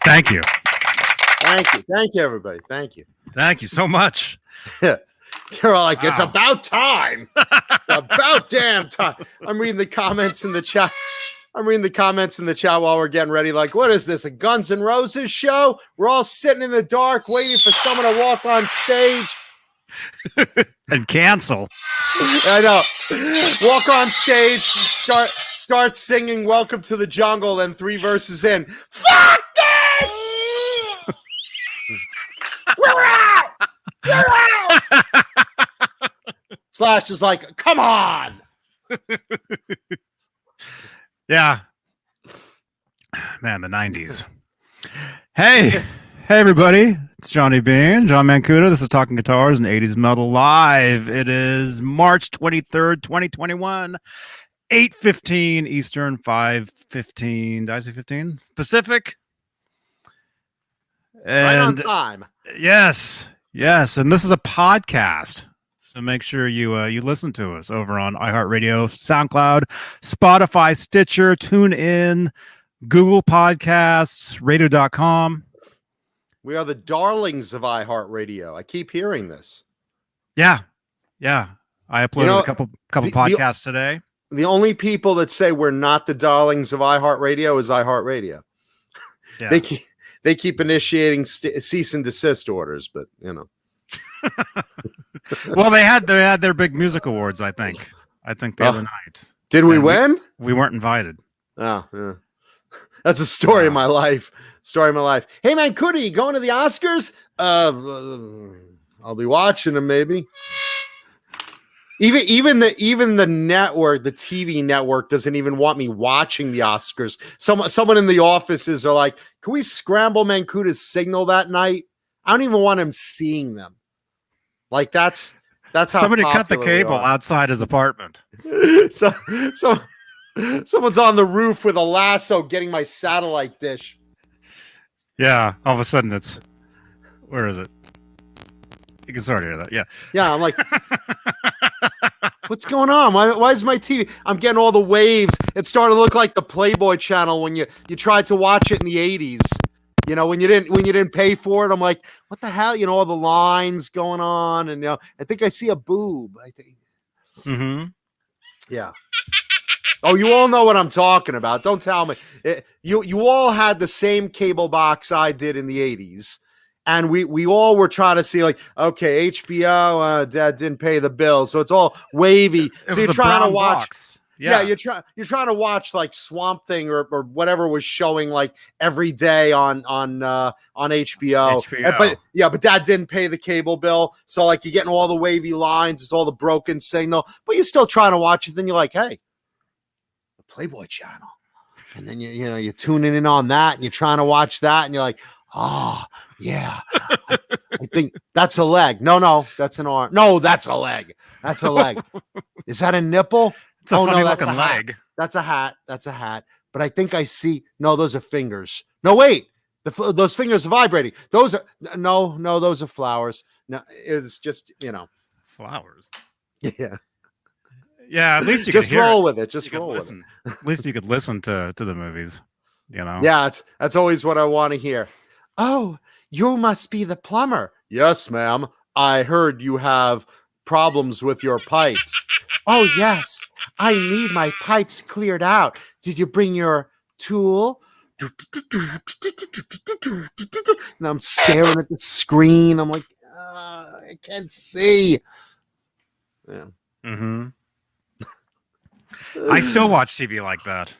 Thank you. Thank you, everybody. Thank you. Thank you so much. You're all like, It's about time. About damn time. I'm reading the comments in the chat. While we're getting ready. Like, what is this? A Guns N' Roses show? We're all sitting in the dark waiting for someone to walk on stage and cancel. I know. Walk on stage, start singing "Welcome to the Jungle," and 3 verses in, fuck this! We're out! Slash is like, come on! Yeah. Man, the 90s. Hey everybody. It's Johnny Beane, John Mancuda. This is Talking Guitars and 80s Metal Live. It is March 23rd, 2021. 8:15 Eastern, 5:15. Did I say 15? Pacific. And right on time. Yes. And this is a podcast. So make sure you listen to us over on iHeartRadio, SoundCloud, Spotify, Stitcher, TuneIn, Google Podcasts, radio.com. We are the darlings of iHeartRadio. I keep hearing this. Yeah. I uploaded a couple podcasts today. The only people that say we're not the darlings of iHeartRadio is iHeartRadio. Yeah. They keep initiating cease and desist orders, but you know. Well, they had their big music awards. I think the other night. Did we win? We weren't invited. Oh, yeah. That's a story of my life. Hey man, Cootie, you going to the Oscars? I'll be watching them maybe. Even the network, the TV network, doesn't even want me watching the Oscars. Someone in the offices are like, "Can we scramble Mancuda's signal that night?" I don't even want him seeing them. Like that's how somebody cut the cable outside his apartment. So someone's on the roof with a lasso getting my satellite dish. Yeah, all of a sudden where is it? You can sort of hear that. Yeah. I'm like, what's going on? Why is my TV? I'm getting all the waves. It started to look like the Playboy channel when you tried to watch it in the 80s. You know, when you didn't pay for it. I'm like, what the hell? You know, all the lines going on, and I think I see a boob. I think. Mm-hmm. Yeah. Oh, you all know what I'm talking about. Don't tell me. You all had the same cable box I did in the 80s. And we all were trying to see, like, okay, HBO, Dad didn't pay the bill. So it's all wavy. So you're trying to watch. Box. Yeah, you're trying to watch like Swamp Thing or whatever was showing like every day on HBO. But Dad didn't pay the cable bill. So like you're getting all the wavy lines, it's all the broken signal, but you're still trying to watch it. Then you're like, hey, the Playboy channel. And then you're tuning in on that and you're trying to watch that and you're like, oh yeah, I think that's a leg. No, that's an arm. No, that's a leg. That's a leg. Is that a nipple? It's a funny looking leg. That's a hat. But I think I see. No, those are fingers. No, wait. Those fingers are vibrating. Those are no. Those are flowers. No, it's just flowers. Yeah. At least you just roll with it. Just roll with it. At least you could listen to the movies. Yeah, that's always what I want to hear. Oh, you must be the plumber. Yes, ma'am. I heard you have problems with your pipes. Oh, yes. I need my pipes cleared out. Did you bring your tool? And I'm staring at the screen. I'm like, I can't see. Yeah. Mm-hmm. I still watch TV like that.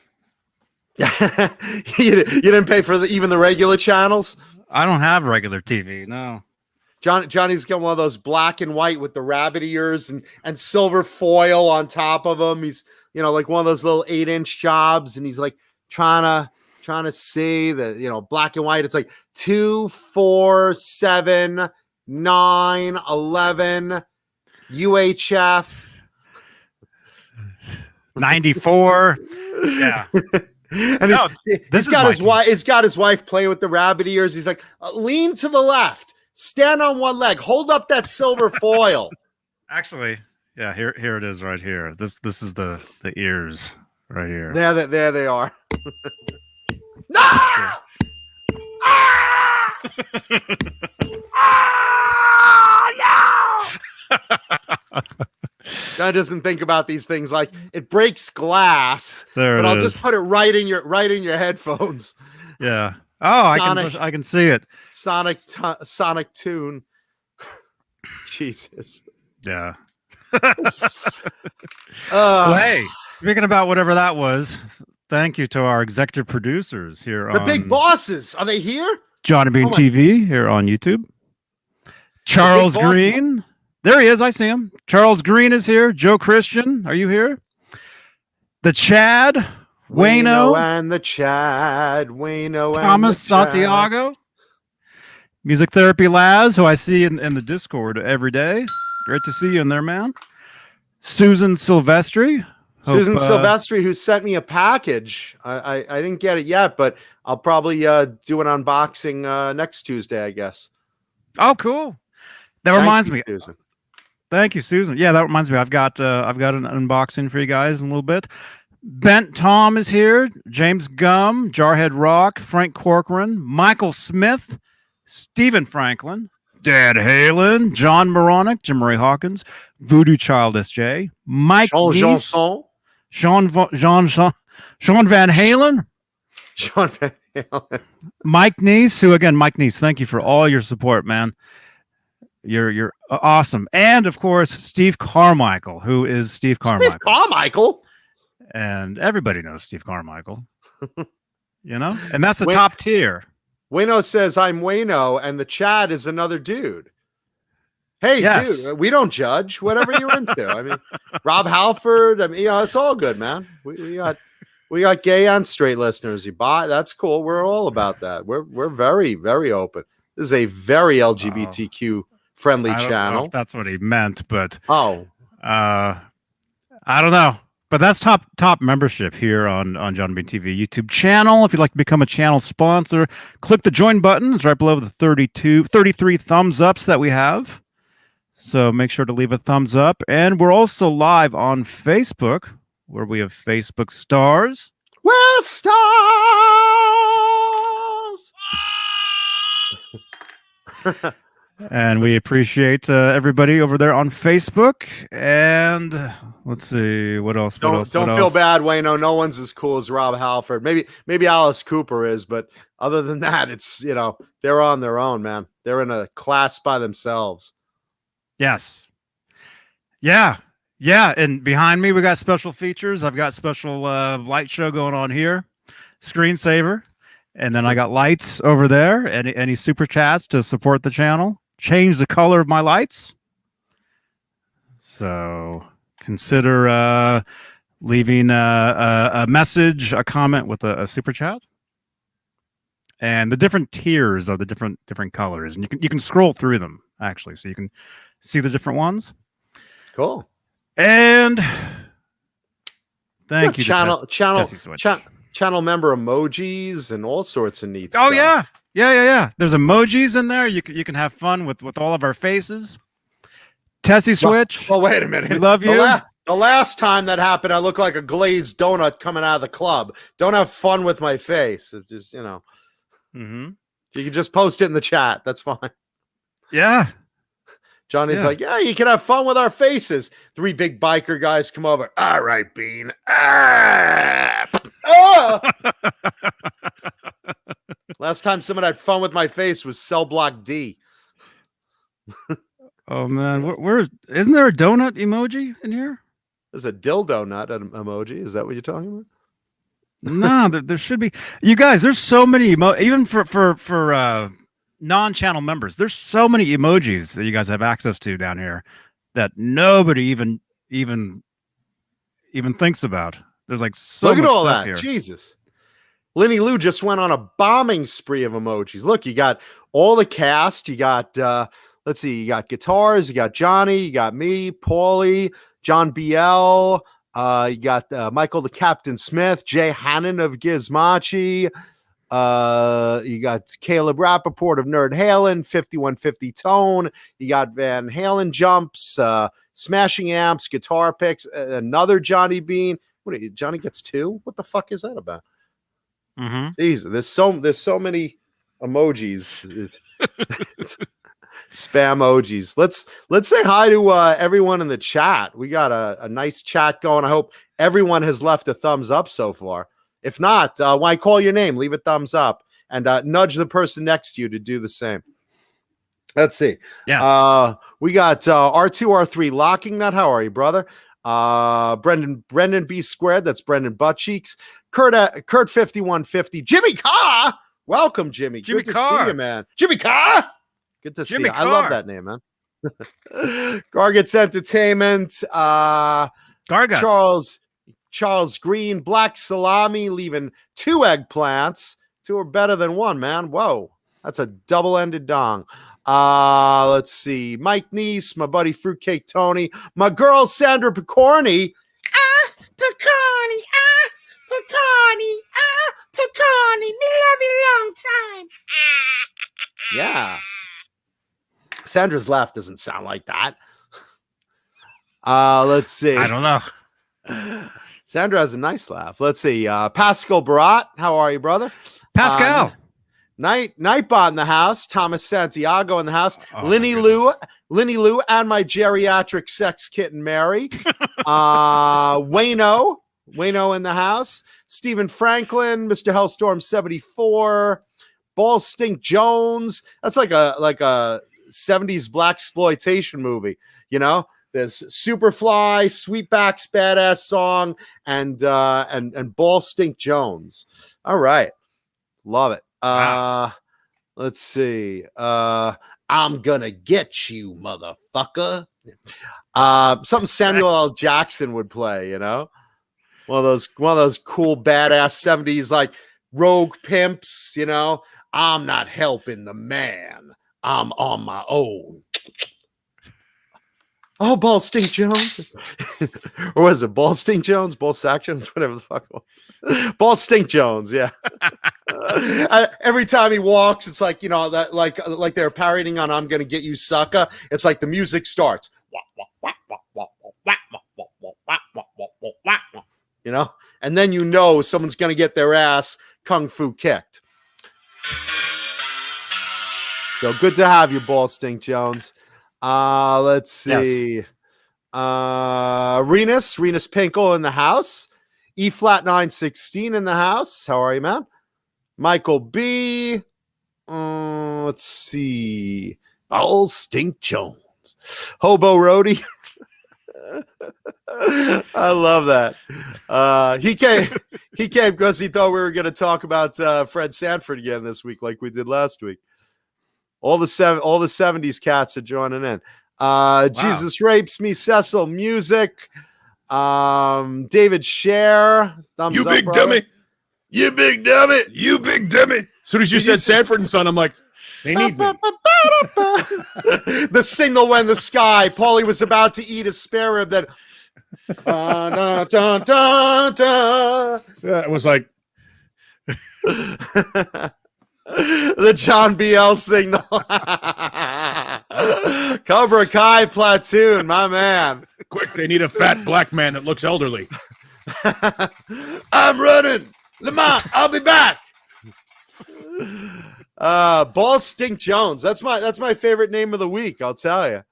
You didn't pay for even the regular channels? I don't have regular TV, no. Johnny's got one of those black and white with the rabbit ears and silver foil on top of him. He's like one of those little 8-inch jobs, and he's like trying to see the black and white. It's like 2, 4, 7, 9, 11, UHF 94. Yeah. And he's got his wife playing with the rabbit ears. He's like, lean to the left. Stand on one leg. Hold up that silver foil. Actually, yeah, here it is right here. This is the ears right here. There they are. No! Ah! Oh, no! John doesn't think about these things like it breaks glass, There but it I'll is. just put it right in your headphones. Yeah. Oh, Sonic. I can see it. Sonic tune. Jesus. Yeah. Uh, Well, hey, speaking about whatever that was, thank you to our executive producers here the on big bosses, are they here? Johnny Bean Oh my- TV here on YouTube. Charles bosses. Green. There he is. I see him. Charles Green is here. Joe Christian, are you here? The Chad. Wayno. and the Chad. Wayno Thomas and the Chad. Santiago. Music Therapy Laz, who I see in the Discord every day. Great to see you in there, man. Susan Silvestri. Susan Silvestri, who sent me a package. I didn't get it yet, but I'll probably do an unboxing next Tuesday, I guess. Oh, cool. That reminds me. Susan. Thank you, Susan. Yeah, that reminds me. I've got an unboxing for you guys in a little bit. Bent Tom is here. James Gum, Jarhead Rock, Frank Corcoran, Michael Smith, Stephen Franklin, Dad Halen, John Moronic, Jim Ray Hawkins, Voodoo Child SJ, Mike Neese, Sean Van Halen, Sean Van Halen, Mike Neese, who again, Mike Neese, thank you for all your support, man. You're awesome. And of course, Steve Carmichael, who is Steve Carmichael. Steve Carmichael. And everybody knows Steve Carmichael. You know? And that's the top tier. Wayno says, I'm Wayno, and the Chad is another dude. Hey, yes. Dude, we don't judge. Whatever you're into. I mean, Rob Halford. I mean, it's all good, man. We got gay and straight listeners. That's cool. We're all about that. We're very, very open. This is a very LGBTQ friendly channel. I don't know if that's what he meant, but I don't know. But that's top membership here on John Bean TV YouTube channel. If you'd like to become a channel sponsor, click the join button. It's right below the 33 thumbs ups that we have. So make sure to leave a thumbs up. And we're also live on Facebook, where we have Facebook stars. We're stars. And we appreciate everybody over there on Facebook. And let's see what else. Don't feel bad, Wayno. No one's as cool as Rob Halford. Maybe Alice Cooper is, but other than that, it's they're on their own, man. They're in a class by themselves. Yes. Yeah. Yeah. And behind me, we got special features. I've got special light show going on here. Screensaver. And then I got lights over there. Any super chats to support the channel. Change the color of my lights. So consider leaving a message, a comment with a super chat. And the different tiers of the different colors. And you can scroll through them, actually. So you can see the different ones. Cool. And thank you. Channel member emojis and all sorts of neat stuff. Yeah. There's emojis in there. You can have fun with all of our faces. Tessie Switch. Well, wait a minute. We love you. The last time that happened, I looked like a glazed donut coming out of the club. Don't have fun with my face. It's just, Mm-hmm. You can just post it in the chat. That's fine. Yeah. Johnny's like, yeah, you can have fun with our faces. 3 big biker guys come over. All right, Beane. Last time someone had fun with my face was Cell Block D. Oh man, where isn't there a donut emoji in here? There's a dildo nut emoji. Is that what you're talking about? No, there should be. You guys, there's so many even for non-channel members. There's so many emojis that you guys have access to down here that nobody even thinks about. There's like so look at much all stuff that. Here. Jesus. Lenny Lou just went on a bombing spree of emojis. Look, you got all the cast. You got let's see, you got guitars, you got Johnny, you got me, Paulie, John BL, you got Michael the Captain Smith, Jay Hannon of Gizmachi, you got Caleb Rappaport of Nerd Halen, 5150 Tone, you got Van Halen Jumps, Smashing Amps, Guitar Picks, another Johnny Bean. Johnny gets 2? What the fuck is that about? Mm-hmm. Jeez, there's so many emojis. Spam emojis. Let's say hi to everyone in the chat. We got a nice chat going. I hope everyone has left a thumbs up so far. If not, why call your name? Leave a thumbs up and nudge the person next to you to do the same. Let's see. Yes. We got R2R3 Locking Nut. How are you, brother? Brendan B Squared. That's Brendan Buttcheeks. Kurt 5150. Jimmy Carr. Welcome, Jimmy. Jimmy Good to Carr. see you, man. Jimmy Carr. Good to see you. I love that name, man. Gargets Entertainment. Gargets. Charles Green. Black Salami leaving 2 eggplants. 2 are better than 1, man. Whoa. That's a double-ended dong. Let's see. Mike Neese, my buddy Fruitcake Tony, my girl Sandra Picorni. Picorni, Picorni, me love you long time. Yeah. Sandra's laugh doesn't sound like that. Let's see. I don't know. Sandra has a nice laugh. Let's see. Pascal Barat, how are you, brother? Pascal. Nightbot in the house. Thomas Santiago in the house. Oh, Linny Lou, and my geriatric sex kitten Mary. Wayno in the house. Stephen Franklin, Mr. Hellstorm 74. Ball Stink Jones. That's like a 70s black exploitation movie, you know? There's Superfly, Sweetback's badass song, and Ball Stink Jones. All right. Love it. Let's see. I'm gonna get you, motherfucker. Something Samuel L. Jackson would play, you know? One of those cool badass 70s like rogue pimps, you know? I'm not helping the man. I'm on my own. Oh, Ball Stink Jones. Or was it Ball Stink Jones? Ball Sack Jones? Whatever the fuck it was. Ball Stink Jones, yeah. Every time he walks, it's like, you know, that like they're parodying on I'm Gonna Get You Sucker. It's like the music starts. You know? And then you know someone's gonna get their ass kung fu kicked. So good to have you, Ball Stink Jones. Let's see. Yes. Renus Pinkle in the house. E flat 916 in the house. How are you, man? Michael B. Let's see. Ball Stink Jones. Hobo Roadie. I love that. He came because he thought we were going to talk about Fred Sanford again this week, like we did last week. All the 70s cats are joining in. Wow. Jesus Rapes Me, Cecil Music. David Scher. Thumbs you up, big brother. dummy. You big dummy. You big dummy. As soon as you said Sanford and Son, I'm like, they need me. The signal went in the sky. Paulie was about to eat a spare rib. Then, Yeah, it was like, the John BL signal. Cobra Kai platoon, my man. quick, they need a fat black man that looks elderly. I'm running. Lamont, I'll be back. Ball Stink Jones. That's my favorite name of the week, I'll tell you.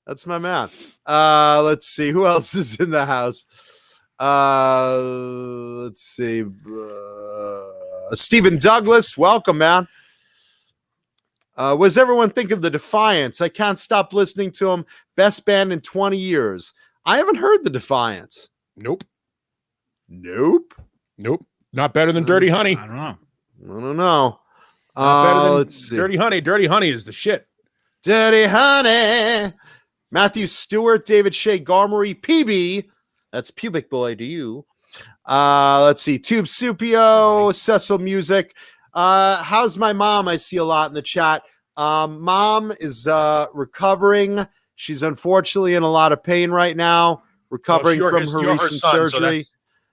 That's my man. Let's see. Who else is in the house? Let's see. Stephen Douglas, welcome, man. What does everyone think of the Defiance? I can't stop listening to them. Best band in 20 years. I haven't heard the Defiance. Nope. Nope. Not better than Dirty Honey. I don't know. I don't know. Not better than Let's see. Dirty Honey. Dirty Honey is the shit. Dirty Honey. Matthew Stewart, David Shea Garmery, PB. That's Pubic Boy to you. Let's see. Tube Supio, Cecil Music. How's my mom? I see a lot in the chat. Mom is recovering. She's unfortunately in a lot of pain right now, recovering from her recent surgery.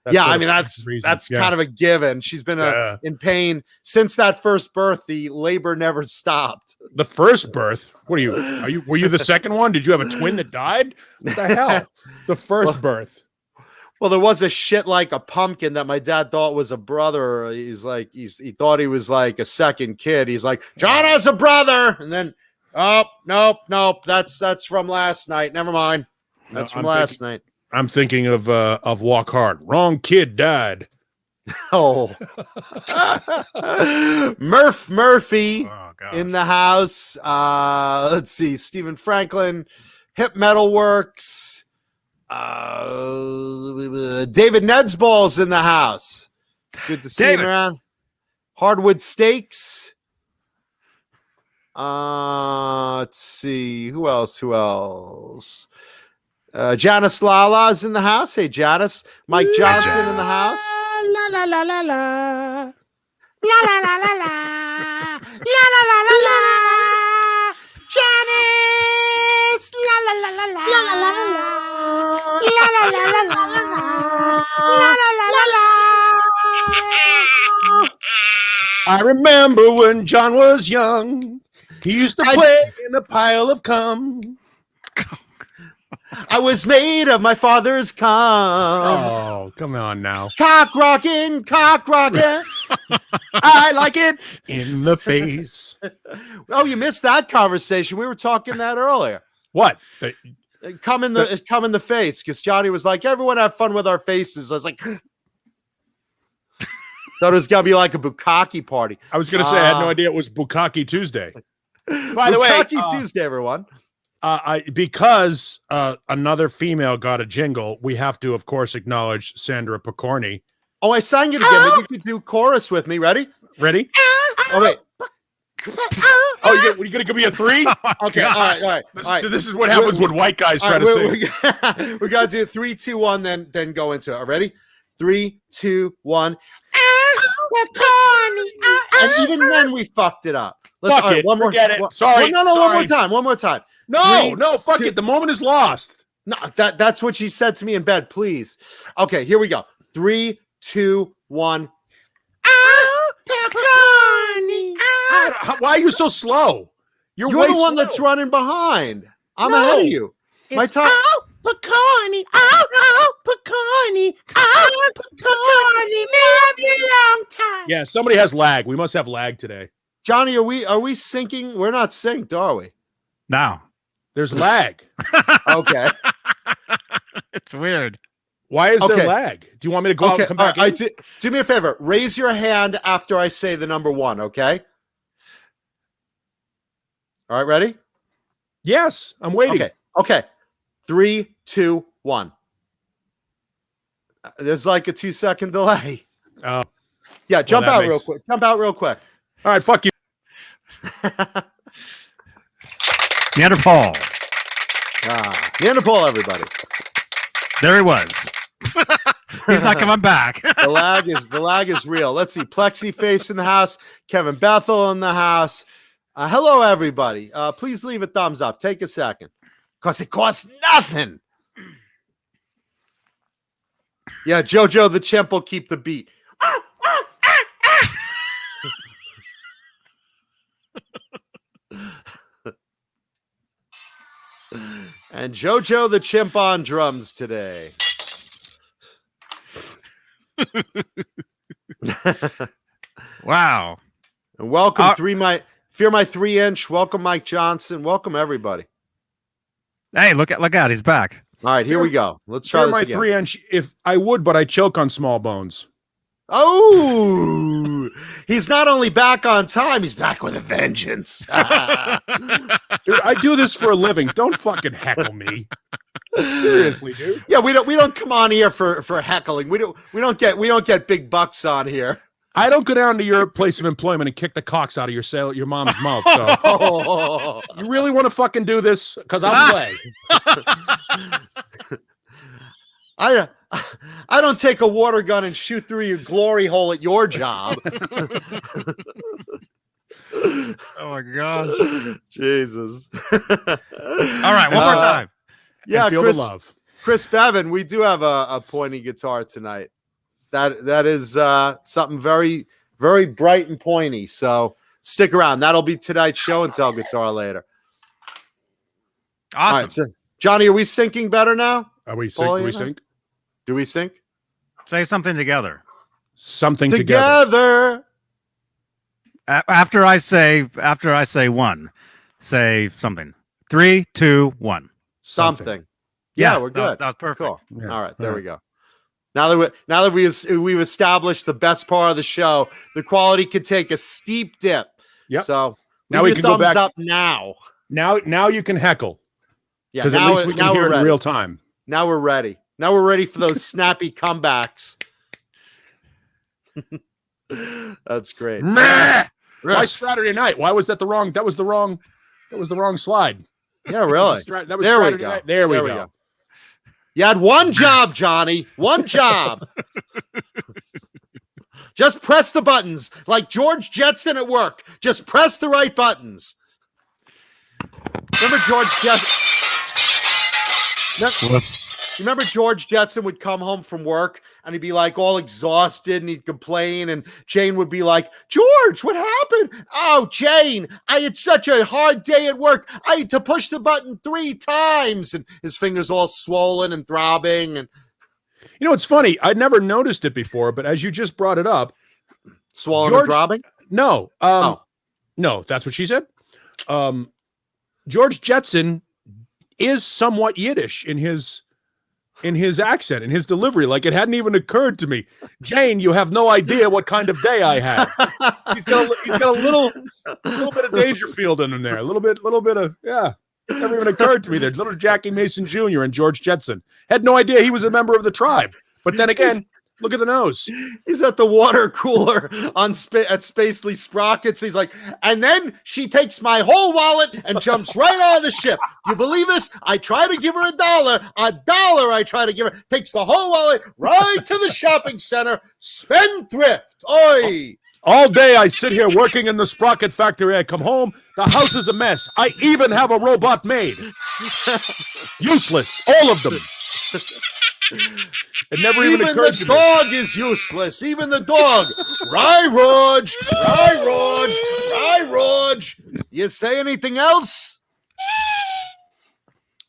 I mean, that's kind of a given. She's been in pain since that first birth. The labor never stopped. The first birth? What are you? Were you the second one? Did you have a twin that died? What the hell? The first birth. Well, there was a shit like a pumpkin that my dad thought was a brother. He thought he was like a second kid. He's like, John has a brother, and then nope. That's from last night. Never mind. That's from last night. I'm thinking of Walk Hard. Wrong kid died. Oh, Murphy in the house. Let's see, Stephen Franklin, Hip Metal Works. David Nedsball's in the house. Good to see him around. Hardwood Steaks. Let's see, who else? Janice Lala's in the house. Hey, Janice. Mike Johnson in the house. La la la la la. La la la la la. La la la la la. Janice. La la la la la. La la la la la. La la la la la. La la la la la. I remember when John was young. He used to play in a pile of cum. I was made of my father's cum. Oh, come on now. Cock rocking. I like it in the face. Oh, you missed that conversation. We were talking that earlier. What? Come in the face, because Johnny was like, everyone have fun with our faces. I was like, thought it was gonna be like a bukkake party. I was gonna say I had no idea it was Bukkake Tuesday. By the way, Bukkake Tuesday, everyone. Because another female got a jingle, we have to, of course, acknowledge Sandra Picorni. Oh, I sang it again. Maybe you could do chorus with me. Ready? Ready? Oh, wait. Oh, you're going to give me a 3? Okay, all right. This is what happens when white guys try to sing. We got to do 3, 2, 1, then go into it. Ready? 3, 2, 1. And even then, we fucked it up. Fuck it. Forget it. Sorry. No, one more time. No, fuck it. The moment is lost. No, that's what she said to me in bed. Please. Okay, here we go. 3, 2, 1. Why are you so slow? You're the one that's running behind. I'm ahead of you. My time. Picorni. Picorni. Me love you long time. Yeah, somebody has lag. We must have lag today. Johnny, are we syncing? We're not synced, are we? No. There's lag. Okay. It's weird. Why is there lag? Do you want me to go out and come back in? Do me a favor. Raise your hand after I say the number 1, okay? All right, ready? Yes, I'm waiting. Okay. 3, 2, 1. There's like a 2-second delay. Oh. Yeah, jump out real quick. All right, fuck you. Neanderthal. Neanderthal, everybody. There he was. He's not coming back. The lag is real. Let's see. Plexi Face in the house. Kevin Bethel in the house. Hello, everybody. Please leave a thumbs up. Take a second. Because it costs nothing. Yeah, JoJo the Chimp will keep the beat. And JoJo the Chimp on drums today. Wow. And welcome Fear My 3-inch. Welcome Mike Johnson. Welcome everybody. Hey, look out. He's back. All right, here we go. Let's try this my again. 3-inch. If I would, but I choke on small bones. Oh, he's not only back on time, he's back with a vengeance. Dude, I do this for a living. Don't fucking heckle me. Seriously, dude. Yeah, we don't come on here for heckling. We don't get big bucks on here. I don't go down to your place of employment and kick the cocks out of your mom's mouth. So you really want to fucking do this? Because I'll play. I don't take a water gun and shoot through your glory hole at your job. Oh my gosh. Jesus. All right, one more time. Yeah, feel the love. Chris Bevan, we do have a pointy guitar tonight. That is something very, very bright and pointy. So stick around. That'll be tonight's show and tell guitar later. Awesome. All right, so, Johnny, are we syncing better now? Are we sync? Do we sync? Say something together. Something together. Together. After I say one, say something. 3, 2, 1. Something. Yeah, we're good. That was perfect. Cool. Yeah. All right, there we go. Now that we've established the best part of the show, the quality could take a steep dip. Yep. So Now we give can go thumbs back. up now. Now you can heckle Yeah, because at least we can hear it in real time. Now we're ready. Now we're ready for those snappy comebacks. That's great. Why Saturday night? Why was that the wrong? That was the wrong slide. Yeah, really. That was There we Saturday go. night. There we go. You had one job, Johnny. One job. Just press the buttons like George Jetson at work. Just press the right buttons. Remember George Jetson? Whoops. You remember George Jetson would come home from work and he'd be like all exhausted and he'd complain and Jane would be like, George, what happened? Oh, Jane, I had such a hard day at work. I had to push the button 3 times and his fingers all swollen and throbbing. And You know, it's funny. I'd never noticed it before, but as you just brought it up, swollen George- and throbbing? no, no, that's what she said. George Jetson is somewhat Yiddish in his accent, in his delivery. Like it hadn't even occurred to me. Jane, you have no idea what kind of day I had. He's got a little bit of Dangerfield in him there. A little bit of, yeah. Never even occurred to me. There's little Jackie Mason Jr. and George Jetson. Had no idea he was a member of the tribe. But then again, look at the nose. He's at the water cooler at Spacely Sprockets. He's like, and then she takes my whole wallet and jumps right out of the ship. Do you believe this? I try to give her $1. $1 I try to give her. Takes the whole wallet right to the shopping center. Spendthrift. Oi. All day I sit here working in the sprocket factory. I come home, the house is a mess. I even have a robot maid. Useless, all of them. It never even occurred to the me. dog is useless. Even the dog. Rye Raj. Rye Raj. Rye Raj. You say anything else?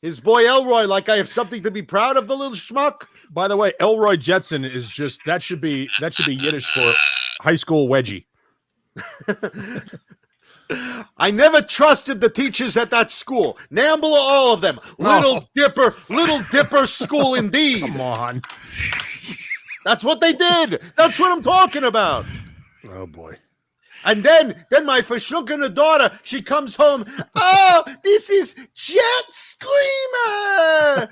His boy Elroy, like I have something to be proud of, the little schmuck. By the way, Elroy Jetson is just that should be Yiddish for high school wedgie. I never trusted the teachers at that school. Nambla, all of them. Little Dipper school indeed. Come on. That's what they did. That's what I'm talking about. Oh boy. And then my Fashunkana daughter, she comes home. Oh, this is Jet Screamer.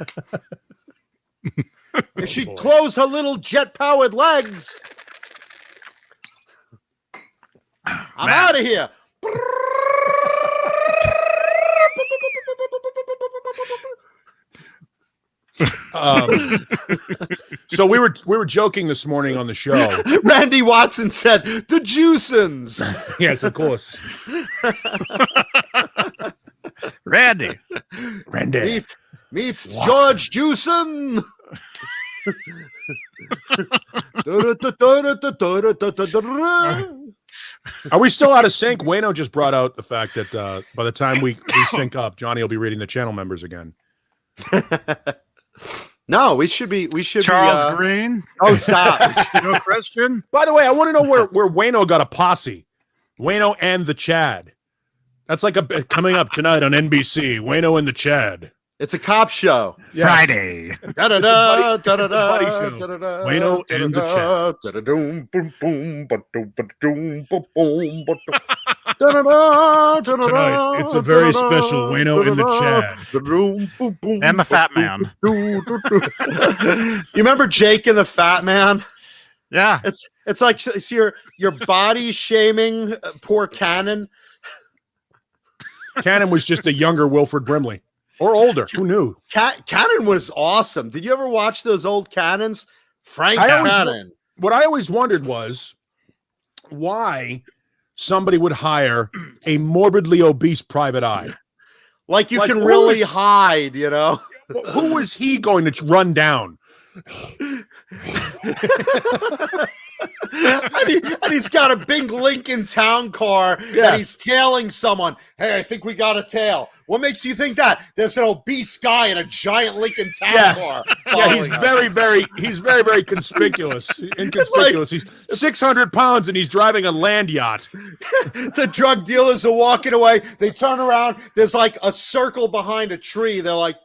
And she'd boy. close her little jet-powered legs. I'm out of here. So we were joking this morning on the show. Randy Watson said, the Juicins. Yes, of course. Randy. Meet George Juicin. Are we still out of sync? Wayno just brought out the fact that by the time we sync up, Johnny will be reading the channel members again. No, we should be. Charles Green. Oh, stop. No Christian. By the way, I want to know where Wayno got a posse. Wayno and the Chad. That's like coming up tonight on NBC. Wayno and the Chad. It's a cop show. Yes. Friday. Da-da-da, It's a buddy da-da-da, show. da-da-da, Wayno and the Chad. da-da-doom, boom, boom, ba-doom, ba-doom, ba-boom, ba-doom. Da-da-da, da-da-da, Tonight, it's a very da-da-da, special Wayno and the da-da-da, Chad. da-doom, boom, boom, And the Fat ba-doom, Man. ba-doom. You remember Jake and the Fat Man? Yeah. It's like your body shaming poor Cannon. Cannon was just a younger Wilford Brimley. Or older. Who knew? Cannon was awesome. Did you ever watch those old Cannons? Frank I always- Cannon. What I always wondered was why somebody would hire a morbidly obese private eye. Like you Like, can who really is- hide, you know? Who was he going to run down? and he's got a big Lincoln Town car that he's tailing someone. Hey, I think we got a tail. What makes you think that? There's an obese guy in a giant Lincoln Town car. Yeah, he's very, very conspicuous. Inconspicuous. He's 600 pounds and he's driving a land yacht. The drug dealers are walking away. They turn around. There's like a circle behind a tree. They're like,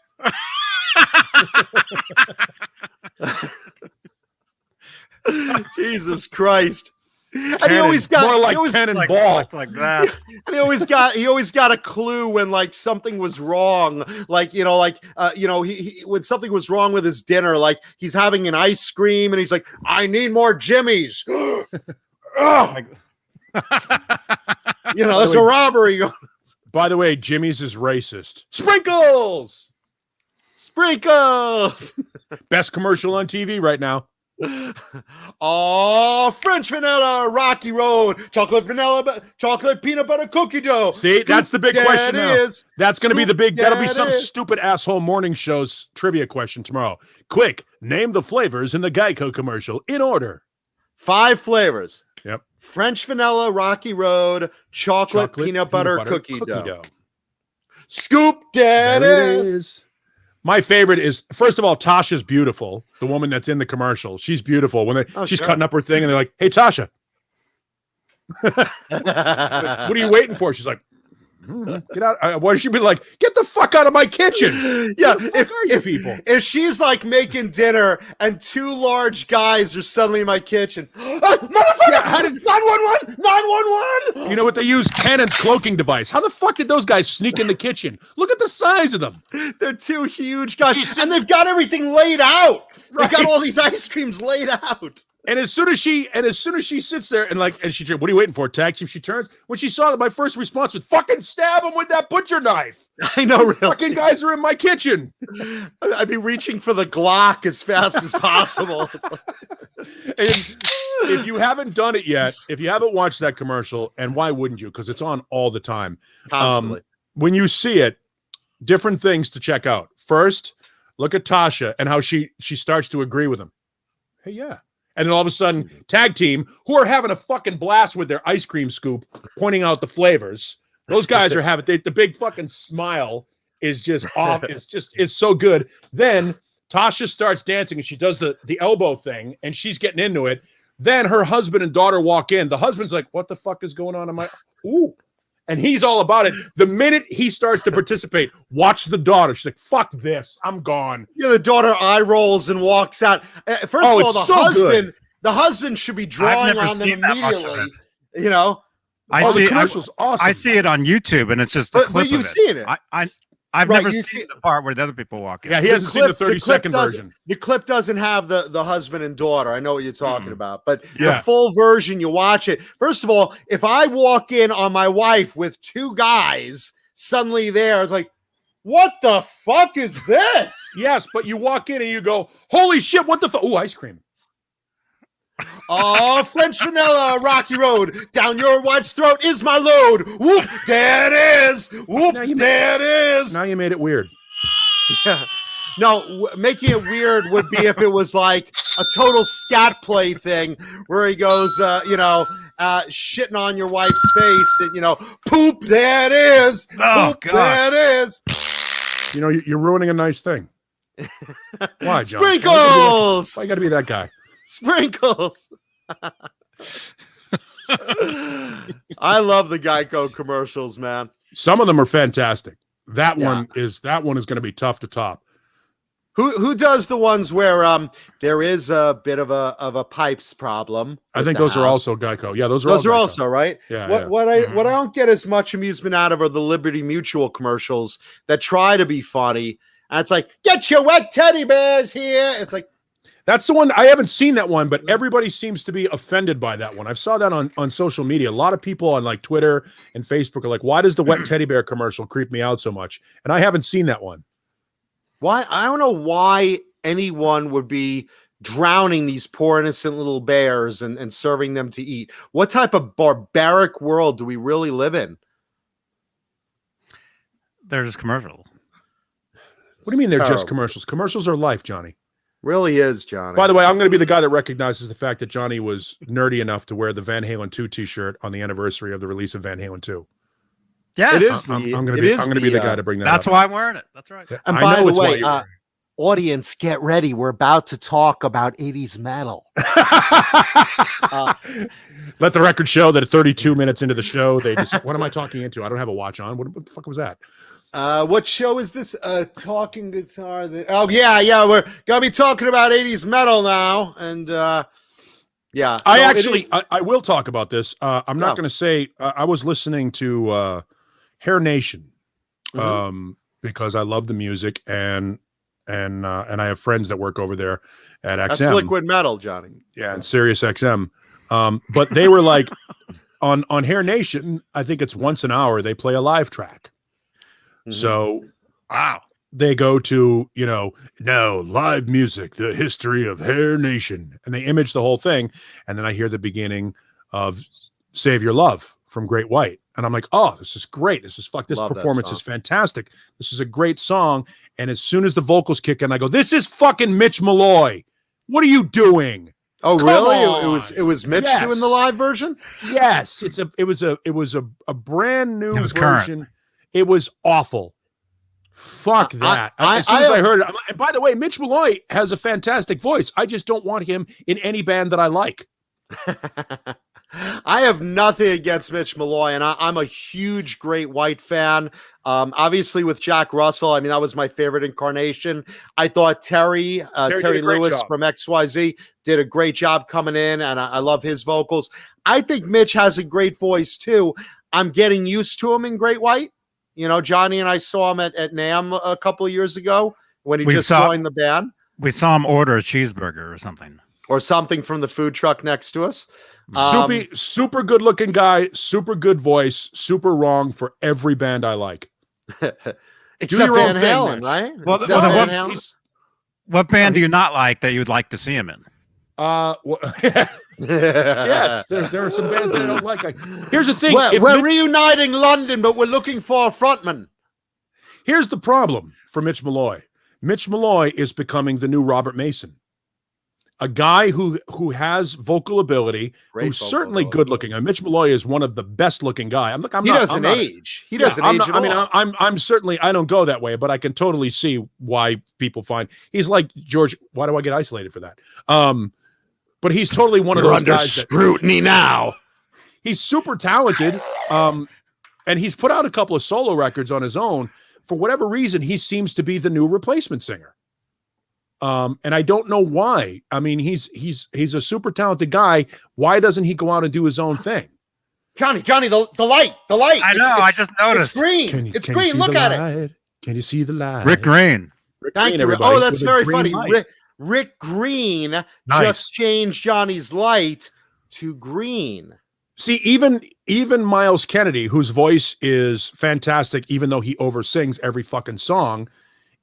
Jesus Christ. And he always got more like pen and ball. Like that. And he always got a clue when like something was wrong. Like, he when something was wrong with his dinner, like he's having an ice cream and he's like, I need more Jimmy's. That's a robbery. By the way, Jimmy's is racist. Sprinkles. Best commercial on TV right now. Oh, French vanilla, Rocky Road, chocolate peanut butter cookie dough. See, that's the big question now. That's going to be the big, that'll be some is. stupid asshole morning show's trivia question tomorrow. Quick, name the flavors in the Geico commercial in order. 5 flavors. Yep. French vanilla, Rocky Road, chocolate peanut butter cookie dough. Scoop, that is. My favorite is, first of all, Tasha's beautiful. The woman that's in the commercial. She's beautiful. When she's cutting up her thing and they're like, hey, Tasha. What are you waiting for? She's like, get out. Why should she be like, get the fuck out of my kitchen? Yeah. If she's like making dinner and 2 large guys are suddenly in my kitchen. Motherfucker! How did 911! You know what? They use Canon's cloaking device. How the fuck did those guys sneak in the kitchen? Look at the size of them. They're 2 huge guys, and they've got everything laid out. Right. They've got all these ice creams laid out. And as soon as she sits there and she, what are you waiting for? Taxi. She turns. When she saw that, my first response was, "Fucking stab him with that butcher knife." I know, really. Fucking guys are in my kitchen. I'd be reaching for the Glock as fast as possible. And if you haven't done it yet, if you haven't watched that commercial, and why wouldn't you? Because it's on all the time. Constantly. When you see it, different things to check out. First, look at Tasha and how she starts to agree with him. Hey, yeah. And then all of a sudden, tag team, who are having a fucking blast with their ice cream scoop, pointing out the flavors. Those guys are having the big fucking smile is just off. It's so good. Then Tasha starts dancing and she does the elbow thing and she's getting into it. Then her husband and daughter walk in. The husband's like, what the fuck is going on in my ooh? And he's all about it. The minute he starts to participate, watch the daughter. She's like, fuck this. I'm gone. Yeah, the daughter eye rolls and walks out. First of all, the husband should be drawing on them immediately. You know? The commercial's awesome. I see it on YouTube, and it's just a clip but you've of it. seen it. I've never seen the part where the other people walk in. Yeah, he hasn't seen the 30-second version. The clip doesn't have the husband and daughter. I know what you're talking about. But the full version, you watch it. First of all, if I walk in on my wife with 2 guys suddenly there, it's like, what the fuck is this? Yes, but you walk in and you go, holy shit, what the fuck? Ooh, ice cream. Oh, French vanilla, Rocky Road. Down your wife's throat is my load. Whoop, there it is. Whoop, there it is. Now you made it weird. Yeah. No, making it weird would be if it was like a total scat play thing where he goes, shitting on your wife's face and, poop, there it is. Oh, poop, there it is. You know, you're ruining a nice thing. Why, John? Sprinkles. Why you got to be that guy? Sprinkles. I love the Geico commercials, man. Some of them are fantastic. That one is going to be tough to top. Who does the ones where there is a bit of a pipes problem? I think those are also Geico. Yeah, those are also right. Yeah. What I don't get as much amusement out of are the Liberty Mutual commercials that try to be funny. And it's like, get your wet teddy bears here. It's like, that's the one. I haven't seen that one, but everybody seems to be offended by that one. I've saw that on social media. A lot of people on like Twitter and Facebook are like, why does the wet teddy bear commercial creep me out so much? And I haven't seen that one. Why? I don't know why anyone would be drowning these poor innocent little bears and serving them to eat. What type of barbaric world do we really live in? They're just commercials. What do you mean they're just commercials? Commercials are life, Johnny. Really is, Johnny. By the way, I'm going to be the guy that recognizes the fact that Johnny was nerdy enough to wear the Van Halen 2 T-shirt on the anniversary of the release of Van Halen 2. Yes. It is. I'm going to be the guy to bring that That's up. why I'm wearing it. That's right. And I by know the it's why way, you're wearing audience, get ready. We're about to talk about 80s metal. Let the record show that at 32 minutes into the show, they just, what am I talking into? I don't have a watch on. What the fuck was that? What show is this? Talking guitar. Oh yeah, we're gonna be talking about 80s metal now, and yeah. I will talk about this. I'm not going to say. I was listening to Hair Nation because I love the music, and I have friends that work over there at XM. That's liquid metal, Johnny. Yeah, and Sirius XM. But they were like on Hair Nation. I think it's once an hour they play a live track. So, wow, they go to, now live music, the history of Hair Nation, and they image the whole thing. And then I hear the beginning of Save Your Love from Great White. And I'm like, oh, this is great. This performance is fantastic. This is a great song. And as soon as the vocals kick in, I go, this is fucking Mitch Malloy. What are you doing? Oh, Come really? on. It was Mitch doing the live version? Yes. It was a brand new version. Current. It was awful. Fuck that. As soon as I heard it, and by the way, Mitch Malloy has a fantastic voice. I just don't want him in any band that I like. I have nothing against Mitch Malloy, and I'm a huge Great White fan. Obviously, with Jack Russell, I mean, that was my favorite incarnation. I thought Terry Lewis from XYZ did a great job coming in, and I love his vocals. I think Mitch has a great voice, too. I'm getting used to him in Great White. Johnny and I saw him at NAMM a couple of years ago when he joined the band. We saw him order a cheeseburger or something from the food truck next to us. Super good looking guy, super good voice, super wrong for every band I like. Except Van Halen, right? What band do you not like that you'd like to see him in? Yes, there are some bands that I don't like. Here's the thing. We're reuniting London, but we're looking for a frontman. Here's the problem for Mitch Malloy. Mitch Malloy is becoming the new Robert Mason. A guy who has vocal ability, who's certainly good looking. Mitch Malloy is one of the best looking guys. He doesn't age. He doesn't age at all. I'm certainly, I don't go that way, but I can totally see why people find he's like George. Why do I get isolated for that? But he's totally one of those under guys scrutiny now. He's super talented, and he's put out a couple of solo records on his own. For whatever reason, he seems to be the new replacement singer. And I don't know why. I mean, he's a super talented guy. Why doesn't he go out and do his own thing? Johnny, the light. I know. I just noticed. It's green. It's green. Look at it. Can you see the light? Rick Green. Thank you. Everybody. Oh, that's very funny. Light. Rick Green just changed Johnny's light to green. See, even Miles Kennedy, whose voice is fantastic, even though he oversins every fucking song,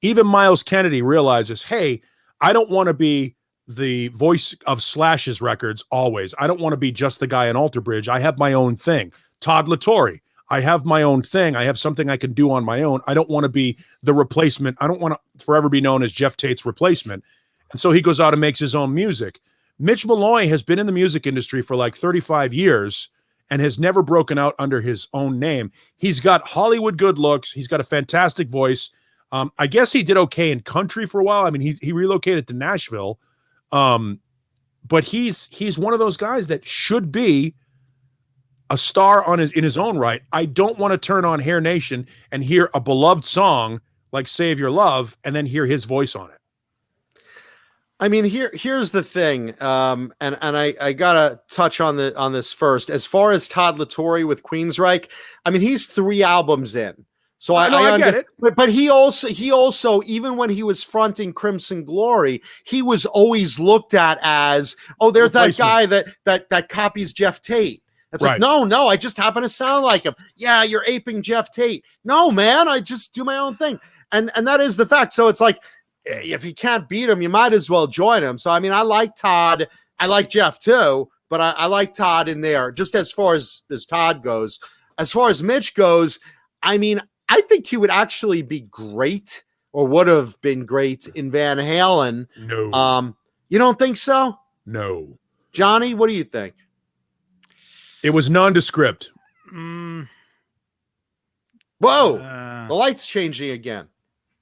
even Miles Kennedy realizes, hey, I don't want to be the voice of Slash's records always. I don't want to be just the guy in Alter Bridge. I have my own thing. Todd LaTorre, I have my own thing. I have something I can do on my own. I don't want to be the replacement. I don't want to forever be known as Jeff Tate's replacement. And so he goes out and makes his own music. Mitch Malloy has been in the music industry for like 35 years and has never broken out under his own name. He's got Hollywood good looks. He's got a fantastic voice. I guess he did okay in country for a while. I mean, he relocated to Nashville. But he's one of those guys that should be a star in his own right. I don't want to turn on Hair Nation and hear a beloved song like Save Your Love and then hear his voice on it. I mean, here's the thing, and I gotta touch on this first. As far as Todd LaTorre with Queensryche, I mean, he's 3 albums in, so I get it. But he also even when he was fronting Crimson Glory, he was always looked at as, oh, there's that guy that copies Jeff Tate. It's right. Like, no, I just happen to sound like him. Yeah, you're aping Jeff Tate. No, man, I just do my own thing, and that is the fact. So it's like, if you can't beat him, you might as well join him. So, I mean, I like Todd. I like Jeff too, but I like Todd in there just as far as Todd goes. As far as Mitch goes, I mean, I think he would actually be great, or would have been great in Van Halen. No. You don't think so? No. Johnny, what do you think? It was nondescript. Mm, Whoa, uh, the light's changing again.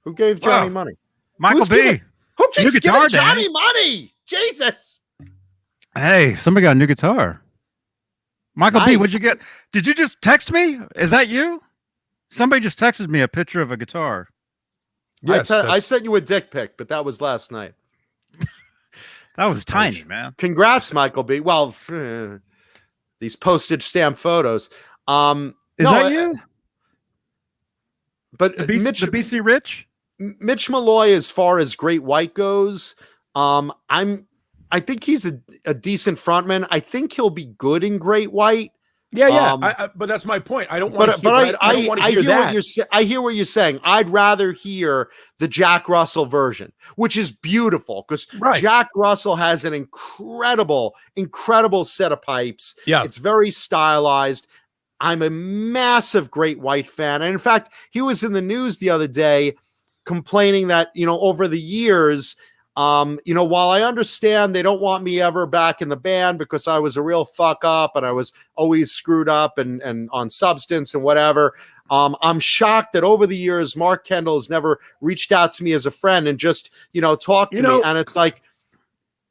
Who gave Johnny Whoa. money? Michael Who's B. giving- Who keeps New giving guitar, Johnny Danny. money? Jesus. Hey, somebody got a new guitar. Michael B, Nice. what'd you get? Did you just text me? Is that you? Somebody just texted me a picture of a guitar. Yes, I that's- sent you a dick pic, but that was last night. That was tiny, man. Congrats, Michael B. Well, these postage stamp photos. Is no, that you? But The BC Rich? Mitch Malloy, as far as Great White goes, I think he's a decent frontman. I think he'll be good in Great White. Yeah. But that's my point. I don't want to. I don't want to hear that. I hear what you're saying. I'd rather hear the Jack Russell version, which is beautiful because Right. Jack Russell has an incredible set of pipes. Yeah. It's very stylized. I'm a massive Great White fan. And in fact, he was in the news the other day complaining that, over the years, while I understand they don't want me ever back in the band because I was a real fuck up and I was always screwed up and on substance and whatever. I'm shocked that over the years, Mark Kendall has never reached out to me as a friend and just, talked to me. And it's like,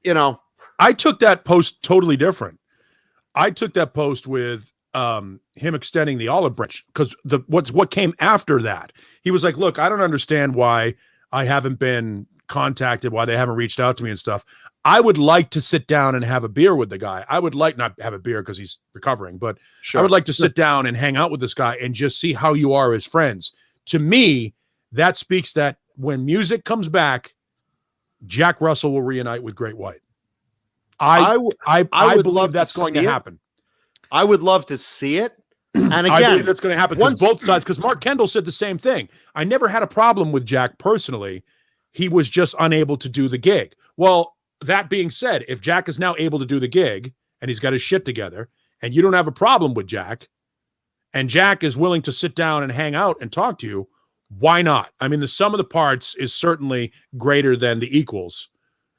I took that post totally different. I took that post with him extending the olive branch because what came after that, he was like, look, I don't understand why I haven't been contacted, why they haven't reached out to me and stuff. I would like to sit down and have a beer with the guy. I would like not have a beer because he's recovering, but sure. I would like to sit down and hang out with this guy and just see how you are as friends. To me, that speaks that when music comes back, Jack Russell will reunite with Great White. I would believe love that's to going to see it. happen. I would love to see it. And I again, believe that's going to happen because both sides, because Mark Kendall said the same thing. I never had a problem with Jack personally. He was just unable to do the gig. Well, that being said, if Jack is now able to do the gig and he's got his shit together and you don't have a problem with Jack and Jack is willing to sit down and hang out and talk to you, why not? I mean, the sum of the parts is certainly greater than the equals,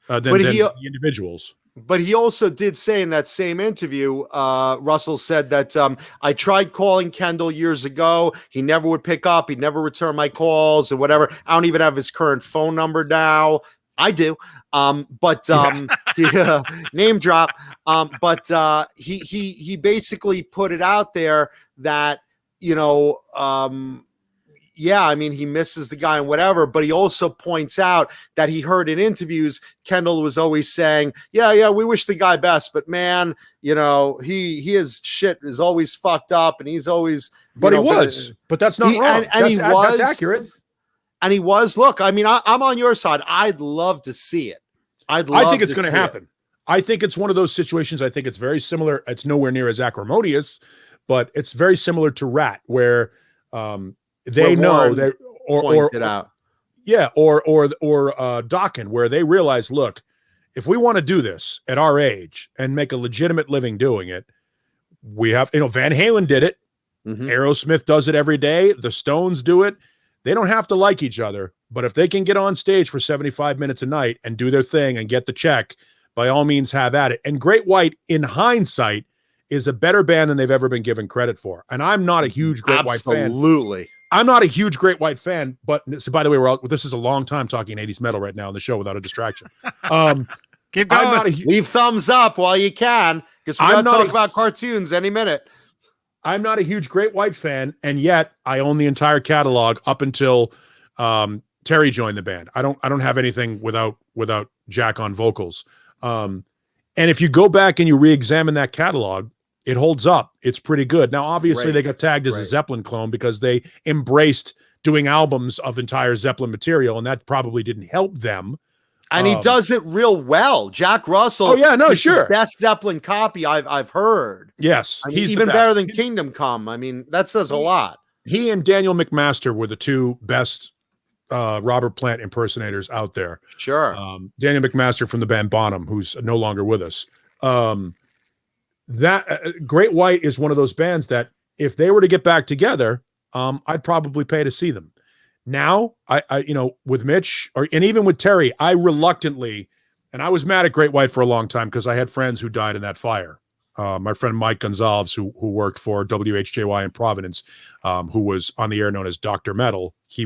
than the individuals. But he also did say in that same interview, Russell said that I tried calling Kendall years ago. He never would pick up. He'd never return my calls or whatever. I don't even have his current phone number now. I do. Name drop. But he basically put it out there that, I mean, he misses the guy and whatever, but he also points out that he heard in interviews, Kendall was always saying, yeah, we wish the guy best, but man, his shit is always fucked up and he's always, but that's not wrong. That's accurate. And he was, look, I mean, I'm on your side. I'd love to see it. I think it's going to happen. I think it's one of those situations. I think it's very similar. It's nowhere near as acrimonious, but it's very similar to Rat where, they know that, or Dokken, where they realize, look, if we want to do this at our age and make a legitimate living doing it, we have, Van Halen did it. Mm-hmm. Aerosmith does it every day. The Stones do it. They don't have to like each other, but if they can get on stage for 75 minutes a night and do their thing and get the check, by all means have at it. And Great White, in hindsight, is a better band than they've ever been given credit for. And I'm not a huge Great White fan. Absolutely. I'm not a huge Great White fan, but so by the way, this is a long time talking 80s metal right now on the show without a distraction. Keep going. Leave thumbs up while you can, because we're going to talk about cartoons any minute. I'm not a huge Great White fan, and yet I own the entire catalog up until Terry joined the band. I don't have anything without Jack on vocals. And if you go back and you re-examine that catalog, it holds up. It's pretty good. Now, obviously, they got tagged as a Zeppelin clone because they embraced doing albums of entire Zeppelin material, and that probably didn't help them. And he does it real well. Jack Russell. Oh, yeah, no, sure. The best Zeppelin copy I've heard. Yes. I mean, he's even better than Kingdom Come. I mean, that says a lot. He and Daniel McMaster were the two best Robert Plant impersonators out there. Sure. Daniel McMaster from the band Bonham, who's no longer with us. Great White is one of those bands that if they were to get back together, I'd probably pay to see them. Now, I you know, with Mitch and even with Terry, I reluctantly, and I was mad at Great White for a long time because I had friends who died in that fire. My friend Mike Gonzalez, who worked for WHJY in Providence, who was on the air known as Dr. Metal, he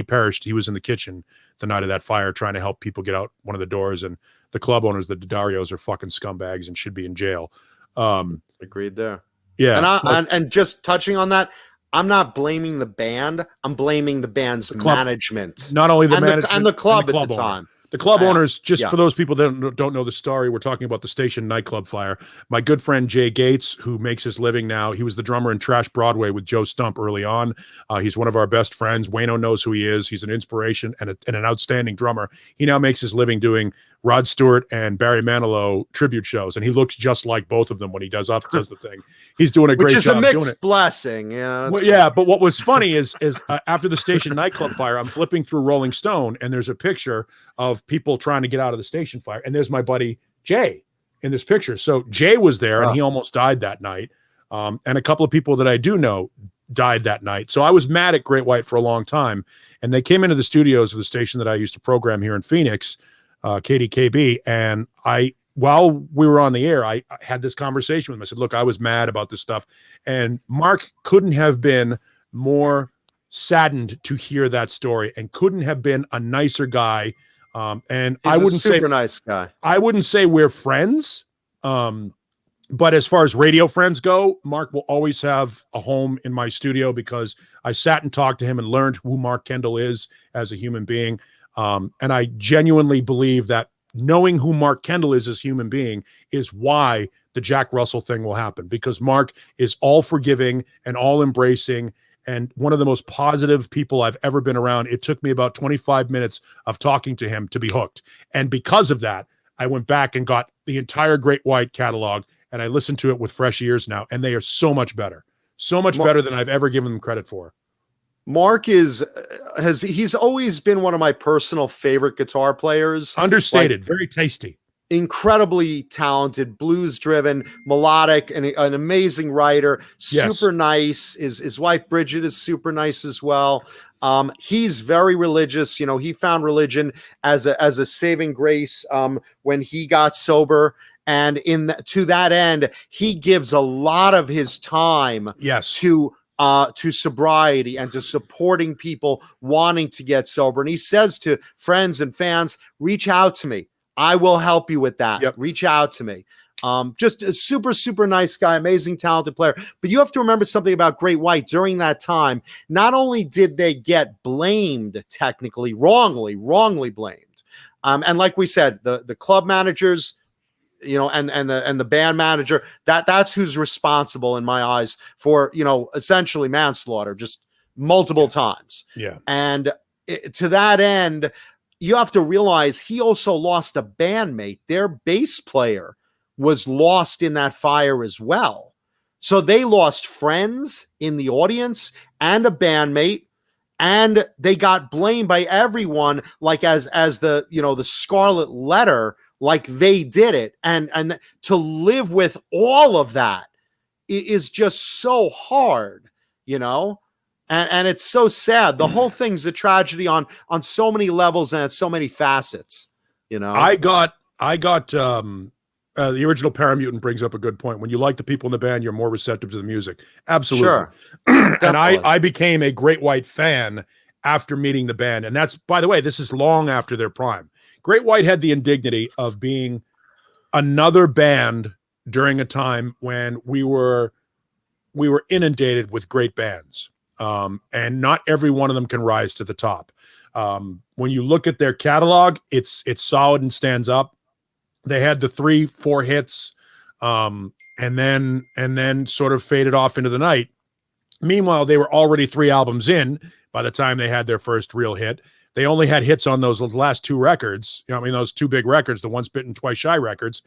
perished. He was in the kitchen the night of that fire trying to help people get out one of the doors. And the club owners, the Didarios, are fucking scumbags and should be in jail. Agreed there. Yeah. And just touching on that, I'm not blaming the band. I'm blaming the band's management. Not only the management and the club and at the time. The club owners, for those people that don't know the story, we're talking about the station nightclub fire. My good friend Jay Gates, who makes his living now, he was the drummer in Trash Broadway with Joe Stump early on. He's one of our best friends. Wayno knows who he is. He's an inspiration and an outstanding drummer. He now makes his living doing Rod Stewart and Barry Manilow tribute shows, and he looks just like both of them when he does the thing. He's doing a great job. Which is a mixed blessing, you know. Well, yeah, but what was funny is after the station nightclub fire, I'm flipping through Rolling Stone, and there's a picture of people trying to get out of the station fire, and there's my buddy Jay in this picture. So Jay was there, and he almost died that night. And a couple of people that I do know died that night. So I was mad at Great White for a long time, and they came into the studios of the station that I used to program here in Phoenix, KDKB, and while we were on the air, I had this conversation with him. I said, look, I was mad about this stuff. And Mark couldn't have been more saddened to hear that story and couldn't have been a nicer guy. And He's I wouldn't say super nice guy. I wouldn't say we're friends. But as far as radio friends go, Mark will always have a home in my studio because I sat and talked to him and learned who Mark Kendall is as a human being. And I genuinely believe that knowing who Mark Kendall is as a human being is why the Jack Russell thing will happen, because Mark is all forgiving and all embracing and one of the most positive people I've ever been around. It took me about 25 minutes of talking to him to be hooked. And because of that, I went back and got the entire Great White catalog, and I listen to it with fresh ears now, and they are so much better better than I've ever given them credit for. Mark he's always been one of my personal favorite guitar players. Understated, very tasty. Incredibly talented, blues driven, melodic, and an amazing writer. Super nice. His wife Bridget is super nice as well. He's very religious. You know, he found religion as a saving grace when he got sober. And to that end, he gives a lot of his time to sobriety and to supporting people wanting to get sober. And he says to friends and fans, reach out to me. I will help you with that. Yep. Reach out to me. Just a super, super nice guy, amazing, talented player. But you have to remember something about Great White during that time. Not only did they get blamed, technically, wrongly blamed. And like we said, the club managers, you know, and the band manager, that's who's responsible in my eyes for, you know, essentially manslaughter, just multiple times. Yeah. And to that end, you have to realize he also lost a bandmate. Their bass player was lost in that fire as well. So they lost friends in the audience and a bandmate, and they got blamed by everyone, like as the, you know, the Scarlet Letter, like they did it. And to live with all of that is just so hard, you know? And it's so sad. The whole thing's a tragedy on so many levels and at so many facets, you know? I got the original Paramutant brings up a good point. When you like the people in the band, you're more receptive to the music. Absolutely. Sure. And I became a Great White fan after meeting the band. And that's, by the way, this is long after their prime. Great White had the indignity of being another band during a time when we were inundated with great bands. And not every one of them can rise to the top. When you look at their catalog, it's solid and stands up. They had the 3-4 hits, and then sort of faded off into the night. Meanwhile, they were already 3 albums in by the time they had their first real hit. They only had hits on those last 2 records. You know, I mean, those 2 big records, the Once Bitten, Twice Shy records.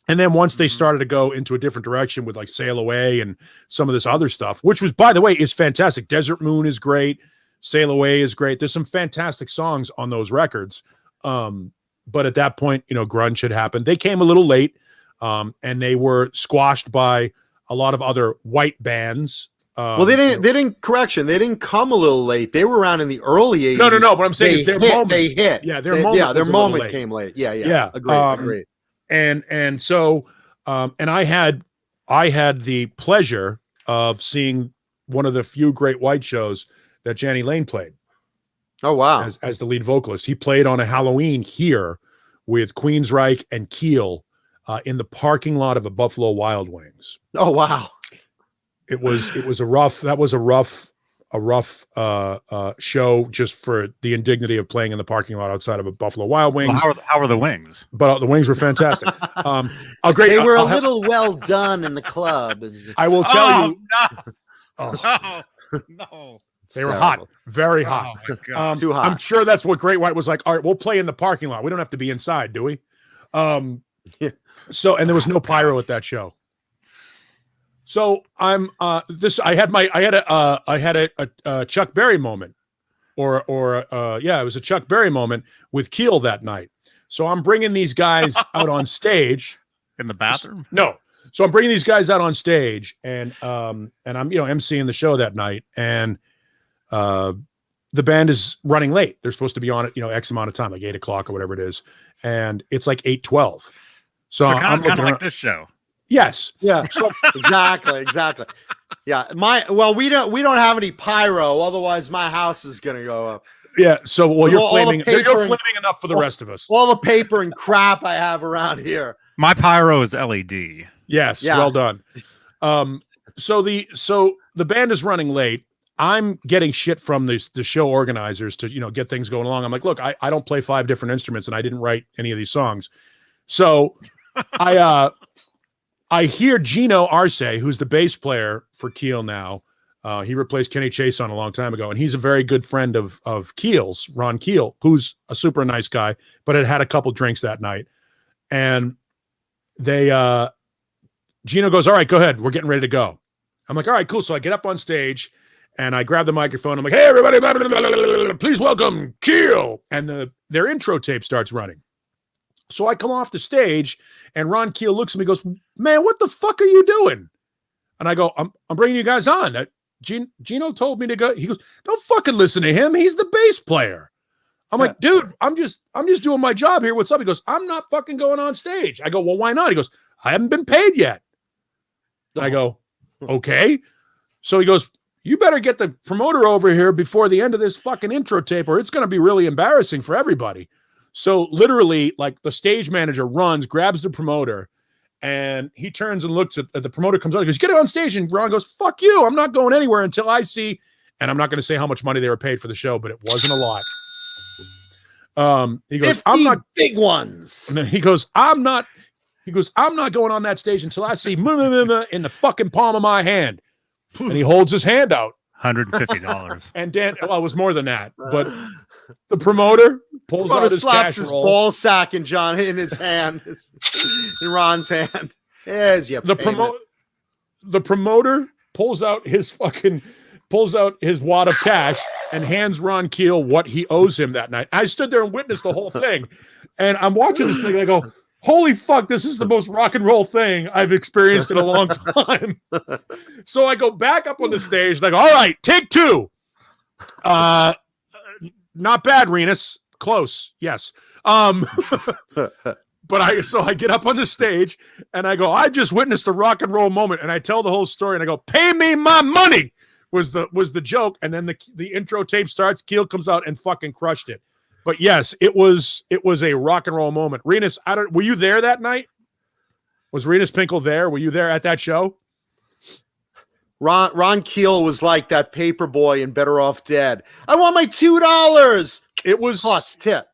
And then once they started to go into a different direction with like Sail Away and some of this other stuff, which was, by the way, is fantastic. Desert Moon is great. Sail Away is great. There's some fantastic songs on those records. But at that point, you know, grunge had happened. They came a little late, and they were squashed by a lot of other white bands Well, they didn't. Correction, they didn't come a little late. They were around in the early 80s. No. What I'm saying is their moment. They hit. Yeah, their moment came late. Yeah. Agreed. And so, and I had the pleasure of seeing one of the few Great White shows that Janie Lane played. Oh wow! As the lead vocalist, he played on a Halloween here with Queensryche and Keel in the parking lot of a Buffalo Wild Wings. Oh wow! It was a rough show just for the indignity of playing in the parking lot outside of a Buffalo Wild Wings. Well, how were the wings? But the wings were fantastic. Great. They were a little well done in the club. I will tell you. No. They were hot, very hot. Oh my God. Too hot. I'm sure that's what Great White was like. All right, we'll play in the parking lot. We don't have to be inside, do we? Yeah. So, and there was no pyro at that show. So I had a Chuck Berry moment, it was a Chuck Berry moment with Keel that night. So I'm bringing these guys out on stage In the bathroom? No. So I'm bringing these guys out on stage, and I'm emceeing the show that night, and the band is running late. They're supposed to be on it, X amount of time, like 8 o'clock or whatever it is, and it's like 8:12. So I'm kind of looking like this show. Yes. Yeah. Exactly. Yeah. We don't have any pyro, otherwise my house is gonna go up. Yeah. So you're flaming. You're paper flaming enough for the rest of us. All the paper and crap I have around here. My pyro is LED. Yes. Yeah. Well done. So the band is running late. I'm getting shit from the show organizers to get things going along. I'm like, look, I don't play 5 different instruments and I didn't write any of these songs. So I hear Gino Arce, who's the bass player for Keel now. He replaced Kenny Chason a long time ago, and he's a very good friend of Keel's, Ron Keel, who's a super nice guy, but had a couple drinks that night. And Gino goes, all right, go ahead. We're getting ready to go. I'm like, all right, cool. So I get up on stage and I grab the microphone. I'm like, hey, everybody, blah, blah, blah, blah, blah, blah, please welcome Keel. And their intro tape starts running. So I come off the stage and Ron Keel looks at me and goes, man, what the fuck are you doing? And I go, I'm bringing you guys on. Gino told me to go. He goes, don't fucking listen to him. He's the bass player. I'm like, dude, I'm just doing my job here. What's up? He goes, I'm not fucking going on stage. I go, well, why not? He goes, I haven't been paid yet. I go, okay. So he goes, you better get the promoter over here before the end of this fucking intro tape or it's going to be really embarrassing for everybody. So literally, like, the stage manager runs, grabs the promoter, and he turns and looks at the promoter, comes out, he goes, get it on stage. And Ron goes, fuck you. I'm not going anywhere until I see, and I'm not going to say how much money they were paid for the show, but it wasn't a lot. He goes, I'm not big ones. And then he goes, I'm not going on that stage until I see in the fucking palm of my hand. And he holds his hand out. $150. And Dan, well, it was more than that, but the promoter pulls out his slaps cash his roll. ball sack in his hand, in Ron's hand. Yes, yeah. The promoter pulls out his wad of cash and hands Ron Keel what he owes him that night. I stood there and witnessed the whole thing, and I'm watching this thing and I go, holy fuck, this is the most rock and roll thing I've experienced in a long time. So I go back up on the stage and I go, all right, take 2. Not bad, Renus. Close, yes. But I get up on the stage and I go, I just witnessed a rock and roll moment, and I tell the whole story and I go, pay me my money was the joke. And then the intro tape starts, Keel comes out and fucking crushed it. But yes, it was a rock and roll moment. Renus, were you there that night? Was Renus Pinkel there? Were you there at that show? Ron Keel was like that paper boy in Better Off Dead. I want my $2. It was plus tip.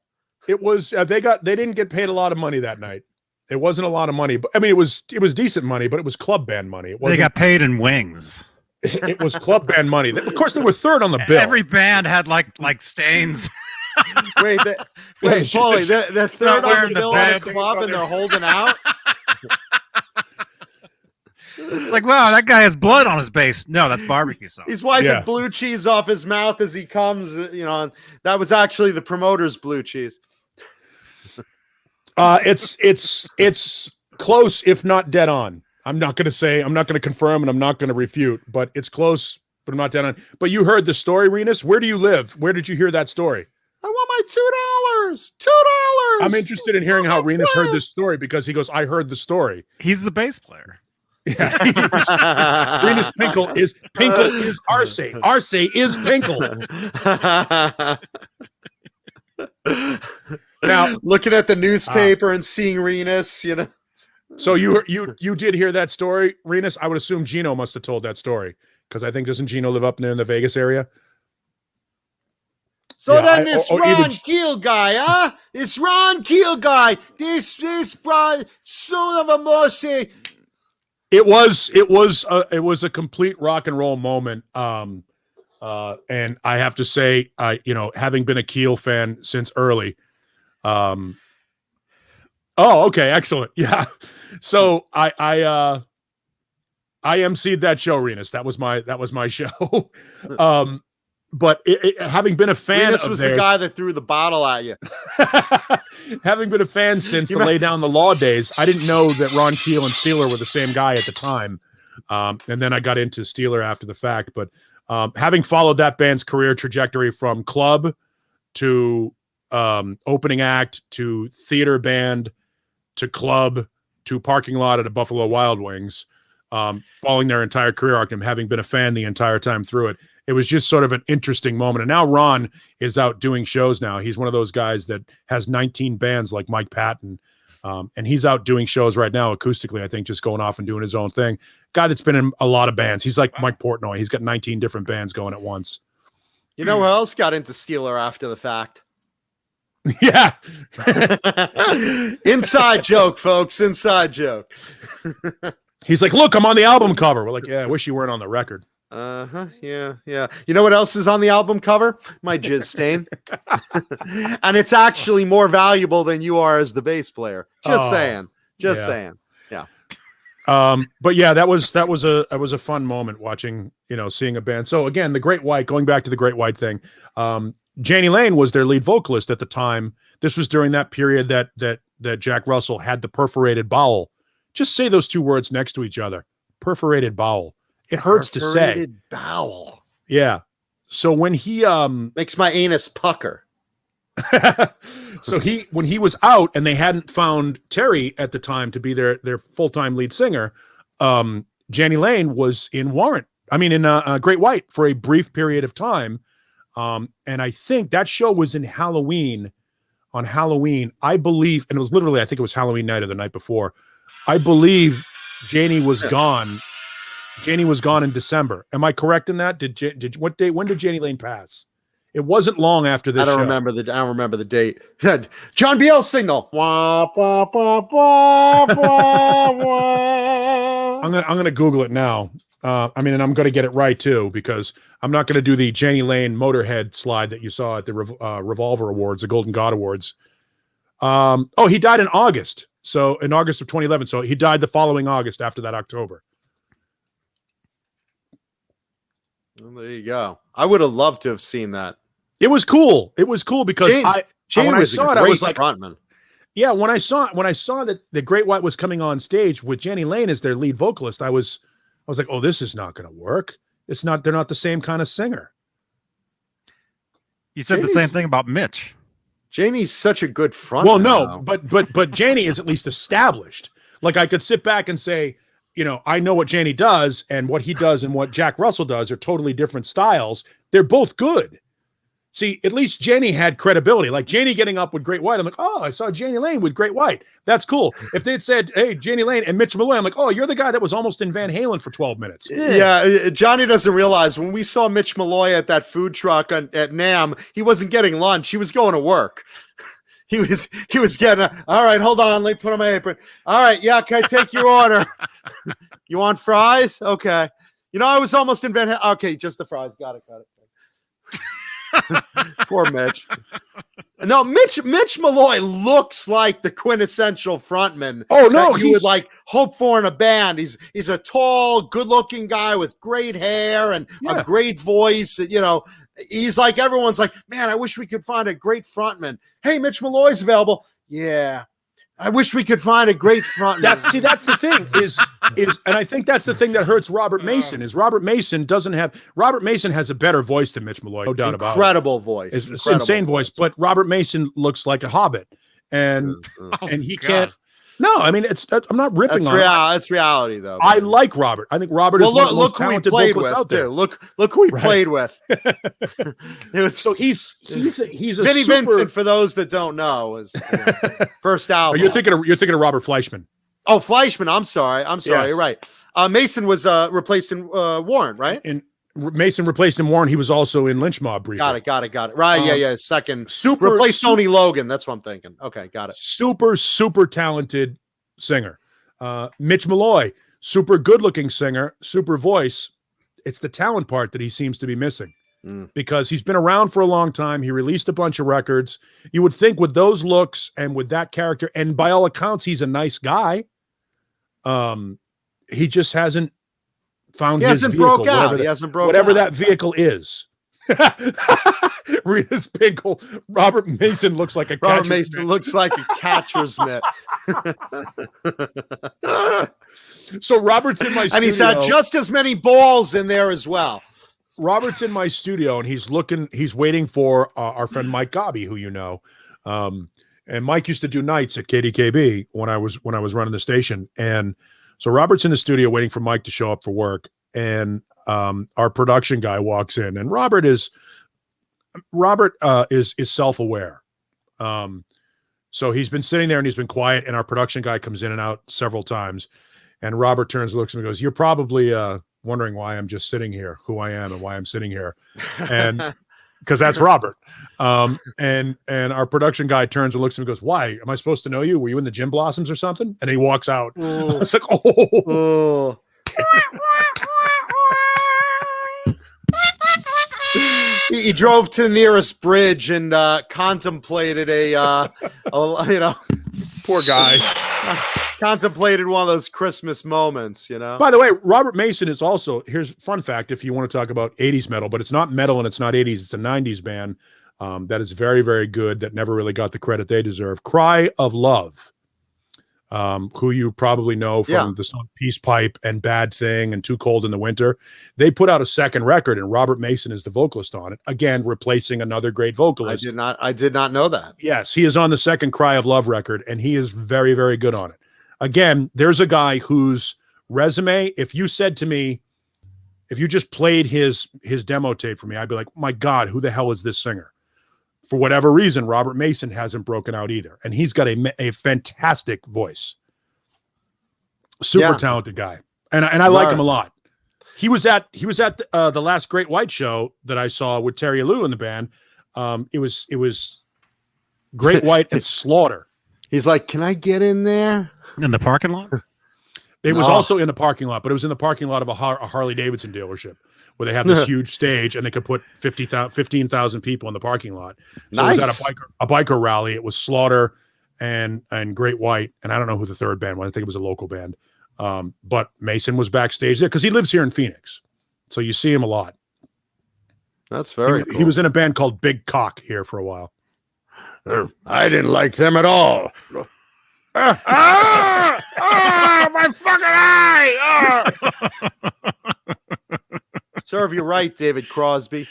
It was they didn't get paid a lot of money that night. It wasn't a lot of money, but I mean it was decent money, but it was club band money. They got paid in wings. It was club band money. Of course, they were third on the bill. Every band had like stains. Wait, Paulie, they're third on the bill at a club and they're holding out. Like, wow, that guy has blood on his bass. No, that's barbecue sauce. He's wiping blue cheese off his mouth as he comes. That was actually the promoter's blue cheese. It's close, if not dead on. I'm not going to confirm, and I'm not going to refute, but it's close, but I'm not down on. But you heard the story, Renus. Where do you live? Where did you hear that story? I want my $2. $2. I'm interested in hearing how Renus heard this story because he goes, I heard the story. He's the bass player. Yeah. Renus Pinkle is Arce. Arce is Pinkle. Now, looking at the newspaper and seeing Renus, you know. So you did hear that story, Renus? I would assume Gino must have told that story because I think doesn't Gino live up there in the Vegas area? So Yeah, then this or Ron either- Keel guy, huh? This Ron Keel guy, this son of a mercy. It was a complete rock and roll moment. And I have to say, having been a Keel fan since early. Oh, okay, excellent. Yeah. So I emceed that show, Renus. That was my show. But having been a fan Renus of was theirs, the guy that threw the bottle at you. having been a fan since the Lay Down the Law days, I didn't know that Ron Keel and Steeler were the same guy at the time. And then I got into Steeler after the fact. But having followed that band's career trajectory from club to opening act to theater band to club to parking lot at a Buffalo Wild Wings, following their entire career arc and having been a fan the entire time through it, it was just sort of an interesting moment. And now Ron is out doing shows now. He's one of those guys that has 19 bands like Mike Patton. And he's out doing shows right now acoustically, I think, just going off and doing his own thing. Guy that's been in a lot of bands. He's like Mike Portnoy. He's got 19 different bands going at once. You know who else got into Steeler after the fact? Yeah. Inside joke, folks. Inside joke. He's like, look, I'm on the album cover. We're like, yeah, I wish you weren't on the record. Yeah. You know what else is on the album cover? My jizz stain. And it's actually more valuable than you are as the bass player. Just saying. Saying. Yeah. But yeah, that was a fun moment watching, seeing a band. So again, the Great White, going back to the Great White thing, Janie Lane was their lead vocalist at the time. This was during that period that Jack Russell had the perforated bowel. Just say those two words next to each other. Perforated bowel. It hurts to say. Perforated bowel. Yeah. So when he makes my anus pucker. So when he was out and they hadn't found Terry at the time to be their full-time lead singer, Janie Lane was in Great White for a brief period of time. And I think that show was in Halloween, I believe, and it was literally, I think it was Halloween night or the night before. I believe Janie was gone. Janie was gone in December. Am I correct in that? What date? When did Janie Lane pass? It wasn't long after this. I don't remember the date. John Biel signal. I'm gonna Google it now. And I'm gonna get it right too, because I'm not gonna do the Janie Lane Motorhead slide that you saw at the Revolver Awards, the Golden God Awards. He died in August. So in August of 2011. So he died the following August after that October. Well, there you go. I would have loved to have seen that. It was cool. It was cool because when I saw it, I was like, frontman. Yeah, when I saw that the Great White was coming on stage with Janie Lane as their lead vocalist, I was like, oh, this is not going to work. They're not the same kind of singer. You said the same thing about Mitch. Janie's such a good front. Well, no, but Janie is at least established. Like I could sit back and say, I know what Janie does, and what he does and what Jack Russell does are totally different styles. They're both good. See, at least Janie had credibility. Like Janie getting up with Great White, I'm like, oh, I saw Janie Lane with Great White. That's cool. If they'd said, hey, Janie Lane and Mitch Malloy, I'm like, oh, you're the guy that was almost in Van Halen for 12 minutes. Yeah, Johnny doesn't realize when we saw Mitch Malloy at that food truck at NAMM, he wasn't getting lunch. He was going to work. He was getting all right, hold on, let me put on my apron. All right, yeah, can I take your order? You want fries? Okay. I was almost in Van Halen. Okay, just the fries. Got it. Poor Mitch. No, Mitch Malloy looks like the quintessential frontman. Oh no, you would like hope for in a band. He's a tall, good-looking guy with great hair and a great voice. He's like, everyone's like, man, I wish we could find a great frontman. Hey, Mitch Malloy's available. Yeah. I wish we could find a great front. That's the thing is, and I think that's the thing that hurts Robert Mason is Robert Mason has a better voice than Mitch Malloy, no doubt about it. Incredible voice. It's insane voice, but Robert Mason looks like a hobbit, and he can't. No, I mean I'm not ripping on. It's reality though. I like Robert. I think Robert is one of the most talented vocalists out there. Look who he played with. So he's a Vinnie Vincent, for those that don't know, is first album. You're thinking of Robert Fleischman. Oh, Fleischman. I'm sorry. Yes. You're right. Mason was replaced in Warren, right? Mason replaced in Warren. He was also in Lynch Mob briefly. Got it. Right. Yeah. Second. Replaced Tony Logan. That's what I'm thinking. Okay. Got it. Super talented singer. Mitch Malloy, super good looking singer, super voice. It's the talent part that he seems to be missing because he's been around for a long time. He released a bunch of records. You would think with those looks and with that character, and by all accounts, he's a nice guy. He just hasn't found his vehicle. He hasn't broke whatever out. That vehicle is. Rita's Pinkle. Robert Mason looks like a catcher's mitt. So Robert's in my studio. And he's had just as many balls in there as well. Robert's in my studio and he's waiting for our friend Mike Gobby, who you know. And Mike used to do nights at KDKB when I was running the station. And so Robert's in the studio waiting for Mike to show up for work. And our production guy walks in, and Robert is self-aware. So he's been sitting there and he's been quiet, and our production guy comes in and out several times. And Robert turns, looks at me and goes, "You're probably wondering why I'm just sitting here, who I am and why I'm sitting here." And because that's Robert. And our production guy turns and looks at me and goes, "Why? Am I supposed to know you? Were you in the Gym Blossoms or something?" And he walks out. It's like, oh. He drove to the nearest bridge and contemplated poor guy. Contemplated one of those Christmas moments, you know. By the way, Robert Mason is also, here's a fun fact if you want to talk about 80s metal, but it's not metal and it's not 80s, it's a 90s band that is very, very good, that never really got the credit they deserve. Cry of Love, who you probably know from the song Peace Pipe and Bad Thing and Too Cold in the Winter. They put out a second record and Robert Mason is the vocalist on it, again replacing another great vocalist. I did not know that. Yes, he is on the second Cry of Love record and he is very, very good on it. Again, there's a guy whose resume, if you said to me, if you just played his demo tape for me, I'd be like, my God, who the hell is this singer? For whatever reason, Robert Mason hasn't broken out either. And he's got a fantastic voice. Super talented guy. And I like him a lot. He was at the last Great White show that I saw with Terry Lou in the band. It was Great White and Slaughter. He's like, "Can I get in there?" In the parking lot? It was also in the parking lot, but it was in the parking lot of a Harley Davidson dealership where they have this huge stage and they could put 15,000 people in the parking lot. So it was at a biker rally. It was Slaughter and Great White, and I don't know who the third band was. I think it was a local band. But Mason was backstage there because he lives here in Phoenix, so you see him a lot. That's very cool. He was in a band called Big Cock here for a while. I didn't like them at all. My fucking eye! Serve you right, David Crosby.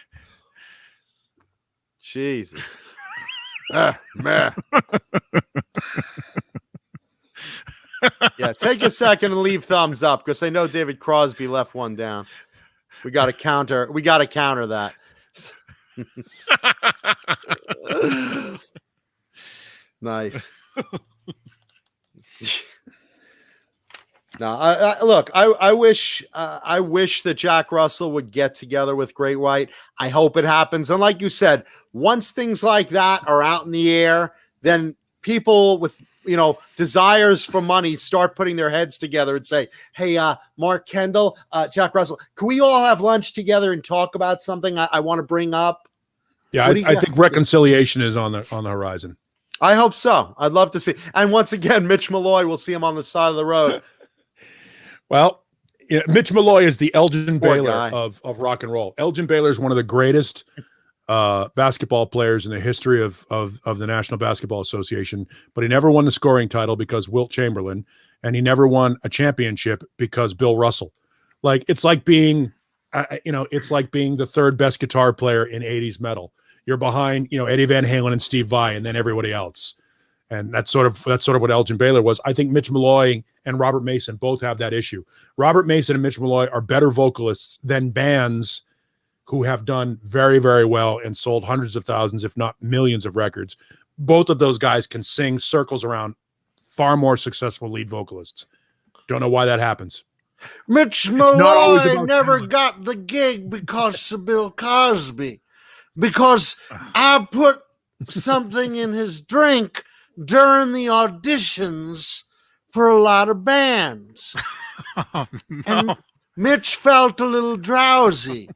Jesus. Man. Yeah, take a second and leave thumbs up because I know David Crosby left one down. We got to counter that. Nice. No, look, I wish that Jack Russell would get together with Great White. I hope it happens. And like you said, once things like that are out in the air, then people with desires for money start putting their heads together and say, "Hey, Mark Kendall, Jack Russell, can we all have lunch together and talk about something I want to bring up?" Yeah, I think reconciliation is on the horizon. I hope so. I'd love to see. And once again, Mitch Malloy, we'll see him on the side of the road. Well, Mitch Malloy is the Elgin Baylor of rock and roll. Elgin Baylor is one of the greatest basketball players in the history of the National Basketball Association, but he never won the scoring title because Wilt Chamberlain, and he never won a championship because Bill Russell. Like, it's like being, it's like being the third best guitar player in 80s metal. You're behind, Eddie Van Halen and Steve Vai, and then everybody else. And that's sort of what Elgin Baylor was. I think Mitch Malloy and Robert Mason both have that issue. Robert Mason and Mitch Malloy are better vocalists than bands who have done very, very well and sold hundreds of thousands, if not millions of records. Both of those guys can sing circles around far more successful lead vocalists. Don't know why that happens. Mitch Malloy never got the gig because of Bill Cosby. Because I put something in his drink during the auditions for a lot of bands. Oh, no. And Mitch felt a little drowsy.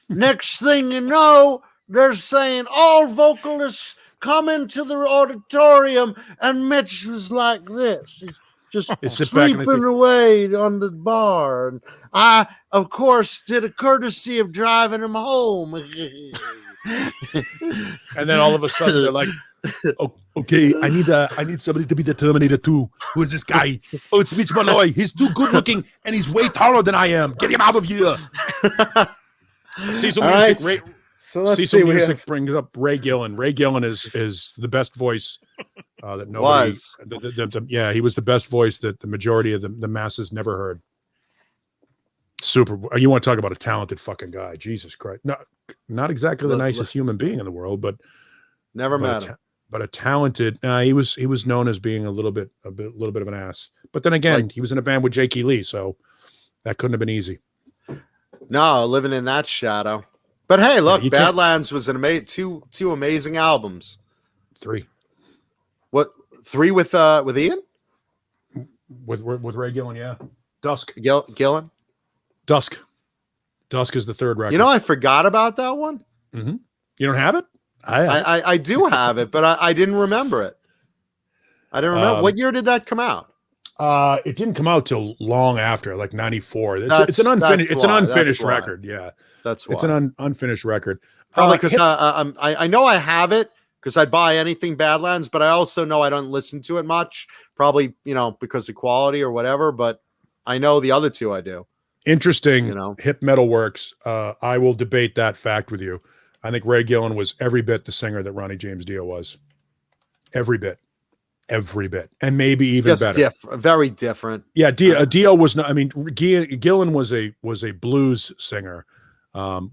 Next thing you know, they're saying all vocalists come into the auditorium, and Mitch was like this. He's just sleeping away on the bar. And I, of course, did a courtesy of driving him home. And then all of a sudden they're like, oh, okay, I need somebody to be the Terminator 2. Who is this guy? Oh, it's Mitch Malloy. He's too good looking and he's way taller than I am. Get him out of here. Cecil Music, right. So let's Cecil see, Music brings up Ray Gillen. Ray Gillen is the best voice that nobody was. Yeah, he was the best voice that the majority of the masses never heard. Super. You want to talk about a talented fucking guy? Jesus Christ. Not exactly the nicest human being in the world, but never met him. But a talented. He was known as being a little bit of an ass. But then again, he was in a band with Jakey Lee, so that couldn't have been easy. No, living in that shadow. But hey, look, Badlands was an two amazing albums. 3. What 3 with Ian? With Ray Gillen, yeah. Dusk. Gillen. Dusk is the third record. I forgot about that one. Mm-hmm. You don't have it? I do have it, but I didn't remember it. I didn't remember. What year did that come out? It didn't come out till long after, like 94. It's an unfinished record. Yeah, that's why. It's an unfinished record. Probably because I know I have it because I'd buy anything Badlands, but I also know I don't listen to it much. Probably because of quality or whatever. But I know the other two I do. Interesting. Hip Metal Works. I will debate that fact with you. I think Ray Gillen was every bit the singer that Ronnie James Dio was. Every bit, and maybe even better. Very different. Yeah, Dio was not. I mean, Gillen was a blues singer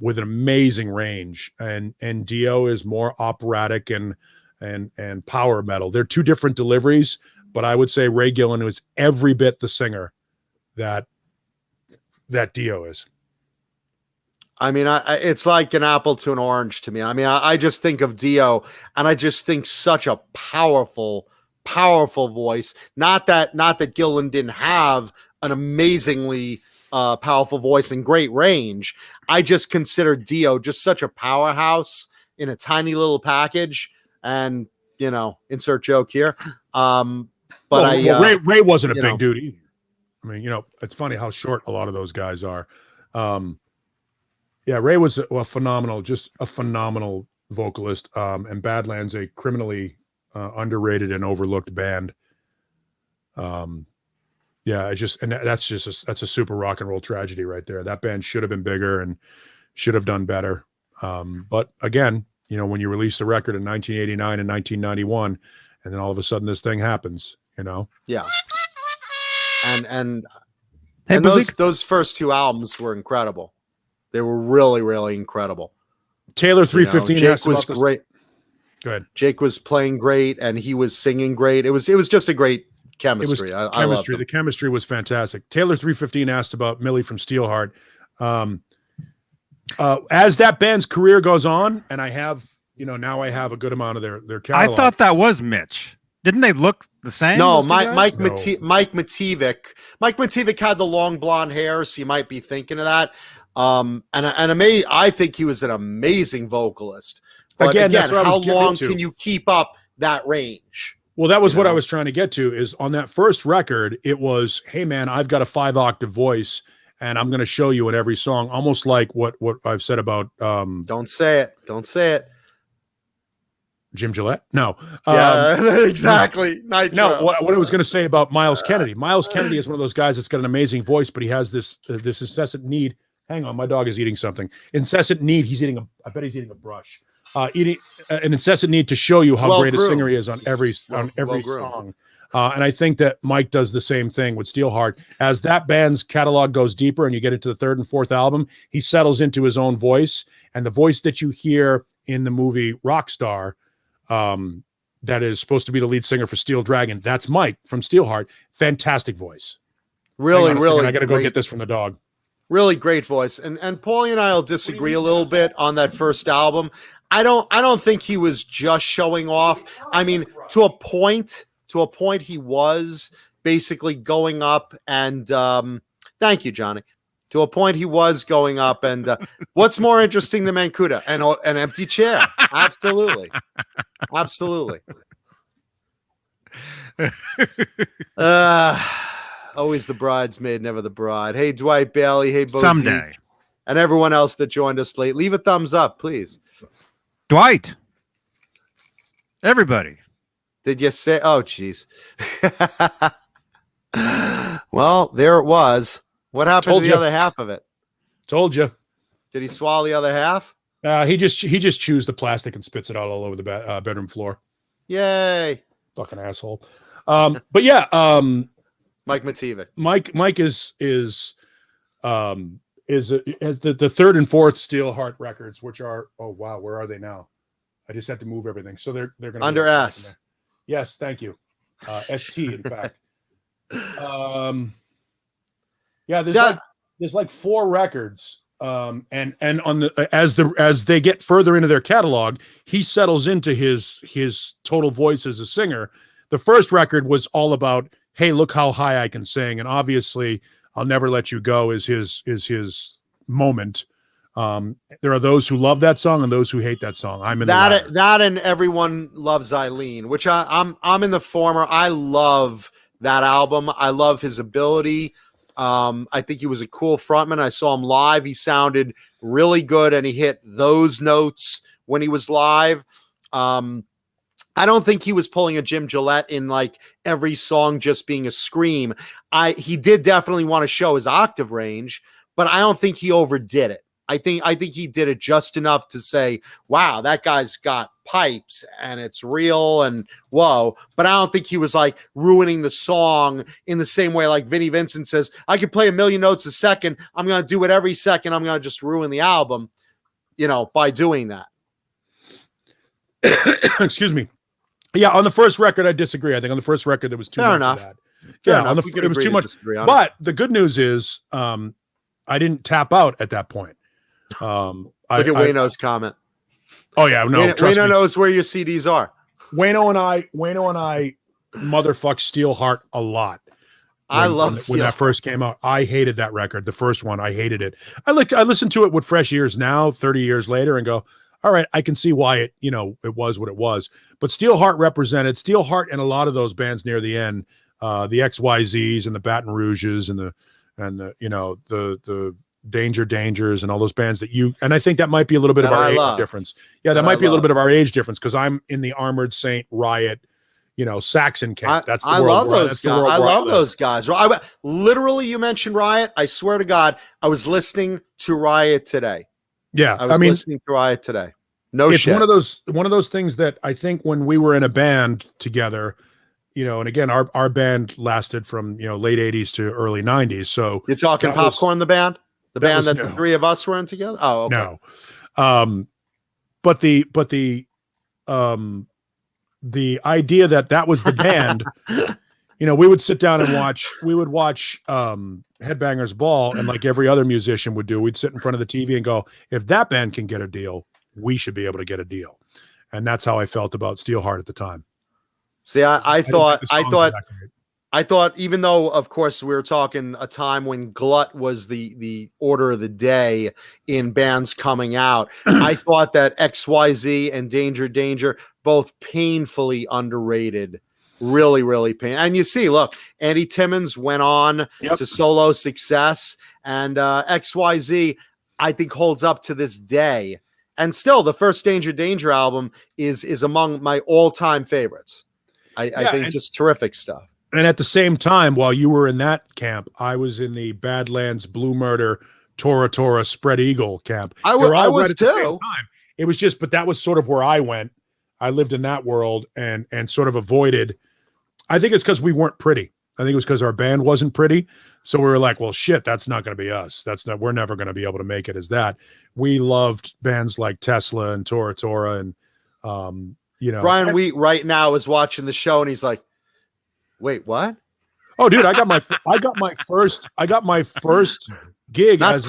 with an amazing range, and Dio is more operatic and power metal. They're two different deliveries, but I would say Ray Gillen was every bit the singer that Dio is. I mean, it's like an apple to an orange to me. I mean, I just think of Dio, and I just think such a powerful voice. Not that Gillen didn't have an amazingly powerful voice and great range. I just consider Dio just such a powerhouse in a tiny little package. And insert joke here. Ray wasn't a big dude either. I mean, it's funny how short a lot of those guys are. Yeah, Ray was a phenomenal vocalist. And Badlands, a criminally underrated and overlooked band. That's a super rock and roll tragedy right there. That band should have been bigger and should have done better. But again, when you release the record in 1989 and 1991, and then all of a sudden this thing happens, Yeah. And those first 2 albums were incredible. They were really, really incredible. Taylor 315 Jake was great. Go ahead. Jake was playing great and he was singing great. It was just a great chemistry. I loved it. The chemistry was fantastic. Taylor 315 asked about Millie from Steelheart. As that band's career goes on, and I have, now I have a good amount of their catalog. I thought that was Mitch. Didn't they look the same? No, Mike Matevik. Mike Matevik had the long blonde hair, so you might be thinking of that. I think he was an amazing vocalist. But again how long can you keep up that range? Well, that was what I was trying to get to. Is on that first record, it was, hey man, I've got a 5-octave voice, and I'm going to show you in every song, almost like what I've said about Don't say it. Don't say it. Jim Gillette. No, Yeah, exactly. Nitro. no. What I was going to say about Miles Kennedy. Miles Kennedy is one of those guys that's got an amazing voice, but he has this incessant need. Hang on, my dog is eating something. Incessant need. I bet he's eating a brush. Eating an incessant need to show you how great a singer he is on every song. And I think that Mike does the same thing with Steelheart. As that band's catalog goes deeper and you get into the third and fourth album, he settles into his own voice. And the voice that you hear in the movie Rockstar, that is supposed to be the lead singer for Steel Dragon, that's Mike from Steelheart. Fantastic voice. Really. I got to go get this from the dog. Really great voice. And Paulie and I'll disagree a little bit on that first album. I don't think he was just showing off. I mean, to a point he was basically going up and thank you, Johnny. To a point he was going up and what's more interesting than Mancuda? An empty chair. Absolutely. Always the bridesmaid, never the bride. Hey, Dwight Bailey. Hey, Bo Someday. Zeke, and everyone else that joined us late. Leave a thumbs up, please. Dwight. Everybody. Did you say? Oh, jeez. Well, there it was. What happened to the other half of it? Told you. Did he swallow the other half? He just chews the plastic and spits it out all over the bedroom floor. Yay. Fucking asshole. But yeah, Mike Mativic. Mike is the third and fourth Steelheart records, which are, oh wow, where are they now? I just had to move everything, so they're going to under S. Yes, thank you. ST, in fact. Yeah, there's like 4 records, and on the as they get further into their catalog, he settles into his total voice as a singer. The first record was all about, hey, look how high I can sing, and obviously, I'll Never Let You Go is his moment. There are those who love that song and those who hate that song. I'm in that and Everyone Loves Eileen, which I'm in the former. I love that album. I love his ability. I think he was a cool frontman. I saw him live. He sounded really good, and he hit those notes when he was live. I don't think he was pulling a Jim Gillette in like every song just being a scream. He did definitely want to show his octave range, but I don't think he overdid it. I think he did it just enough to say, wow, that guy's got pipes and it's real and whoa. But I don't think he was like ruining the song in the same way like Vinnie Vincent says, I can play 1,000,000 notes a second. I'm going to do it every second. I'm going to just ruin the album, by doing that. Excuse me. Yeah, on the first record, I disagree. I think on the first record, there was too much of that. Yeah, it was too much. But the good news is I didn't tap out at that point. Look at Wayno's comment. Oh yeah, no. Wayno knows where your CDs are. Wayno and I motherfucked Steelheart a lot. I love when that first came out. I hated that record. The first one, I hated it. I listen to it with fresh ears now, 30 years later, and go, all right, I can see why it was what it was. But Steelheart represented Steelheart and a lot of those bands near the end, the XYZs and the Baton Rouges and the Dangers and all those bands and I think that might be a little bit of our age difference. Yeah, that might be a little bit of our age difference because I'm in the Armored Saint, Riot, Saxon camp. That's the I love those guys. I love those guys. Literally, you mentioned Riot. I swear to God, I was listening to Riot today. Yeah, I was listening to Riot today. It's shit. one of those things that I think when we were in a band together, and again, our band lasted from late 80s to early 90s. So you're talking Popcorn, the band, the three of us were in together. Oh, okay. No, but the idea that was the band. We would sit down and watch. We would watch Headbangers Ball, and like every other musician would do, we'd sit in front of the TV and go, "If that band can get a deal, we should be able to get a deal." And that's how I felt about Steelheart at the time. See, I thought, even though, of course, we were talking a time when glut was the order of the day in bands coming out, I thought that XYZ and Danger, both painfully underrated Really, really pain. And you see, look, Andy Timmons went on to solo success, and XYZ, I think, holds up to this day. And still, the first Danger album is among my all-time favorites. I think just terrific stuff. And at the same time, while you were in that camp, I was in the Badlands, Blue Murder, Tora, Spread Eagle camp. I was too. It was just, but that was sort of where I went. I lived in that world and sort of avoided. I think it's because we weren't pretty. I think it was because our band wasn't pretty. So we were like, well, shit, that's not going to be us. We're never going to be able to make it as that. We loved bands like Tesla and Tora and, Brian Wheat right now is watching the show and he's like, wait, what? Oh, dude, I got my first gig. Not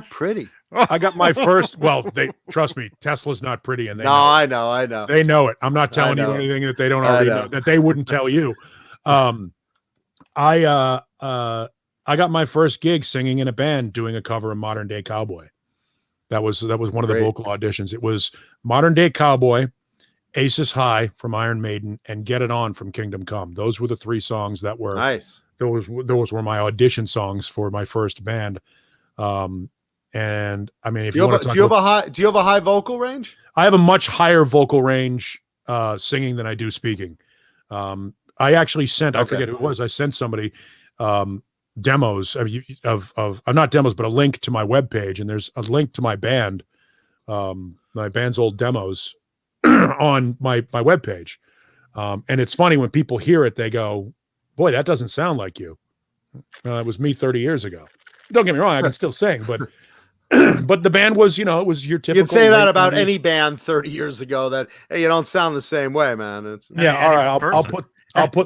pretty. I got my first. Well, trust me, Tesla's not pretty, and I know. They know it. I'm not telling you anything that they don't already know, that they wouldn't tell you. I got my first gig singing in a band doing a cover of Modern Day Cowboy. That was one of the vocal auditions. It was Modern Day Cowboy, Aces High from Iron Maiden, and Get It On from Kingdom Come. Those were the three songs that were nice. Those were my audition songs for my first band. And I mean, if you want to, do you have a high vocal range? I have a much higher vocal range singing than I do speaking. I actually sent, I forget who it was. I sent somebody demos of not demos, but a link to my webpage, and there's a link to my band's old demos on my webpage. And it's funny when people hear it, they go, "Boy, that doesn't sound like you." It was me 30 years ago. Don't get me wrong, I can still sing, but but the band was, it was your typical. You'd say that about any band 30 years ago, that, hey, you don't sound the same way, man. All right. I'll put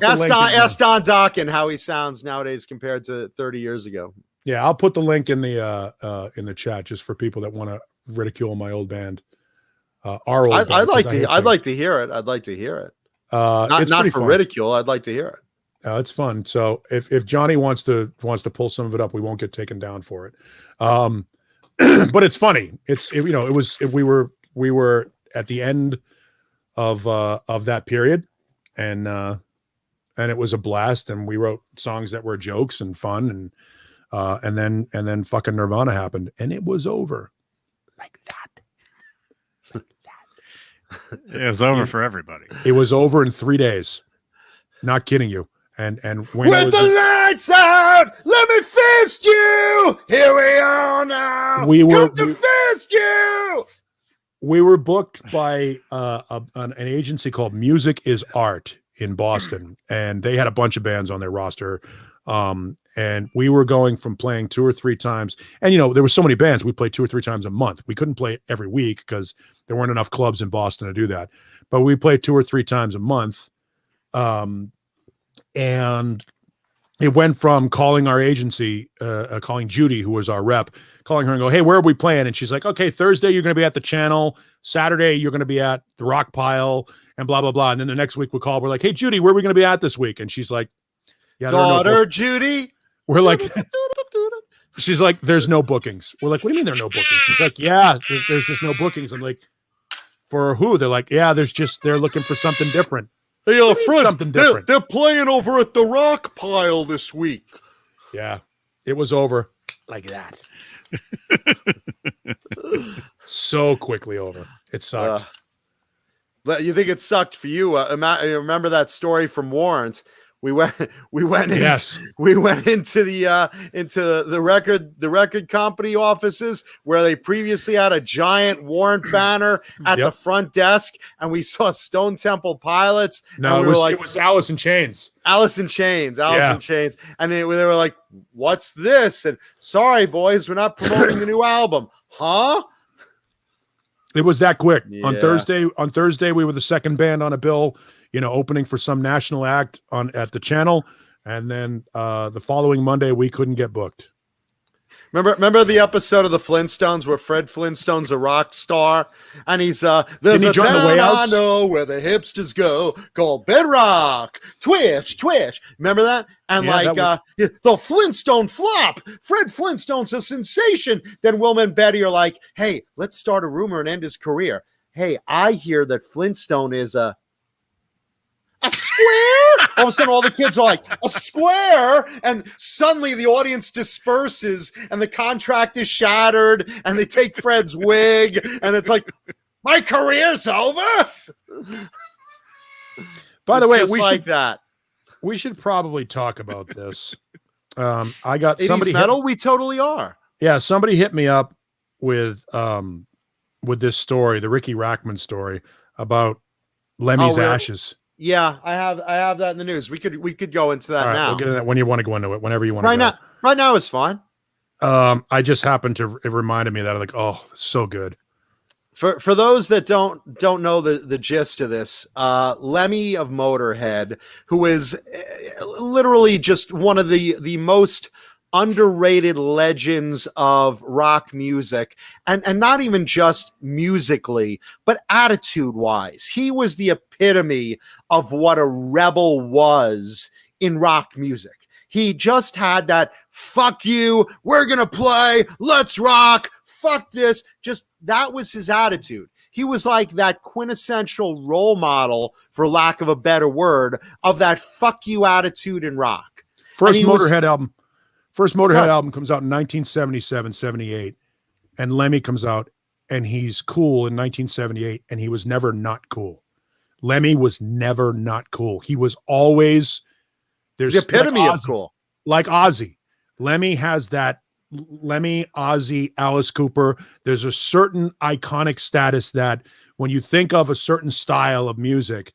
ask Don Dokken how he sounds nowadays compared to 30 years ago. Yeah, I'll put the link in the chat just for people that want to ridicule my old band. Our old band, I'd like to hear it. I'd like to hear it. Not for ridicule. I'd like to hear it. It's fun. So if Johnny wants to pull some of it up, we won't get taken down for it. But it's funny. We were at the end of that period, and it was a blast. And we wrote songs that were jokes and fun, and then fucking Nirvana happened, and it was over like that. It was over for everybody. It was over in 3 days. Not kidding you. And when with the lights out, let me fist you. Here we are now. Come to fist you. We were booked by an agency called Music is Art in Boston, and they had a bunch of bands on their roster. And we were going from playing 2 or 3 times, and there were so many bands. We played 2 or 3 times a month. We couldn't play every week because there weren't enough clubs in Boston to do that. But we played 2 or 3 times a month. And it went from calling our agency, calling Judy, who was our rep, calling her and go, "Hey, where are we playing?" And she's like, "Okay, Thursday you're going to be at the Channel. Saturday you're going to be at the Rock Pile, and blah blah blah." And then the next week we call, we're like, "Hey, Judy, where are we going to be at this week?" And she's like, "Yeah, daughter Judy." We're like, she's like, "There's no bookings." We're like, "What do you mean there are no bookings?" She's like, "Yeah, there's just no bookings." I'm like, "For who?" They're like, "Yeah, they're looking for something different." Hey, Fred, something different. They're playing over at the Rock Pile this week. Yeah, it was over like that. So quickly over. It sucked. You think it sucked for you? Remember that story from Warrants? We went into the record company offices where they previously had a giant Warrant banner at the front desk, and we saw Stone Temple Pilots. No, it was Alice in Chains. Alice in Chains. And they were like, "What's this?" And "Sorry, boys, we're not promoting the new album." Huh? It was that quick. Yeah. On Thursday, we were the second band on a bill, opening for some national act at the Channel. And then the following Monday, we couldn't get booked. Remember the episode of the Flintstones where Fred Flintstone's a rock star, and he's there's a town I know where the hipsters go called Bedrock. Twitch. Remember that? And the Flintstone flop. Fred Flintstone's a sensation. Then Wilma and Betty are like, "Hey, let's start a rumor and end his career. Hey, I hear that Flintstone is a a square. All of a sudden, all the kids are like, a square. And suddenly the audience disperses and the contract is shattered and they take Fred's wig. And it's like, my career's over. By the way, we should probably talk about this. I got 80's somebody metal. We totally are. Yeah, somebody hit me up with this story, the Ricky Rackman story about Lemmy's ashes. Yeah, I have that in the news. We could go into that now. We'll get into that when you want to go into it. Whenever you want to. Right now is fine. I just happened to it reminded me that I'm like, oh, so good. For those that don't know the gist of this, Lemmy of Motorhead, who is literally just one of the most underrated legends of rock music, and not even just musically, but attitude wise. He was the epitome of what a rebel was in rock music. He just had that, fuck you, we're gonna play, let's rock, fuck this. Just that was his attitude. He was like that quintessential role model, for lack of a better word, of that fuck you attitude in rock. First Motorhead album comes out in 1977, 78. And Lemmy comes out and he's cool in 1978, and he was never not cool. Lemmy was never not cool. He was always the epitome of cool. Like Ozzy. Lemmy has that Lemmy, Ozzy, Alice Cooper. There's a certain iconic status that when you think of a certain style of music,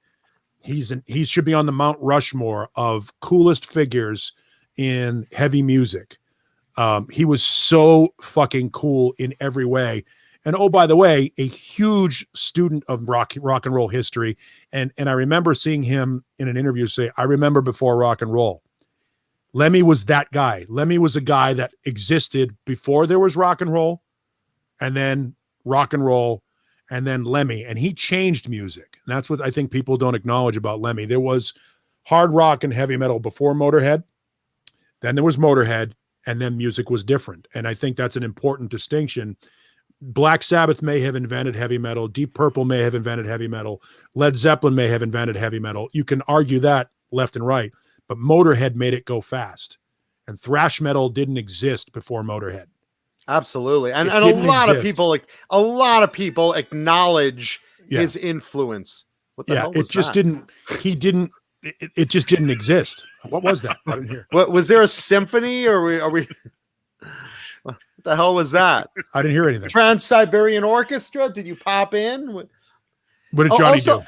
he should be on the Mount Rushmore of coolest figures in heavy music. He was so fucking cool in every way. And oh, by the way, a huge student of rock and roll history. And I remember seeing him in an interview say, I remember before rock and roll. Lemmy was that guy. Lemmy was a guy that existed before there was rock and roll, and then rock and roll, and then Lemmy. And he changed music. And that's what I think people don't acknowledge about Lemmy. There was hard rock and heavy metal before Motorhead. Then there was Motorhead, and then music was different. And I think that's an important distinction. Black Sabbath may have invented heavy metal. Deep Purple may have invented heavy metal. Led Zeppelin may have invented heavy metal. You can argue that left and right. But Motorhead made it go fast, and thrash metal didn't exist before Motorhead. Absolutely, and a lot of people acknowledge his influence. What the hell was it just that? It just didn't exist. What was that? I didn't hear. What was there a symphony, or are we? What the hell was that? I didn't hear anything. Trans-Siberian Orchestra? Did you pop in? What did Johnny do?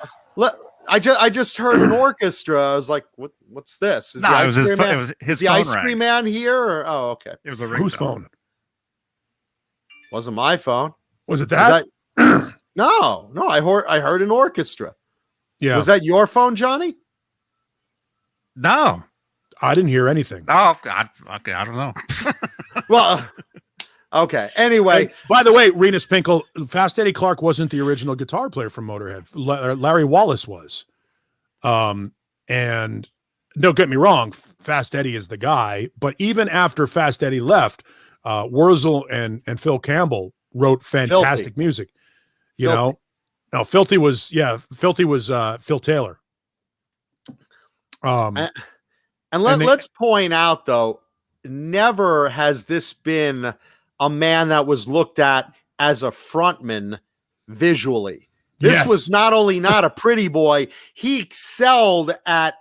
I just heard an orchestra. I was like, what's this? It was his the phone ice cream man here? Or, oh, okay. It was a ringtone. Whose phone? Wasn't my phone. Was it that? No. I heard an orchestra. Yeah. Was that your phone, Johnny? No. I didn't hear anything. Oh, God. Okay, I don't know. Well, okay. Anyway. Hey, by the way, Renus Pinkel, Fast Eddie Clark wasn't the original guitar player from Motorhead. Larry Wallace was. And don't get me wrong, Fast Eddie is the guy. But even after Fast Eddie left, Wurzel and Phil Campbell wrote fantastic music. You know? No, Filthy was Phil Taylor. Let's point out, though, never has this been a man that was looked at as a frontman visually. This was not only not a pretty boy, he excelled at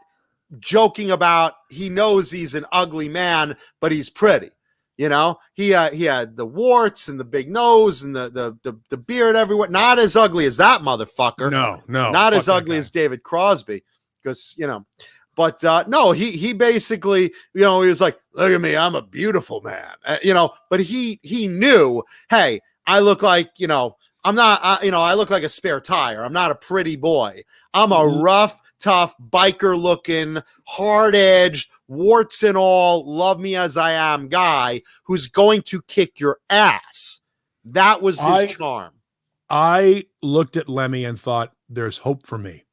joking about he knows he's an ugly man, but he's pretty. You know, he had the warts and the big nose and the beard everywhere. Not as ugly as that motherfucker. No, not as ugly as David Crosby, because you know. But no, he basically, you know, he was like, look at me, I'm a beautiful man, you know. But he knew, hey, I look like, you know, I'm not, I look like a spare tire. I'm not a pretty boy. I'm a rough, tough, biker-looking, hard-edged, warts and all, love me as I am guy who's going to kick your ass. That was his charm. I looked at Lemmy and thought, there's hope for me.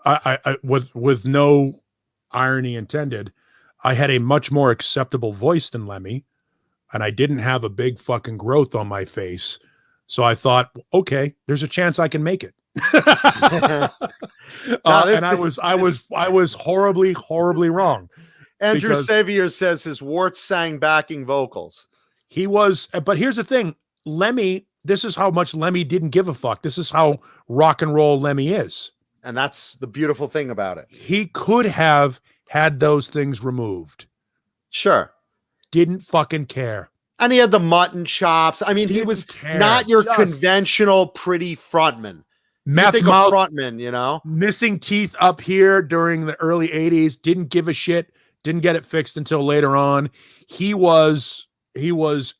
I with no irony intended, I had a much more acceptable voice than Lemmy, and I didn't have a big fucking growth on my face. So I thought, okay, there's a chance I can make it. And I was horribly wrong. Andrew because Savior says his warts sang backing vocals. He was, but here's the thing, Lemmy, this is how much Lemmy didn't give a fuck. This is how rock and roll Lemmy is. And that's the beautiful thing about it. He could have had those things removed. Sure. Didn't fucking care. And he had the mutton chops. I mean, he was not your conventional pretty frontman. Meth think mouth, of frontman, you know? missing teeth up here during the early 80s, didn't give a shit, didn't get it fixed until later on. He was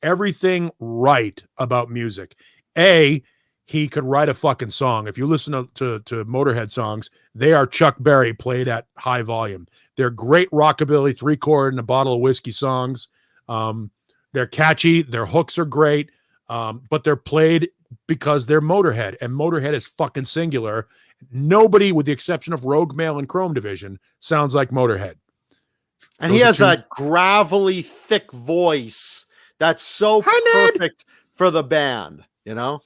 everything right about music. He could write a fucking song. If you listen to Motorhead songs, they are Chuck Berry played at high volume. They're great rockabilly 3-chord and a bottle of whiskey songs. They're catchy. Their hooks are great. But they're played because they're Motorhead, and Motorhead is fucking singular. Nobody, with the exception of Rogue Mail and Chrome Division, sounds like Motorhead. And he has that gravelly, thick voice that's so perfect for the band, you know?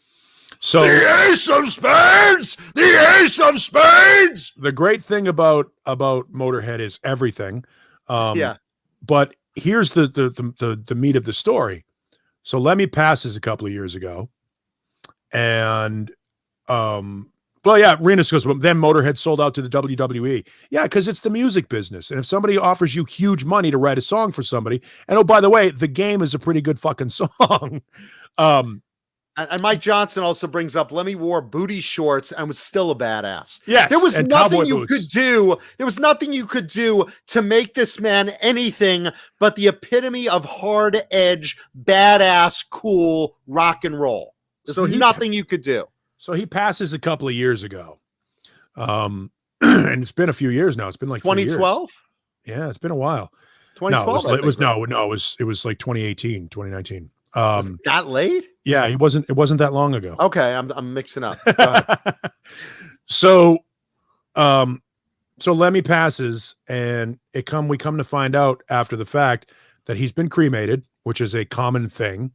So the Ace of Spades! The Ace of Spades! The great thing about Motorhead is everything. Yeah. But here's the meat of the story. So Lemmy passes a couple of years ago. And Renus goes, well, then Motorhead sold out to the WWE. Yeah, because it's the music business. And if somebody offers you huge money to write a song for somebody, and oh, by the way, The Game is a pretty good fucking song. And Mike Johnson also brings up Lemmy wore booty shorts and was still a badass. Yes, there was nothing you boots. could do. There was nothing you could do to make this man anything but the epitome of hard edge, badass, cool rock and roll. There's nothing you could do. So he passes a couple of years ago. And it's been a few years now. It's been like 2012. Yeah, it's been a while. 2012. No, it was like 2018, 2019. Was it that late? Yeah, it wasn't that long ago. Okay, I'm mixing up. Go ahead. So Lemmy passes, and we come to find out after the fact that he's been cremated, which is a common thing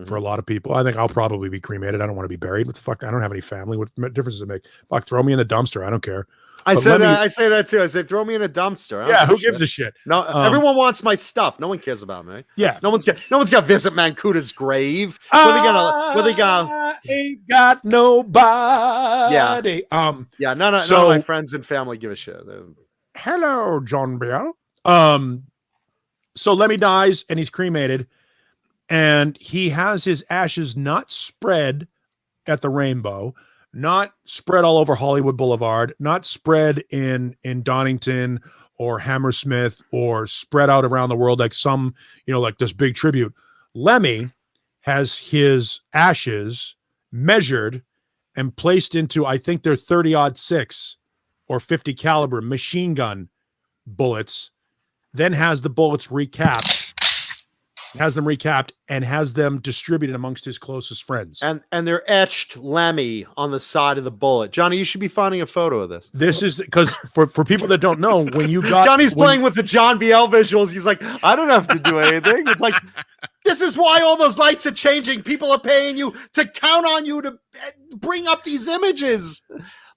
for a lot of people. I think I'll probably be cremated. I don't want to be buried. What the fuck? I don't have any family. What difference does it make? Fuck, throw me in the dumpster. I don't care. I say that too. I say, throw me in a dumpster. Yeah, who gives a shit? No, everyone wants my stuff. No one cares about me. Yeah, no one's got visit Mancuta's grave. What they got? Ain't got nobody. Yeah. None of my friends and family give a shit. Hello, John Bell. So Lemmy dies and he's cremated, and he has his ashes not spread at the Rainbow, not spread all over Hollywood Boulevard, not spread in Donington or Hammersmith or spread out around the world like some, like this big tribute. Lemmy has his ashes measured and placed into, I think they're 30-06 or 50 caliber machine gun bullets, then has the bullets recapped and has them distributed amongst his closest friends. And they're etched Lemmy on the side of the bullet. Johnny, you should be finding a photo of this. This is because for people that don't know, when you got Johnny's playing with the John BL visuals, he's like, I don't have to do anything. It's like, this is why all those lights are changing. People are paying you to count on you to bring up these images.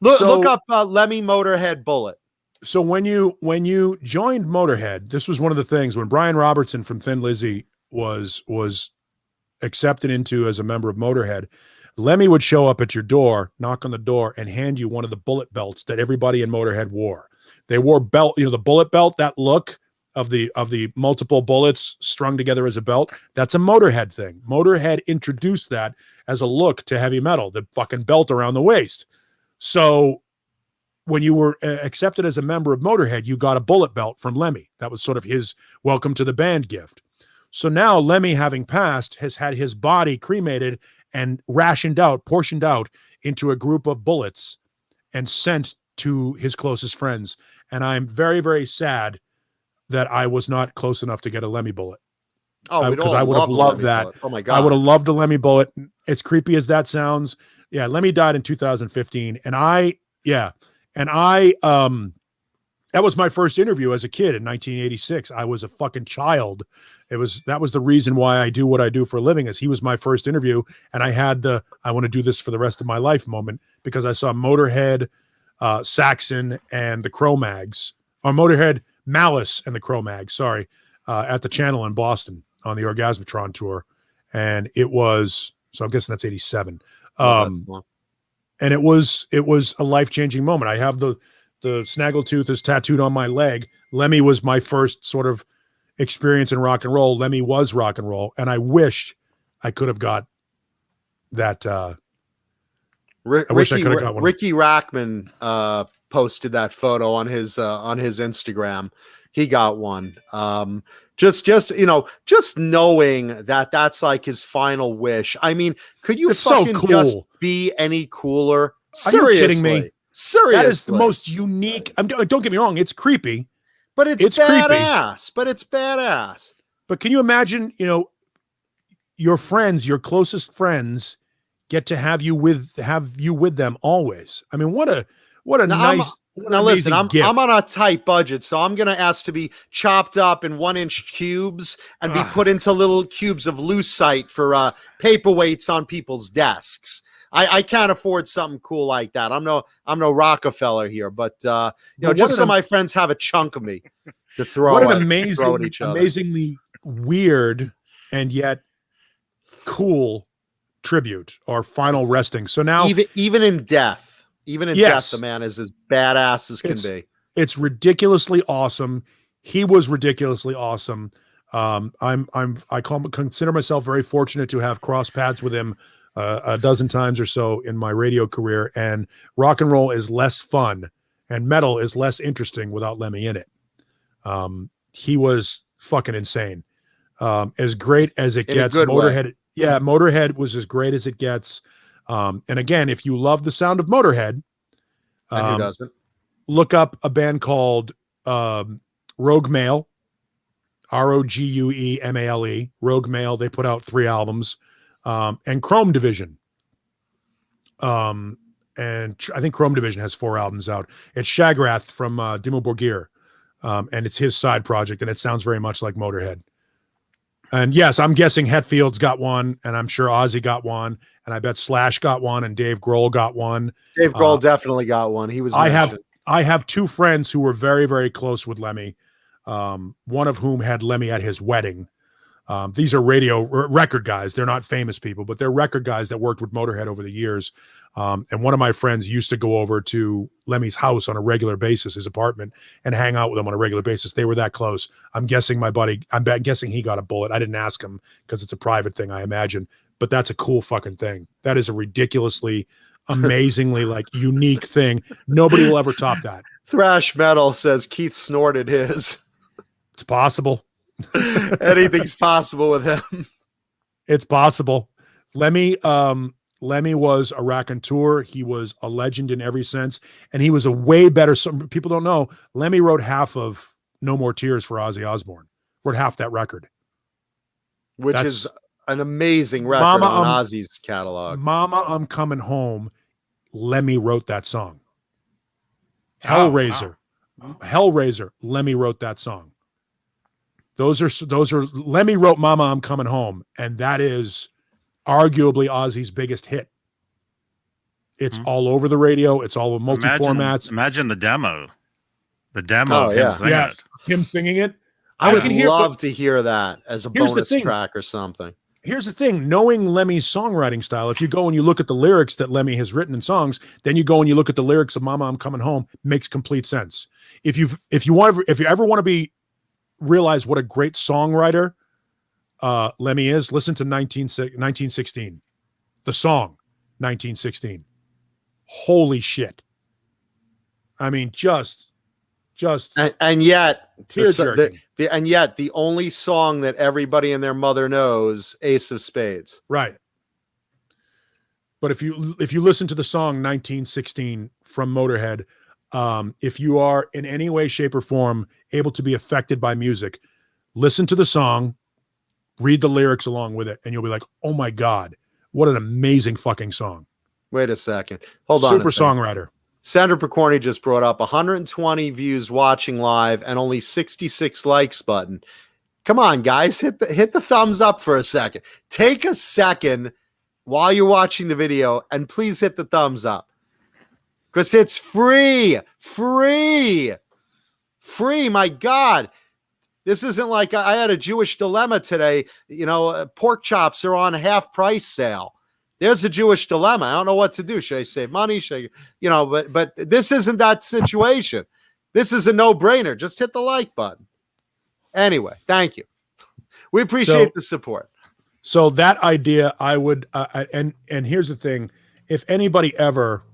Look up Lemmy Motorhead bullet. So when you joined Motorhead, this was one of the things when Brian Robertson from Thin Lizzy was accepted into as a member of Motorhead. Lemmy would show up at your door, knock on the door, and hand you one of the bullet belts that everybody in Motorhead wore. They wore belt, the bullet belt, that look of the multiple bullets strung together as a belt. That's a Motorhead thing. Motorhead introduced that as a look to heavy metal, the fucking belt around the waist. So when you were accepted as a member of Motorhead, you got a bullet belt from Lemmy. That was sort of his welcome to the band gift. So now Lemmy, having passed, has had his body cremated and portioned out into a group of bullets and sent to his closest friends. And I'm very, very sad that I was not close enough to get a Lemmy bullet. Oh, because I would have loved that. Bullet. Oh my God. I would have loved a Lemmy bullet. As creepy as that sounds. Yeah. Lemmy died in 2015. And I That was my first interview as a kid in 1986. I was a fucking child. That was the reason why I do what I do for a living, is he was my first interview. And I had I want to do this for the rest of my life moment, because I saw Motorhead, Saxon, and the Cro-Mags, or Motorhead, Malice, and the Cro-Mags, sorry, at the Channel in Boston on the Orgasmatron tour. And it was, so I'm guessing that's 87. And it was a life-changing moment. I have the snaggletooth is tattooed on my leg. Lemmy was my first sort of experience in rock and roll. Lemmy was rock and roll, and I wished I could have got that. I wish I could have got one. Ricky Rackman posted that photo on his Instagram. He got one. Just knowing that that's like his final wish. I mean, could you fucking just be any cooler? Seriously. Are you kidding me? Seriously, that is the most unique. Don't get me wrong; it's creepy, but it's badass. But it's badass. But can you imagine? Your friends, your closest friends, get to have you with them always. I mean, what a nice. Now listen, I'm on a tight budget, so I'm gonna ask to be chopped up in 1-inch cubes and be put into little cubes of lucite for paperweights on people's desks. I can't afford something cool like that. I'm no Rockefeller here, but just so my friends have a chunk of me to throw. What an amazingly weird and yet cool tribute or final resting. So now, even in death. Even in death, the man is as badass as can be. It's ridiculously awesome. He was ridiculously awesome. I consider myself very fortunate to have crossed paths with him a dozen times or so in my radio career. And rock and roll is less fun, and metal is less interesting without Lemmy in it. He was fucking insane. As great as it gets. Motorhead, Motorhead was as great as it gets. And again, if you love the sound of Motorhead, and who doesn't, look up a band called Rogue Male, Roguemale. Rogue Male. They put out 3 albums, and Chrome Division. And I think Chrome Division has 4 albums out. It's Shagrath from Dimmu Borgir, and it's his side project, and it sounds very much like Motorhead. And yes, I'm guessing Hetfield's got one, and I'm sure Ozzy got one, and I bet Slash got one, and Dave Grohl got one. Dave Grohl definitely got one. He was. I have 2 friends who were very, very close with Lemmy. One of whom had Lemmy at his wedding. These are record guys. They're not famous people, but they're record guys that worked with Motorhead over the years. And one of my friends used to go over to Lemmy's house on a regular basis, his apartment, and hang out with him on a regular basis. They were that close. I'm guessing he got a bullet. I didn't ask him because it's a private thing, I imagine. But that's a cool fucking thing. That is a ridiculously, amazingly unique thing. Nobody will ever top that. Thrash Metal says Keith snorted his. It's possible. Anything's possible with him. It's possible. Lemmy was a raconteur. He was a legend in every sense, and he was a way better. Some people don't know. Lemmy wrote half of No More Tears for Ozzy Osbourne. Wrote half that record, which is an amazing record on Ozzy's catalog. Mama, I'm Coming Home. Lemmy wrote that song. Hellraiser. Lemmy wrote that song. Those are Lemmy wrote Mama, I'm Coming Home, and that is arguably Ozzy's biggest hit. It's all over the radio. It's all over multi-formats. Imagine the demo. The demo of him singing it. Him singing it. I would love to hear that as a bonus track or something. Here's the thing, knowing Lemmy's songwriting style, if you go and you look at the lyrics that Lemmy has written in songs, then you go and you look at the lyrics of Mama, I'm Coming Home, makes complete sense. If you ever want to realize what a great songwriter Lemmy is, listen to 1916. The song 1916. Holy shit. I mean, just and yet tear-jerking. And yet the only song that everybody and their mother knows, Ace of Spades. Right. But if you listen to the song 1916 from Motorhead, if you are in any way, shape, or form able to be affected by music, listen to the song, read the lyrics along with it, and you'll be like, oh my God, what an amazing fucking song. Wait a second. Hold on. Super songwriter. Sandra Picorni just brought up 120 views watching live and only 66 likes button. Come on, guys, hit the thumbs up for a second. Take a second while you're watching the video and please hit the thumbs up. Because it's free. My God. This isn't like I had a Jewish dilemma today. You know, pork chops are on a half price sale. There's a Jewish dilemma. I don't know what to do. Should I save money? Should I, you know, but this isn't that situation. This is a no-brainer. Just hit the like button. Anyway, thank you. We appreciate the support. So that idea, I would, and here's the thing: if anybody ever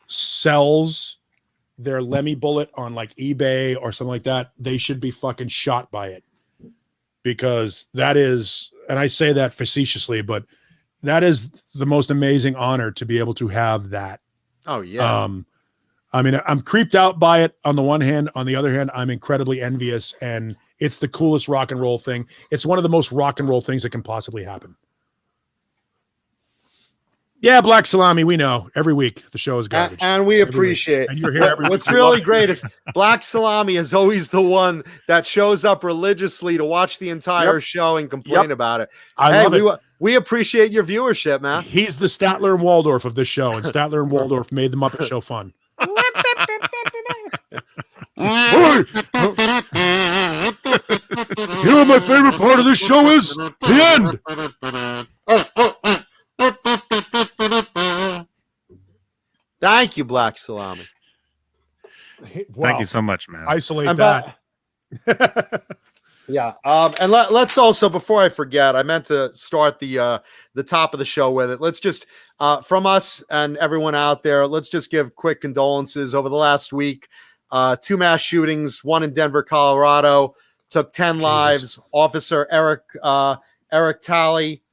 sells their Lemmy bullet on like eBay or something like that, they should be fucking shot by it, because that is, and I say that facetiously, but that is the most amazing honor to be able to have that. Oh yeah. I mean, I'm creeped out by it on the one hand. On the other hand, I'm incredibly envious, and it's the coolest rock and roll thing. It's one of the most rock and roll things that can possibly happen. Yeah, Black Salami, we know. Every week, the show is garbage. And we appreciate and you're here every what's week. really great is Black Salami is always the one that shows up religiously to watch the entire show and complain about it. I love it. We appreciate your viewership, man. He's the Statler and Waldorf of this show, and Statler and Waldorf made the Muppet Show fun. Hey! You know what my favorite part of this show is? The end. Thank you, Black Salami. Wow. Thank you so much, man. Isolate that. Yeah. And let's also, before I forget, I meant to start the top of the show with it. Let's just, from us and everyone out there, let's just give quick condolences. Over the last week, 2 mass shootings, one in Denver, Colorado, took 10 lives. Officer Eric Talley,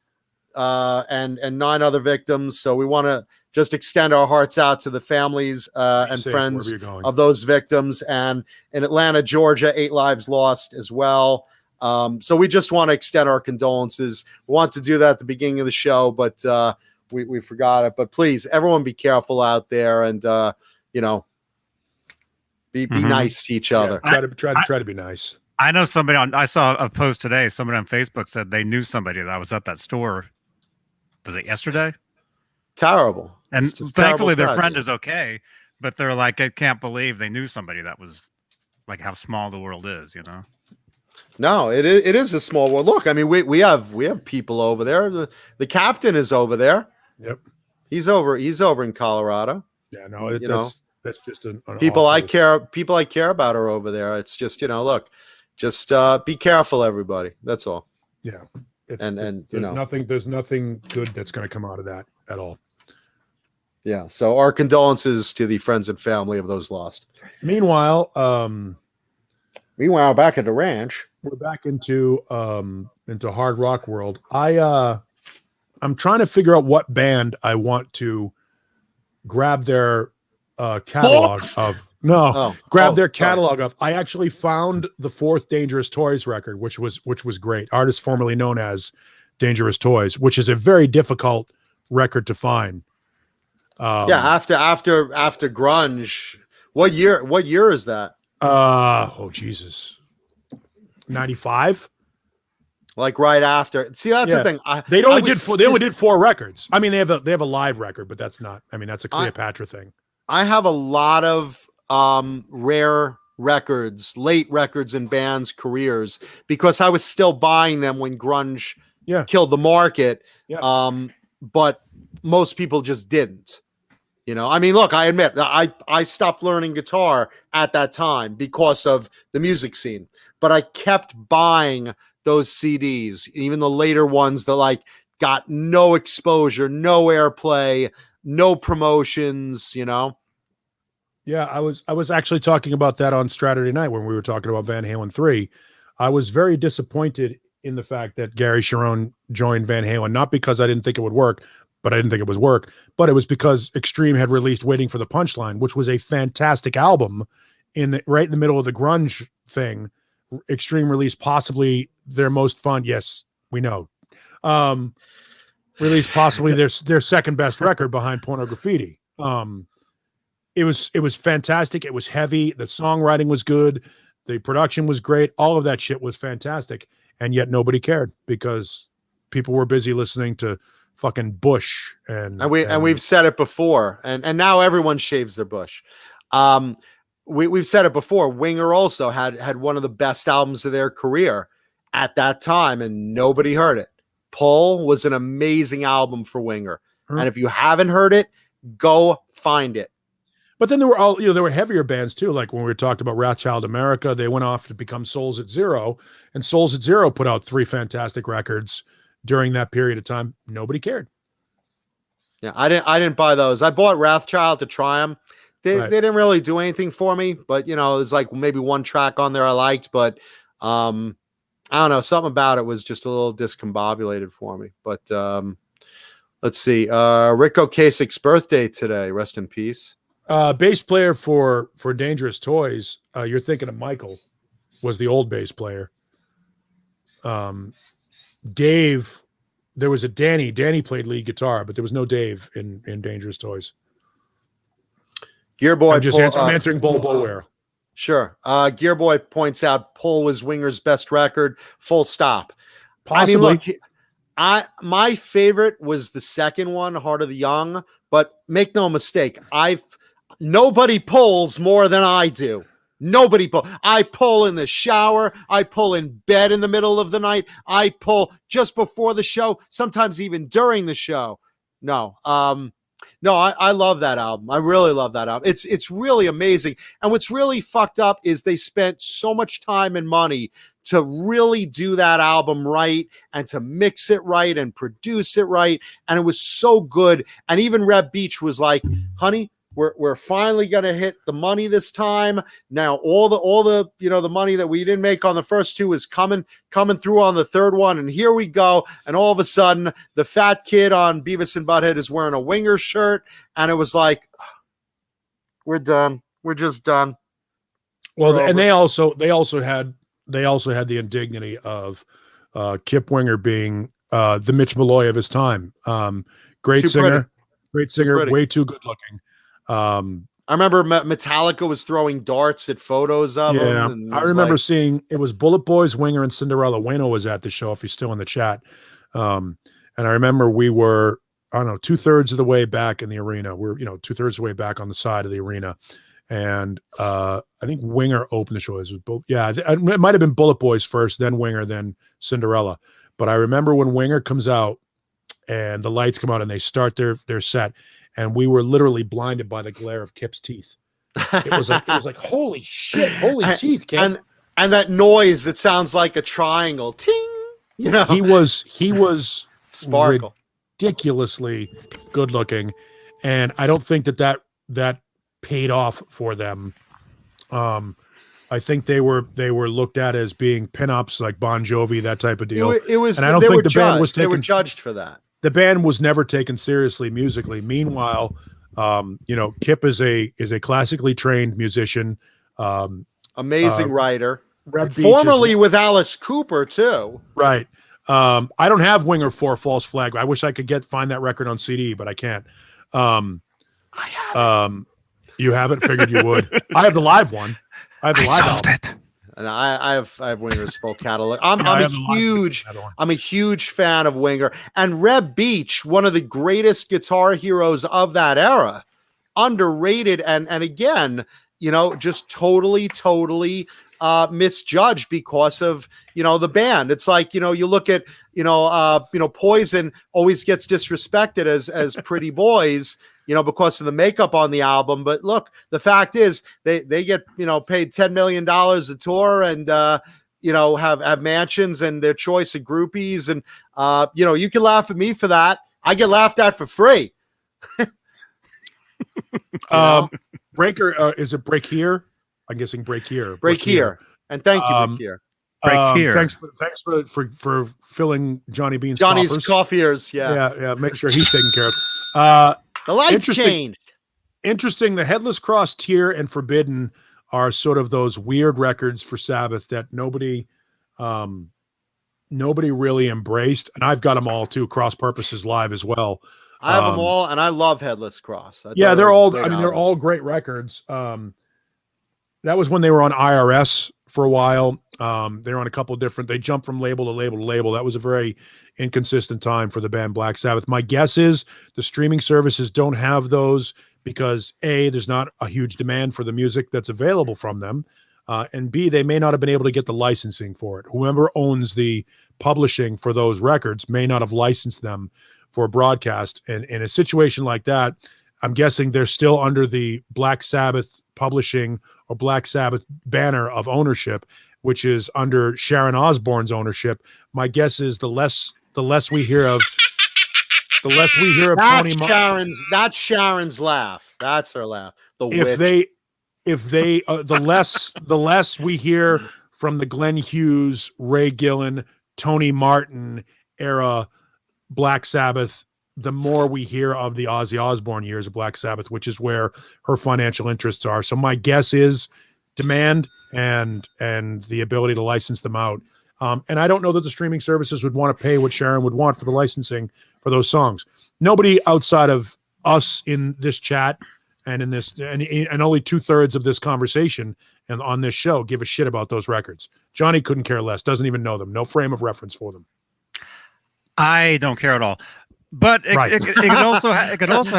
and 9 other victims. So we want to just extend our hearts out to the families and friends of those victims. And in Atlanta, Georgia, 8 lives lost as well. So we just want to extend our condolences. We want to do that at the beginning of the show, but we forgot it. But please, everyone be careful out there, and you know, be nice to each other. Try to be nice. I know somebody I saw a post today. Somebody on Facebook said they knew somebody that was at that store. Was it yesterday? Terrible. And thankfully their friend is okay, but they're like, I can't believe they knew somebody that was like how small the world is, you know? No, it is a small world. Look, I mean, we have people over there. The captain is over there. Yep. He's over in Colorado. Yeah, no, that's just an people I care about are over there. It's just, you know, look, just be careful, everybody. That's all. Yeah. There's nothing good that's going to come out of that at all. Yeah. So our condolences to the friends and family of those lost. Meanwhile, back at the ranch, we're back into hard rock world. I'm trying to figure out what band I want to grab their catalog of. Their catalog of. I actually found the 4th Dangerous Toys record, which was great. Artist formerly known as Dangerous Toys, which is a very difficult record to find. After grunge. What year is that? Oh Jesus. 95? Like right after. See, that's the thing. They only did 4 records. I mean, they have a live record, but that's not. I mean, that's a Cleopatra thing. I have a lot of rare records, late records in bands' careers, because I was still buying them when grunge killed the market. Yeah. But most people just didn't. You know, I mean, look, I admit I stopped learning guitar at that time because of the music scene, but I kept buying those CDs, even the later ones that like got no exposure, no airplay, no promotions, you know? Yeah, I was actually talking about that on Saturday night when we were talking about Van Halen 3. I was very disappointed in the fact that Gary Cherone joined Van Halen, not because I didn't think it would work, but I didn't think it was work, but it was because Extreme had released Waiting for the Punchline, which was a fantastic album right in the middle of the grunge thing. Extreme released possibly their most fun. Yes, we know. Released possibly their second best record behind Porno Graffiti. it was fantastic. It was heavy. The songwriting was good. The production was great. All of that shit was fantastic. And yet nobody cared because people were busy listening to fucking Bush and we've said it before, and now everyone shaves their bush. We've said it before. Winger also had one of the best albums of their career at that time, and nobody heard it. Pull was an amazing album for Winger, and if you haven't heard it, go find it. But then there were heavier bands too. Like when we talked about Wrathchild America, they went off to become Souls at Zero, and Souls at Zero put out 3 fantastic records during that period of time. Nobody cared. Yeah, I didn't buy those. I bought Wrathchild to try them. They didn't really do anything for me, but there's like maybe one track on there I liked, but I don't know, something about it was just a little discombobulated for me. But let's see. Rick Ocasek's birthday today. Rest in peace. Bass player for Dangerous Toys. You're thinking of Michael, was the old bass player. Dave, there was a Danny. Danny played lead guitar, but there was no Dave in Dangerous Toys. Gearboy, I'm answering Bull Bulware. Sure. Gearboy points out Pull was Winger's best record. Full stop. Possibly. I mean, look, my favorite was the second one, Heart of the Young. But make no mistake, nobody pulls more than I do. Nobody pull. I pull in the shower. I pull in bed in the middle of the night. I pull just before the show. Sometimes even during the show. No. I love that album. I really love that album. It's really amazing. And what's really fucked up is they spent so much time and money to really do that album right and to mix it right and produce it right. And it was so good. And even Reb Beach was like, honey, we're finally going to hit the money this time. Now, all the the money that we didn't make on the first 2 is coming through on the third one. And here we go. And all of a sudden, the fat kid on Beavis and Butthead is wearing a Winger shirt. And it was like, we're done. We're just done. Well, and they also had the indignity of Kip Winger being the Mitch Malloy of his time. Great singer, way too good looking. I remember Metallica was throwing darts at photos of him. And I remember seeing it was Bullet Boys, Winger, and Cinderella. Wayno was at the show if he's still in the chat. And I remember we were, I don't know, 2/3 of the way back in the arena. We're 2/3 of the way back on the side of the arena. And I think Winger opened the show. It might have been Bullet Boys first, then Winger, then Cinderella. But I remember when Winger comes out and the lights come out and they start their set, and we were literally blinded by the glare of Kip's teeth. It was like holy shit, holy teeth, Kip. And that noise that sounds like a triangle. Ting. He was sparkle. Ridiculously good looking. And I don't think that paid off for them. I think they were looked at as being pinups like Bon Jovi, that type of deal. It was. And I don't think the band was taken. They were judged for that. The band was never taken seriously musically. Meanwhile, Kip is a classically trained musician, amazing writer, formerly with Alice Cooper too. Right. I don't have Winger 4 False Flag. I wish I could find that record on CD, but I can't. I have it. You haven't? Figured you would. I have the live one. I have the live sold album. it. And I have Winger's full catalog. I'm a huge fan of Winger. And Reb Beach, one of the greatest guitar heroes of that era, underrated and again, just totally misjudged because of the band. It's like you look at Poison always gets disrespected as pretty boys. Because of the makeup on the album. But look, the fact is they get, paid $10 million a tour and, have mansions and their choice of groupies. And, you can laugh at me for that. I get laughed at for free. Breaker, is it Break Here? I'm guessing Break Here. Break Here. And thank you, Break Here. Break Here. Thanks for filling Johnny's coffee ears. Yeah. Make sure he's taken care of. The lights changed. Interesting. The Headless Cross, Tear, and Forbidden are sort of those weird records for Sabbath that nobody really embraced. And I've got them all too. Cross Purposes live as well. I have them all, and I love Headless Cross. Yeah, they're all. great I mean, they're album. all great records. That was when they were on IRS for a while. They were on a couple of different. They jumped from label to label to label. That was a very inconsistent time for the band Black Sabbath. My guess is the streaming services don't have those because A, there's not a huge demand for the music that's available from them, and B, they may not have been able to get the licensing for it. Whoever owns the publishing for those records may not have licensed them for broadcast. And in a situation like that, I'm guessing they're still under the Black Sabbath publishing or Black Sabbath banner of ownership, which is under Sharon Osbourne's ownership. My guess is the less we hear of That's Tony that's Sharon's laugh. That's her laugh. The less we hear from the Glenn Hughes, Ray Gillen, Tony Martin era Black Sabbath, the more we hear of the Ozzy Osbourne years of Black Sabbath, which is where her financial interests are. So my guess is demand and the ability to license them out. And I don't know that the streaming services would want to pay what Sharon would want for the licensing for those songs. Nobody outside of us in this chat and in this and only 2/3 of this conversation and on this show give a shit about those records. Johnny couldn't care less, doesn't even know them, no frame of reference for them. I don't care at all. But it could also have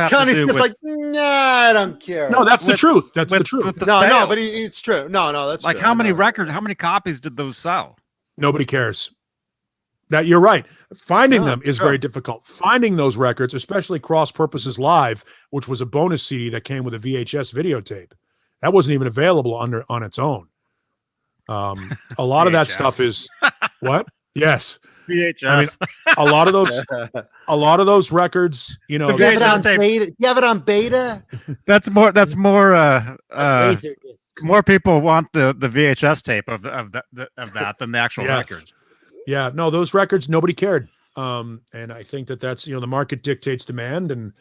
Johnny's to do just with, like, nah, I don't care. No, that's the truth. That's the with truth. the No, sales. but it's true. No, that's like true. how many No. records, how many copies did those sell? Nobody cares. That you're right. Finding No, them is sure. very difficult. Finding those records, especially Cross Purposes Live, which was a bonus CD that came with a VHS videotape, that wasn't even available on its own. A lot of that VHS. stuff is what? Yes. VHS. I mean, a lot of those records, you know, Do you have it on tape. beta? Do you have it on beta? That's more more people want the VHS tape of that than the actual Yes. record. Yeah, no, those records, nobody cared. And I think that's, the market dictates demand. And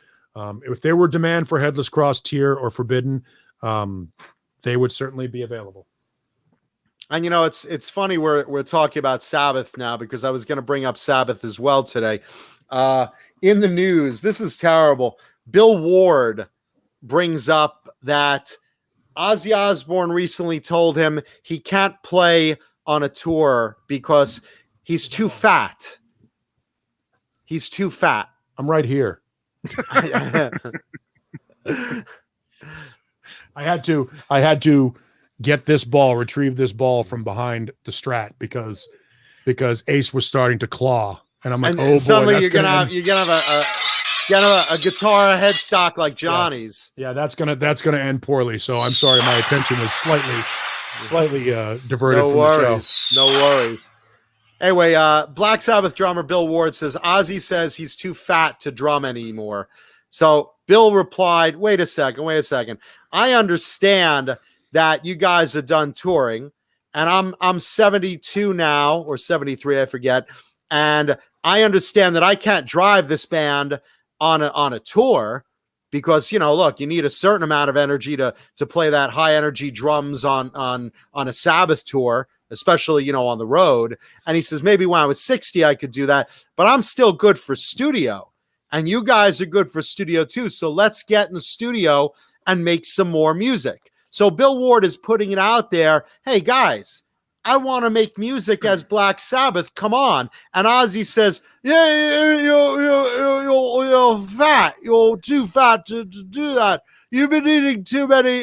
if there were demand for Headless Cross, Tear, or Forbidden, they would certainly be available. And it's funny we're talking about Sabbath now because I was going to bring up Sabbath as well today. In the news, this is terrible. Bill Ward brings up that Ozzy Osbourne recently told him he can't play on a tour because he's too fat. He's too fat. I'm right here. I had to get retrieve this ball from behind the Strat because Ace was starting to claw, and I'm like, And oh boy, suddenly that's you're gonna have a guitar headstock like Johnny's. Yeah, that's gonna end poorly. So I'm sorry, my attention was slightly diverted from the show. No worries. Anyway, Black Sabbath drummer Bill Ward says Ozzy says he's too fat to drum anymore. So Bill replied, wait a second. I understand that you guys are done touring, and I'm 72 now, or 73, I forget. And I understand that I can't drive this band on a tour because, look, you need a certain amount of energy to play that high energy drums on a Sabbath tour, especially, on the road. And he says, maybe when I was 60, I could do that, but I'm still good for studio. And you guys are good for studio too. So let's get in the studio and make some more music. So Bill Ward is putting it out there. Hey guys, I want to make music as Black Sabbath. Come on. And Ozzy says, yeah, you're fat. You're too fat to do that. You've been eating too many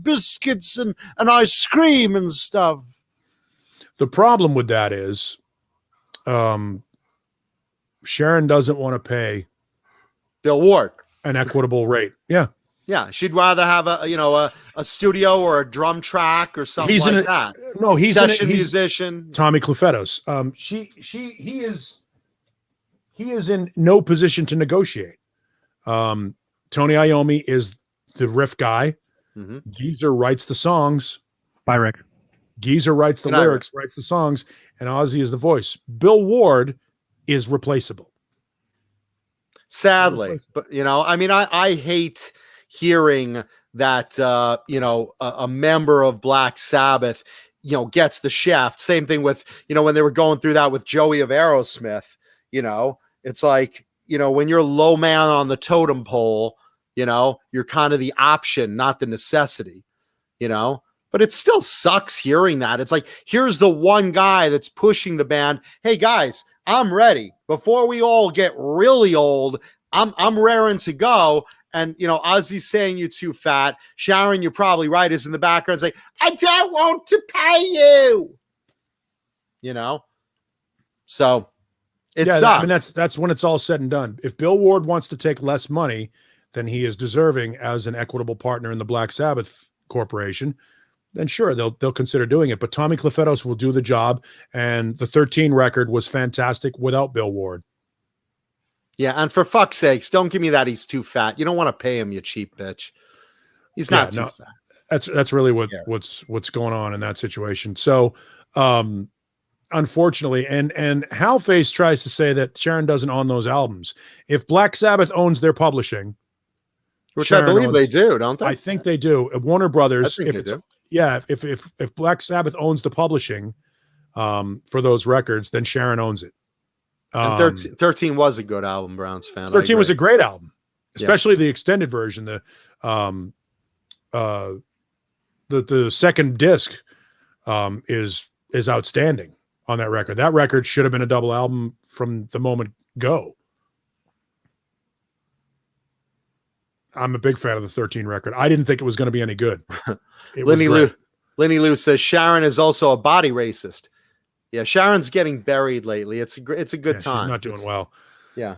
biscuits and ice cream and stuff. The problem with that is, Sharon doesn't want to pay Bill Ward an equitable rate. Yeah. Yeah, she'd rather have a studio or a drum track or something like that. No, he's session musician. Tommy Clufetos. He is in no position to negotiate. Tony Iommi is the riff guy. Mm-hmm. Geezer writes the songs. Bye, Rick. Geezer writes the lyrics, writes the songs, and Ozzy is the voice. Bill Ward is replaceable. Sadly, but I hate hearing that a member of Black Sabbath gets the shaft. Same thing with when they were going through that with Joey of Aerosmith. It's like when you're low man on the totem pole, you're kind of the option, not the necessity, but it still sucks hearing that. It's like, here's the one guy that's pushing the band. Hey guys, I'm ready. Before we all get really old, I'm raring to go. And, Ozzy's saying you're too fat. Sharon, you're probably right, is in the background saying, I don't want to pay you. So it sucks. I mean, that's when it's all said and done. If Bill Ward wants to take less money than he is deserving as an equitable partner in the Black Sabbath Corporation, then sure, they'll consider doing it. But Tommy Clufetos will do the job, and the 13 record was fantastic without Bill Ward. Yeah, and for fuck's sakes, don't give me that he's too fat. You don't want to pay him, you cheap bitch. He's not too fat. That's really what's going on in that situation. So, unfortunately, and Halface tries to say that Sharon doesn't own those albums. If Black Sabbath owns their publishing, which Sharon I believe they do, don't they? I think they do. Warner Brothers. I think they do. Yeah, if Black Sabbath owns the publishing for those records, then Sharon owns it. And 13 was a good album, Browns fan. 13 was a great album, especially the extended version. The second disc is outstanding on that record. That record should have been a double album from the moment go. I'm a big fan of the 13 record. I didn't think it was going to be any good. Lenny Lou says Sharon is also a body racist. Yeah, Sharon's getting buried lately. It's a good time. She's not doing well. Yeah.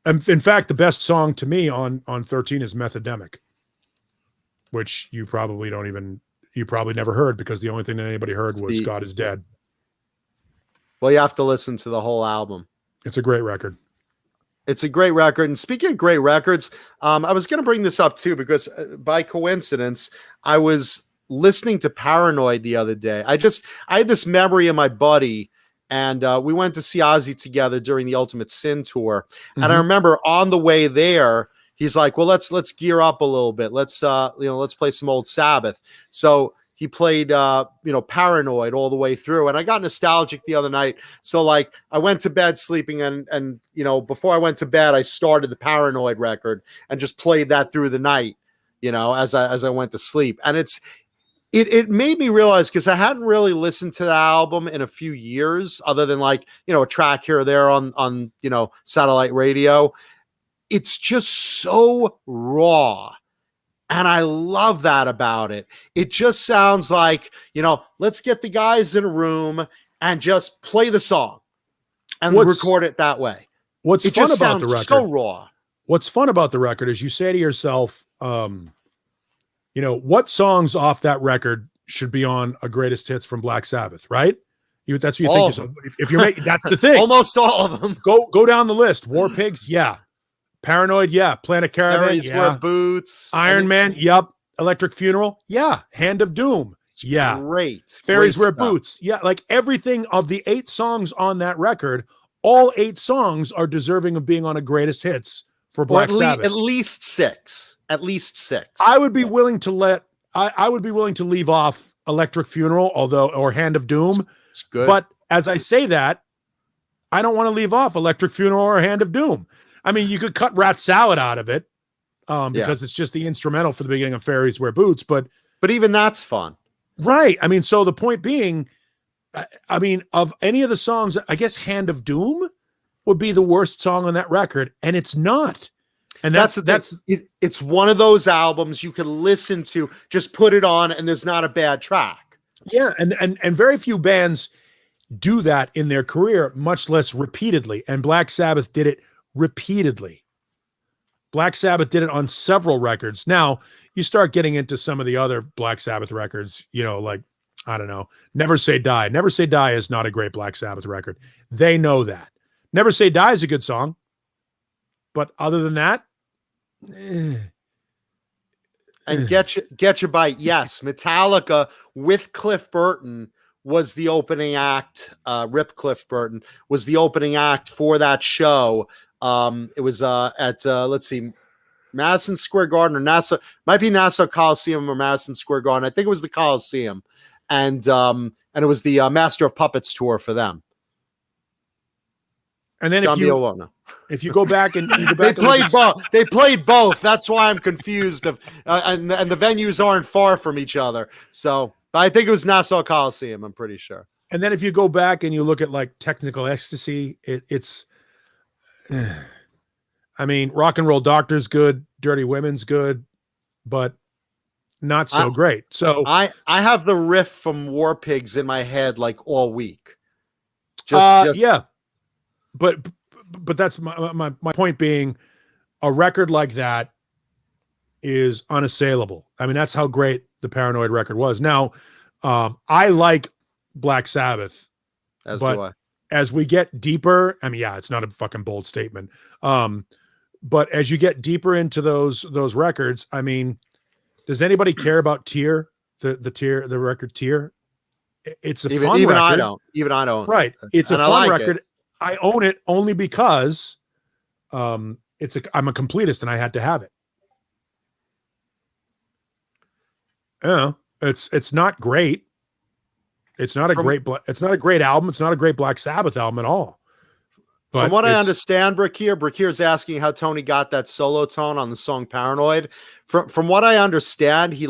In fact, the best song to me on 13 is Methodemic, which you probably never heard, because the only thing that anybody heard was God Is Dead. Well, you have to listen to the whole album. It's a great record. It's a great record. And speaking of great records, I was going to bring this up too, because by coincidence, I was listening to Paranoid the other day. I had this memory of my buddy, and we went to see Ozzy together during the Ultimate Sin tour. Mm-hmm. And I remember on the way there, he's like, well, let's gear up a little bit. Let's play some old Sabbath. So he played, Paranoid all the way through. And I got nostalgic the other night. So like I went to bed sleeping, and before I went to bed, I started the Paranoid record and just played that through the night, as I went to sleep. And it made me realize, because I hadn't really listened to the album in a few years, other than a track here or there on satellite radio. It's just so raw. And I love that about it. It just sounds like, let's get the guys in a room and just play the song and record it that way. What's fun about the record? So raw. What's fun about the record is you say to yourself, what songs off that record should be on a greatest hits from Black Sabbath, right? That's what you think. If you're making, that's the thing. Almost all of them. Go down the list. War Pigs, yeah. Paranoid, yeah. Planet Caravan, Fairies Wear Boots. Iron Man, yep. Electric Funeral, yeah. Hand of Doom, yeah. Great. Fairies Wear Boots, yeah. Like everything of the 8 songs on that record, all 8 songs are deserving of being on a greatest hits for Black Sabbath. At least 6. At least 6. I would be willing to I would be willing to leave off Electric Funeral, or Hand of Doom. It's good. But as I say that, I don't want to leave off Electric Funeral or Hand of Doom. I mean, you could cut Rat Salad out of it because it's just the instrumental for the beginning of Fairies Wear Boots. But even that's fun. Right. I mean, so the point being, of any of the songs, I guess Hand of Doom would be the worst song on that record. And it's not. And it's one of those albums you can listen to, just put it on, and there's not a bad track. Yeah. And very few bands do that in their career, much less repeatedly. And Black Sabbath did it repeatedly. Black Sabbath did it on several records. Now you start getting into some of the other Black Sabbath records, like, I don't know, Never Say Die. Never Say Die is not a great Black Sabbath record. They know that. Never Say Die is a good song. But other than that, And Get Your Bite. Yes. Metallica with Cliff Burton was the opening act. Rip Cliff Burton was the opening act for that show. It was at let's see, Madison Square Garden or Nassau, might be Nassau Coliseum or Madison Square Garden. I think it was the Coliseum, and it was the Master of Puppets tour for them. And then John Beale won't know. if you go back and you go They back and look played at- both. They played both. That's why I'm confused. And the venues aren't far from each other. So but I think it was Nassau Coliseum. I'm pretty sure. And then if you go back and you look at like Technical Ecstasy, it's I mean, Rock and Roll Doctor's good, Dirty Women's good, but not so great. So I have the riff from War Pigs in my head like all week. Just yeah. But that's my point being, a record like that is unassailable. I mean, that's how great the Paranoid record was. Now, I like Black Sabbath, as but do I. as we get deeper, I mean, yeah, it's not a fucking bold statement. But as you get deeper into those records, I mean, does anybody care about Tear, the record Tear? It's a fun record. I don't. Even I don't. Right. It's a And I fun like record. it. I own it only because I'm a completist and I had to have it. Yeah, it's not great. It's not a great album. It's not a great Black Sabbath album at all. But from what I understand, Brickier's asking how Tony got that solo tone on the song Paranoid. From what I understand, he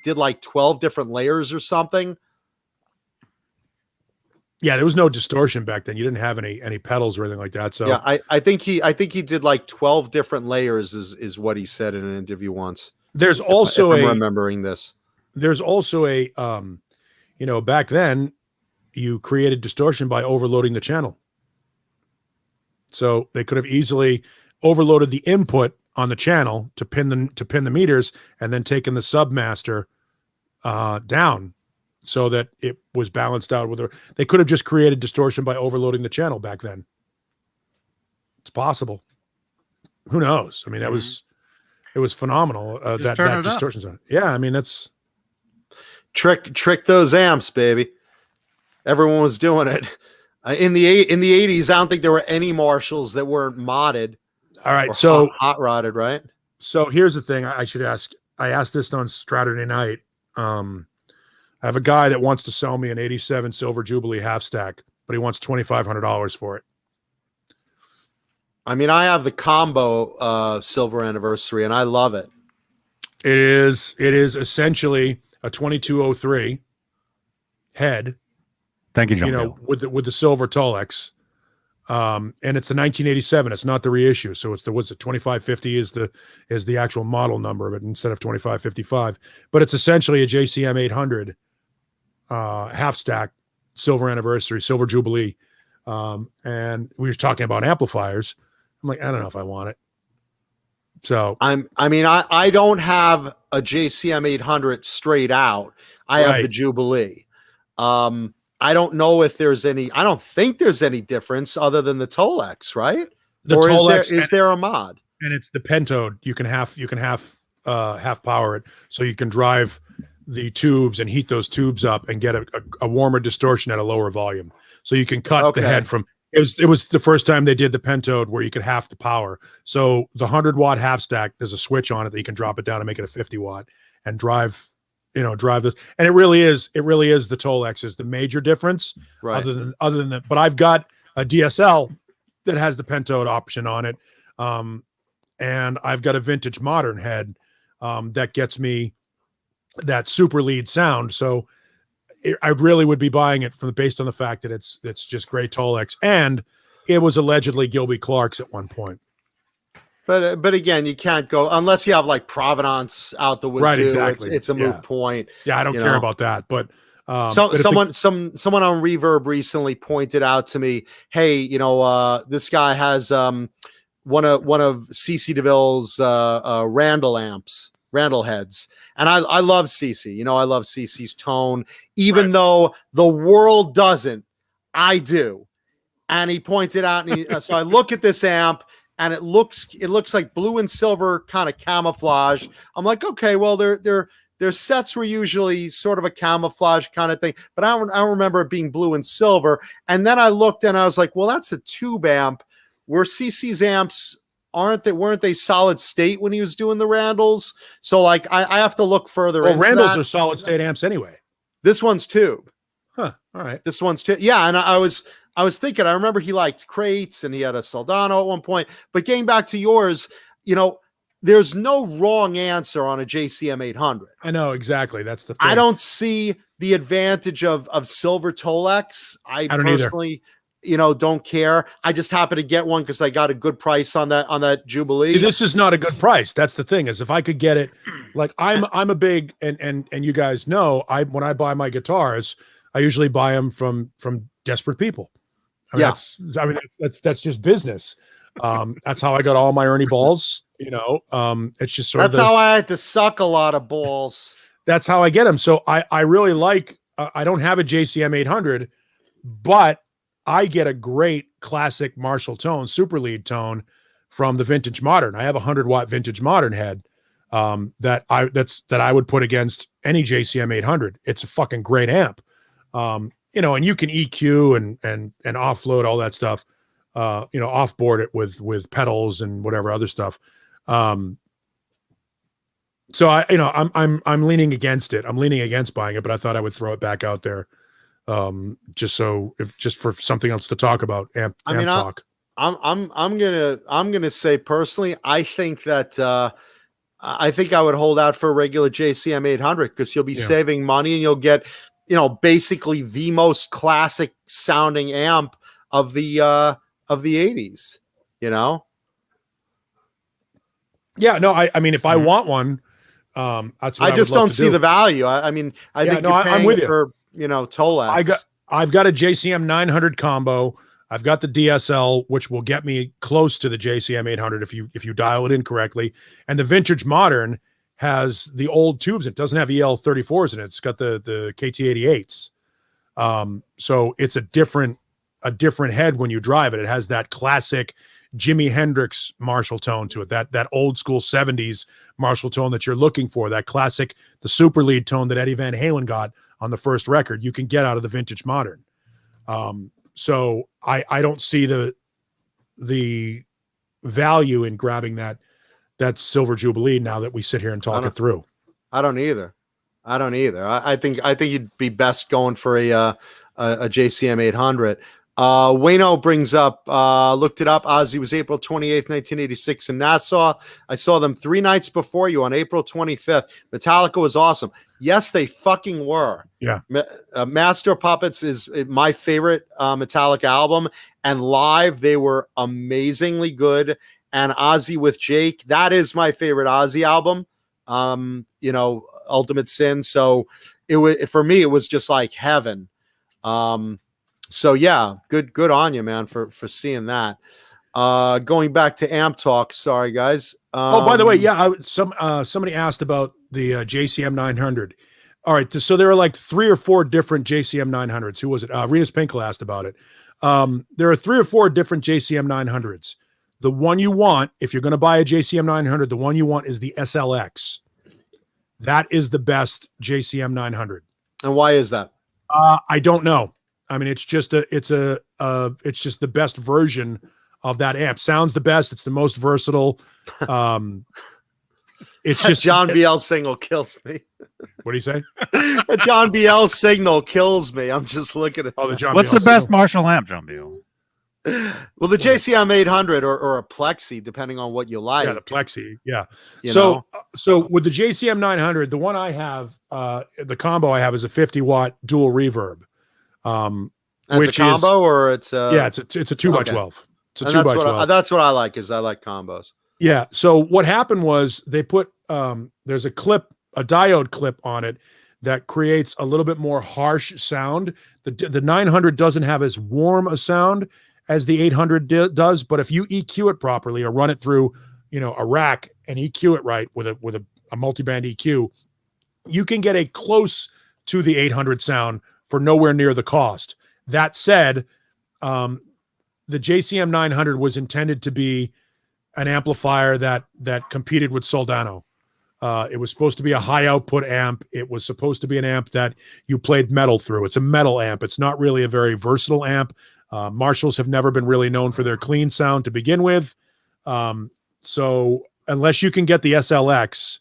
did 12 different layers or something. Yeah, there was no distortion back then. You didn't have any pedals or anything like that. So yeah, I think he did 12 different layers is what he said in an interview once. There's also if I'm remembering this. There's also a back then you created distortion by overloading the channel. So they could have easily overloaded the input on the channel to pin the meters and then taken the submaster down so that it was balanced out with they could have just created distortion by overloading the channel back then. It's possible. Who knows? I mean, it was phenomenal. That distortion sound. Yeah, I mean, that's trick those amps, baby. Everyone was doing it. In the 80s, I don't think there were any Marshalls that weren't modded. All right, so hot rodded, right? So here's the thing I should ask. I asked this on Saturday night. I have a guy that wants to sell me an 87 Silver Jubilee half stack, but he wants $2,500 for it. I mean, I have the combo Silver Anniversary, and I love it. It is essentially a 2203 head. Thank you, John. With the silver Tolex. And it's the 1987. It's not the reissue. So it's 2550 is the actual model number of it instead of 2555. But it's essentially a JCM 800 half stack Silver Anniversary, Silver Jubilee. And we were talking about amplifiers. I'm like, I don't know if I want it. So I don't have a JCM 800 straight out. I have the Jubilee. I don't know if there's any. I don't think there's any difference other than the Tolex, right? Or is there a mod? And it's the pentode. You can half power it, so you can drive the tubes and heat those tubes up and get a warmer distortion at a lower volume. So you can cut the head from. It was the first time they did the pentode where you could half the power. So the 100-watt half stack, there's a switch on it that you can drop it down and make it a 50-watt and drive this. And it really is the Tolex is the major difference. Right. Other than that, but I've got a DSL that has the pentode option on it. And I've got a vintage modern head that gets me that super lead sound. So I really would be buying it based on the fact that it's just great Tolex, and it was allegedly Gilby Clark's at one point. But again, you can't go unless you have like Provenance out the wazoo. Right, exactly. It's a moot point. Yeah, I don't care about that. But someone on Reverb recently pointed out to me, hey, this guy has one of CC DeVille's Randall heads. And I love CC. I love CC's tone, even though the world doesn't. I do. And he pointed out, and so I look at this amp, and it looks like blue and silver kind of camouflage. I'm like, okay, well, their sets were usually sort of a camouflage kind of thing, but I don't remember it being blue and silver. And then I looked, and I was like, well, that's a tube amp. Where CC's amps weren't they solid state when he was doing the Randalls? So like I have to look further. Well, Randalls are solid state amps anyway. This one's tube. Huh. All right. This one's tube. Yeah, and I I was thinking, I remember he liked crates and he had a Soldano at one point, but getting back to yours, you know, there's no wrong answer on a JCM 800. I know exactly. That's the thing. I don't see the advantage of silver Tolex. I don't personally, don't care. I just happen to get one because I got a good price on that Jubilee. See, this is not a good price. That's the thing, is if I could get it, like I'm a big, and you guys know, when I buy my guitars, I usually buy them from desperate people. That's just business. That's how I got all my Ernie balls. It's just sort of how I had to suck a lot of balls. That's how I get them. So I really like. I don't have a JCM 800, but I get a great classic Marshall tone, super lead tone from the Vintage Modern. I have a 100-watt Vintage Modern head that I would put against any JCM 800. It's a fucking great amp. And you can EQ and offload all that stuff. Offboard it with pedals and whatever other stuff. So I'm leaning against it. I'm leaning against buying it, but I thought I would throw it back out there. Just for something else to talk about. Amp talk. I'm gonna say personally, I think that I think I would hold out for a regular JCM 800 because you'll be saving money and you'll get basically the most classic sounding amp of the 80s. Yeah, no, I mean if I want one, that's what I just don't see the value. I think you're paying I'm with for Tolex. I've got a JCM 900 combo. I've got the DSL, which will get me close to the JCM 800 if you dial it in correctly. And the Vintage Modern has the old tubes. It doesn't have EL34s in it. It's got the KT88s. So it's a different head when you drive it. It has that classic Jimi Hendrix Marshall tone to it, that old school 70s Marshall tone that you're looking for, that classic, the super lead tone that Eddie Van Halen got on the first record, you can get out of the Vintage Modern. So I don't see the value in grabbing that Silver Jubilee now that we sit here and talk it through. I don't either. I think you'd be best going for a JCM 800. Wayno brings up, looked it up. Ozzy was April 28th, 1986 in Nassau. I saw them 3 nights before you on April 25th. Metallica was awesome. Yes, they fucking were. Yeah. Master of Puppets is my favorite Metallica album, and live they were amazingly good. And Ozzy with Jake, that is my favorite Ozzy album. Ultimate Sin. So for me, it was just like heaven. So yeah, good on you, man, for seeing that. Going back to Amp Talk. Sorry, guys. By the way, yeah, somebody asked about the JCM 900. All right, so there are like 3 or 4 different JCM 900s. Who was it? Renus Pinkel asked about it. There are 3 or 4 different JCM 900s. The one you want, if you're going to buy a JCM 900, the one you want is the SLX. That is the best JCM 900. And why is that? I don't know. I mean, it's just the best version of that amp. Sounds the best. It's the most versatile. It's just John BL signal kills me. What do you say? The John BL signal kills me. I'm just looking at the John What's BL the best signal? Marshall amp, John Bill? Well, the JCM 800 or a Plexi, depending on what you like. Yeah, the Plexi. Yeah. You So with the JCM 900, the one I have, the combo I have is a 50-watt dual reverb. That's which a combo, is, or it's a it's a 2x12. It's a 2x12. That's what I like. Is I like combos. Yeah. So what happened was they put there's a diode clip on it that creates a little bit more harsh sound. The 900 doesn't have as warm a sound as the 800 does, but if you EQ it properly or run it through, a rack and EQ it right with a multi-band EQ, you can get a close to the 800 sound for nowhere near the cost. That said, the JCM 900 was intended to be an amplifier that competed with Soldano. It was supposed to be a high output amp. It was supposed to be an amp that you played metal through. It's a metal amp. It's not really a very versatile amp. Marshalls have never been really known for their clean sound to begin with. So unless you can get the SLX,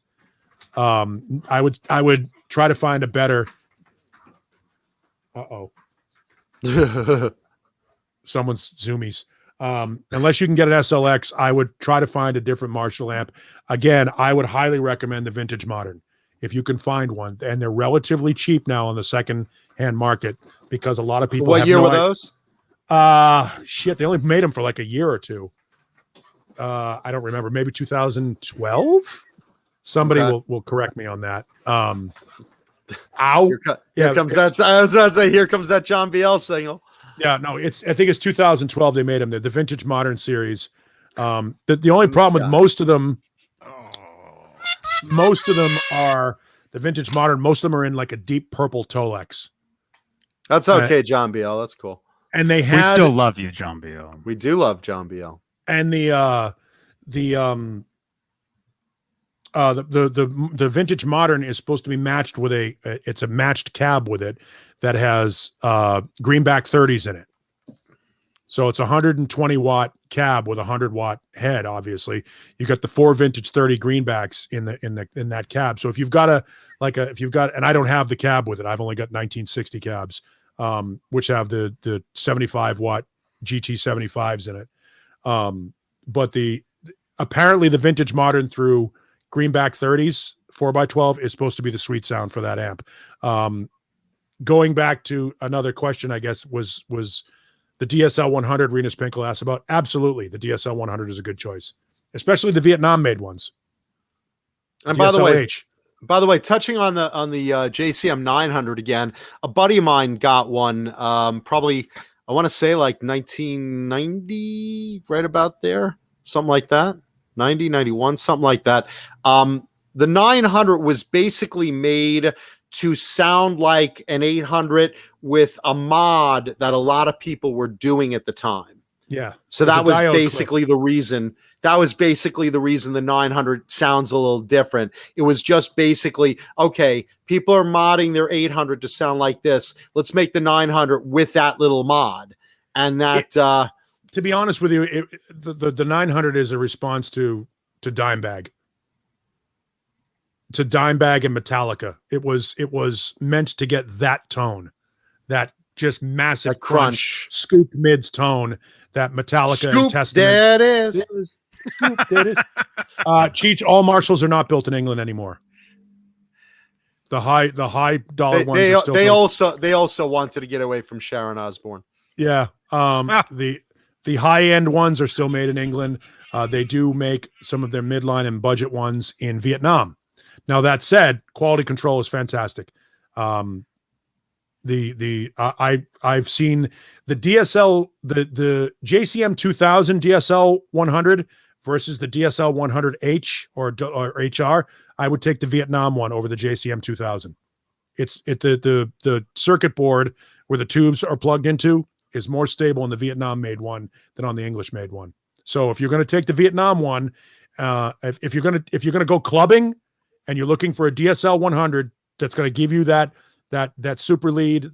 I would try to find a better. someone's Zoomies. Unless you can get an SLX, I would try to find a different Marshall amp. Again, I would highly recommend the Vintage Modern if you can find one, and they're relatively cheap now on the second-hand market because a lot of people. What year were those? Shit, they only made them for like a year or two. I don't remember. Maybe 2012. Somebody will correct me on that. Ow! Here comes that. I was about to say, here comes that John BL single. Yeah, no, I think it's 2012 they made them. The Vintage Modern series. The only problem with most of them are the Vintage Modern. Most of them are in like a deep purple Tolex. That's okay, John BL. That's cool. And we still love you, John BL. We do love John BL. And the Vintage Modern is supposed to be matched with it's a matched cab with it that has greenback 30s in it. So it's a 120 watt cab with a 100 watt head. Obviously, you got the 4 vintage 30 greenbacks in that cab. So if you've got and I don't have the cab with it. I've only got 1960 cabs, which have the 75 watt GT 75s in it. But apparently the Vintage Modern through greenback 30s 4x12 is supposed to be the sweet sound for that amp. Going back to another question, I guess was the DSL 100 Renus Pinkel asked about. Absolutely, the DSL 100 is a good choice, especially the Vietnam made ones. And by the way, touching on the JCM 900 again, a buddy of mine got one. Probably I want to say like 1990, right about there, something like that. 90, 91, something like that. The 900 was basically made to sound like an 800 with a mod that a lot of people were doing at the time. Yeah. So that was basically the reason. That was basically the reason the 900 sounds a little different. It was just basically, okay, people are modding their 800 to sound like this. Let's make the 900 with that little mod. And that, to be honest with you, the 900 is a response to Dimebag. To Dimebag and Metallica. It was meant to get that tone, that just massive that crunch, scooped mids tone that Metallica Scoop, and Testament. There it is. Scoop, there it is. Cheech, all Marshalls are not built in England anymore. The high dollar ones are still built. They also wanted to get away from Sharon Osbourne. Yeah. The high end ones are still made in England. They do make some of their midline and budget ones in Vietnam. Now that said, quality control is fantastic. I've seen the DSL, the JCM 2000 DSL 100 versus the DSL 100H or HR. I would take the Vietnam one over the JCM 2000. The circuit board where the tubes are plugged into is more stable in the Vietnam made one than on the English made one. So if you're going to take the Vietnam one, if you're going to go clubbing and you're looking for a DSL 100 that's going to give you that super lead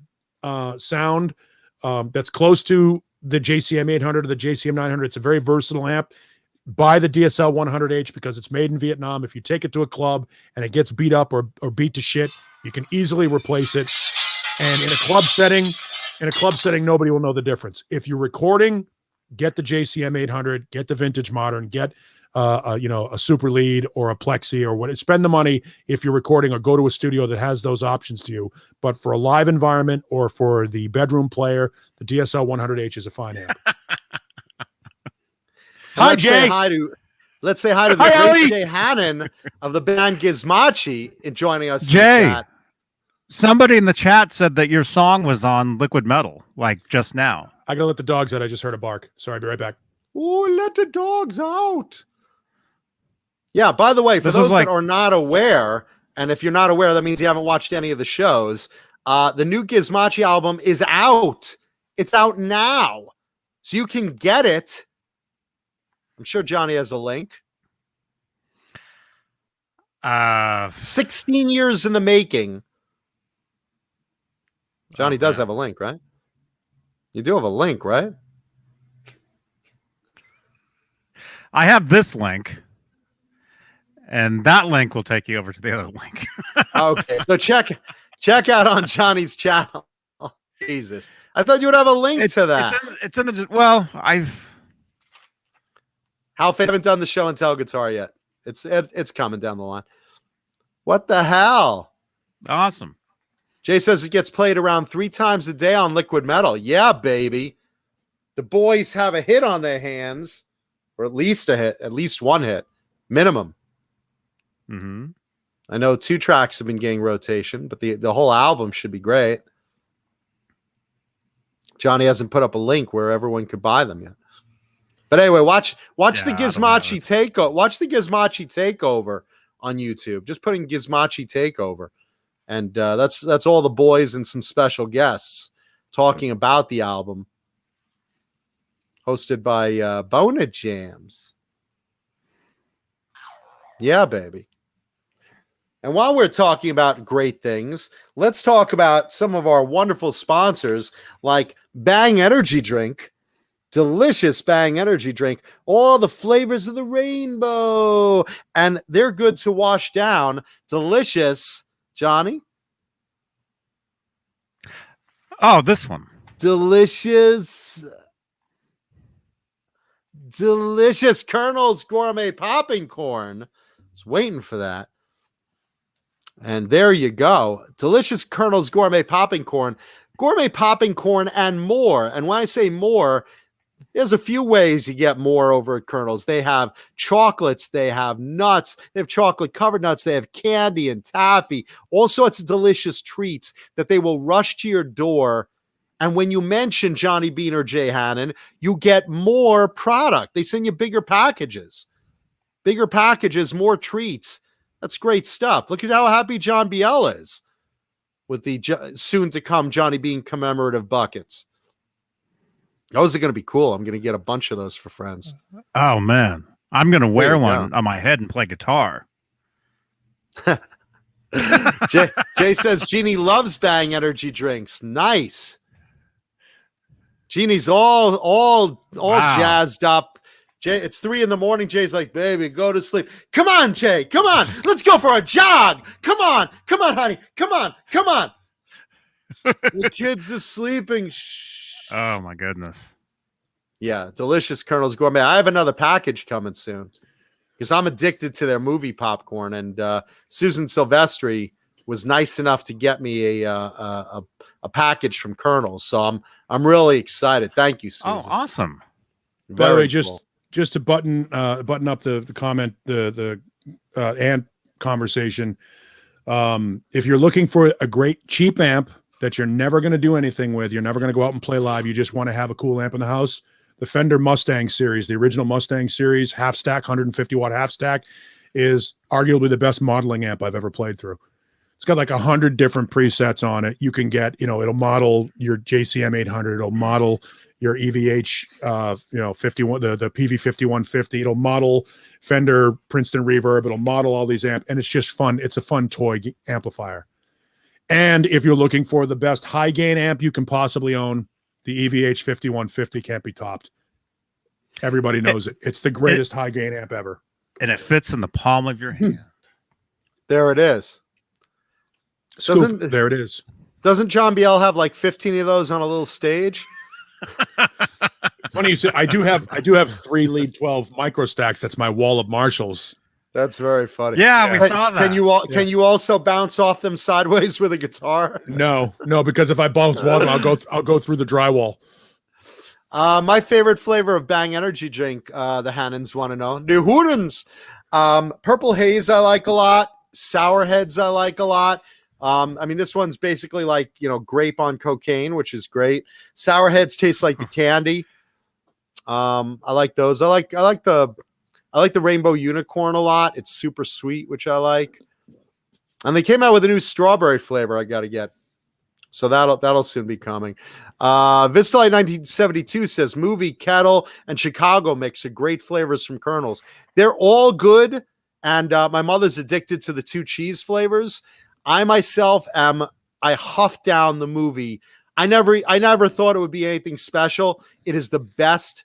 sound that's close to the JCM 800 or the JCM 900, it's a very versatile amp. Buy the DSL 100H because it's made in Vietnam. If you take it to a club and it gets beat up or beat to shit, you can easily replace it. And in a club setting, nobody will know the difference. If you're recording, get the JCM 800, get the Vintage Modern, get a super lead or a plexi or what. Spend the money if you're recording, or go to a studio that has those options to you. But for a live environment or for the bedroom player, the DSL 100H is a fine amp. Hi, Jay. Let's say hi to the great Jay Hannon of the band Gizmachi joining us. Jay, somebody in the chat said that your song was on Liquid Metal, like just now. I gotta let the dogs out. I just heard a bark. Sorry, I'll be right back. Oh, let the dogs out. Yeah, by the way, for those that are not aware, and if you're not aware, that means you haven't watched any of the shows, the new Gizmachi album is out. It's out now. So you can get it. I'm sure Johnny has a link. 16 years in the making. Johnny does have a link, right? You do have a link, right? I have this link, and that link will take you over to the other link. Okay, so check out on Johnny's channel. Jesus. I thought you would have a link to that. It's in the well, Half haven't done the show and tell guitar yet. It's coming down the line. What the hell? Awesome. Jay says it gets played around 3 times a day on Liquid Metal. Yeah, baby. The boys have a hit on their hands, or at least a hit, at least one hit, minimum. Mm-hmm. I know 2 tracks have been getting rotation, but the whole album should be great. Johnny hasn't put up a link where everyone could buy them yet. But anyway, watch the Gizmachi takeover. Watch the Gizmachi takeover on YouTube. Just put in Gizmachi takeover, and that's all the boys and some special guests talking about the album, hosted by Bona Jams. Yeah, baby. And while we're talking about great things, let's talk about some of our wonderful sponsors like Bang Energy Drink. Delicious Bang Energy Drink. All the flavors of the rainbow. And they're good to wash down. Delicious. Johnny? Oh, this one. Delicious Colonel's Gourmet Popping Corn. I was waiting for that. And there you go. Delicious Colonel's Gourmet Popping Corn. Gourmet Popping Corn and more. And when I say more, there's a few ways you get more over at Colonel's. They have chocolates. They have nuts. They have chocolate-covered nuts. They have candy and taffy. All sorts of delicious treats that they will rush to your door. And when you mention Johnny Beane or Jay Hannon, you get more product. They send you bigger packages. Bigger packages, more treats. That's great stuff. Look at how happy John Biel is with the soon-to-come Johnny Beane commemorative buckets. Those are going to be cool. I'm going to get a bunch of those for friends. Oh, man. I'm going to wear one on my head and play guitar. Jay says Jeannie loves Bang Energy drinks. Nice. Jeannie's all jazzed up. Jay, it's 3 a.m. Jay's like, baby, go to sleep. Come on, Jay. Come on. Let's go for a jog. Come on, honey. Come on. The kids are sleeping. Shh. Oh, my goodness. Yeah, delicious Colonel's Gourmet. I have another package coming soon because I'm addicted to their movie popcorn. And Susan Silvestri was nice enough to get me a package from Colonel's. So I'm really excited. Thank you, Susan. Oh, awesome. By the way, just to button up the comment, the amp conversation. If you're looking for a great cheap amp that you're never going to do anything with, you're never going to go out and play live, you just want to have a cool amp in the house, the Fender Mustang series, the original Mustang series, half stack, 150 watt half stack, is arguably the best modeling amp I've ever played through. It's got like 100 different presets on it. You can get, it'll model your JCM 800, it'll model your EVH, 51, the PV 5150. It'll model Fender Princeton Reverb. It'll model all these amps, and it's just fun. It's a fun toy amplifier. And if you're looking for the best high gain amp you can possibly own, the EVH 5150 can't be topped. Everybody knows it. It's the greatest high gain amp ever. And it fits in the palm of your hand. There it is. There it is. Doesn't John Biel have like 15 of those on a little stage? Funny you say, I do have 3 lead 12 micro stacks. That's my wall of Marshalls. That's very funny. Yeah, we saw that. Can you also bounce off them sideways with a guitar? No, because if I bounce one, I'll go through the drywall. My favorite flavor of Bang Energy drink, the Hannons want to know. New Hootens. Purple Haze I like a lot. Sour Heads I like a lot. This one's basically like, grape on cocaine, which is great. Sour Heads taste like the candy. I like those. I like the Rainbow Unicorn a lot. It's super sweet, which I like. And they came out with a new strawberry flavor I got to get. So that'll soon be coming. Vistalight 1972 says movie, kettle, and Chicago mix are great flavors from Colonel's. They're all good. And my mother's addicted to the 2 cheese flavors. I myself I huff down the movie. I never thought it would be anything special. It is the best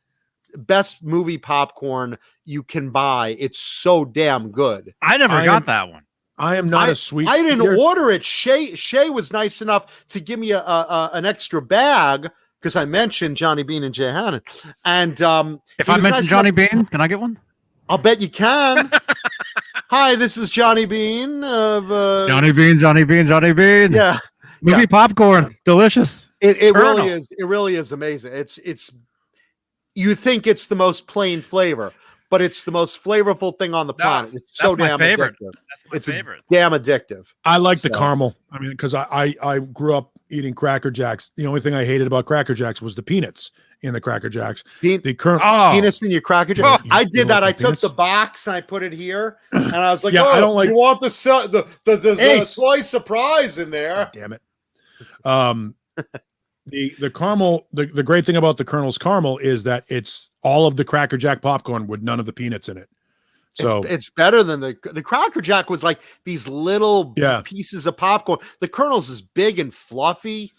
movie popcorn you can buy. It's so damn good. I never got that one. I am not a sweet. I didn't order it. Shay was nice enough to give me an extra bag because I mentioned Johnny Beane and Jay Hannon. And if I mention Johnny Beane, can I get one? I'll bet you can. Hi, this is Johnny Beane of Johnny Beane. Yeah, Movie popcorn, delicious. it really is. It really is amazing. It's you think it's the most plain flavor, but it's the most flavorful thing on the planet. It's so damn addictive. That's my favorite. Damn addictive. I like the caramel. I mean, because I grew up eating Cracker Jacks. The only thing I hated about Cracker Jacks was the peanuts in the Cracker Jacks. The current penis in your Cracker Jack. I did that. I took the box and I put it here, and I was like, "Oh, I don't like. You want the toy surprise in there?" Damn it. The caramel. The great thing about the Colonel's caramel is that it's all of the Cracker Jack popcorn with none of the peanuts in it. So it's better than the Cracker Jack was like these little pieces of popcorn. The Colonel's is big and fluffy.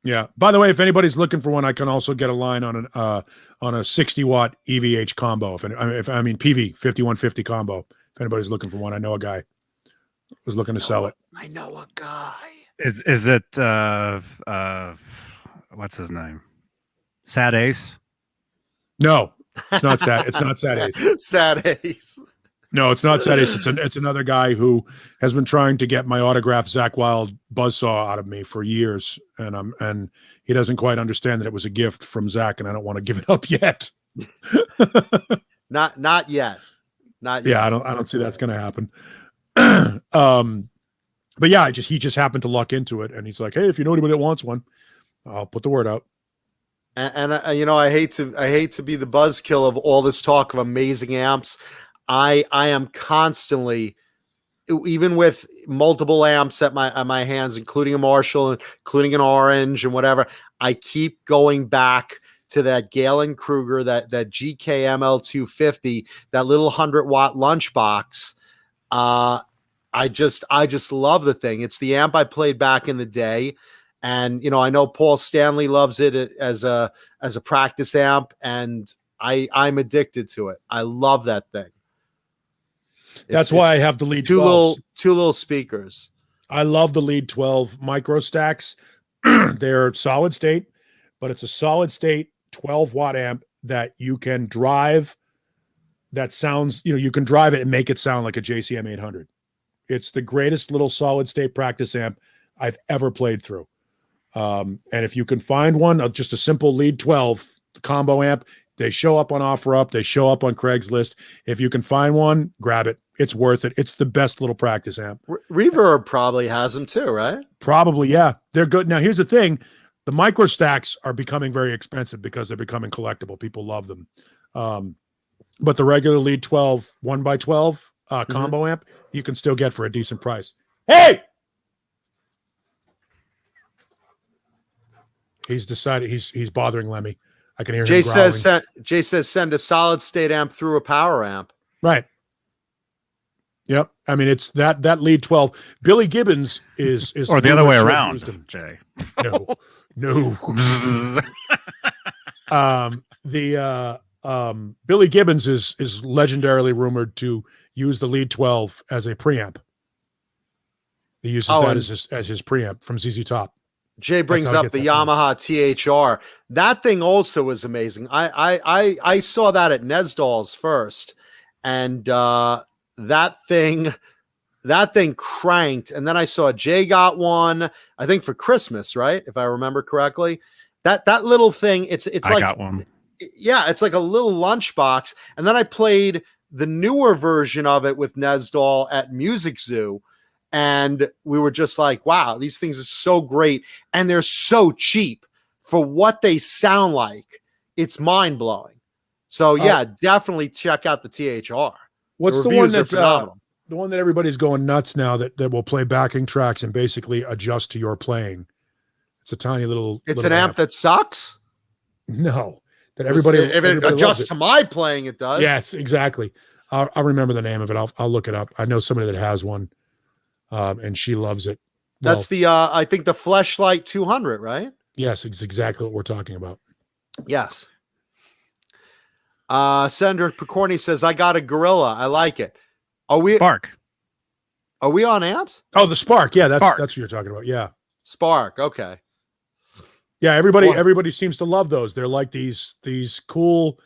Yeah. By the way, if anybody's looking for one, I can also get a line on a 60-watt EVH combo. If PV 5150 combo. If anybody's looking for one, I know a guy was looking to sell it. I know a guy. Is it what's his name? Sad Ace? No, it's not Sad. It's not Sad Ace. Sad Ace. No, it's not Sad Ace. It's another guy who has been trying to get my autographed Zakk Wylde buzzsaw out of me for years, and he doesn't quite understand that it was a gift from Zakk, and I don't want to give it up yet. Not yet. Not yet. Yeah, I don't see that's going to happen. But yeah, he just happened to luck into it, and he's like, "Hey, if you know anybody that wants one, I'll put the word out." And I hate to be the buzzkill of all this talk of amazing amps. I am constantly, even with multiple amps at my hands, including a Marshall, including an Orange and whatever, I keep going back to that Galen Kruger, that GKML 250, that little 100-watt lunchbox. I just love the thing. It's the amp I played back in the day. And, I know Paul Stanley loves it as a practice amp, and I'm addicted to it. I love that thing. That's why I have the lead 12. Two little speakers. I love the lead 12 micro stacks. They're solid state, but it's a solid state 12-watt amp that you can drive. That sounds, you can drive it and make it sound like a JCM 800. It's the greatest little solid state practice amp I've ever played through. And if you can find one, just a simple lead 12 combo amp, they show up on OfferUp, they show up on Craigslist. If you can find one, grab it. It's worth it. It's the best little practice amp. Reverb probably has them too, right? Probably, yeah. They're good. Now, here's the thing. The micro stacks are becoming very expensive because they're becoming collectible. People love them. But the regular lead 12 1x12 combo amp, you can still get for a decent price. Hey! He's decided he's bothering Lemmy. I can hear him growling. Jay says send a solid state amp through a power amp. Right. Yep. I mean, it's that lead 12. Billy Gibbons is or the other way around, Jay. No. Billy Gibbons is legendarily rumored to use the lead 12 as a preamp. He uses that as his preamp from ZZ Top. Jay brings up the Yamaha THR. That thing also was amazing. I saw that at Nesdall's first, and that thing cranked. And then I saw Jay got one, I think for Christmas, right? If I remember correctly. That little thing, it's like I got one. Yeah, it's like a little lunchbox. And then I played the newer version of it with Nesdall at Music Zoo. And we were just like, wow, these things are so great. And they're so cheap for what they sound like. It's mind blowing. So yeah, definitely check out the THR. What's the one that the one that everybody's going nuts now that will play backing tracks and basically adjust to your playing? It's a tiny little. It's an amp that sucks. No, that everybody. If it adjusts to my playing, it does. Yes, exactly. I'll remember the name of it. I'll look it up. I know somebody that has one. And she loves it. That's the I think the Fleshlight 200, right? Yes, it's exactly what we're talking about. Yes. Senator Picorni says, I got a Gorilla. I like it. Are we Spark? Are we on amps? Oh, the Spark. Yeah, that's Spark. that's what you're talking about. Yeah. Spark. Okay. Yeah, everybody Well- everybody seems to love those. They're like these cool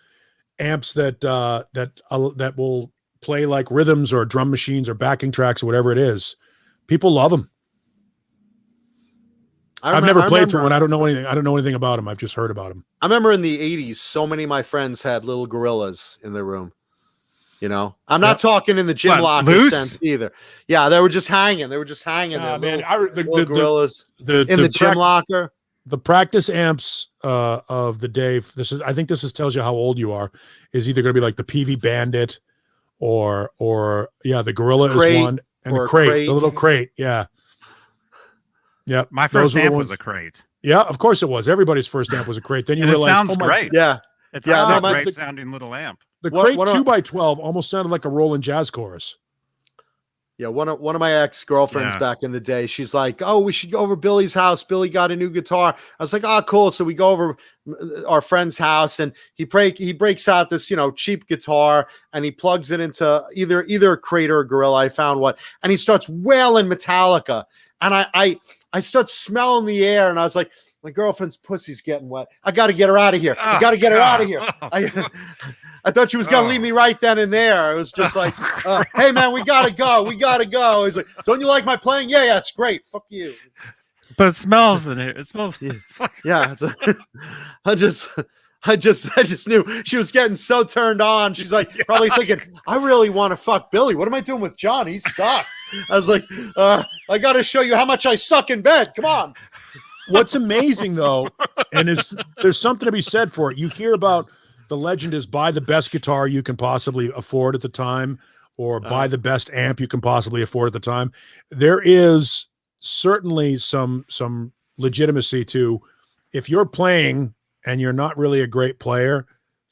amps that will play like rhythms or drum machines or backing tracks or whatever it is. People love them. I've never played through one. I don't know anything about them. I've just heard about them. I remember in the 80s, so many of my friends had little gorillas in their room. You know, I'm not talking in the gym locker loose? sense either. Yeah, they were just hanging. They were just hanging there. Little gorillas in the gym locker. The practice amps of the day. I think this tells you how old you are. Is either going to be like the PV Bandit, or the Gorilla is one, and the crate, the little crate. Yeah. Yeah, My first amp was a crate. Yeah, of course it was. Everybody's first amp was a crate. Then you realize, it sounds great. Yeah, it's yeah, a great sounding little amp. The crate 2x12 almost sounded like a Roland jazz chorus. Yeah, one of my ex-girlfriends back in the day, she's like, "Oh, we should go over Billy's house. Billy got a new guitar." I was like, "Oh, cool." So we go over our friend's house, and he breaks out this, cheap guitar, and he plugs it into either a crate or a Gorilla. I found what, and he starts wailing Metallica, and I start smelling the air, and I was like, my girlfriend's pussy's getting wet. I got to get her out of here. I got to get her out of here. I thought she was going to leave me right then and there. It was just like, hey, man, we got to go. We got to go. He's like, don't you like my playing? Yeah, it's great. Fuck you. But it smells in here. It smells. Yeah. I just knew she was getting so turned on. She's like, probably thinking, I really want to fuck Billy. What am I doing with John? He sucks. I was like, I got to show you how much I suck in bed. Come on. What's amazing though, and there's something to be said for it. You hear about the legend is buy the best guitar you can possibly afford at the time, or buy the best amp you can possibly afford at the time. There is certainly some legitimacy to, if you're playing and you're not really a great player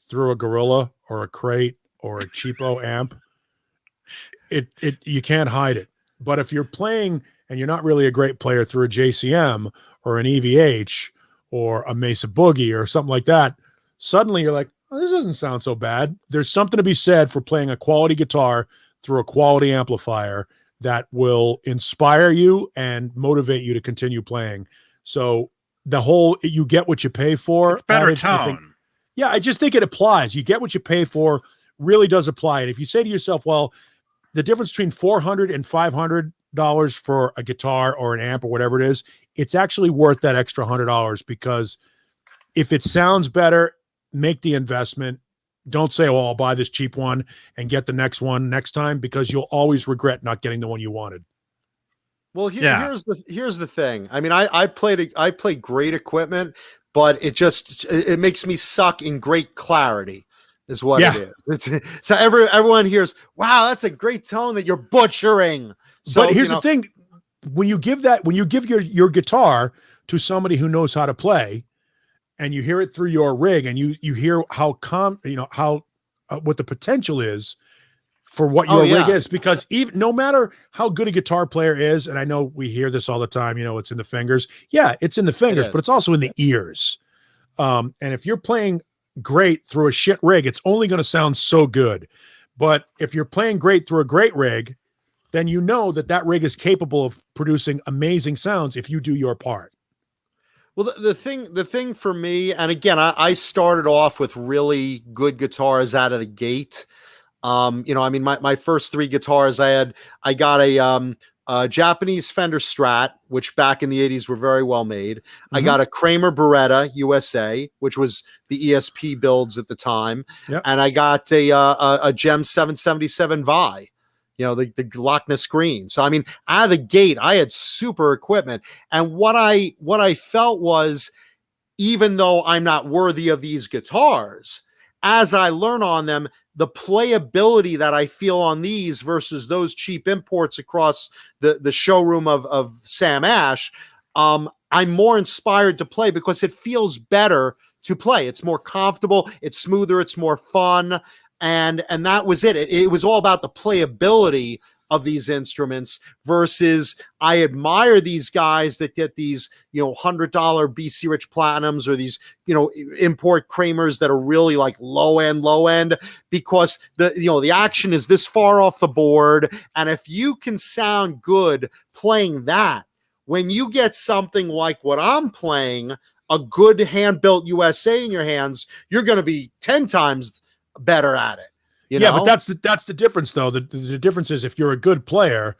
through a Gorilla or a crate or a cheapo amp, you can't hide it. But if you're playing and you're not really a great player through a JCM or an EVH or a Mesa Boogie or something like that, suddenly you're like, oh, this doesn't sound so bad. There's something to be said for playing a quality guitar through a quality amplifier that will inspire you and motivate you to continue playing. So the whole, you get what you pay for. It's better tone. I just think it applies. You get what you pay for really does apply. And if you say to yourself, well, the difference between $400 and $500 for a guitar or an amp or whatever it is, it's actually worth that extra $100, because if it sounds better, make the investment. Don't say, well, I'll buy this cheap one and get the next one next time, because you'll always regret not getting the one you wanted. Well, here's the thing. I mean, I play great equipment, but it makes me suck in great clarity is what it is. So everyone hears, wow, that's a great tone that you're butchering. So, but here's the thing. When you give your guitar to somebody who knows how to play, and you hear it through your rig, and you hear how what the potential is for what your rig is, because even no matter how good a guitar player is, and I know we hear this all the time, it's in the fingers. Yeah, it's in the fingers, but it's also in the ears. And if you're playing great through a shit rig, it's only going to sound so good. But if you're playing great through a great rig, then you know that rig is capable of producing amazing sounds if you do your part. Well, the thing for me, and again, I started off with really good guitars out of the gate. My first three guitars I got a Japanese Fender Strat, which back in the 80s were very well made. Mm-hmm. I got a Kramer Beretta USA, which was the ESP builds at the time. Yep. And I got a Gem 777 Vi. The Loch Ness Green. So, I mean, out of the gate, I had super equipment. And what I felt was, even though I'm not worthy of these guitars, as I learn on them, the playability that I feel on these versus those cheap imports across the showroom of Sam Ash, I'm more inspired to play because it feels better to play. It's more comfortable, it's smoother, it's more fun. And that was it. It was all about the playability of these instruments versus I admire these guys that get these, $100 BC Rich Platinums or these, import Kramers that are really like low end, because the action is this far off the board. And if you can sound good playing that, when you get something like what I'm playing, a good hand-built USA in your hands, you're going to be 10 times better at it. But that's the difference, though. The difference is if you're a good player,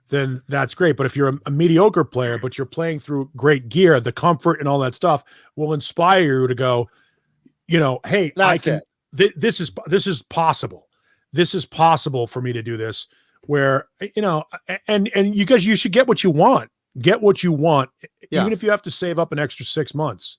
then that's great. But if you're a mediocre player, but you're playing through great gear, the comfort and all that stuff will inspire you to go, hey, that's I can. This is possible. This is possible for me to do this. Where and you guys, you should get what you want. Get what you want, even if you have to save up an extra 6 months.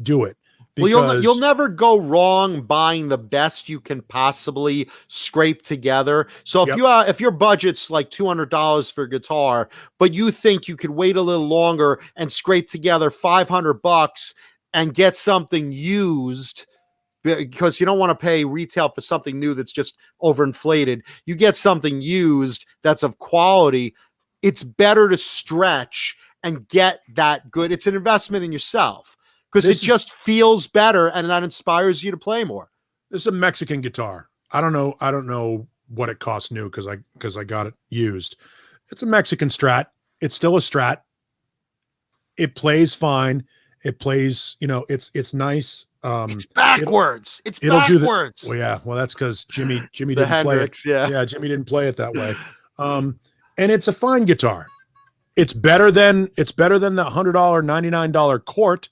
Do it. Well, you'll never go wrong buying the best you can possibly scrape together. So if your budget's like $200 for a guitar, but you think you could wait a little longer and scrape together $500 and get something used, because you don't want to pay retail for something new that's just overinflated. You get something used that's of quality. It's better to stretch and get that good. It's an investment in yourself because it just feels better and that inspires you to play more. This is a Mexican guitar. I don't know what it costs new because I got it used. It's a Mexican Strat. It's still a Strat. It plays fine. It plays, it's nice. It's backwards. It'll backwards. Well, that's because Jimmy didn't Hendrix, play it. Yeah, Jimmy didn't play it that way. And it's a fine guitar. It's better than the $100, $99 Court.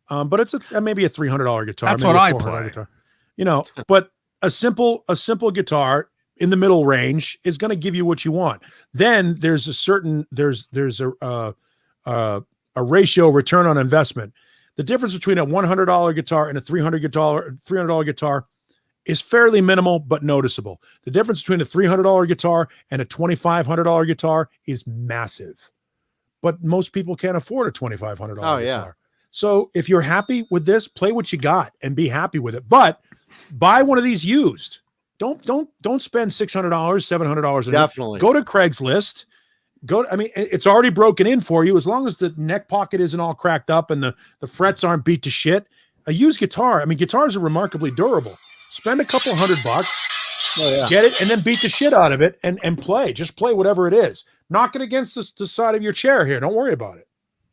But it's maybe a $300 guitar. That's maybe what a I $400 play. But a simple guitar in the middle range is going to give you what you want. Then there's a ratio return on investment. The difference between a $100 guitar and a $300 guitar is fairly minimal but noticeable. The difference between a $300 guitar and a $2,500 guitar is massive. But most people can't afford a $2,500 guitar. So if you're happy with this, play what you got and be happy with it. But buy one of these used. Don't spend $600, $700. Definitely. Go to Craigslist. It's already broken in for you as long as the neck pocket isn't all cracked up and the frets aren't beat to shit. A used guitar, guitars are remarkably durable. Spend a couple $100, get it, and then beat the shit out of it and play. Just play whatever it is. Knock it against the side of your chair here. Don't worry about it.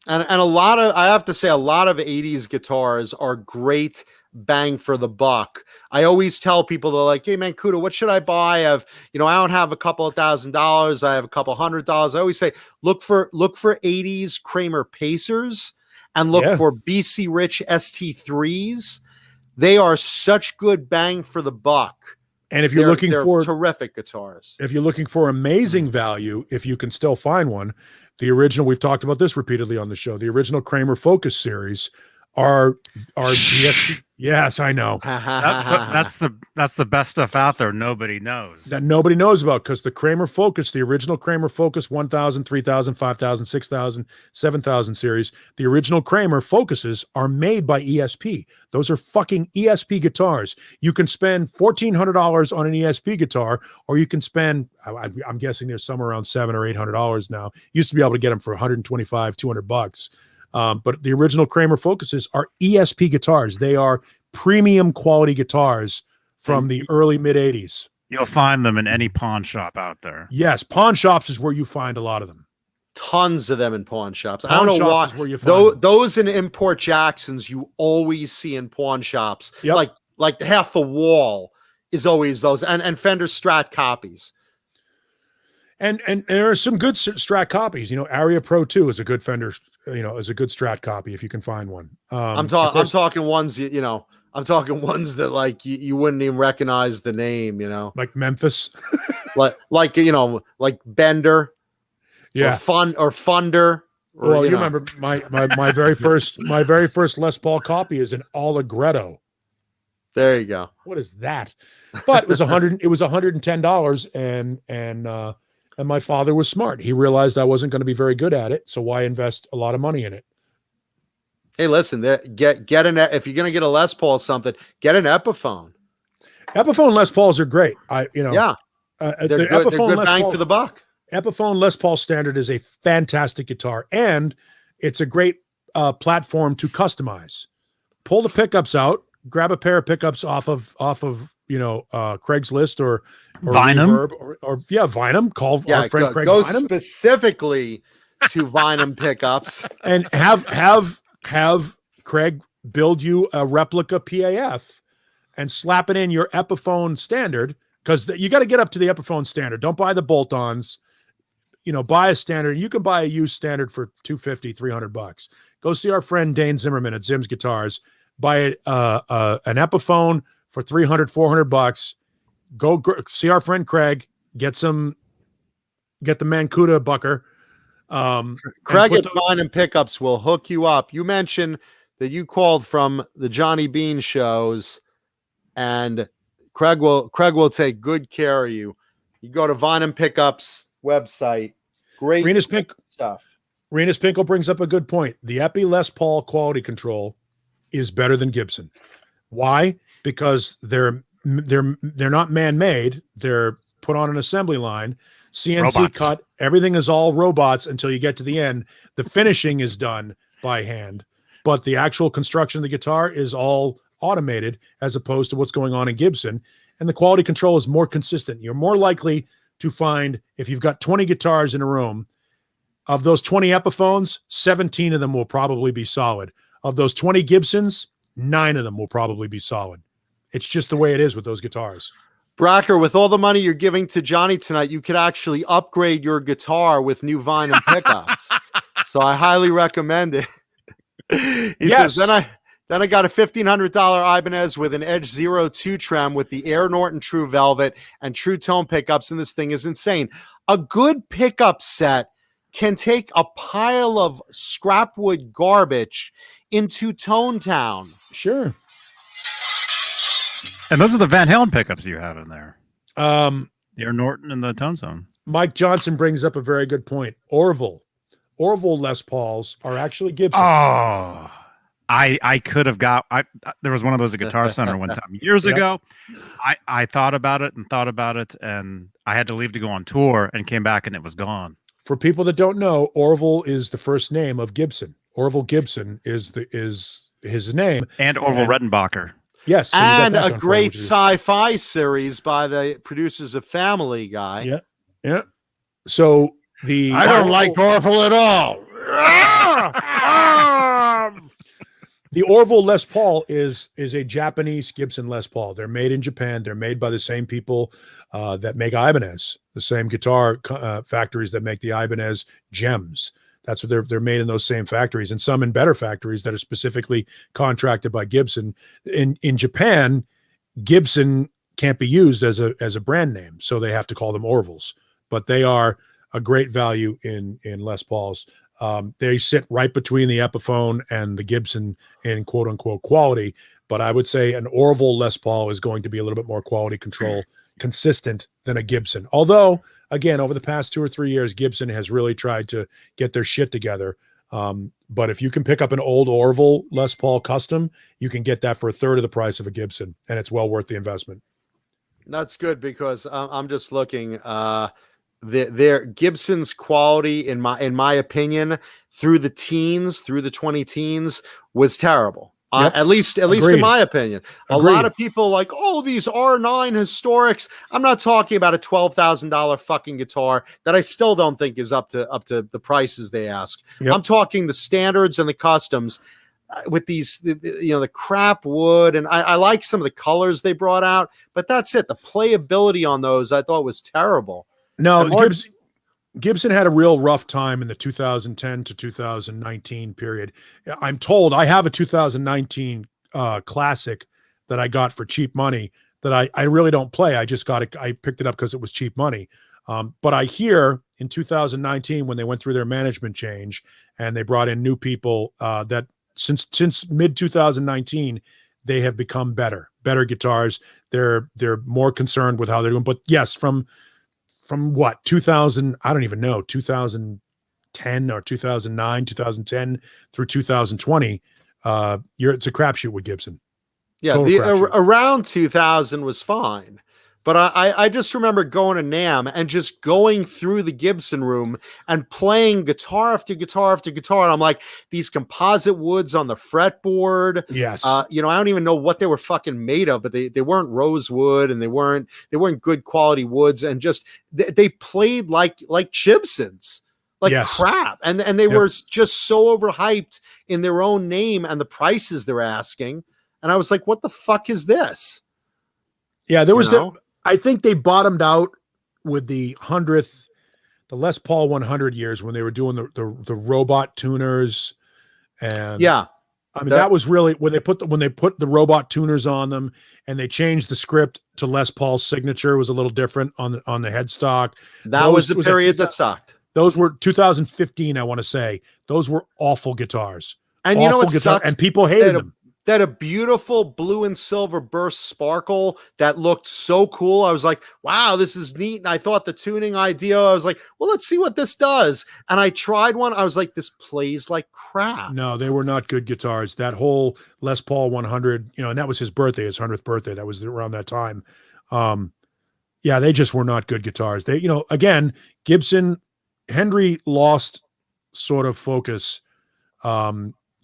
And I have to say, a lot of 80s guitars are great bang for the buck. I always tell people, they're like, hey man, Kuda, what should I buy? I don't have a couple of $1,000. I have a couple $100. I always say, look for 80s Kramer Pacers and look for BC Rich ST3s. They are such good bang for the buck. And if you're looking for terrific guitars, if you're looking for amazing value, if you can still find one, the original, we've talked about this repeatedly on the show, the original Kramer Focus series are GSP. Yes, I know. That's the best stuff out there. Nobody knows That nobody knows about, because the Kramer Focus, the original Kramer Focus 1000, 3000, 5000, 6000, 7000 series, the original Kramer Focuses are made by ESP. Those are fucking ESP guitars. You can spend $1,400 on an ESP guitar, or you can spend, I'm guessing there's somewhere around $700 or $800 now. Used to be able to get them for $125, $200. But the original Kramer Focuses are ESP guitars. They are premium quality guitars from the early mid 80s. You'll find them in any pawn shop out there. Yes, pawn shops is where you find a lot of them. Tons of them in pawn shops. I don't know why. Where you find those in import Jacksons you always see in pawn shops. Yep. Like half the wall is always those, and Fender Strat copies. And there are some good Strat copies. Aria Pro 2 is a good Fender, is a good Strat copy if you can find one. I'm talking ones, I'm talking ones that like you wouldn't even recognize the name, like Memphis, like Bender, yeah, or Funder. Well, you remember my very first Les Paul copy is an Allegretto. There you go. What is that? But it was $110, and my father was smart. He realized I wasn't going to be very good at it, so why invest a lot of money in it? Hey, listen, get if you're going to get a Les Paul something, get an Epiphone. Epiphone Les Pauls are great. They're good bang for the buck. Epiphone Les Paul Standard is a fantastic guitar, and it's a great platform to customize. Pull the pickups out, grab a pair of pickups off of Craigslist or Vinyl, or Vinyl. Call our friend Craig. Go Vinyl. specifically to Vinyl pickups and have Craig build you a replica PAF and slap it in your Epiphone Standard, because you got to get up to the Epiphone Standard. Don't buy the bolt-ons. Buy a standard. You can buy a used standard for $250, $300. Go see our friend Dane Zimmerman at Zim's Guitars. Buy an Epiphone for $300, $400. Go see our friend Craig. Get the Mancuda Bucker. Craig at Beane Pickups will hook you up. You mentioned that you called from the Johnny Beane shows, and Craig will take good care of you. You go to Beane Pickups website. Great stuff. Renus Pinkel brings up a good point. The Epi Les Paul quality control is better than Gibson. Why? Because they're not man-made. They're put on an assembly line, CNC robots. Cut. Everything is all robots until you get to the end. The finishing is done by hand, but the actual construction of the guitar is all automated, as opposed to what's going on in Gibson. And the quality control is more consistent. You're more likely to find, if you've got 20 guitars in a room, of those 20 Epiphones, 17 of them will probably be solid. Of those 20 Gibsons, 9 of them will probably be solid. It's just the way it is with those guitars. Bracker, with all the money you're giving to Johnny tonight, you could actually upgrade your guitar with new Vinyl pickups. So I highly recommend it. He says, then I got a $1,500 Ibanez with an Edge 02 trem with the Air Norton True Velvet and True Tone pickups, and this thing is insane. A good pickup set can take a pile of scrapwood garbage into Tone Town. Sure. And those are the Van Halen pickups you have in there. The Air Norton and the Tone Zone. Mike Johnson brings up a very good point. Orville Les Pauls are actually Gibsons. Oh, I could have got. There was one of those at Guitar Center one time years ago. I thought about it, and I had to leave to go on tour, and came back, and it was gone. For people that don't know, Orville is the first name of Gibson. Orville Gibson is his name, and Orville Redenbacher. Yes, so and a great sci-fi series by the producers of Family Guy. Yeah. So I don't like Orville at all. The Orville Les Paul is a Japanese Gibson Les Paul. They're made in Japan. They're made by the same people that make Ibanez, the same guitar factories that make the Ibanez Gems. That's what they're made in those same factories, and some in better factories that are specifically contracted by Gibson. In Japan, Gibson can't be used as a brand name, so they have to call them Orvilles. But they are a great value in Les Pauls. They sit right between the Epiphone and the Gibson in quote unquote quality. But I would say an Orville Les Paul is going to be a little bit more quality control consistent than a Gibson. Although, again, over the past 2 or 3 years, Gibson has really tried to get their shit together. But if you can pick up an old Orville Les Paul custom, you can get that for a third of the price of a Gibson, and it's well worth the investment. That's good, because I'm just looking. Their Gibson's quality, in my opinion, through the 20 teens, was terrible. Yep. At least in my opinion. A lot of people like, oh, these R9 historics. I'm not talking about a $12,000 fucking guitar that I still don't think is up to the prices they ask. Yep. I'm talking the standards and the customs with these, the crap wood, and I like some of the colors they brought out, but that's it. The playability on those I thought was terrible. No, Gibson had a real rough time in the 2010 to 2019 period. I'm told I have a 2019 classic that I got for cheap money that I really don't play. I just got it. I picked it up because it was cheap money. But I hear in 2019, when they went through their management change and they brought in new people, that since mid 2019, they have become better guitars. They're more concerned with how they're doing. But yes, from what, 2000, I don't even know, 2010 or 2009, 2010 through 2020, it's a crapshoot with Gibson. Yeah, around 2000 was fine. But I just remember going to NAMM and just going through the Gibson room and playing guitar after guitar after guitar. And I'm like, these composite woods on the fretboard. Yes. I don't even know what they were fucking made of, but they weren't rosewood and they weren't good quality woods. And just they played like Gibsons, like crap. And they were just so overhyped in their own name and the prices they're asking. And I was like, what the fuck is this? Yeah, there was I think they bottomed out with the Les Paul 100 years when they were doing the robot tuners, and I mean that was really when they put the robot tuners on them, and they changed the script to Les Paul's signature. It was a little different on the headstock. That was the period that sucked. Those were 2015, I want to say. Those were awful guitars, and you know what sucks? And people hated them. That a beautiful blue and silver burst sparkle that looked so cool. I was like, wow, this is neat. And I thought the tuning idea, I was like, well, let's see what this does. And I tried one. I was like, this plays like crap. No, they were not good guitars. That whole Les Paul 100, and that was his birthday, his 100th birthday. That was around that time. They just were not good guitars. They, again, Gibson, Hendry lost sort of focus,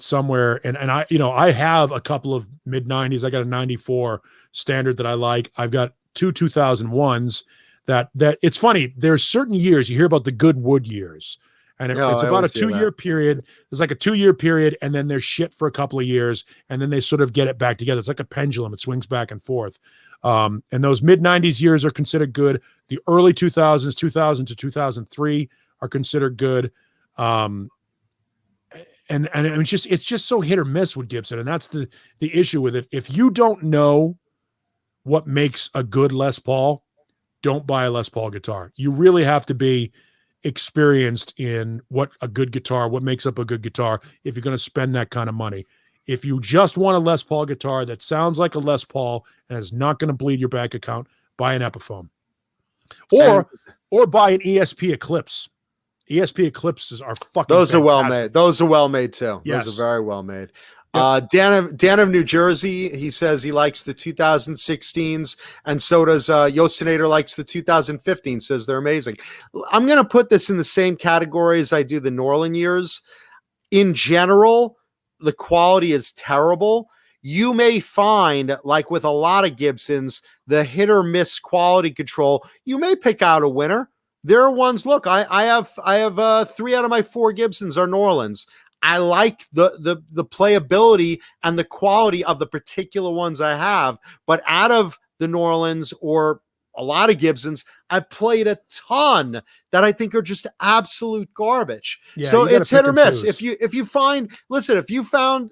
somewhere, and I have a couple of mid 90s. I got a 94 standard that I like. I've got two 2001s that it's funny. There's certain years you hear about the good wood years, and it's about a 2-year period. There's like a 2-year period, and then there's shit for a couple of years, and then they sort of get it back together. It's like a pendulum. It swings back and forth. And those mid 90s years are considered good. The early 2000s, 2000 to 2003 are considered good. And it's just so hit or miss with Gibson, and that's the issue with it. If you don't know what makes a good Les Paul, don't buy a Les Paul guitar. You really have to be experienced in what makes up a good guitar if you're going to spend that kind of money. If you just want a Les Paul guitar that sounds like a Les Paul and is not going to bleed your bank account, buy an Epiphone, or buy an ESP Eclipse. ESP Eclipses are fucking Those fantastic. are well made. Those are well made too. Yes. Those are very well made. Yep. Dan of New Jersey, he says he likes the 2016s, and so does Yostinator likes the 2015, says they're amazing. I'm going to put this in the same category as I do the Norlin years. In general, the quality is terrible. You may find, like with a lot of Gibsons, the hit or miss quality control, you may pick out a winner. There are ones. Look, I have 3 out of my 4 Gibsons are Norlins. I like the playability and the quality of the particular ones I have, but out of the Norlins or a lot of Gibsons, I played a ton that I think are just absolute garbage. Yeah, so it's hit or miss. Choose. If you found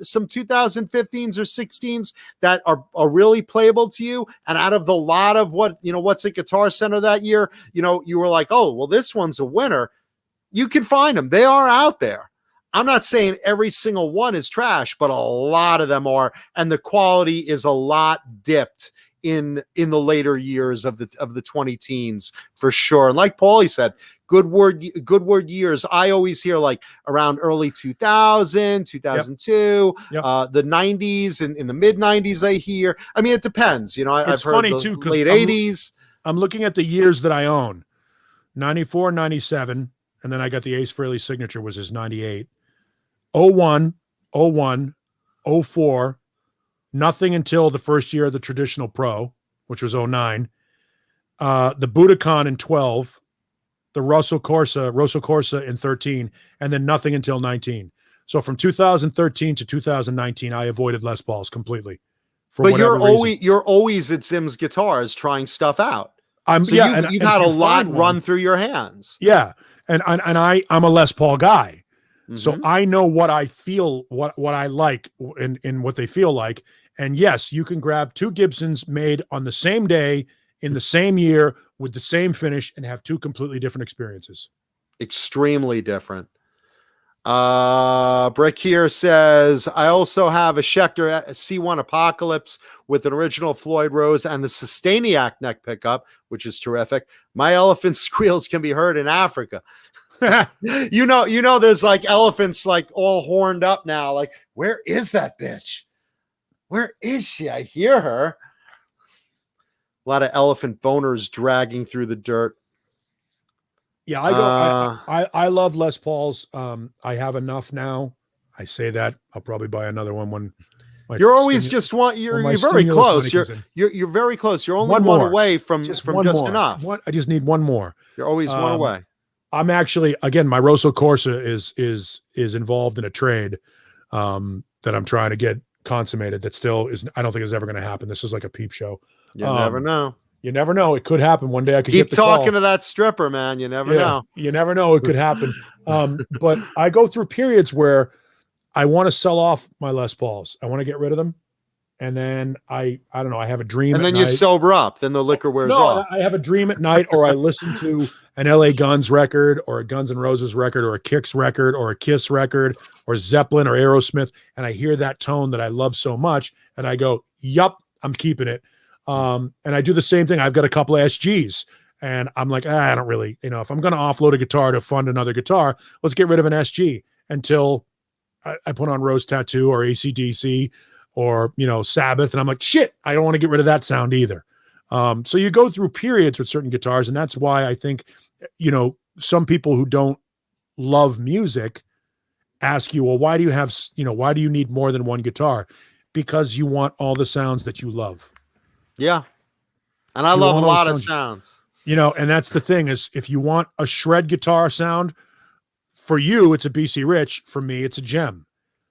some 2015s or 16s that are really playable to you, and out of the lot of what's at Guitar Center that year, you were like, oh, well, this one's a winner. You can find them. They are out there. I'm not saying every single one is trash, but a lot of them are, and the quality is a lot dipped in the later years of the 20 teens for sure. And like Paulie said, good word years. I always hear like around early 2000, 2002, Yep. The 90s and in the mid 90s. I hear. I mean, it depends. I've heard funny the too, 'cause late 80s. I'm looking at the years that I own: 94, 97, and then I got the Ace Frehley signature, was his 98. 01, 01, 04. Nothing until the first year of the traditional pro, which was 09. The Budokan in 12, the Rosso Corsa in 13, and then nothing until 19. So from 2013 to 2019, I avoided Les Pauls completely. But you're always at Sims Guitars trying stuff out. You've had a lot run through your hands. Yeah, and I'm a Les Paul guy. Mm-hmm. So I know what I feel, what I like, and what they feel like. And yes, you can grab 2 Gibsons made on the same day in the same year with the same finish and have 2 completely different experiences. Extremely different. Brick here says, I also have a Schecter C1 Apocalypse with an original Floyd Rose and the Sustainiac neck pickup, which is terrific. My elephant squeals can be heard in Africa. There's like elephants like all horned up now. Like, where is that bitch? Where is she? I hear her. A lot of elephant boners dragging through the dirt. Yeah, I love Les Pauls. I have enough now. I say that I'll probably buy another one when you're always just one. You're very close. You're very close. You're only one away from just enough. I just need one more. You're always one away. I'm actually, again, my Rosso Corsa is involved in a trade that I'm trying to get consummated. That still is. I don't think is ever going to happen. This is like a peep show. You never know. You never know. It could happen one day. I could keep get the talking call. To that stripper, man. You never know. You never know. It could happen. But I go through periods where I want to sell off my Les Pauls. I want to get rid of them. And then I don't know. I have a dream. And then you sober up. Then the liquor wears off. I have a dream at night, or I listen to an LA Guns record, or a Guns N' Roses record, or a Kicks record, or a Kiss record, or Zeppelin, or Aerosmith. And I hear that tone that I love so much. And I go, yup, I'm keeping it. And I do the same thing. I've got a couple of SGs, and I'm like, I don't really, if I'm going to offload a guitar to fund another guitar, let's get rid of an SG until I put on Rose Tattoo or AC/DC or, Sabbath. And I'm like, shit, I don't want to get rid of that sound either. So you go through periods with certain guitars. And that's why I think, some people who don't love music ask you, well, why do you need more than one guitar? Because you want all the sounds that you love. Yeah. And I love a lot of sounds. And that's the thing is, if you want a shred guitar sound, for you, it's a BC Rich. For me, it's a Gem.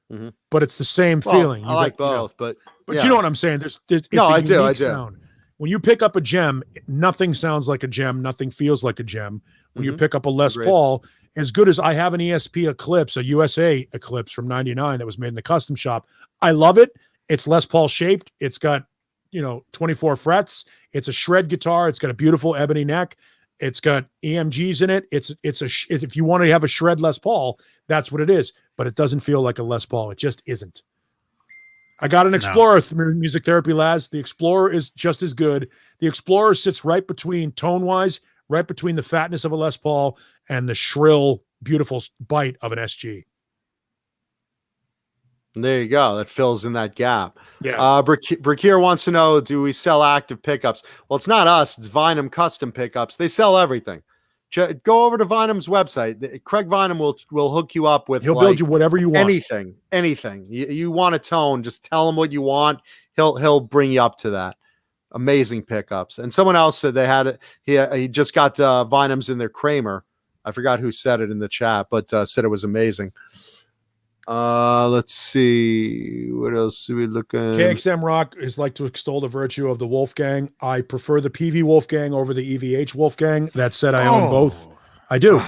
Mm-hmm. But it's the same feeling. I like both, but yeah. You know what I'm saying? It's I do. Sound. When you pick up a Gem, nothing sounds like a Gem. Nothing feels like a Gem. When you pick up a Les Paul, as good as I have an ESP Eclipse, a USA Eclipse from '99 that was made in the custom shop, I love it. It's Les Paul shaped. It's got 24 frets. It's a shred guitar. It's got a beautiful ebony neck. It's got EMGs in it. If you want to have a shred Les Paul, that's what it is. But it doesn't feel like a Les Paul. It just isn't. I got an Explorer Music Therapy Laz. The Explorer is just as good. The Explorer sits right between tone-wise, right between the fatness of a Les Paul and the shrill, beautiful bite of an SG. There you go. That fills in that gap. Yeah. Brakir wants to know, do we sell active pickups? Well, it's not us. It's Vinum Custom Pickups. They sell everything. Go over to Vinum's website. Craig Vinum will hook you up with. He'll build you whatever you want. Anything. You want a tone, just tell him what you want. He'll bring you up to that. Amazing pickups. And someone else said they had it. He just got Vinum's in their Kramer. I forgot who said it in the chat, but said it was amazing. Let's see. What else are we looking? KXM Rock is like to extol the virtue of the Wolfgang. I prefer the PV Wolfgang over the EVH Wolfgang. That said, I own both. I do.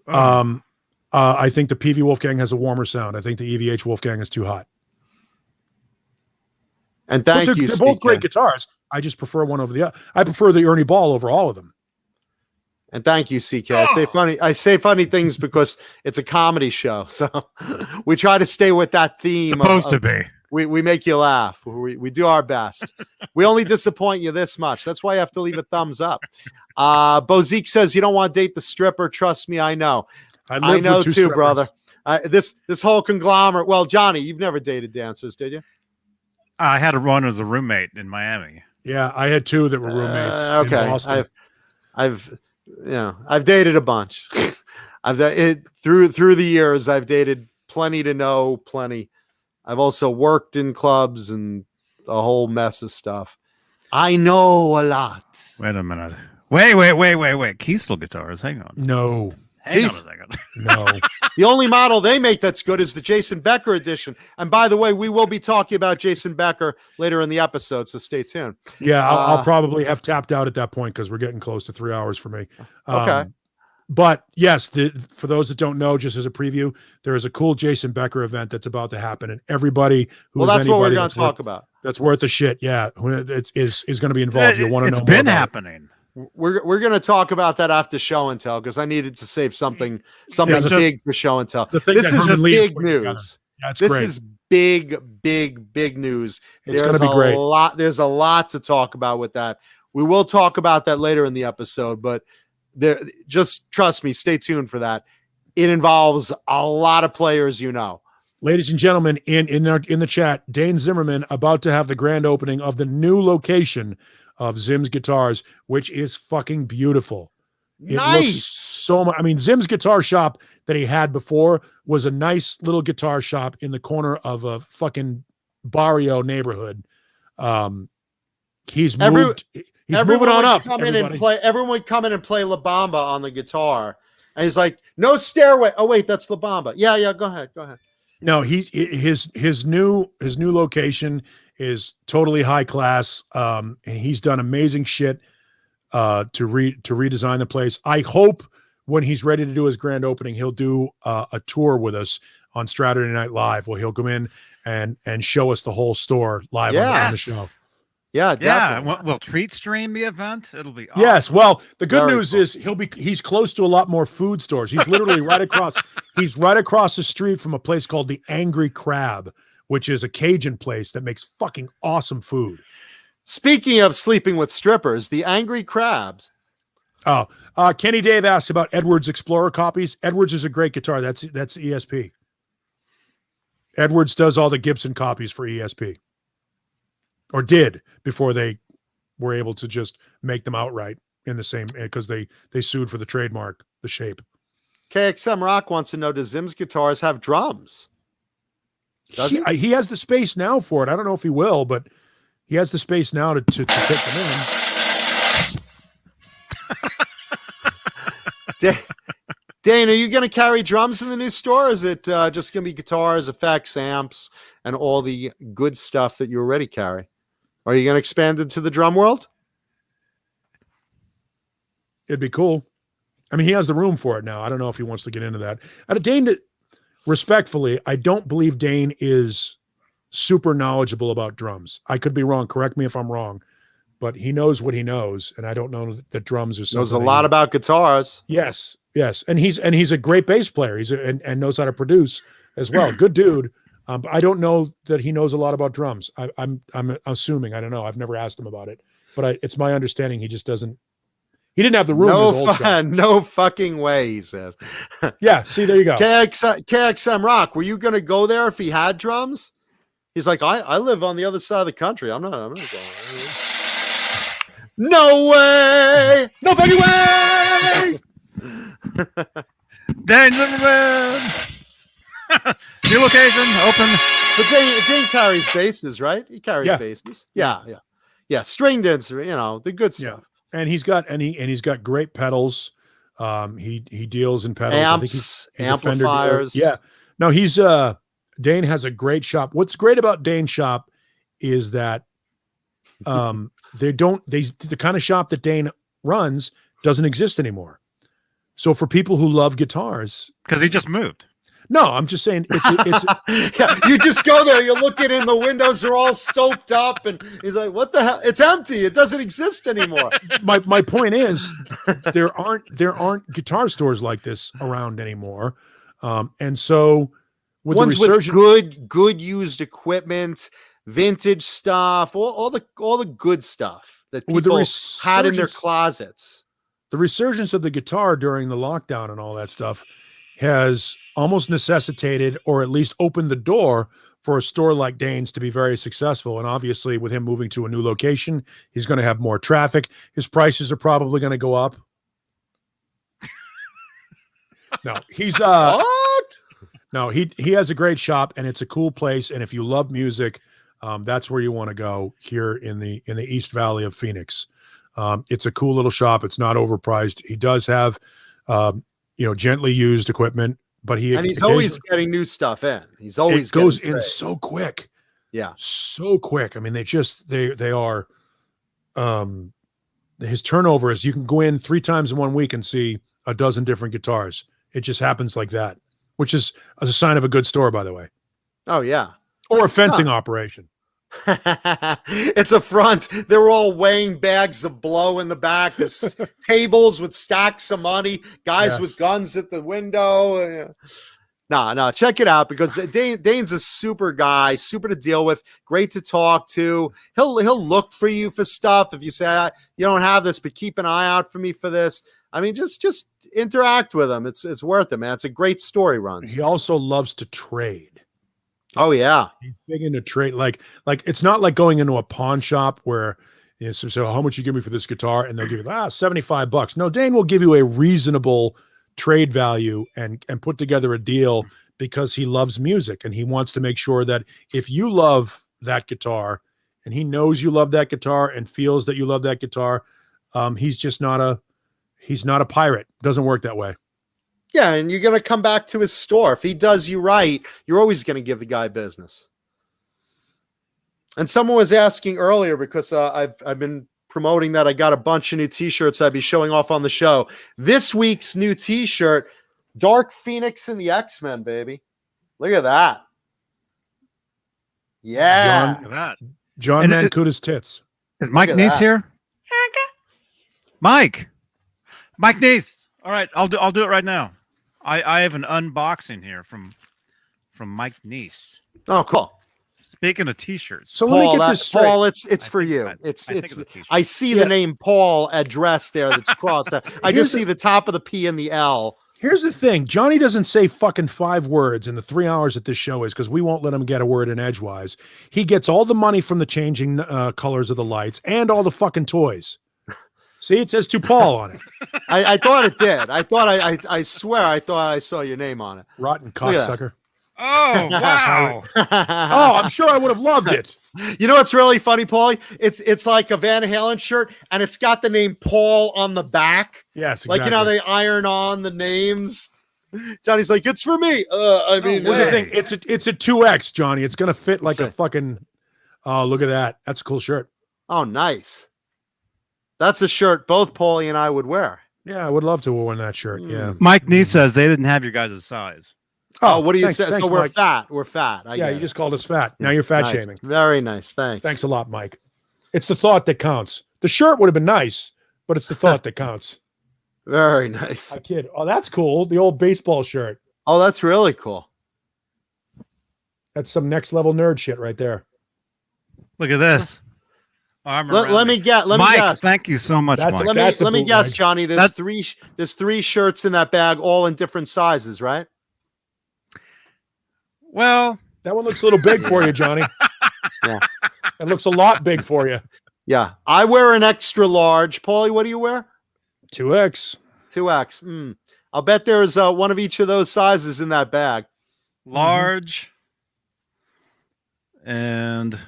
I think the PV Wolfgang has a warmer sound. I think the EVH Wolfgang is too hot. And they're both great guitars. I just prefer one over the other. I prefer the Ernie Ball over all of them. And thank you, CK. I say funny things because it's a comedy show, so we try to stay with that theme. Supposed to be. We make you laugh. We do our best. We only disappoint you this much. That's why you have to leave a thumbs up. Bozique says you don't want to date the stripper. Trust me, I know. I know too, strippers. Brother. This whole conglomerate. Well, Johnny, you've never dated dancers, did you? I had one as a roommate in Miami. Yeah, I had two that were roommates. Okay, in Boston. I've dated a bunch. Through the years, I've dated plenty to know plenty. I've also worked in clubs and a whole mess of stuff. I know a lot. Wait a minute. Wait. Keystone guitars. Hang on. No. Hang on a second. No. The only model they make that's good is the Jason Becker edition. And by the way, we will be talking about Jason Becker later in the episode, so stay tuned. Yeah, I'll probably have tapped out at that point because we're getting close to 3 hours for me. Okay. But yes, for those that don't know, just as a preview, there is a cool Jason Becker event that's about to happen, and everybody that's what we're going to talk about. That's worth a shit. Yeah, is going to be involved. You'll want to know. It's been happening. We're going to talk about that after show and tell because I needed to save something big for show and tell. This is big news. This is big news. It's going to be great. There's a lot to talk about with that. We will talk about that later in the episode, but just trust me, stay tuned for that. It involves a lot of players, Ladies and gentlemen, in the chat, Dane Zimmerman about to have the grand opening of the new location of Zim's guitars, which is fucking beautiful. It looks Nice. so much. I mean, Zim's guitar shop that he had before was a nice little guitar shop in the corner of a fucking barrio neighborhood. He's moved. He's moving on up. Everyone would come in and play La Bamba on the guitar, and he's like, "No stairway." Oh wait, that's La Bamba. Yeah. Go ahead. No, his new location is totally high class, and he's done amazing shit to redesign the place. I hope when he's ready to do his grand opening, he'll do a tour with us on Saturday Night Live, where he'll come in and show us the whole store live on the show. Yeah, definitely. Yeah, we'll treat stream the event. It'll be awesome. Yes. Well, the good Very news cool. is he's close to a lot more food stores. He's literally right across. He's right across the street from a place called the Angry Crab, which is a Cajun place that makes fucking awesome food. Speaking of sleeping with strippers, the Angry Crabs. Oh, Kenny Dave asked about Edwards Explorer copies. Edwards is a great guitar. That's ESP. Edwards does all the Gibson copies for ESP. Or did before they were able to just make them outright in the same, because they sued for the trademark, the shape. KXM Rock wants to know, does Zim's guitars have drums? He has the space now for it. I don't know if he will, but he has the space now to take them in. Dane, are you going to carry drums in the new store? Or is it just going to be guitars, effects, amps, and all the good stuff that you already carry? Are you going to expand into the drum world? It'd be cool. I mean, he has the room for it now. I don't know if he wants to get into that. Dane, respectfully, I don't believe Dane is super knowledgeable about drums. I could be wrong. Correct me if I'm wrong, but he knows what he knows, and I don't know that drums are something. Knows a lot about guitars. Yes, and he's a great bass player. And knows how to produce as well. Good dude. But I don't know that he knows a lot about drums. I'm assuming. I don't know. I've never asked him about it, but it's my understanding he just doesn't. He didn't have the room. No fucking way, he says. Yeah. See, there you go. KXM Rock. Were you going to go there if he had drums? He's like, I live on the other side of the country. I'm not going. No way. No fucking way. Dane Zimmerman. New location open. But Dane carries basses, right? He carries basses. Yeah. Stringed instruments, the good stuff. Yeah. And he's got great pedals. He deals in pedals. Amps, I think he's amplifiers. Yeah. No, Dane has a great shop. What's great about Dane's shop is that the kind of shop that Dane runs doesn't exist anymore. So for people who love guitars, because he just moved. No, I'm just saying it's yeah, you just go there, you look in, the windows are all stoked up, and he's like, what the hell? It's empty. It doesn't exist anymore. My point is there aren't guitar stores like this around anymore. And so with ones the with good used equipment, vintage stuff, all the good stuff that people had in their closets. The resurgence of the guitar during the lockdown and all that stuff has almost necessitated, or at least opened the door for a store like Dane's to be very successful. And obviously with him moving to a new location, he's going to have more traffic. His prices are probably going to go up. No, he's no, he has a great shop, and it's a cool place. And if you love music, that's where you want to go here in the East Valley of Phoenix. It's a cool little shop. It's not overpriced. He does have, gently used equipment, but he's always getting new stuff in. He's always goes in so quick. Yeah. So quick. I mean, they are, his turnover is, you can go in 3 times in 1 week and see a dozen different guitars. It just happens like that, which is a sign of a good store, by the way. Oh yeah. Or a fencing operation. It's a front. They're all weighing bags of blow in the back. There's tables with stacks of money, guys with guns at the window. No, check it out, because Dane's a super guy, super to deal with, great to talk to. He'll look for you for stuff if you say, you don't have this, but keep an eye out for me for this. I mean, just interact with him. It's worth it, man. It's a great story runs. He also loves to trade. Oh yeah. He's big into trade. Like it's not like going into a pawn shop where Yeah, so how much you give me for this guitar? And they'll give you $75. No, Dane will give you a reasonable trade value and put together a deal because he loves music and he wants to make sure that if you love that guitar and he knows you love that guitar and feels that you love that guitar, he's not a pirate. Doesn't work that way. Yeah, and you're going to come back to his store. If he does you right, you're always going to give the guy business. And someone was asking earlier, because I've been promoting that I got a bunch of new T-shirts I'd be showing off on the show. This week's new T-shirt, Dark Phoenix and the X-Men, baby. Look at that. Yeah. Look at that. John Mancuta's tits. Is Mike at Neese that. here? Mike Neese. All right, I'll do it right now. I have an unboxing here from Mike Neese. Oh, cool. Speaking of T-shirts, So let me Paul, get this straight. Paul, it's for think you. that- It's I think of a t-shirt. I see Yeah. the name Paul addressed there that's crossed out. I Here's just see the top of the P and the L. Here's the thing. Johnny doesn't say fucking 5 words in the 3 hours that this show is because we won't let him get a word in edgewise. He gets all the money from the changing colors of the lights and all the fucking toys. See, it says to Paul on it. I thought it did. I swear I thought I saw your name on it. Rotten Look at that. cocksucker. oh wow, Oh, I'm sure I would have loved it. You know what's really funny, Paulie? It's like a Van Halen shirt, and it's got the name Paul on the back. Yes, Like, you know, exactly. they iron on the names. Johnny's like, it's for me. I mean, Here's the way. thing. It's a 2X, Johnny. It's gonna fit like a fucking. Oh, look at that. That's a cool shirt. oh, nice. That's a shirt both Paulie and I would wear. Yeah, I would love to wear that shirt. Yeah. Mike Neese says they didn't have your guys' size. Oh, what do you thanks- say? thanks, So we're Mike. fat. We're fat. I Yeah, get you it. just called us fat. Now you're fat Nice. shaming. Very nice. Thanks. Thanks a lot, Mike. It's the thought that counts. The shirt would have been nice, but it's the thought that counts. Very nice. I kid. Oh, that's cool. The old baseball shirt. Oh, that's really cool. That's some next level nerd shit right there. Look at this. Arm Let around me me. get. Let me Mike, guess. thank you so much, That's Mike. like- Let me bootleg. guess, Johnny. There's That- there's 3 shirts in that bag, all in different sizes, right? Well, That one looks a little big for you, Johnny. Yeah. It looks a lot big for you. Yeah. I wear an extra large. Paulie, what do you wear? 2X. 2X. I'll bet there's one of each of those sizes in that bag. large and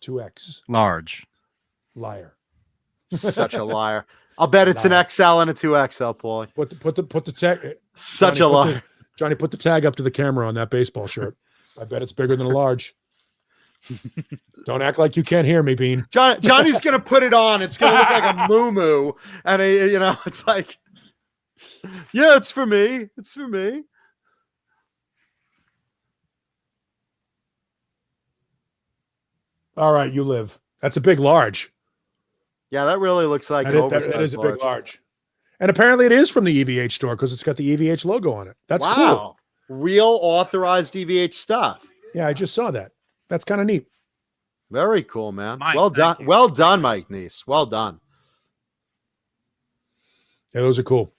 2X. large. Liar. Such a liar. I'll bet it's an Liar. XL and a 2XL, Paulie. Put the tag. Such Johnny, a liar. Johnny, put the tag up to the camera on that baseball shirt. I bet it's bigger than a large. Don't act like you can't hear me, Beane. Johnny's gonna put it on. It's gonna look like a moo and it's like, yeah, it's for me. It's for me. All right, you live. That's a big large. Yeah, that really looks like That an is, that oversized is a big large. And apparently it is from the EVH store because it's got the EVH logo on it. That's cool. Wow. Real authorized EVH stuff. Yeah, I just saw that. That's kind of neat. Very cool, man. Mike, well thank done. you. Well done, Mike Neese. Well done. Yeah, those are cool.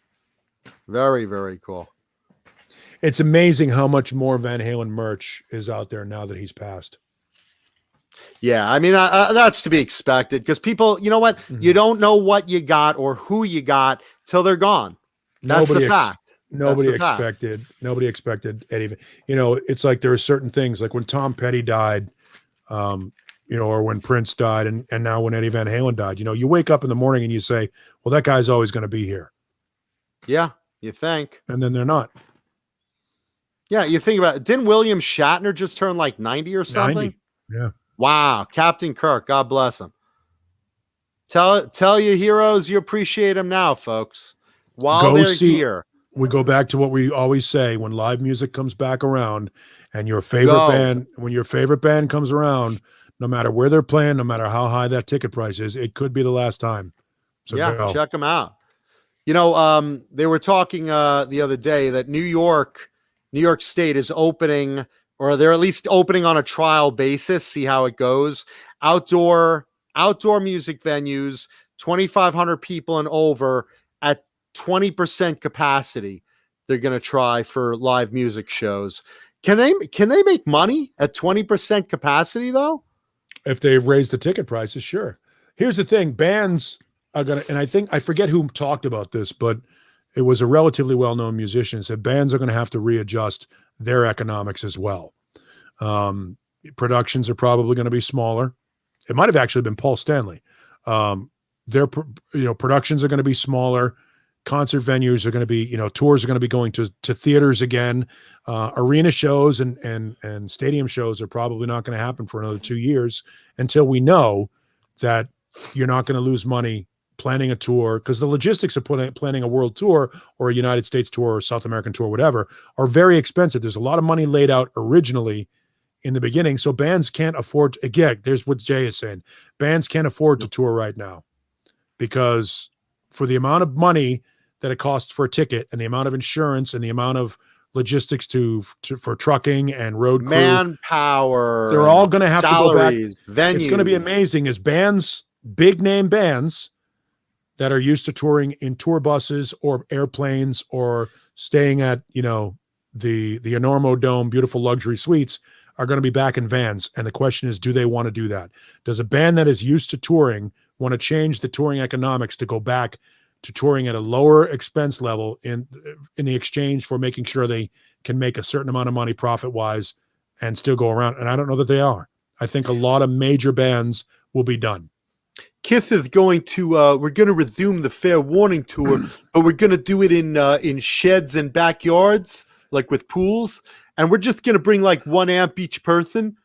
Very, very cool. It's amazing how much more Van Halen merch is out there now that he's passed. Yeah, I mean, that's to be expected because people, you know what? You don't know what you got or who you got till they're gone. That's the fact. Nobody the fact. expected Eddie. It's like there are certain things like when Tom Petty died, or when Prince died, and now when Eddie Van Halen died. You wake up in the morning and you say, "Well, that guy's always going to be here," Yeah, you think. and then they're not. Yeah, you think about it. Didn't William Shatner just turn like 90 or something? 90. Yeah. Wow, Captain Kirk, God bless him. Tell your heroes you appreciate them now, folks. While Go they're see- here. We go back to what we always say when live music comes back around, and your favorite band, when your favorite band comes around, no matter where they're playing, no matter how high that ticket price is, it could be the last time. So Yeah, go. check them out. They were talking the other day that New York State is opening, or they're at least opening on a trial basis, see how it goes. Outdoor music venues, 2,500 people and over at 20% capacity. They're going to try for live music shows. Can they make money at 20% capacity though? If they've raised the ticket prices, sure. Here's the thing: bands are gonna, and I forget who talked about this, but it was a relatively well-known musician. Said bands are going to have to readjust their economics as well. Productions are probably going to be smaller. It might have actually been Paul Stanley. Their productions are going to be smaller. Concert venues are going to be, tours are going to be going to theaters again. Arena shows and stadium shows are probably not going to happen for another 2 years until we know that you're not going to lose money planning a tour, because the logistics of planning a world tour or a United States tour or South American tour, whatever, are very expensive. There's a lot of money laid out originally in the beginning. So bands can't afford, again, there's what Jay is saying. Bands can't afford to tour right now because for the amount of money that it costs for a ticket and the amount of insurance and the amount of logistics for trucking and road crew, manpower, they're all going to have salaries, to go back. venues. It's going to be amazing as bands, big name bands that are used to touring in tour buses or airplanes or staying at, the Enormo Dome, beautiful luxury suites, are going to be back in vans. And the question is, do they want to do that? Does a band that is used to touring want to change the touring economics to go back to touring at a lower expense level in the exchange for making sure they can make a certain amount of money profit-wise and still go around? And I don't know that they are. I think a lot of major bands will be done. Kith is going to we're going to resume the Fair Warning tour, but we're going to do it in sheds and backyards, like with pools, and we're just going to bring like 1 amp each person.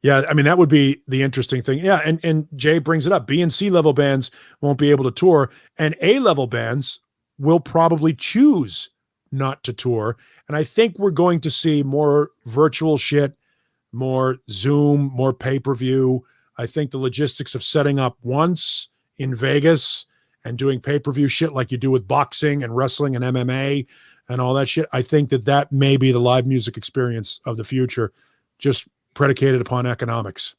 Yeah, I mean, that would be the interesting thing. Yeah, and Jay brings it up. B and C level bands won't be able to tour, and A level bands will probably choose not to tour. And I think we're going to see more virtual shit, more Zoom, more pay-per-view. I think the logistics of setting up once in Vegas and doing pay-per-view shit like you do with boxing and wrestling and MMA and all that shit, I think that may be the live music experience of the future, just predicated upon economics.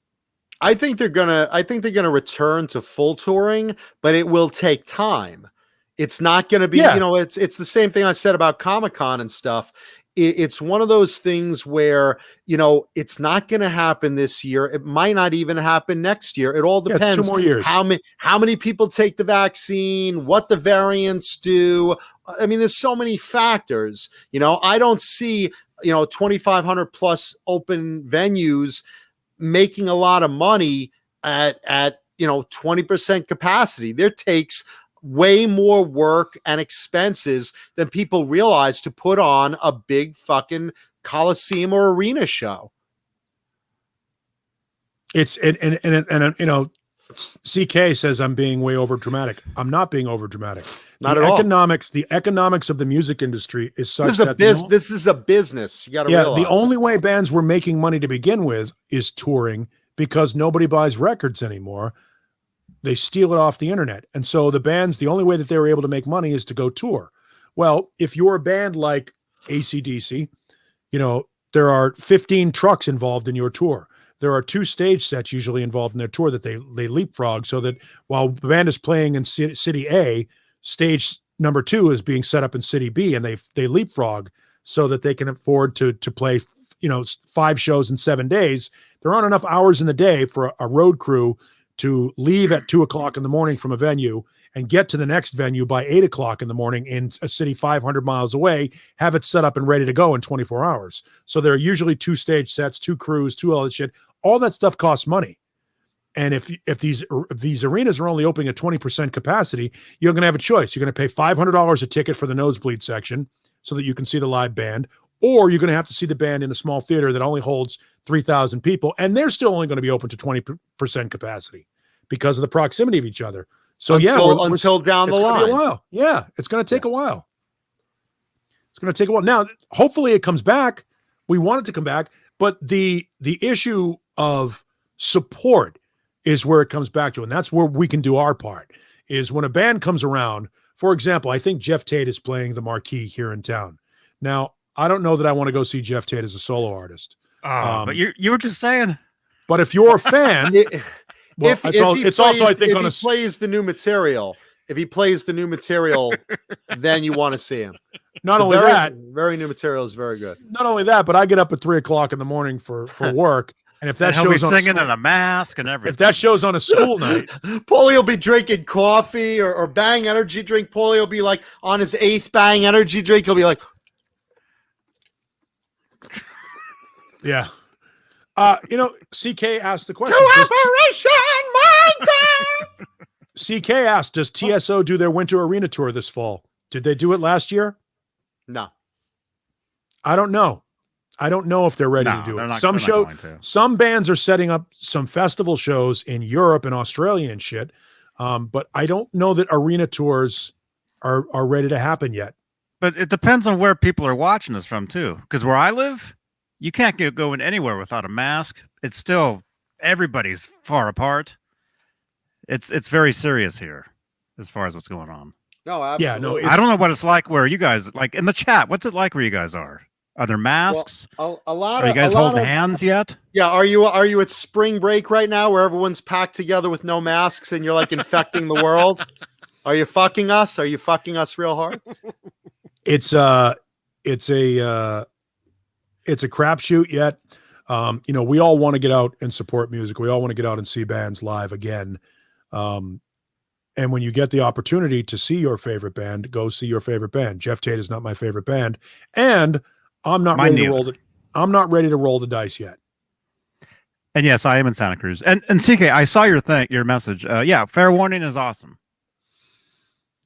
I think they're gonna return to full touring, but it will take time. It's not gonna be, it's the same thing I said about Comic-Con and stuff. It's one of those things where, it's not going to happen this year. It might not even happen next year. It all depends. It's 2 more years. How many people take the vaccine, what the variants do. I mean, there's so many factors. I don't see, 2,500 plus open venues making a lot of money at 20% capacity. There takes way more work and expenses than people realize to put on a big fucking Coliseum or arena show. It's CK says I'm being way over dramatic. I'm not being over dramatic. Not at all. The economics of the music industry is such that this is a business. You got to realize. The only way bands were making money to begin with is touring, because nobody buys records anymore. They steal it off the internet. And so the bands, the only way that they were able to make money is to go tour. Well, if you're a band like AC/DC, there are 15 trucks involved in your tour. There are 2 stage sets usually involved in their tour that they leapfrog, so that while the band is playing in city A, stage number 2 is being set up in city B, and they leapfrog so that they can afford to play, 5 shows in 7 days. There aren't enough hours in the day for a road crew to leave at 2:00 in the morning from a venue and get to the next venue by 8:00 in the morning in a city 500 miles away, have it set up and ready to go in 24 hours. So there are usually 2 stage sets, 2 crews, 2 all that shit. All that stuff costs money. And if these arenas are only opening at 20% capacity, you're going to have a choice. You're going to pay $500 a ticket for the nosebleed section so that you can see the live band, or you're going to have to see the band in a small theater that only holds 3,000 people, and they're still only going to be open to 20% capacity because of the proximity of each other. So until down the line. Be a while. Yeah, it's going to take a while. It's going to take a while. Now, hopefully it comes back. We want it to come back, but the issue of support is where it comes back to, and that's where we can do our part, is when a band comes around. For example, I think Jeff Tate is playing the Marquee here in town. Now, I don't know that I want to go see Jeff Tate as a solo artist. But you were just saying. But if you're a fan, if he plays the new material, then you want to see him. Not only that, very new material is very good. Not only that, but I get up at 3:00 in the morning for work. And if that And he'll be shows on singing in a mask and everything. if that show's on a school night, Paulie will be drinking coffee or Bang energy drink. Paulie will be like on his 8th Bang energy drink. He'll be like, yeah. CK asked the question. Operation Minecraft. CK asked, does TSO do their winter arena tour this fall? Did they do it last year? no. I don't know. I don't know if they're ready to do it. Some bands are setting up some festival shows in Europe and Australia and shit. But I don't know that arena tours are ready to happen yet. But it depends on where people are watching us from too. Because where I live, you can't get going anywhere without a mask. It's still everybody's far apart. It's very serious here as far as what's going on. No, absolutely. Yeah, no, I don't know what it's like where you guys like in the chat. What's it like where you guys are? Are there masks? Well, a lot Are you of guys holding hands yet? Yeah, are you at spring break right now where everyone's packed together with no masks and you're like infecting the world? Are you fucking us? Are you fucking us real hard? It's a crapshoot yet. We all want to get out and support music. We all want to get out and see bands live again. And when you get the opportunity to see your favorite band, go see your favorite band. Jeff Tate is not my favorite band, and I'm not ready to roll the. I'm not ready to roll the dice yet. And yes, I am in Santa Cruz. And CK, I saw your message. Yeah, Fair Warning is awesome.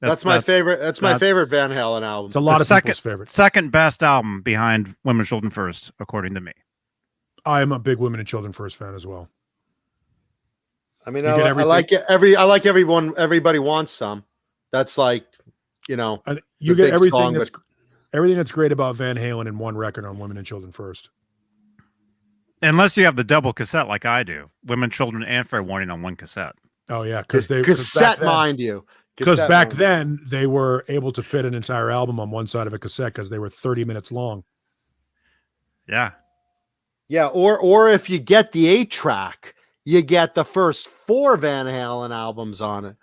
That's my favorite. That's my favorite Van Halen album. It's a lot of people's favorite. Second best album behind Women and Children First, according to me. I am a big Women and Children First fan as well. I mean, I like it. Everybody wants some. That's like, you get everything that's great about Van Halen in one record on Women and Children First. Unless you have the double cassette like I do, Women, Children, and Fair Warning on one cassette. Oh yeah, because mind you. Because back then they were able to fit an entire album on one side of a cassette because they were 30 minutes long. Yeah. Yeah, or if you get the 8-track, you get the first 4 Van Halen albums on it.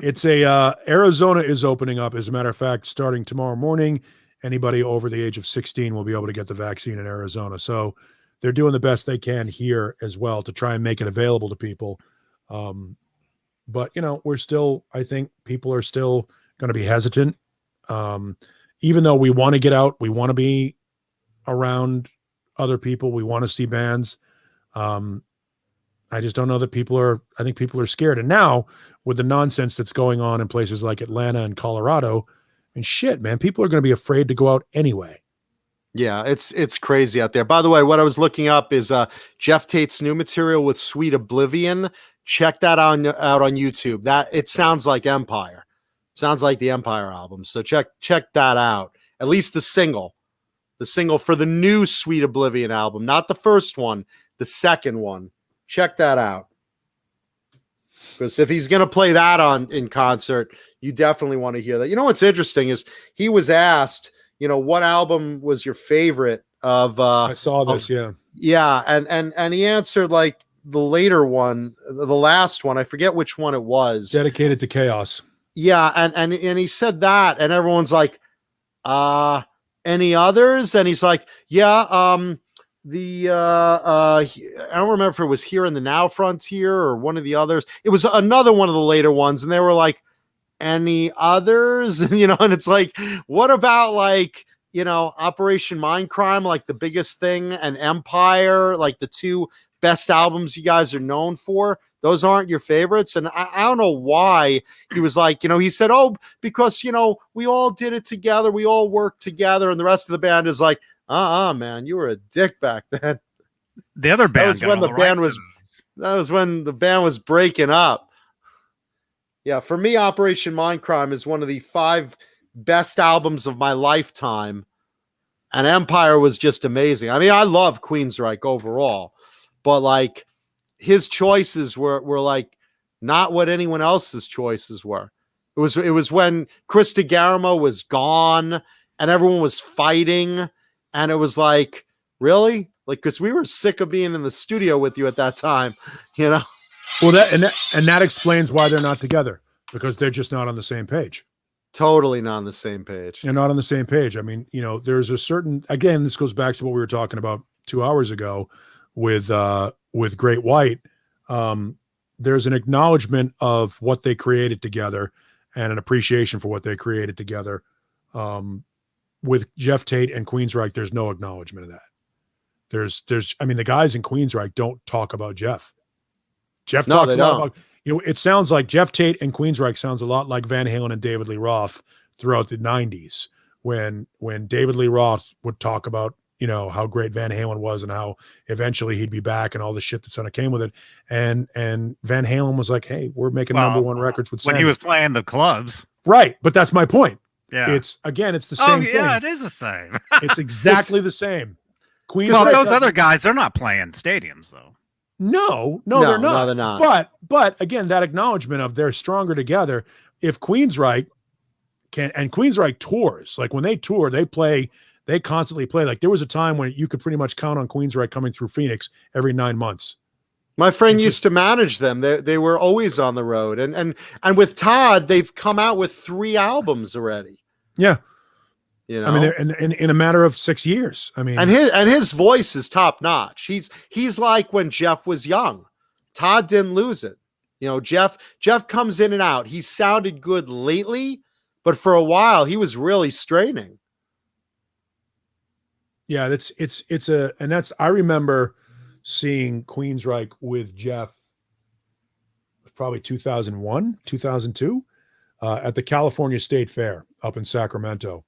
It's Arizona is opening up. As a matter of fact, starting tomorrow morning, anybody over the age of 16 will be able to get the vaccine in Arizona. So they're doing the best they can here as well to try and make it available to people. But, I think people are still going to be hesitant. Even though we want to get out, we want to be around other people. We want to see bands. I just don't know that I think people are scared. And now with the nonsense that's going on in places like Atlanta and Colorado and shit, man, people are going to be afraid to go out anyway. Yeah, it's crazy out there. By the way, what I was looking up is Jeff Tate's new material with Sweet Oblivion. Check that out on YouTube. That it sounds like Empire. Sounds like the Empire album. So check that out. At least the single for the new Sweet Oblivion album, not the first one, the second one. Check that out. Because if he's going to play that in concert, you definitely want to hear that. What's interesting is he was asked, what album was your favorite of I saw this, yeah. Yeah, and he answered like the later one, the last one, I forget which one it was. Dedicated to Chaos. Yeah, and he said that, and everyone's like, any others? And he's like, yeah, I don't remember if it was Here in the Now Frontier or one of the others. It was another one of the later ones, and they were like, any others? And it's like, what about like, Operation Mindcrime, like the biggest thing, and Empire, like the 2 best albums you guys are known for? Those aren't your favorites? And I don't know why he was like, he said, oh, because, we all did it together. We all worked together. And the rest of the band is like, man, you were a dick back then. The other band. That was when the band was breaking up. Yeah, for me, Operation Mindcrime is one of the 5 best albums of my lifetime. And Empire was just amazing. I mean, I love Queensryche overall, but like his choices were like not what anyone else's choices were. It was when Chris DeGarmo was gone and everyone was fighting, and it was like, really? Like, because we were sick of being in the studio with you at that time, Well, that explains why they're not together, because they're just not on the same page. Totally not on the same page. They're not on the same page. I mean, there's a certain, again, this goes back to what we were talking about 2 hours ago with Great White, there's an acknowledgement of what they created together and an appreciation for what they created together. With Jeff Tate and Queensryche, there's no acknowledgement of that. I mean, the guys in Queensryche don't talk about Jeff. Jeff talks a lot about, it sounds like Jeff Tate and Queensryche sounds a lot like Van Halen and David Lee Roth throughout the 90s when David Lee Roth would talk about, how great Van Halen was and how eventually he'd be back and all the shit that sort of came with it. And Van Halen was like, hey, we're making number one records with when Sandy. he was playing the clubs. Right. But that's my point. Yeah. It's the same thing. Yeah, it is the same. It's exactly the same. Well, those other guys, they're not playing stadiums though. No, they're not. No, they're not. But again, that acknowledgement of they're stronger together. If Queensryche and Queensryche tours, like when they tour, they constantly play. Like there was a time when you could pretty much count on Queensryche coming through Phoenix every 9 months. My friend used to manage them. They were always on the road. And with Todd, they've come out with 3 albums already. Yeah. I mean, in a matter of 6 years. I mean, and his voice is top notch. He's like when Jeff was young. Todd didn't lose it. Jeff comes in and out. He sounded good lately, but for a while he was really straining. Yeah, I remember seeing Queensryche with Jeff probably 2001, 2002 at the California State Fair up in Sacramento.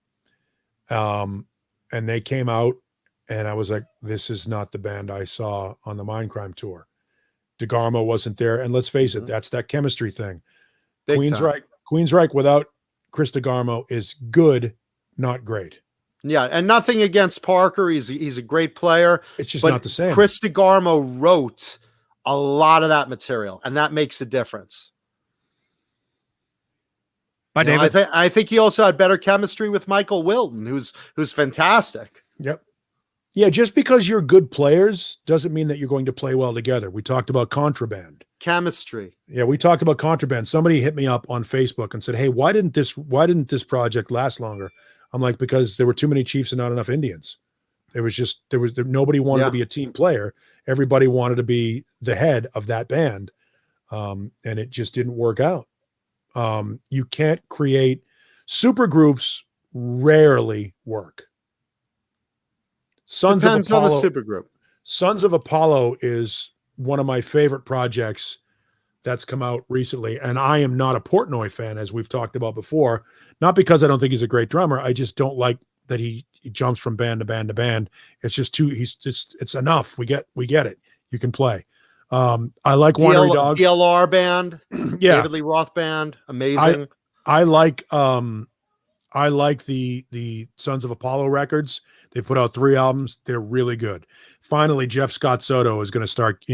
And they came out and I was like, this is not the band I saw on the Mindcrime tour. DeGarmo wasn't there. And let's face it, that's that chemistry thing. Queensryche without Chris DeGarmo is good, not great. Yeah. And nothing against Parker. He's a great player. It's just not the same. Chris DeGarmo wrote a lot of that material and that makes a difference. Bye, David. I think he also had better chemistry with Michael Wilton, who's fantastic. Yep. Yeah, just because you're good players doesn't mean that you're going to play well together. We talked about Contraband. Chemistry. Yeah, we talked about Contraband. Somebody hit me up on Facebook and said, "Hey, why didn't this project last longer?" I'm like, because there were too many Chiefs and not enough Indians. Nobody wanted to be a team player. Everybody wanted to be the head of that band. And it just didn't work out. You can't create super groups, rarely work. Depends on the super group. Sons of Apollo is one of my favorite projects that's come out recently. And I am not a Portnoy fan, as we've talked about before, not because I don't think he's a great drummer. I just don't like that he jumps from band to band to band. It's just it's enough. We get it. You can play. I like Winery Dogs. DLR band, yeah. David Lee Roth band, amazing. I like the Sons of Apollo records. They put out 3 albums. They're really good. Finally, Jeff Scott Soto is going to start,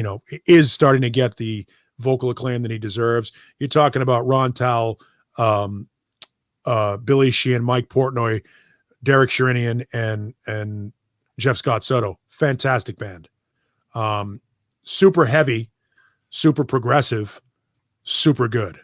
is starting to get the vocal acclaim that he deserves. You're talking about Ron Tal, Billy Sheehan, Mike Portnoy, Derek Sherinian, and Jeff Scott Soto. Fantastic band. Super heavy, super progressive, super good.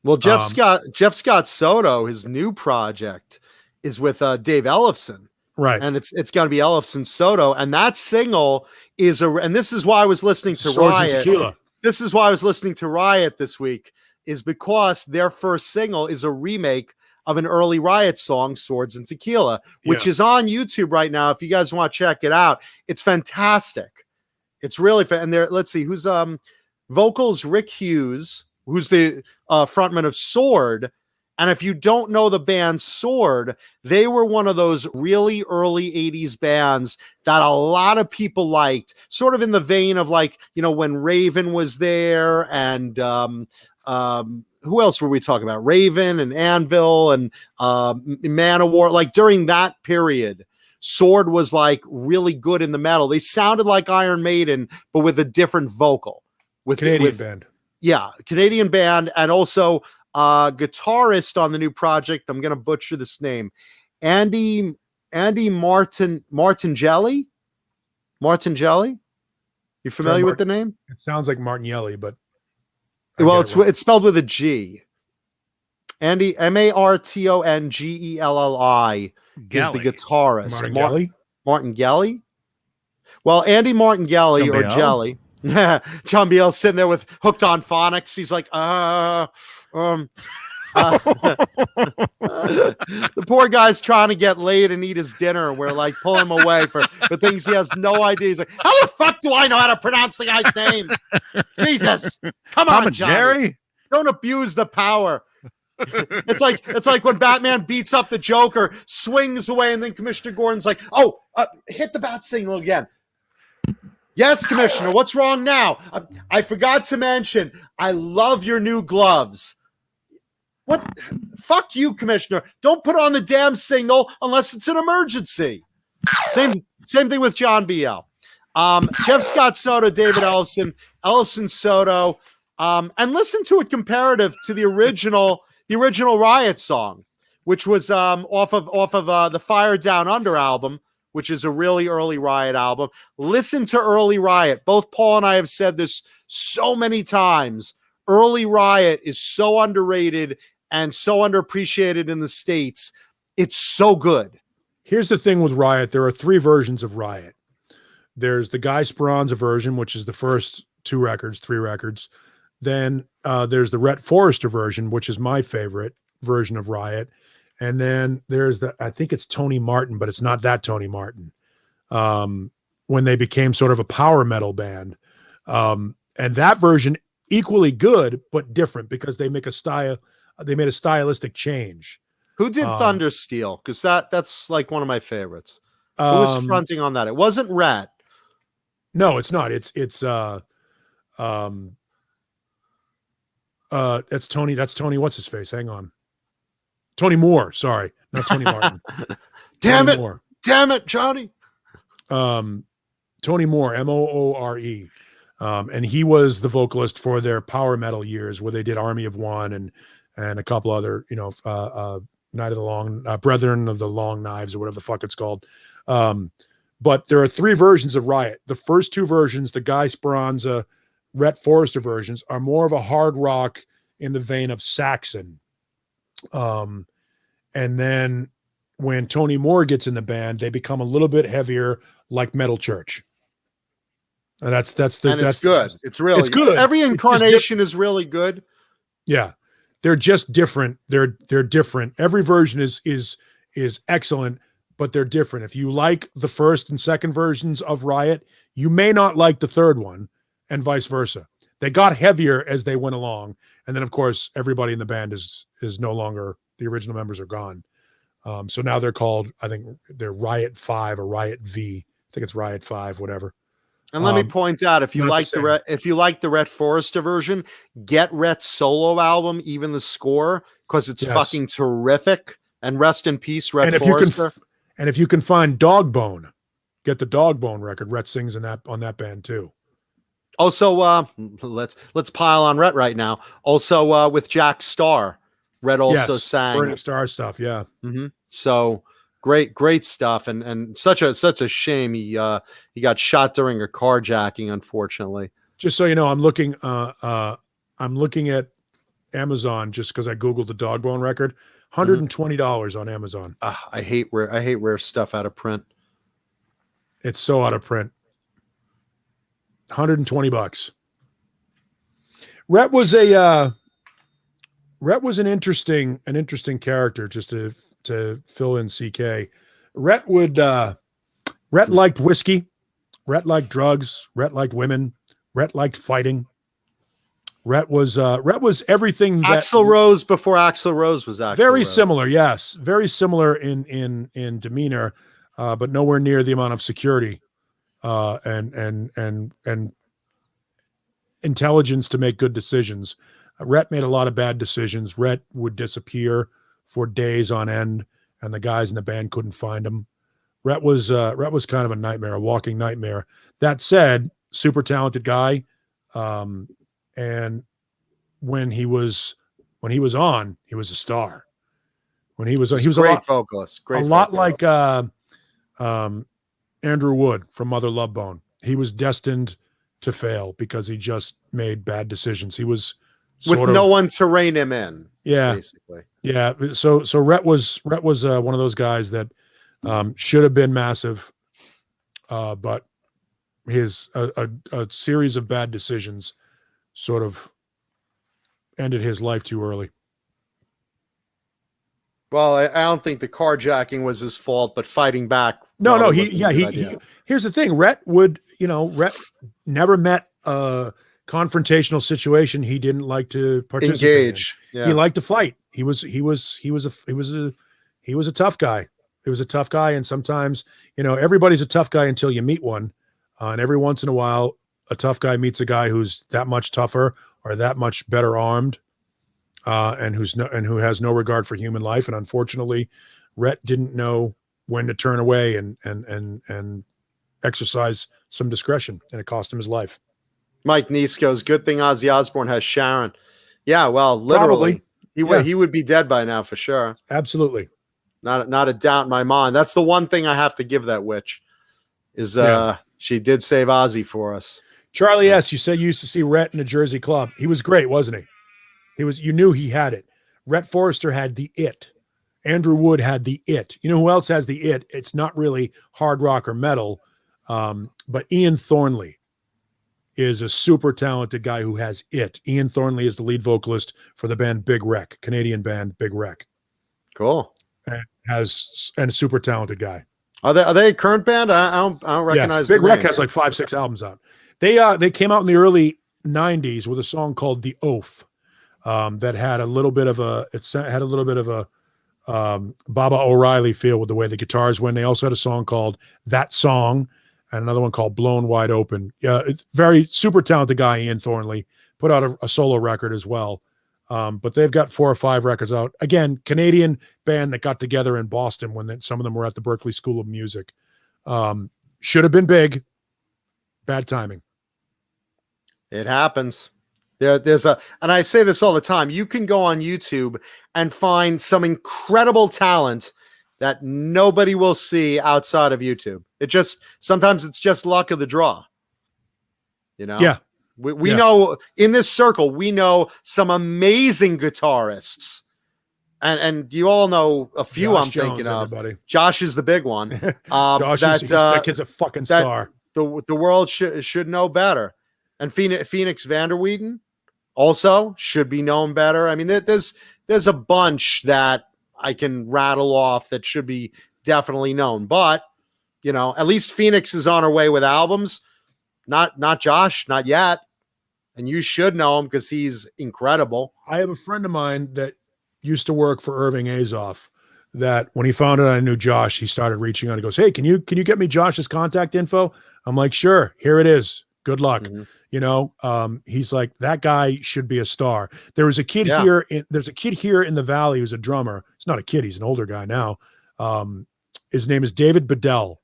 Well, Jeff Scott Soto, his new project is with Dave Ellefson. Right. And it's going to be Ellefson Soto. And that single and this is why I was listening to Swords Riot. and Tequila. This is why I was listening to Riot this week, is because their first single is a remake of an early Riot song, Swords and Tequila, which is on YouTube right now. If you guys want to check it out, it's fantastic. It's really fun. And let's see, who's vocals, Rick Hughes, who's the frontman of Sword. And if you don't know the band Sword, they were one of those really early 80s bands that a lot of people liked, sort of in the vein of when Raven was there and who else were we talking about? Raven and Anvil and Manowar. During that period, Sword was really good in the metal. They sounded like Iron Maiden, but with a different vocal. Canadian band. Yeah, Canadian band, and also guitarist on the new project. I'm going to butcher this name. Andy Martingelli. You familiar with the name? It sounds like Martinelli, but it's spelled with a G. Andy Martongelli is the guitarist. Martingelli? Martingelli. Well, Andy Martingale or Biel. Jelly. John Biel sitting there with hooked on phonics. He's like, the poor guy's trying to get laid and eat his dinner, and we're like pulling him away for things he has no idea. He's like, how the fuck do I know how to pronounce the guy's name? Jesus, come Tom on, and Johnny. Jerry. Don't abuse the power. It's like when Batman beats up the Joker, swings away, and then Commissioner Gordon's like, "Oh, hit the bat signal again." Yes, Commissioner. What's wrong now? I forgot to mention, I love your new gloves. What? Fuck you, Commissioner. Don't put on the damn signal unless it's an emergency. Same thing with John BL. Jeff Scott Soto, David Ellison Soto, and listen to it comparative to the original Riot song, which was off of the Fire Down Under album, which is a really early Riot album. Listen to early Riot. Both Paul and I have said this so many times. Early Riot is so underrated and so underappreciated in the States. It's so good. Here's the thing with Riot. There are 3 versions of Riot. There's the Guy Speranza version, which is the first 3 records. Then there's the Rhett Forrester version, which is my favorite version of Riot. And then there's I think it's Tony Martin, but it's not that Tony Martin. When they became sort of a power metal band. And that version equally good, but different because they made a stylistic change. Who did Thundersteel? Because that's like one of my favorites. Who was fronting on that? It wasn't Rat. No, it's not. It's that's Tony. That's Tony. What's his face? Hang on. Tony Moore. Sorry, not Tony Martin. Damn Tony it! Moore. Damn it, Johnny. Tony Moore, Moore. And he was the vocalist for their power metal years, where they did Army of One and a couple other, Night of the Long Brethren of the Long Knives or whatever the fuck it's called. But there are 3 versions of Riot. The first 2 versions, the Guy Speranza, Rhett Forrester versions, are more of a hard rock in the vein of Saxon. And then when Tony Moore gets in the band, they become a little bit heavier, like Metal Church. And it's good. It's good. Every incarnation is really good. Yeah. They're just different. They're different. Every version is excellent, but they're different. If you like the first and second versions of Riot, you may not like the third one, and vice versa. They got heavier as they went along. And then, of course, everybody in the band is no longer, the original members are gone. So now they're called, I think they're Riot 5 or Riot V. I think it's Riot 5, whatever. And let me point out, if you like the Rhett Forrester version, get Rhett's solo album, even the score, because it's fucking terrific. And rest in peace, Rhett Forrester. And if you can find Dogbone, get the Dogbone record. Rhett sings on that band too. Also, let's pile on Rhett right now. Also, with Jack Starr, Rhett also sang Burning Star stuff. Yeah. Mm-hmm. So. Great stuff, and such a shame he got shot during a carjacking, unfortunately. Just so you know, I'm looking at Amazon just because I googled the Dogbone record. $120 on Amazon. I hate rare stuff out of print. It's so out of print. $120. Rhett was an interesting character, just to fill in CK. Rhett liked whiskey. Rhett liked drugs. Rhett liked women. Rhett liked fighting. Rhett was everything that Axl Rose before Axl Rose was Axl very Rose. similar. Yes. Very similar in demeanor, but nowhere near the amount of security, and intelligence to make good decisions. Rhett made a lot of bad decisions. Rhett would disappear for days on end, and the guys in the band couldn't find him. Rhett was kind of a nightmare, a walking nightmare. That said, super talented guy. And when he was on, he was a star. When he was a great vocalist, a lot like Andrew Wood from Mother Love Bone. He was destined to fail because he just made bad decisions. He was with no one to rein him in. Yeah, basically. Yeah. So Rhett was one of those guys that should have been massive, but his a series of bad decisions sort of ended his life too early. Well, I don't think the carjacking was his fault, but fighting back. No, probably he wasn't a good idea. here's the thing. Rhett never met a confrontational situation he didn't like to participate Engage. in. Yeah. He liked to fight. He was a tough guy. He was a tough guy. And sometimes, everybody's a tough guy until you meet one. And every once in a while, a tough guy meets a guy who's that much tougher or that much better armed. And who has no regard for human life. And unfortunately, Rhett didn't know when to turn away and exercise some discretion, and it cost him his life. Mike Neese goes, good thing Ozzy Osbourne has Sharon. Yeah, well, literally, he would be dead by now for sure. Absolutely. Not a doubt in my mind. That's the one thing I have to give that witch is she did save Ozzy for us. Charlie S., you said you used to see Rhett in a Jersey club. He was great, wasn't he? You knew he had it. Rhett Forrester had the it. Andrew Wood had the it. You know who else has the it? It's not really hard rock or metal, but Ian Thornley is a super talented guy who has it. Ian Thornley is the lead vocalist for the band Big Wreck, Canadian band Big Wreck. Cool. And a super talented guy. Are they a current band? I don't recognize. Big Wreck has like 5-6 albums out. They came out in the early 90s with a song called The Oath. That had a little bit of a Baba O'Reilly feel with the way the guitars went. They also had a song called That Song and another one called Blown Wide Open. Yeah, very super talented guy, Ian Thornley, put out a solo record as well. But they've got 4 or 5 records out. Again, Canadian band that got together in Boston when some of them were at the Berklee School of Music. Should have been big. Bad timing. It happens. And I say this all the time, you can go on YouTube and find some incredible talent that nobody will see outside of YouTube. Sometimes it's just luck of the draw. Yeah. We know in this circle, we know some amazing guitarists. And you all know a few. Josh I'm Jones, thinking of. everybody. Josh is the big one. That kid's a fucking star. The world should know better. And Phoenix Vanderweeden also should be known better. I mean, there's a bunch that I can rattle off that should be definitely known. But, at least Phoenix is on her way with albums. Not Josh, not yet. And you should know him because he's incredible. I have a friend of mine that used to work for Irving Azoff that when he found out I knew Josh, he started reaching out. He goes, hey, can you get me Josh's contact info? I'm like, sure, here it is. Good luck. Mm-hmm. He's like, that guy should be a star. There was a kid here. There's a kid here in the Valley who's a drummer. He's not a kid. He's an older guy now. His name is David Bedell.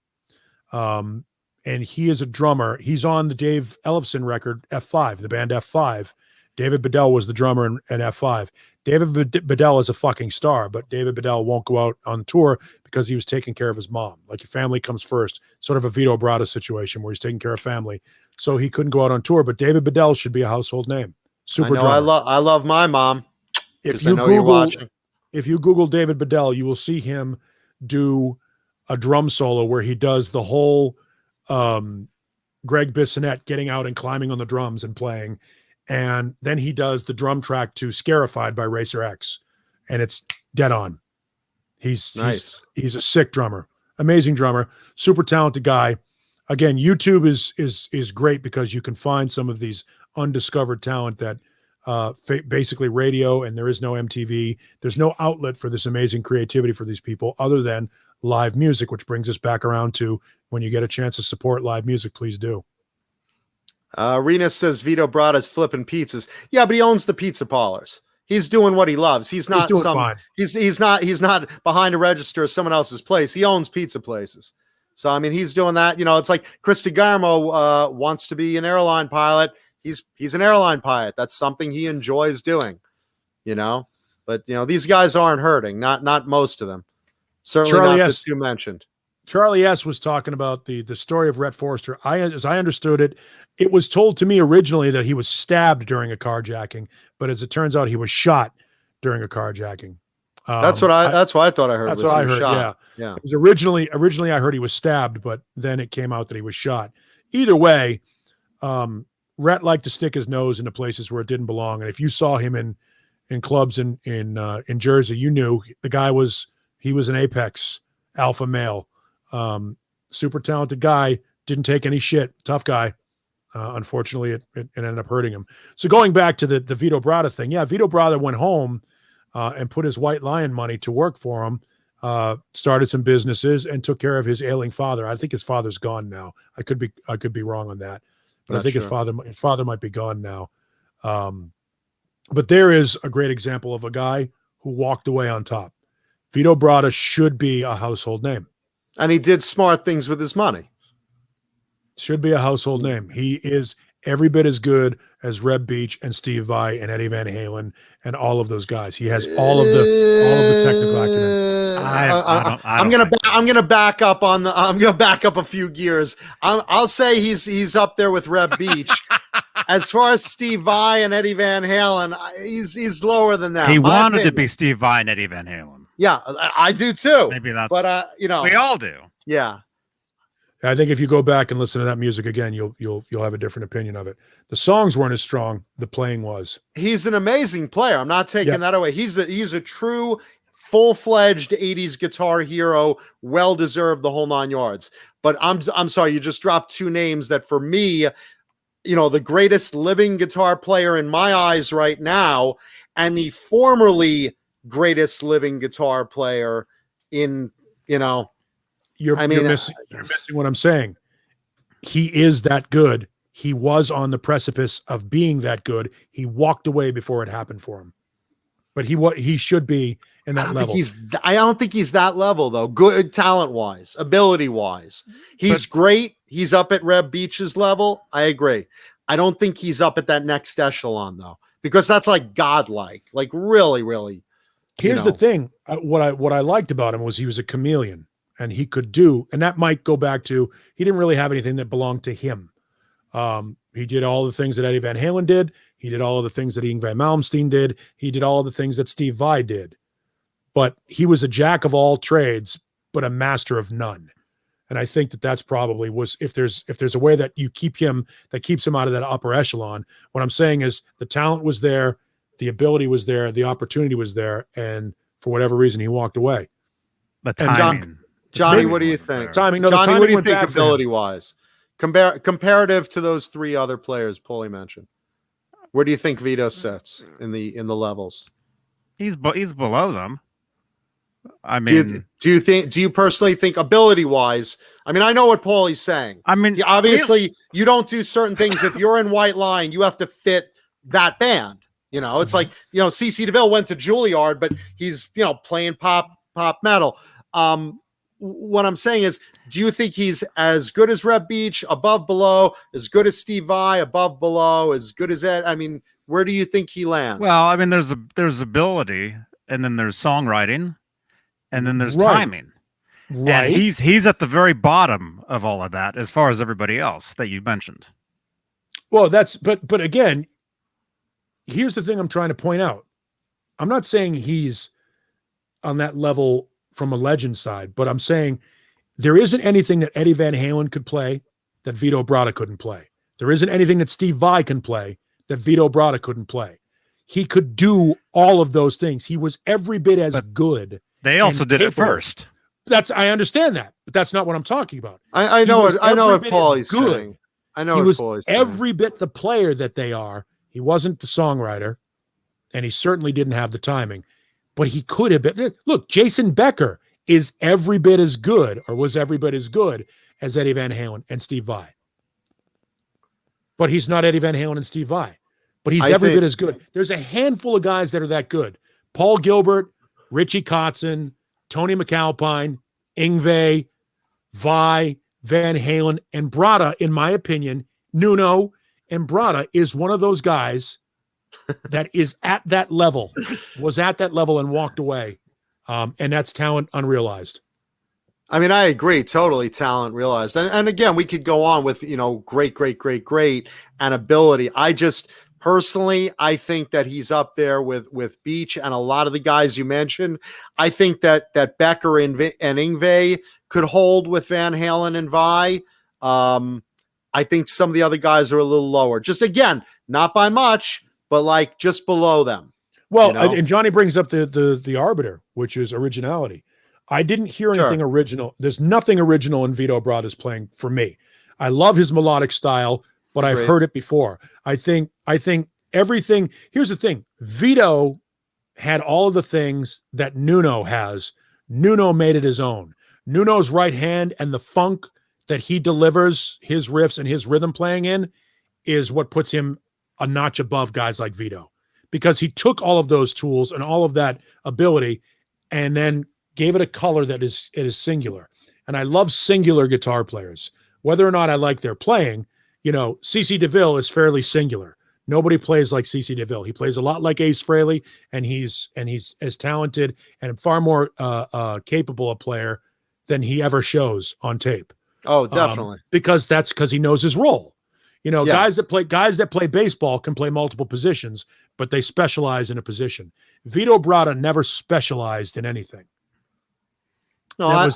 And he is a drummer. He's on the Dave Ellefson record, F5, the band F5. David Bedell was the drummer in F5. David Bedell is a fucking star, but David Bedell won't go out on tour because he was taking care of his mom. Like, your family comes first, sort of a Vito Bratta situation where he's taking care of family. So he couldn't go out on tour, but David Bedell should be a household name. Super drummer. I love my mom. If you Google David Bedell, you will see him do a drum solo where he does the whole Greg Bissonette getting out and climbing on the drums and playing. And then he does the drum track to Scarified by Racer X. And it's dead on. He's nice. He's a sick drummer, amazing drummer, super talented guy. Again, YouTube is great because you can find some of these undiscovered talent that basically radio, and there is no MTV. There's no outlet for this amazing creativity for these people other than live music, which brings us back around to when you get a chance to support live music, please do. Renus says Vito Bratta's flipping pizzas. Yeah, but he owns the pizza parlors. He's doing what he loves. He's not he's not behind a register of someone else's place. He owns pizza places. So I mean, he's doing that. It's like Chris DeGarmo wants to be an airline pilot. He's an airline pilot. That's something he enjoys doing. But these guys aren't hurting. Not most of them. Certainly Charlie not S. the two mentioned. Charlie S. was talking about the story of Rhett Forrester. As I understood it, it was told to me originally that he was stabbed during a carjacking, but as it turns out, he was shot during a carjacking. That's what I thought I heard. That's what I heard. Shot. Yeah. It was originally I heard he was stabbed, but then it came out that he was shot. either way, Rhett liked to stick his nose into places where it didn't belong. And if you saw him in clubs in Jersey, you knew the guy was an apex alpha male, super talented guy, didn't take any shit, tough guy. Unfortunately, it ended up hurting him. So going back to the Vito BRATTA thing, yeah, Vito BRATTA went home and put his White Lion money to work for him, started some businesses, and took care of his ailing father. I think his father's gone now. I could be wrong on that, but Not I think sure. his father might be gone now. But there is a great example of a guy who walked away on top. Vito BRATTA should be a household name. And he did smart things with his money. Should be a household name. He is every bit as good as Reb Beach and Steve Vai and Eddie Van Halen and all of those guys. He has all of the technical acumen. I'm gonna back up a few gears. I'll say he's up there with Reb Beach. As far as Steve Vai and Eddie Van Halen, he's lower than that. He wanted to be Steve Vai and Eddie Van Halen. Yeah, I do too. Maybe that's, but we all do. Yeah. I think if you go back and listen to that music again, you'll have a different opinion of it. The songs weren't as strong. The playing was. He's an amazing player. I'm not taking that away. He's a true full-fledged 80s guitar hero, well-deserved the whole 9 yards. But I'm sorry, you just dropped two names that for me, the greatest living guitar player in my eyes right now, and the formerly greatest living guitar player in, You're missing what I'm saying. He is that good. He was on the precipice of being that good. He walked away before it happened for him. But he should be in that level. I don't think he's that level though. Good talent wise, ability wise, he's great. He's up at Reb Beach's level. I agree. I don't think he's up at that next echelon though, because that's like godlike, like really, really. Here's the thing. What I liked about him was he was a chameleon. And he could do, and that might go back to, he didn't really have anything that belonged to him. He did all the things that Eddie Van Halen did. He did all of the things that Yngwie Malmsteen did. He did all of the things that Steve Vai did. But he was a jack of all trades, but a master of none. And I think that's probably was, if there's a way that you keep him, that keeps him out of that upper echelon, what I'm saying is the talent was there, the ability was there, the opportunity was there, and for whatever reason, he walked away. The timing. Johnny, what do you think? Johnny, what do you think ability-wise? Comparative to those three other players Paulie mentioned. Where do you think Vito sits in the levels? He's below them. I mean, do you personally think ability-wise? I mean, I know what Paulie's saying. I mean, obviously, you don't do certain things. If you're in White Line, you have to fit that band. It's like CC DeVille went to Juilliard, but he's playing pop metal. What I'm saying is, do you think he's as good as Reb Beach, above, below, as good as Steve Vai, above, below, as good as Ed? I mean, where do you think he lands? Well, I mean, there's ability, and then there's songwriting, and then there's timing. Right. And he's at the very bottom of all of that as far as everybody else that you mentioned. Well, but again, here's the thing I'm trying to point out. I'm not saying he's on that level from a legend side, but I'm saying there isn't anything that Eddie Van Halen could play that Vito BRATTA couldn't play. There isn't anything that Steve Vai can play that Vito BRATTA couldn't play. He could do all of those things. He was every bit as good. They also did it first. I understand that, but that's not what I'm talking about. I know what Paulie's saying. I know he was Paulie's saying. Every bit the player that they are. He wasn't the songwriter, and he certainly didn't have the timing. But he could have been. Look, Jason Becker is every bit as good, or was every bit as good as Eddie Van Halen and Steve Vai. But he's not Eddie Van Halen and Steve Vai. But he's every bit as good. There's a handful of guys that are that good. Paul Gilbert, Richie Kotzen, Tony McAlpine, Yngwie, Vai, Van Halen, and BRATTA, in my opinion, Nuno and BRATTA is one of those guys that is at that level, was at that level and walked away. And that's talent unrealized. I mean, I agree. Totally talent realized. And again, we could go on with, great and ability. I just personally, I think that he's up there with Beach and a lot of the guys you mentioned. I think that Becker and Yngwie could hold with Van Halen and Vai. I think some of the other guys are a little lower. Just again, not by much, but like just below them. Well, you know? and Johnny brings up the arbiter, which is originality. I didn't hear anything original. There's nothing original in Vito Bratta's playing for me. I love his melodic style, but I've heard it before. I think everything. Here's the thing: Vito had all of the things that Nuno has. Nuno made it his own. Nuno's right hand and the funk that he delivers his riffs and his rhythm playing in is what puts him a notch above guys like Vito, because he took all of those tools and all of that ability and then gave it a color that is singular. And I love singular guitar players. Whether or not I like their playing, CeCe DeVille is fairly singular. Nobody plays like CeCe DeVille. He plays a lot like Ace Frehley, and he's as talented and far more capable a player than he ever shows on tape. Oh, definitely. Because he knows his role. Guys that play baseball can play multiple positions, but they specialize in a position. Vito Bratta never specialized in anything. No,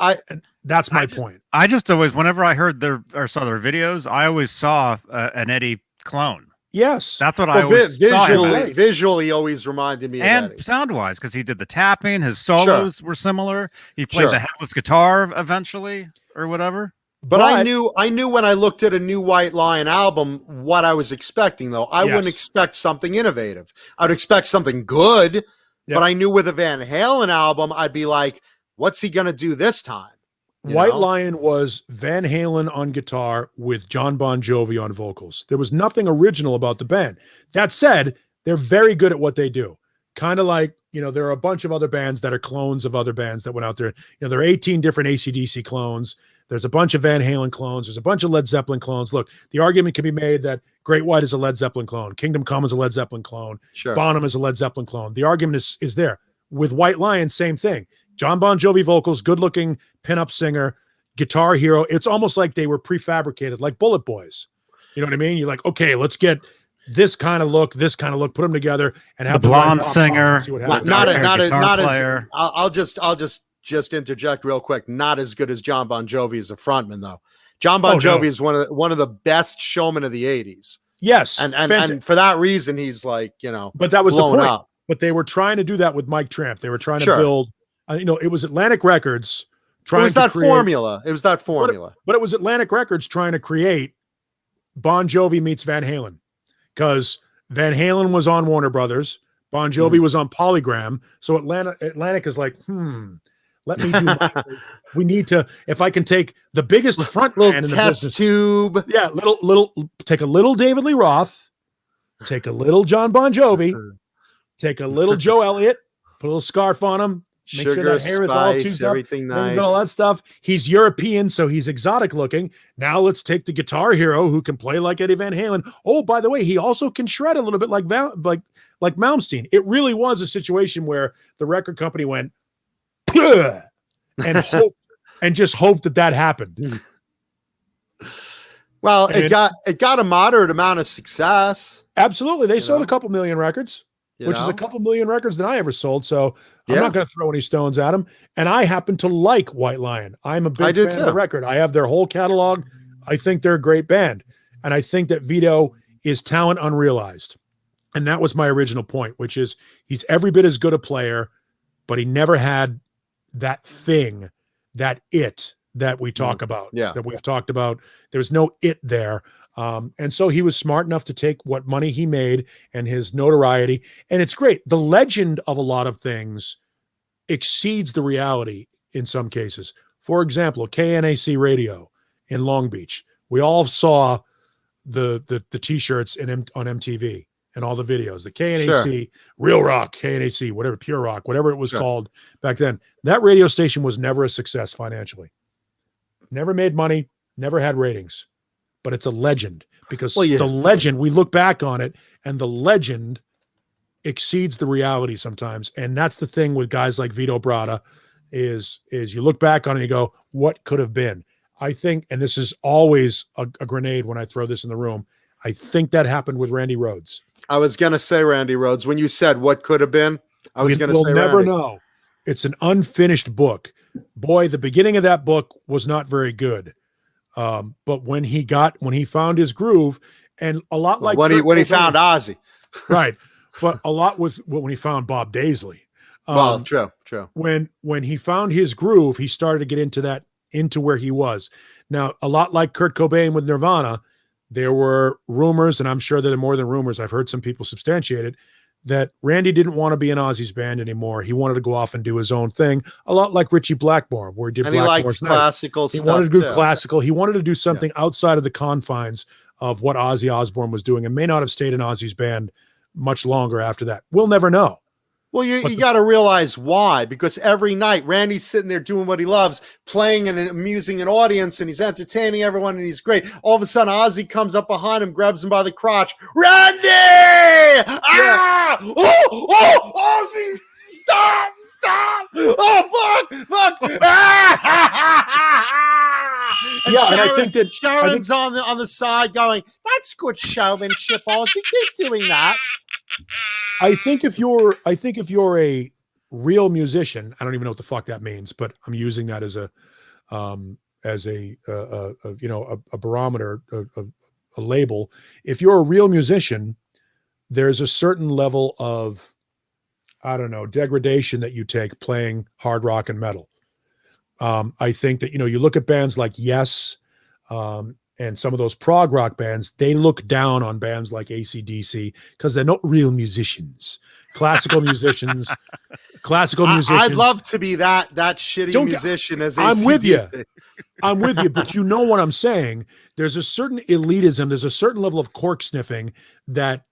that's my point. I just always, whenever I heard saw their videos, I always saw an Eddie clone. Yes, that's what I always visually always reminded me of and sound-wise, because he did the tapping. His solos were similar. He played the headless guitar eventually, or whatever. But I knew when I looked at a new White Lion album what I was expecting, though. I wouldn't expect something innovative. I'd expect something good, but I knew with a Van Halen album, I'd be like, what's he going to do this time? White Lion was Van Halen on guitar with John Bon Jovi on vocals. There was nothing original about the band. That said, they're very good at what they do. Kind of like, there are a bunch of other bands that are clones of other bands that went out there. There are 18 different AC/DC clones. There's a bunch of Van Halen clones. There's a bunch of Led Zeppelin clones. Look, the argument can be made that Great White is a Led Zeppelin clone. Kingdom Come is a Led Zeppelin clone. Bonham is a Led Zeppelin clone. The argument is there. With White Lion, same thing. John Bon Jovi vocals, good-looking pinup singer, guitar hero. It's almost like they were prefabricated, like Bullet Boys. You know what I mean? You're like, okay, let's get this kind of look, put them together, and have the blonde singer. Not as. I'll just interject real quick. Not as good as John Bon Jovi as a frontman, though. John Bon Jovi is one of the best showmen of the 80s. Yes, and for that reason, he's like, but that was the point. Up. But they were trying to do that with Mike Tramp. They were trying to build. It was Atlantic Records trying to create formula. It was that formula. But it was Atlantic Records trying to create Bon Jovi meets Van Halen, because Van Halen was on Warner Brothers, Bon Jovi was on Polygram. So Atlantic is like, let me do we need to, if I can take the biggest front man in the test business, tube. Yeah, take a little David Lee Roth, take a little John Bon Jovi, take a little Joe Elliott, put a little scarf on him, make sure that hair is all tubed up, everything nice. All that stuff. He's European, so he's exotic looking. Now let's take the guitar hero who can play like Eddie Van Halen. Oh, by the way, he also can shred a little bit like Malmsteen. It really was a situation where the record company went and just hoped that happened. Well, it got a moderate amount of success. Absolutely, they sold a couple million records. Which is a couple million records than I ever sold. So I'm not going to throw any stones at them. And I happen to like White Lion. I'm a big fan of the record. I have their whole catalog. I think they're a great band. And I think that Vito is talent unrealized. And that was my original point, which is he's every bit as good a player, but he never had that thing, that we talk about, that we've talked about. There's no it there. And so he was smart enough to take what money he made and his notoriety. And it's great. The legend of a lot of things exceeds the reality in some cases. For example, KNAC radio in Long Beach. We all saw the t-shirts on MTV and all the videos, the KNAC, Real Rock, KNAC, whatever, Pure Rock, whatever it was called back then. That radio station was never a success financially. Never made money, never had ratings. But it's a legend because the legend, we look back on it and the legend exceeds the reality sometimes. And that's the thing with guys like Vito Bratta is you look back on it and you go, what could have been? I think, and this is always a grenade when I throw this in the room, I think that happened with Randy Rhoads. I was going to say Randy Rhoads. When you said what could have been, I was going to say we'll never know. It's an unfinished book. Boy, the beginning of that book was not very good. But when he found his groove, and a lot like when he Kurt Cobain, found Ozzy, right? But a lot when he found Bob Daisley. Well, true. When he found his groove, he started to get into where he was. Now, a lot like Kurt Cobain with Nirvana, there were rumors, and I'm sure there are more than rumors. I've heard some people substantiate it, that Randy didn't want to be in Ozzy's band anymore. He wanted to go off and do his own thing, a lot like Richie Blackmore, where he did. And he liked classical stuff. He wanted to do classical. He wanted to do something outside of the confines of what Ozzy Osbourne was doing, and may not have stayed in Ozzy's band much longer after that. We'll never know. Well, you got to realize why, because every night Randy's sitting there doing what he loves, playing and amusing an audience, and he's entertaining everyone, and he's great. All of a sudden, Ozzy comes up behind him, grabs him by the crotch. Randy! Ah! Oh, Ozzy! Stop! Oh, fuck! And yeah, and I think that Sharon's on the side going, "That's good showmanship, Ozzy. Keep doing that." I think if you're a real musician, I don't even know what the fuck that means, but I'm using that as a barometer, a label. If you're a real musician, there's a certain level of, I don't know, degradation that you take playing hard rock and metal. I think that, you look at bands like Yes, and some of those prog rock bands, they look down on bands like AC/DC because they're not real musicians. Classical musicians. I'd love to be that shitty musician as I'm with you. I'm with you, but you know what I'm saying. There's a certain elitism. There's a certain level of cork sniffing that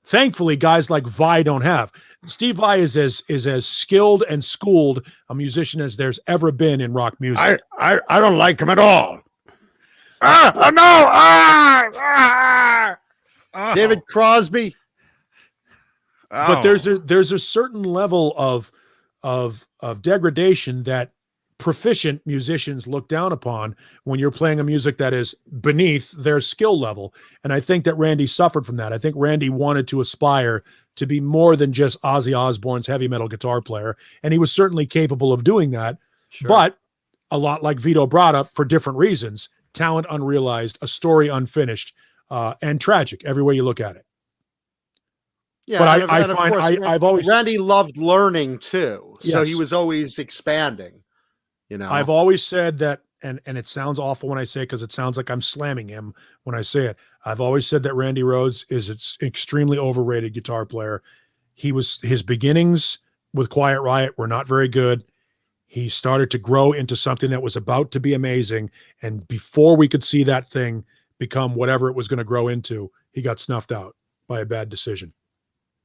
thankfully guys like Vai don't have. Steve Vai is as skilled and schooled a musician as there's ever been in rock music. I don't like him at all. David Crosby. But there's a certain level of degradation that proficient musicians look down upon when you're playing a music that is beneath their skill level. And I think that Randy suffered from that. I think Randy wanted to aspire to be more than just Ozzy Osbourne's heavy metal guitar player. And he was certainly capable of doing that. Sure. But a lot like Vito Bratta, for different reasons, talent unrealized, a story unfinished, and tragic every way you look at it. Yeah, but I've always, Randy loved learning too, so he was always expanding. I've always said that, and it sounds awful when I say it because it sounds like I'm slamming him when I say it. I've always said that Randy Rhoads is an extremely overrated guitar player. His beginnings with Quiet Riot were not very good. He started to grow into something that was about to be amazing, and before we could see that thing become whatever it was going to grow into, he got snuffed out by a bad decision.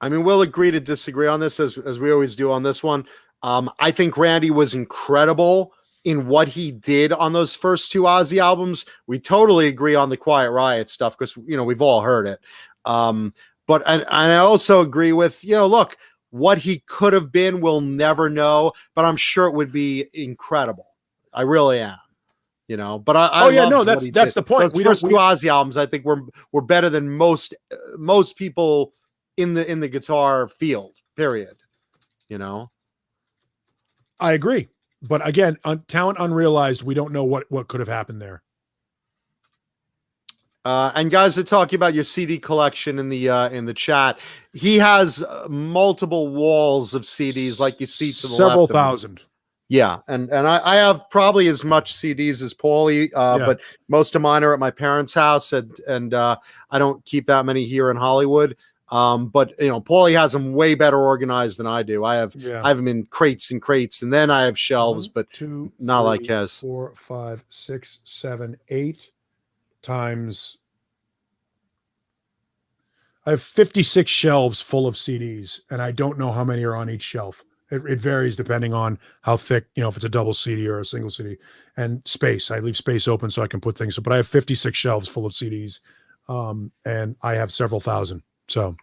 I mean, we'll agree to disagree on this as we always do on this one. I think Randy was incredible in what he did on those first two Ozzy albums. We totally agree on the Quiet Riot stuff because, we've all heard it. But I also agree with, look, what he could have been, we'll never know, but I'm sure it would be incredible. I really am. But that's the point. Those first two Ozzy albums, I think were better than most people in the guitar field, period. I agree. But again, talent unrealized, we don't know what could have happened there. And guys are talking about your CD collection in the chat. He has multiple walls of CDs, like you see to the several left. Thousand. Yeah, and I have probably as much CDs as Paulie, but most of mine are at my parents' house, and I don't keep that many here in Hollywood. But Paulie has them way better organized than I do. I have them in crates and crates, and then I have shelves, but not like his. 4, 5, 6, 7, 8 times. I have 56 shelves full of CDs, and I don't know how many are on each shelf. It varies depending on how thick, if it's a double CD or a single CD, and space. I leave space open so I can put things. But I have 56 shelves full of CDs, and I have several thousand. So,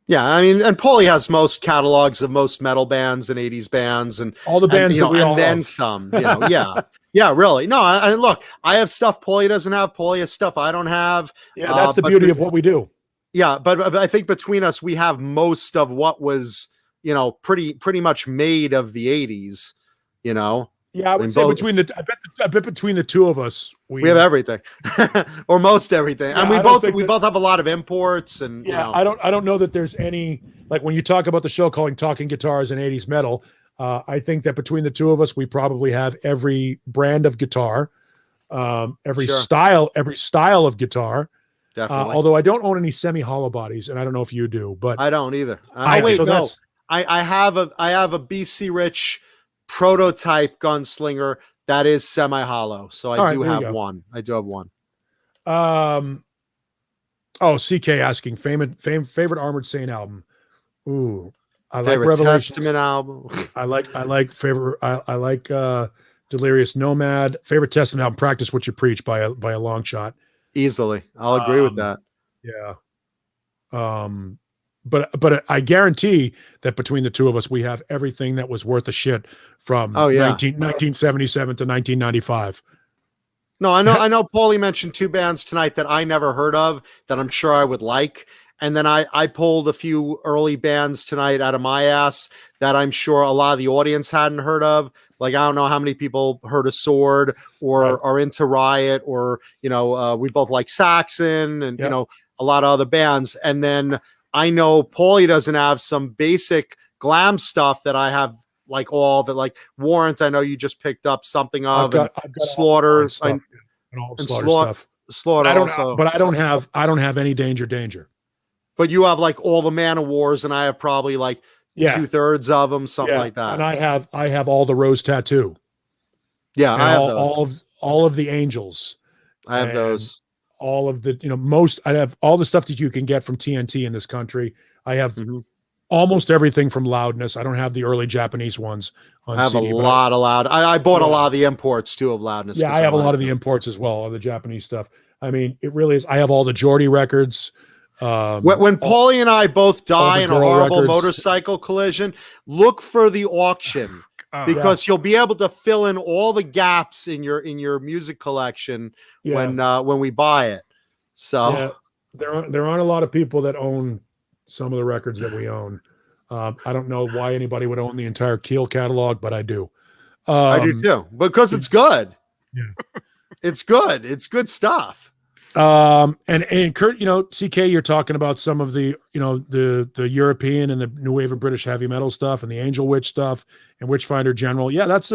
yeah, I mean, and Paulie has most catalogs of most metal bands and 80s bands and all the bands that we all and then love. some. Yeah, really. No, I look, I have stuff Paulie doesn't have. Paulie has stuff I don't have. Yeah, that's the beauty of what we do. Yeah, but I think between us, we have most of what was, pretty much made of the 80s. Yeah, I would mean, say both- I bet between the two of us, we have everything, or most everything, Yeah, and we I don't both think have a lot of imports, and yeah, I don't know that there's any, like when you talk about the show calling Talking Guitars and 80s Metal, I think that between the two of us, we probably have every brand of guitar, every Sure. style of guitar. definitely. Although I don't own any semi-hollow bodies, and I don't know if you do, but I don't either. I Oh wait, so no, that's- I have a BC Rich prototype gunslinger that is semi-hollow, so I All right, do there you have go. one. I do have one. Oh, CK asking favorite Armored Saint album. Ooh, I like Favorite Revelation. Testament album. I like Delirious Nomad. Favorite Testament album, Practice What You Preach by a long shot. Easily, I'll agree with that. Yeah. But I guarantee that between the two of us, we have everything that was worth a shit from Oh, yeah. 1977 to 1995. No, I know. Paulie mentioned two bands tonight that I never heard of that I'm sure I would like. And then I pulled a few early bands tonight out of my ass that I'm sure a lot of the audience hadn't heard of. Like, I don't know how many people heard of Sword or Right. are into Riot, or, we both like Saxon and, Yep. a lot of other bands. And then I know Paulie doesn't have some basic glam stuff that I have, like all of it, like Warrant. I know you just picked up something of, I've got Slaughter, all stuff, and all the and Slaughter stuff. Slaughter also. But I don't have any danger. But you have like all the Man of Wars, and I have probably like Yeah. 2/3 of them, something Yeah. like that. And I have all the Rose Tattoo. Yeah, And I have those. all of the Angels. I have and those. all of the, I have all the stuff that you can get from TNT in this country. I have Mhm. almost everything from Loudness. I don't have the early Japanese ones on I have CD. a but lot of Loud. I bought a Yeah. lot of the imports too of Loudness. Yeah, 'cause I have a like lot of the them. imports as well, of the Japanese stuff. I mean, it really is. I have all the Geordie records. When Paulie and I both die the in a girl horrible records. motorcycle collision, look for the auction because you'll be able to fill in all the gaps in your music collection when we buy it. So Yeah, there aren't a lot of people that own some of the records that we own. I don't know why anybody would own the entire Keel catalog, but I do. I do too, because it's good. Yeah. It's good. It's good stuff. And Kurt, CK, you're talking about some of the, the European and the new wave of British heavy metal stuff and the Angel Witch stuff and Witchfinder General. Yeah, that's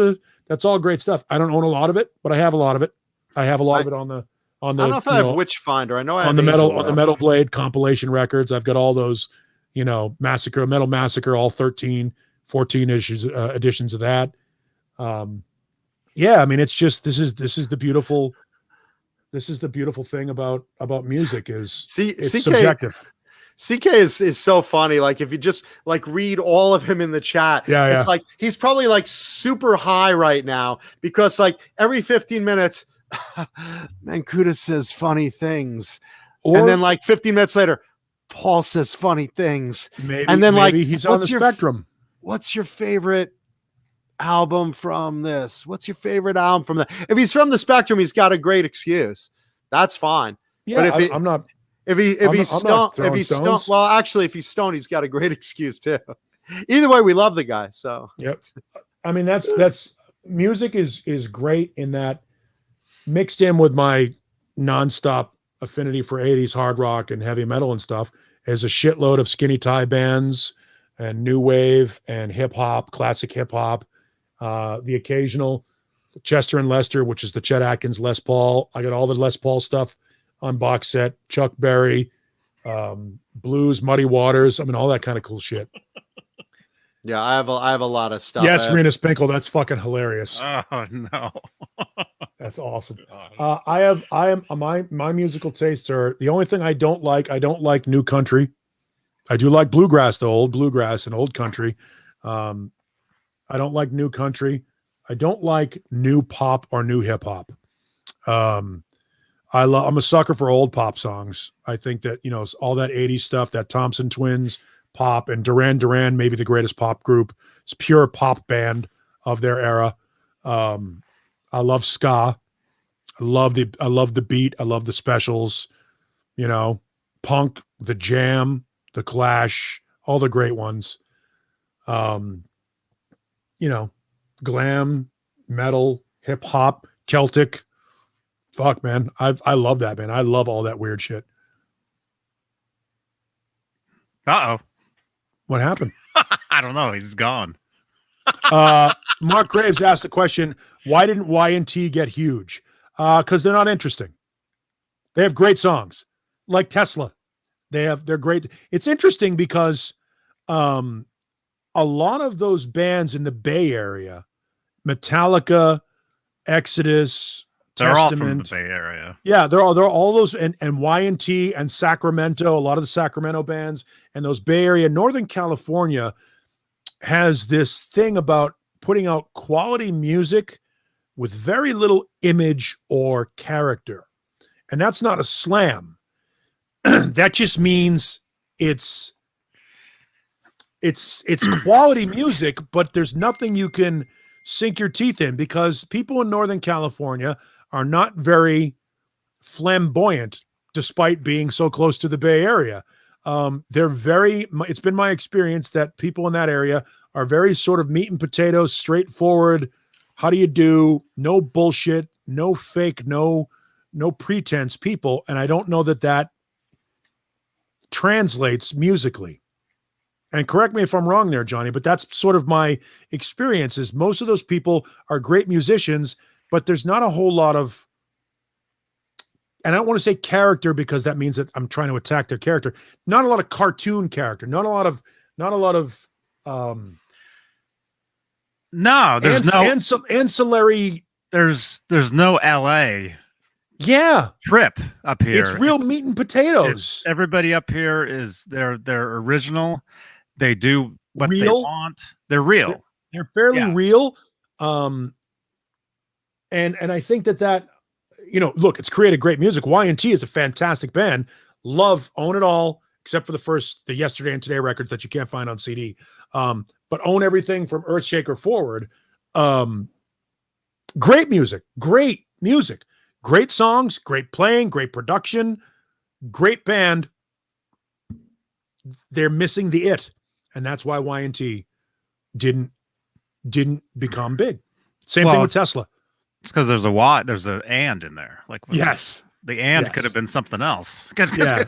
all great stuff. I don't own a lot of it, but I have a lot of it. I have a lot of it on the I don't know if I have Witchfinder. I know I have on the Angel Metal Blade compilation records. I've got all those, Metal Massacre, all 13, 14 editions of that. Yeah, I mean, it's just this is the beautiful thing about music is it's CK, subjective. CK is so funny. Like if you just like read all of him in the chat, it's like he's probably like super high right now because like every 15 minutes, Mancuda says funny things, and then like 15 minutes later, Paul says funny things, and then like he's on the spectrum. What's your favorite album from this? What's your favorite album from that? If he's from the spectrum, he's got a great excuse. That's fine. Yeah, but I'm not. If he's stoned, well, actually, if he's stoned, he's got a great excuse too. Either way, we love the guy. So yep. I mean, that's music is great in that mixed in with my nonstop affinity for 80s hard rock and heavy metal and stuff is a shitload of skinny tie bands and new wave and hip hop, classic hip hop, the occasional Chester and Lester, which is the Chet Atkins Les Paul. I got all the Les Paul stuff on box set, Chuck Berry, Blues, Muddy Waters. I mean, all that kind of cool shit. Yeah, I have a lot of stuff. Yes, Rena Spinkle, that's fucking hilarious. Oh no, that's awesome. My musical tastes are the only thing I don't like. I don't like new country. I do like bluegrass, though, old bluegrass and old country. I don't like new country. I don't like new pop or new hip hop. I'm a sucker for old pop songs. I think that, all that 80s stuff, that Thompson Twins pop and Duran Duran, maybe the greatest pop group. It's pure pop band of their era. I love ska. I love the beat. I love the Specials, Punk, The Jam, The Clash, all the great ones. Glam, metal, hip hop, Celtic. Fuck, man. I love that, man. I love all that weird shit. Uh-oh. What happened? I don't know. He's gone. Mark Graves asked the question, why didn't Y&T get huge? Because they're not interesting. They have great songs, like Tesla. They're great. It's interesting because a lot of those bands in the Bay Area, Metallica, Exodus, They're Testament, all from the Bay Area. yeah, they're all those, and Y&T and Sacramento, a lot of the Sacramento bands and those Bay Area. Northern California has this thing about putting out quality music with very little image or character. And that's not a slam. That just means it's quality music, but there's nothing you can sink your teeth in, because people in Northern California are not very flamboyant, despite being so close to the Bay Area. It's been my experience that people in that area are very sort of meat and potatoes, straightforward. How do you do? No bullshit, no fake, no pretense people. And I don't know that translates musically. And correct me if I'm wrong there, Johnny, but that's sort of my experience. Is most of those people are great musicians, but there's not a whole lot of, and I don't want to say character because that means that I'm trying to attack their character. Not a lot of cartoon character. Not a lot of. No, there's no ancillary. There's no LA Yeah, trip up here. it's real meat and potatoes. Everybody up here is they're original. They do what they Real. want. They're real. They're fairly Yeah. real. And I think that look, it's created great music. Y&T is a fantastic band. Own it all, except for the Yesterday and Today records that you can't find on CD. But own everything from Earthshaker forward. Great music, great songs, great playing, great production, great band. They're missing the it, and that's why Y&T didn't become big. Same thing with Tesla. It's because there's a and in there. Like Yes. the and Yes. could have been something else. Yeah.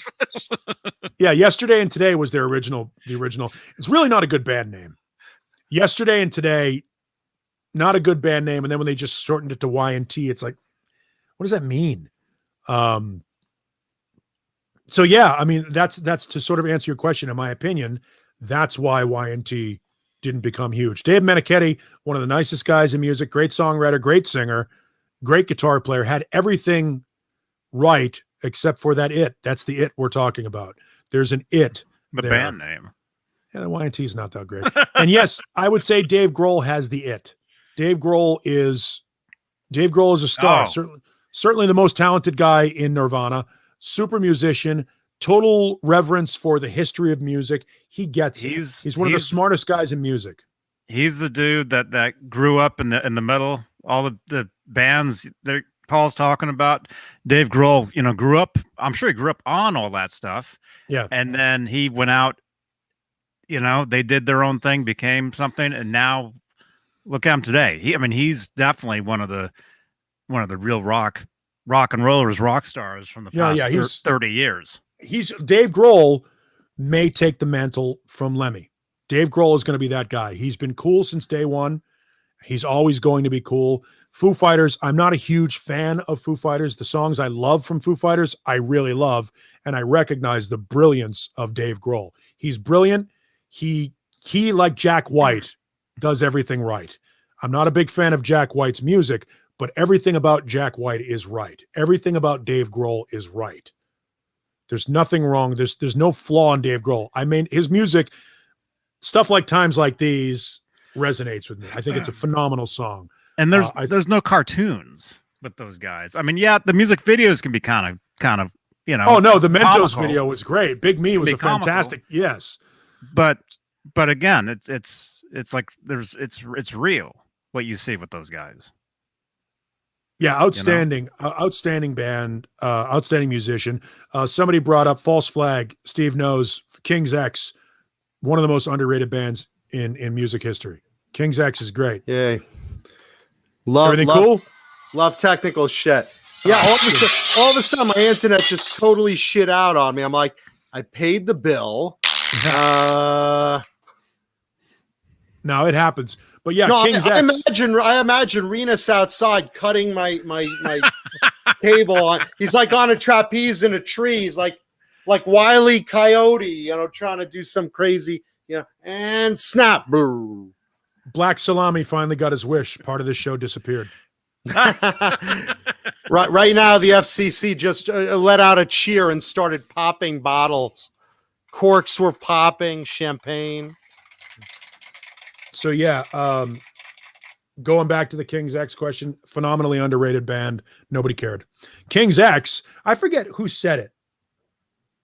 Yeah, Yesterday and Today was their original. The original. It's really not a good band name. Yesterday and Today, not a good band name. And then when they just shortened it to Y&T, it's like, what does that mean? So yeah, I mean, that's to sort of answer your question. In my opinion, that's why Y&T didn't become huge. Dave Meniketti, one of the nicest guys in music, great songwriter, great singer, great guitar player, had everything right except for that it. That's the it we're talking about. There's an it. The there. band name. Yeah, the Y&T is not that great. And yes, I would say Dave Grohl has the it. Dave Grohl is a star. Oh. Certainly the most talented guy in Nirvana. Super musician, total reverence for the history of music. He gets it. He's one of the smartest guys in music. He's the dude that grew up in the metal. All the bands that Paul's talking about. Dave Grohl, grew up. I'm sure he grew up on all that stuff. Yeah. And then he went out. They did their own thing, became something, and now look at him today. He's definitely one of the real rock and rollers, rock stars from the past 30 years. Dave Grohl may take the mantle from Lemmy. Dave Grohl is going to be that guy. He's been cool since day one. He's always going to be cool. Foo Fighters, I'm not a huge fan of Foo Fighters. The songs I love from Foo Fighters, I really love, and I recognize the brilliance of Dave Grohl. He's brilliant. He like Jack White, does everything right. I'm not a big fan of Jack White's music, but everything about Jack White is right. Everything about Dave Grohl is right. There's nothing wrong. There's no flaw in Dave Grohl. I mean, his music, stuff like Times Like These, resonates with me. I think it's a phenomenal song. And there's no cartoons with those guys. I mean, yeah, the music videos can be kind of Oh no, the Mentos comical. video was great. Big Me was a comical. fantastic. Yes. But again, it's like it's real what you see with those guys. Yeah, outstanding band, outstanding musician. Somebody brought up False Flag. Steve knows King's X, one of the most underrated bands in music history. King's X is great. Yeah. Everything cool? Love technical shit. Yeah, all of a sudden my internet just totally shit out on me. I'm like, I paid the bill. No, it happens. But yeah, No, King's I X. imagine Renus outside cutting my cable on. He's like on a trapeze in a tree. He's like Wile E. Coyote, trying to do some crazy, and snap. Black Salami finally got his wish. Part of the show disappeared. Right now, the FCC just let out a cheer and started popping bottles. Corks were popping, champagne. So yeah, going back to the King's X question, phenomenally underrated band. Nobody cared. King's X, I forget who said it.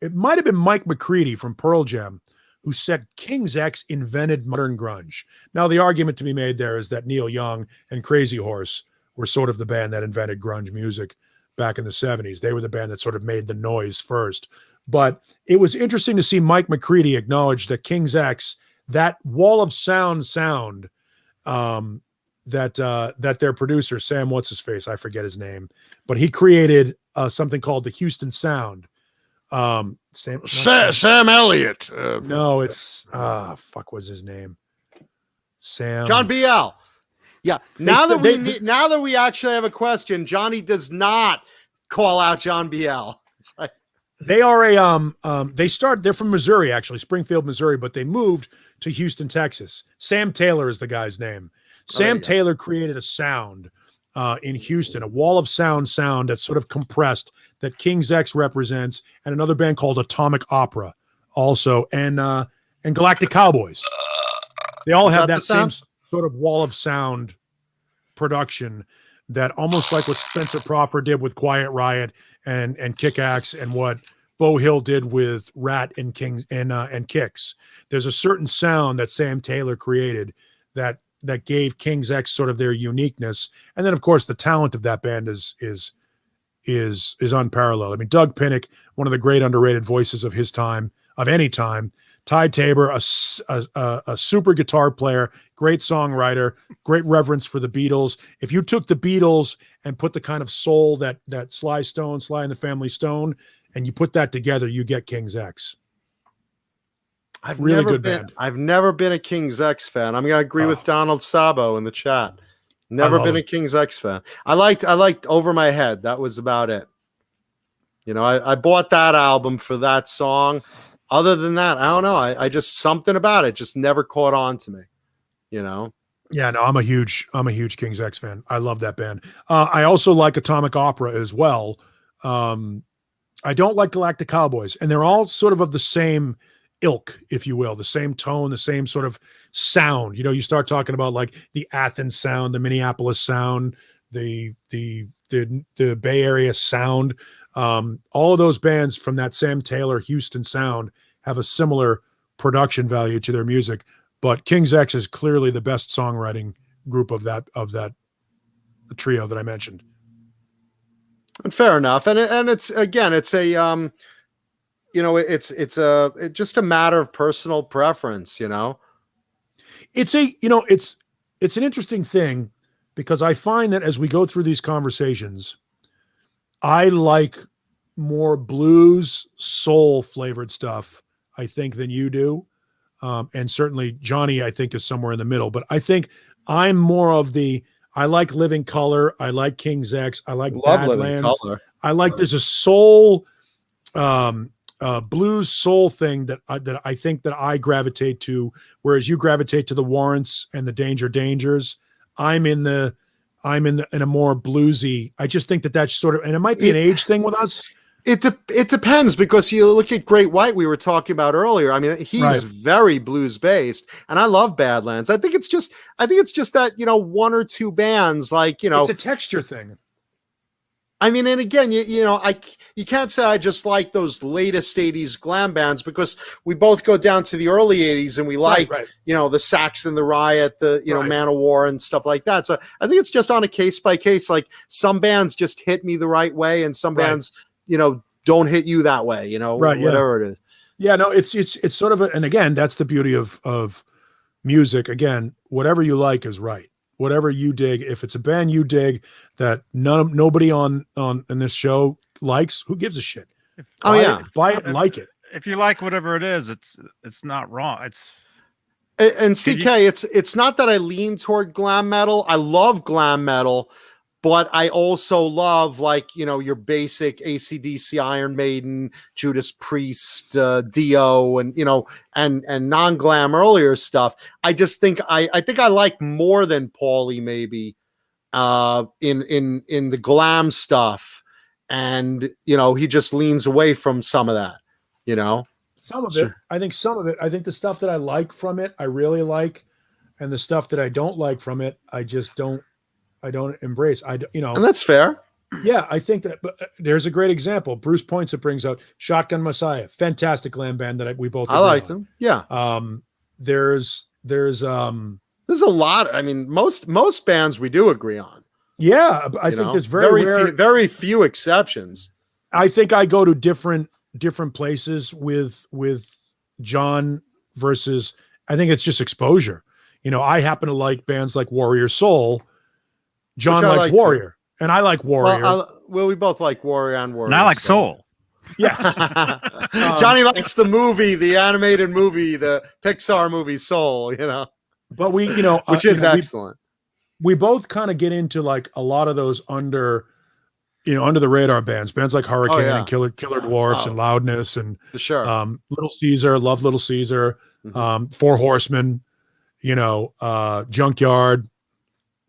It might have been Mike McCready from Pearl Jam who said King's X invented modern grunge. Now, the argument to be made there is that Neil Young and Crazy Horse were sort of the band that invented grunge music back in the 70s. They were the band that sort of made the noise first. But it was interesting to see Mike McCready acknowledge that King's X, that wall of sound that their producer, Sam what's-his-face, I forget his name, but he created something called the Houston Sound. Sam Elliott. No, it's fuck was his name? Sam. John BL. Yeah. Now that we actually have a question, Johnny does not call out John BL. It's like they are they're from Missouri, actually, Springfield, Missouri, but they moved to Houston, Texas. Sam Taylor is the guy's name. Sam Taylor created a sound in Houston, a wall of sound that's sort of compressed that King's X represents, and another band called Atomic Opera also, and Galactic Cowboys. They all have that same sort of wall of sound production that almost like what Spencer Crawford did with Quiet Riot and Kick-Axe, and what Beau Hill did with Rat and Kings and Kicks. There's a certain sound that Sam Taylor created that gave King's X sort of their uniqueness. And then of course the talent of that band is unparalleled. I mean, Doug Pinnick, one of the great underrated voices of his time, of any time. Ty Tabor, a super guitar player, great songwriter, great reverence for the Beatles. If you took the Beatles and put the kind of soul that Sly and the Family Stone, and you put that together, you get King's X. I've never been a King's X fan. I'm gonna agree with Donald Sabo in the chat. Never been a King's X fan. I liked Over My Head. That was about it. I bought that album for that song. Other than that, I don't know. I just, something about it just never caught on to me. Yeah, no, I'm a huge King's X fan. I love that band. I also like Atomic Opera as well. I don't like Galactic Cowboys, and they're all sort of the same ilk, if you will, the same tone, the same sort of sound. You start talking about like the Athens sound, the Minneapolis sound, the Bay Area sound. All of those bands from that Sam Taylor Houston sound have a similar production value to their music, but King's X is clearly the best songwriting group of that trio that I mentioned. And fair enough. And it's, again, it's a, it's just a matter of personal preference, It's an interesting thing, because I find that as we go through these conversations, I like more blues, soul flavored stuff, I think, than you do. And certainly Johnny, I think, is somewhere in the middle, but I think I'm more of I like Living Color. I like King's X. I like Badlands. I like, there's a soul, blues soul thing that I think that I gravitate to, whereas you gravitate to the Warrants and the Dangers. I'm in a more bluesy. I just think that's sort of, and it might be an age thing with us. It depends, because you look at Great White, we were talking about earlier. I mean, he's very blues based, and I love Badlands. I think it's just that, one or two bands, like, it's a texture thing. I mean, and again, you can't say I just like those latest 80s glam bands, because we both go down to the early 80s and we like, the Saxon, the Riot, the, Man of War and stuff like that. So I think it's just on a case by case. Like, some bands just hit me the right way, and some bands, don't hit you that way, whatever it is. Yeah, no, it's sort of and again, that's the beauty of music. Again, whatever you like is right. whatever you dig. If it's a band you dig that nobody on in this show likes, who gives a shit? Buy it and like it. If you like whatever it is, it's not wrong. It's and CK, it's not that I lean toward glam metal. I love glam metal, but I also love, like, you know, your basic AC/DC, Iron Maiden, Judas Priest, Dio, and, you know, and non-glam earlier stuff. I just think I think I like more than Paulie maybe in the glam stuff, and, you know, he just leans away from some of that, you know. Some of it, I think some of it, I think the stuff that I like from it, I really like, and the stuff that I don't like from it, I just don't embrace. You know, and that's fair. Yeah, I think that. But there's a great example. Bruce Points that brings out Shotgun Messiah, fantastic glam band that we both. I liked them. Yeah. There's a lot. I mean, most bands we do agree on. Yeah, I think there's very few exceptions. I think I go to different places with John versus. I think it's just exposure. You know, I happen to like bands like Warrior Soul. John likes Warrior, and I like Warrior. Well, we both like Warrior and Warrior. And I like Soul. Yes. Johnny likes the movie, the animated movie, the Pixar movie Soul, you know. But we, you know, which is excellent. We both kind of get into like a lot of those under the radar bands like Hurricane and Killer Dwarfs and Loudness and sure. Little Caesar, love Little Caesar, Four Horsemen, you know, Junkyard,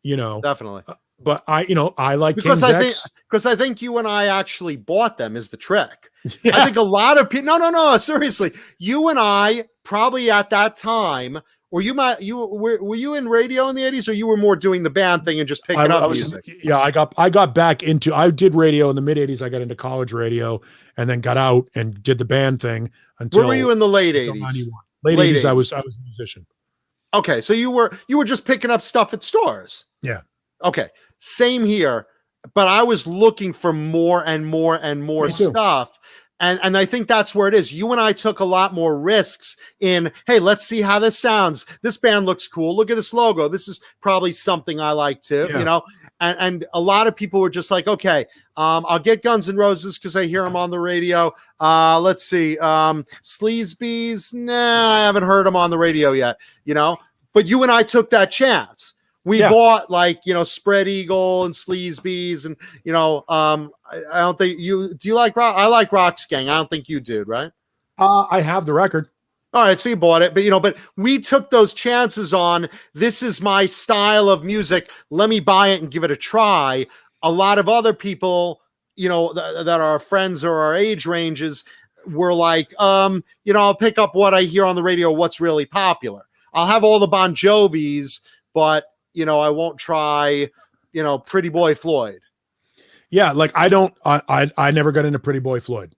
you know, definitely. But I like because King's I think you and I actually bought them is the trick. Yeah. I think a lot of people. No, seriously, you and I probably at that time. Or were you in radio in the 80s, or you were more doing the band thing and just picking up music? Yeah, I got back into. I did radio in the mid 80s. I got into college radio, and then got out and did the band thing until. Where were you in the late 80s? Late 80s. I was a musician. Okay, so you were just picking up stuff at stores. Yeah. Okay, same here, but I was looking for more and more and more stuff. And I think that's where it is. You and I took a lot more risks in, hey, let's see how this sounds. This band looks cool. Look at this logo. This is probably something I like too, you know? And a lot of people were just like, okay, I'll get Guns N' Roses because I hear them on the radio. Let's see. Sleazebees, nah, I haven't heard them on the radio yet, you know? But you and I took that chance. We bought, like, you know, Spread Eagle and Sleazebees, and, you know, I don't think do you like rock? I like Rock's Gang. I don't think you do, right? I have the record. All right, so you bought it, but, you know, but we took those chances on, this is my style of music. Let me buy it and give it a try. A lot of other people, you know, that are friends or our age ranges were like, you know, I'll pick up what I hear on the radio, what's really popular. I'll have all the Bon Jovis, but, you know, I won't try, you know, Pretty Boy Floyd. Yeah, like I never got into Pretty Boy Floyd.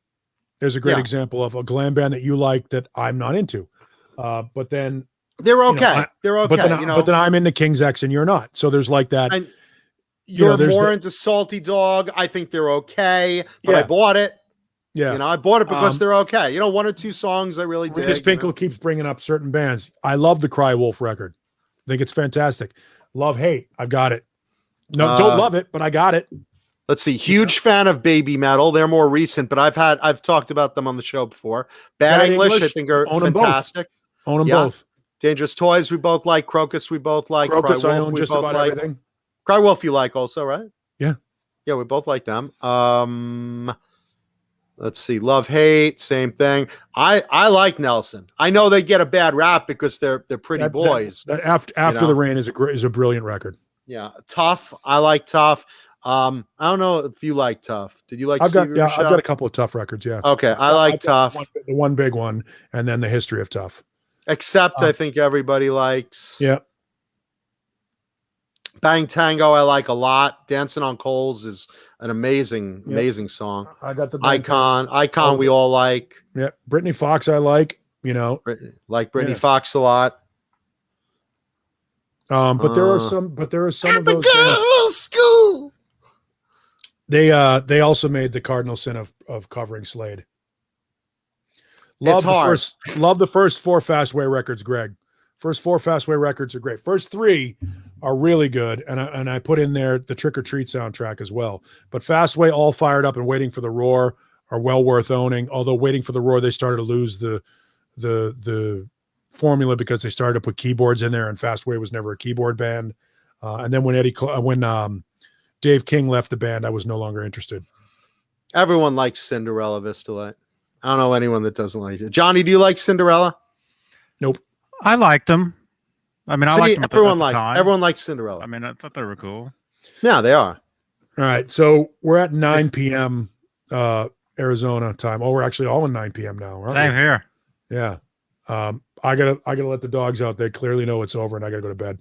There's a great example of a glam band that you like that I'm not into. But then they're okay. They're okay. But then I'm into King's X and you're not. So there's like that. And you're more into Salty Dog. I think they're okay, but I bought it. Yeah. You know, I bought it because they're okay. You know, one or two songs I really dig. Spinkle keeps bringing up certain bands. I love the Cry Wolf record. I think it's fantastic. Love Hate. I've got it. No, don't love it, but I got it. Let's see. Huge fan of Baby Metal. They're more recent, but I've talked about them on the show before. Bad English, I think, are fantastic. Own them both. Dangerous Toys, we both like. Crocus, we both like. Crocus, Cry I Wolf, own we just both about like. everything. Cry Wolf, you like also, right? Yeah. Yeah, we both like them. Let's see. Love Hate, same thing. I like Nelson. I know they get a bad rap because they're pretty boys. After the Rain is a brilliant record. Yeah. Tough. I like Tough. I don't know if you like Tough. Did you like I've got a couple of Tough records, yeah. Okay. I like Tough. The one big one, and then the history of Tough. Except I think everybody likes. Yeah. Bang Tango, I like a lot. Dancing on Coals is an amazing song. I got the Icon we all like. Yeah. Brittany Fox I like, you know. Like Brittany Fox a lot. But there are some of those girls' school. They also made the cardinal sin of covering Slade. Love the first 4 Fastway records, Greg. First 4 Fastway records are great. First 3 are really good, and I put in there the Trick or Treat soundtrack as well. But Fastway, All Fired Up, and Waiting for the Roar are well worth owning. Although Waiting for the Roar, they started to lose the formula because they started to put keyboards in there, and Fastway was never a keyboard band. And then when Dave King left the band, I was no longer interested. Everyone likes Cinderella Vistalite. I don't know anyone that doesn't like it. Johnny, do you like Cinderella? Nope. I liked them. I mean, I liked them everyone at the time. Everyone likes Cinderella. I mean, I thought they were cool. Yeah, they are. All right, so we're at 9 p.m. Arizona time. Oh, we're actually all in 9 p.m. now. Aren't Same we? here. Yeah. I gotta let the dogs out. They clearly know it's over, and I gotta go to bed.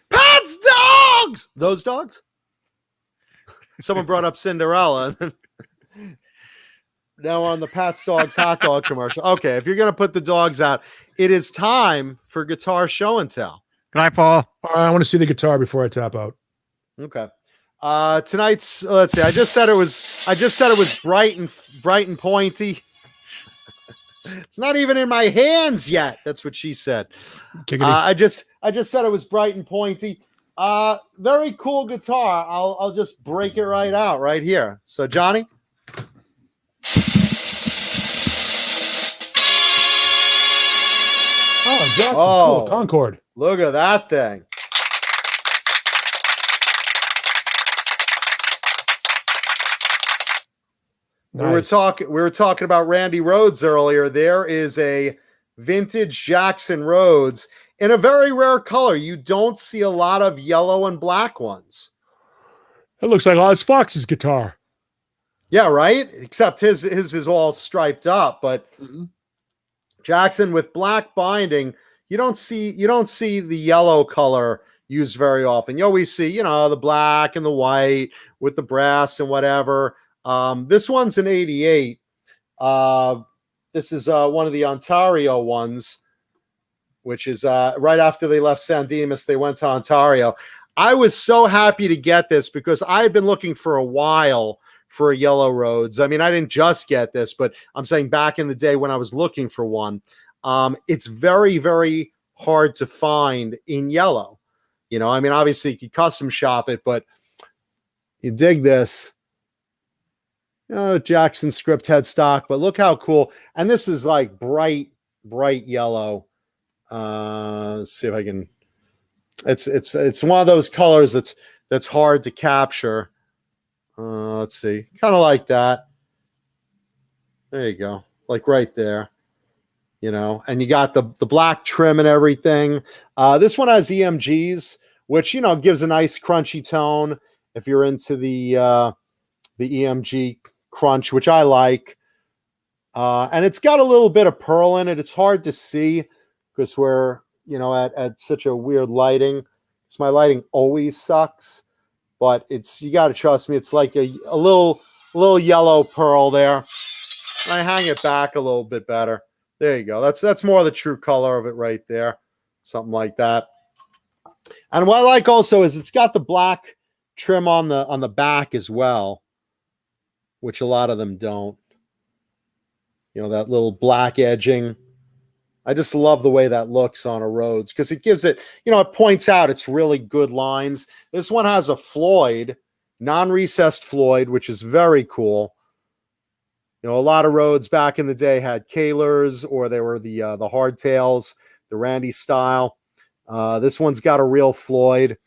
Pat's dogs. Those dogs. Someone brought up Cinderella. Now on the Pat's Dogs hot dog commercial. Okay, if you're gonna put the dogs out, it is time for guitar show and tell. Good night, Paul. I want to see the guitar before I tap out. Okay. Tonight's let's see. I just said it was bright and pointy. It's not even in my hands yet. That's what she said. I just said it was bright and pointy. Very cool guitar. I'll just break it right out right here. So Johnny. Oh, Jetson. Oh. Cool. Concord. Look at that thing. Nice. We were talking about Randy Rhoads earlier. There is a vintage Jackson Rhoads in a very rare color. You don't see a lot of yellow and black ones. It looks like Oz Fox's guitar. Yeah, right? Except his is all striped up, but Jackson with black binding, you don't see the yellow color used very often. You always see, the black and the white with the brass and whatever. This one's an 88. This is one of the Ontario ones, which is right after they left San Dimas, they went to Ontario. I was so happy to get this because I had been looking for a while for a yellow Rhodes. I mean, I didn't just get this, but I'm saying back in the day when I was looking for one, it's very, very hard to find in yellow. I mean, obviously you could custom shop it, but you dig this. Jackson script headstock, but look how cool. And this is like bright yellow. Let's see if I can. It's one of those colors that's hard to capture. Let's see, kind of like that. There you go, like right there. And you got the black trim and everything. This one has EMGs, which gives a nice crunchy tone if you're into the EMG crunch, which I like. And it's got a little bit of pearl in it. It's hard to see because we're at such a weird lighting. So my lighting always sucks, but you got to trust me. It's like a little yellow pearl there. And I hang it back a little bit better. There you go. That's more the true color of it right there. Something like that. And what I like also is it's got the black trim on the back as well, which a lot of them don't. That little black edging. I just love the way that looks on a Rhodes because it gives it, it points out it's really good lines. This one has a Floyd, non-recessed Floyd, which is very cool. A lot of Rhodes back in the day had Kahlers, or they were the hardtails, the Randy style. This one's got a real Floyd.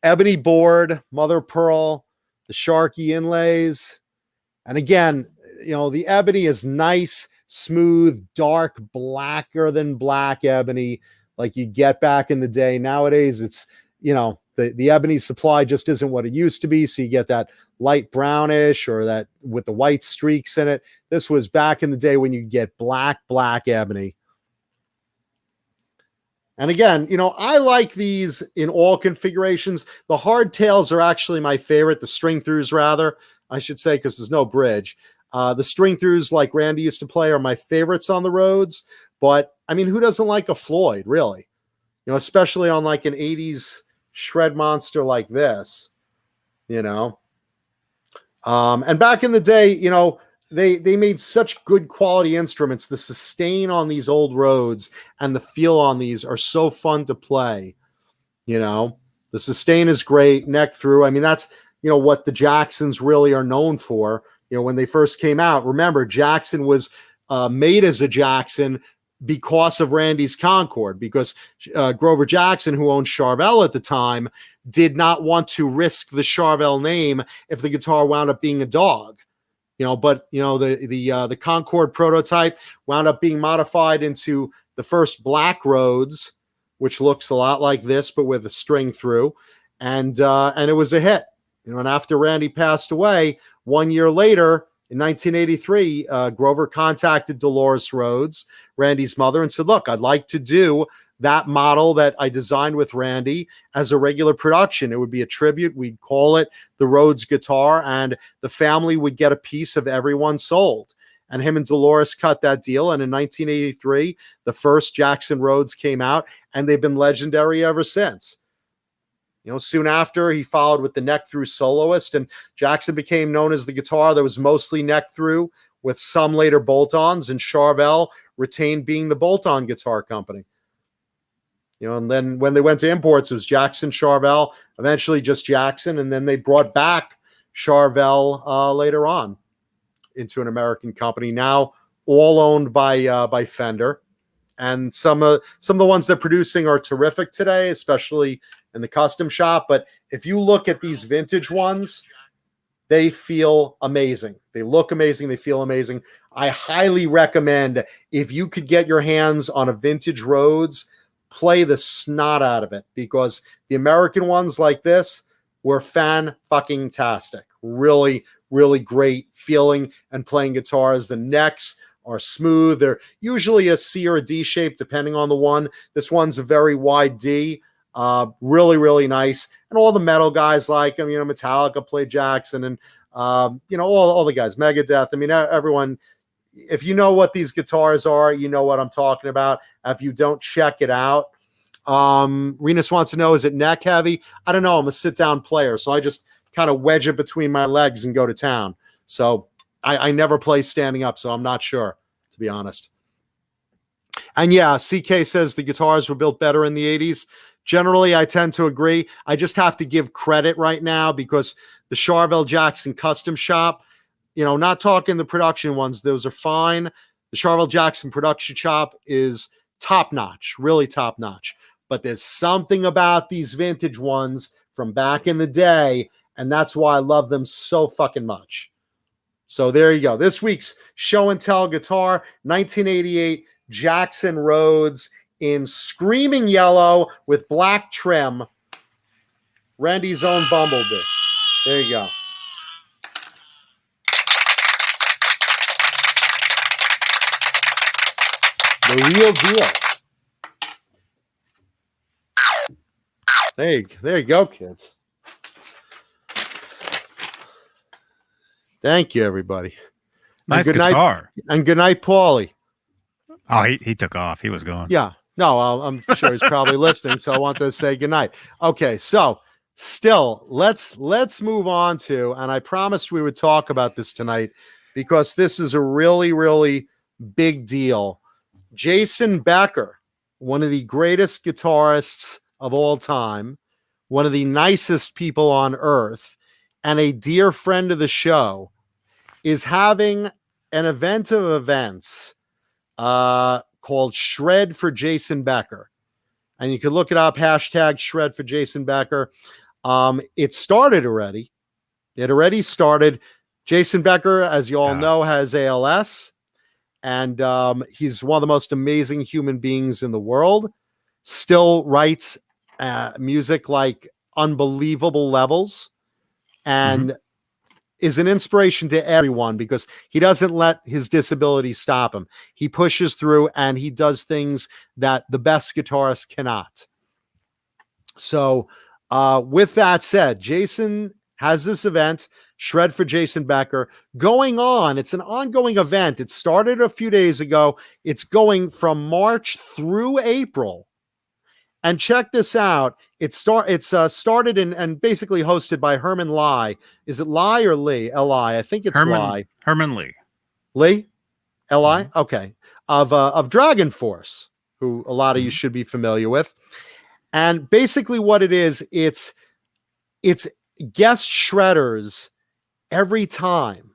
Ebony board, mother pearl, the Sharky inlays. And again, the ebony is nice, smooth, dark, blacker than black ebony like you get back in the day. Nowadays, it's, the ebony supply just isn't what it used to be. So you get that light brownish or that with the white streaks in it. This was back in the day when you get black ebony. And again, I like these in all configurations. The hardtails are actually my favorite. The string throughs, rather, I should say, because there's no bridge. The string throughs like Randy used to play are my favorites on the Rhodes. But I mean, who doesn't like a Floyd, really? Especially on like an 80s shred monster like this, And back in the day, they made such good quality instruments. The sustain on these old Rhodes and the feel on these are so fun to play. You know, the sustain is great, neck through. I mean, that's, you know, what the Jacksons really are known for. You know, when they first came out, remember, Jackson was made as a Jackson because of Randy's Concord, because Grover Jackson, who owned Charvel at the time, did not want to risk the Charvel name if the guitar wound up being a dog. You know, but you know, the Concord prototype wound up being modified into the first black Rhodes, which looks a lot like this, but with a string through, and it was a hit. You know, and after Randy passed away, 1 year later, in 1983, Grover contacted Dolores Rhodes, Randy's mother, and said, "Look, I'd like to do that model that I designed with Randy as a regular production. It would be a tribute. We'd call it the Rhodes guitar, and the family would get a piece of every one sold." And him and Dolores cut that deal. And in 1983, the first Jackson Rhodes came out, and they've been legendary ever since. You know, soon after, he followed with the neck through soloist, and Jackson became known as the guitar that was mostly neck through with some later bolt-ons, and Charvel retained being the bolt-on guitar company. You know, and then when they went to imports, it was Jackson, Charvel, eventually just Jackson, and then they brought back Charvel later on into an American company, now all owned by Fender. And some of the ones they're producing are terrific today, especially in the custom shop. But if you look at these vintage ones, they feel amazing. They look amazing. They feel amazing. I highly recommend, if you could get your hands on a vintage Rhodes, play the snot out of it, because the American ones like this were fan-fucking-tastic. Really, really great feeling and playing guitars. The necks are smooth. They're usually a C or a D shape, depending on the one. This one's a very wide D. Really, really nice. And all the metal guys like them. You know, Metallica played Jackson, and you know, all the guys, Megadeth. I mean, everyone. If you know what these guitars are, you know what I'm talking about. If you don't, check it out. Renus wants to know, is it neck heavy? I don't know. I'm a sit-down player, so I just kind of wedge it between my legs and go to town. So I never play standing up, so I'm not sure, to be honest. And yeah, CK says the guitars were built better in the 80s. Generally, I tend to agree. I just have to give credit right now, because the Charvel Jackson Custom Shop, you know, not talking the production ones, those are fine. The Charvel Jackson production shop is top-notch, really top-notch. But there's something about these vintage ones from back in the day, and that's why I love them so fucking much. So there you go. This week's show and tell guitar, 1988 Jackson Rhodes in screaming yellow with black trim. Randy's own Bumblebee. There you go. The real deal. There you go, kids. Thank you, everybody. Nice good guitar. Night, and good night, Paulie. Oh, he took off. He was gone. Yeah. No, I'm sure he's probably listening, so I want to say good night. Okay, so still, let's move on to, and I promised we would talk about this tonight, because this is a really, really big deal. Jason Becker, one of the greatest guitarists of all time, one of the nicest people on earth, and a dear friend of the show, is having an event of events called Shred for Jason Becker. And you can look it up, hashtag Shred for Jason Becker. It started already. It already started. Jason Becker, as you all know, has ALS. And he's one of the most amazing human beings in the world. Still writes music like unbelievable levels, and is an inspiration to everyone, because he doesn't let his disability stop him. He pushes through, and he does things that the best guitarists cannot. So with that said, Jason has this event, Shred for Jason Becker, going on. It's an ongoing event. It started a few days ago. It's going from March through April. And check this out. It's started and basically hosted by Herman Lai. Is it Lai or Lee? L-I. I think it's Lai. Herman Lee. Lee, Li, okay, of Dragon Force, who a lot of you should be familiar with. And basically, what it is, it's guest shredders every time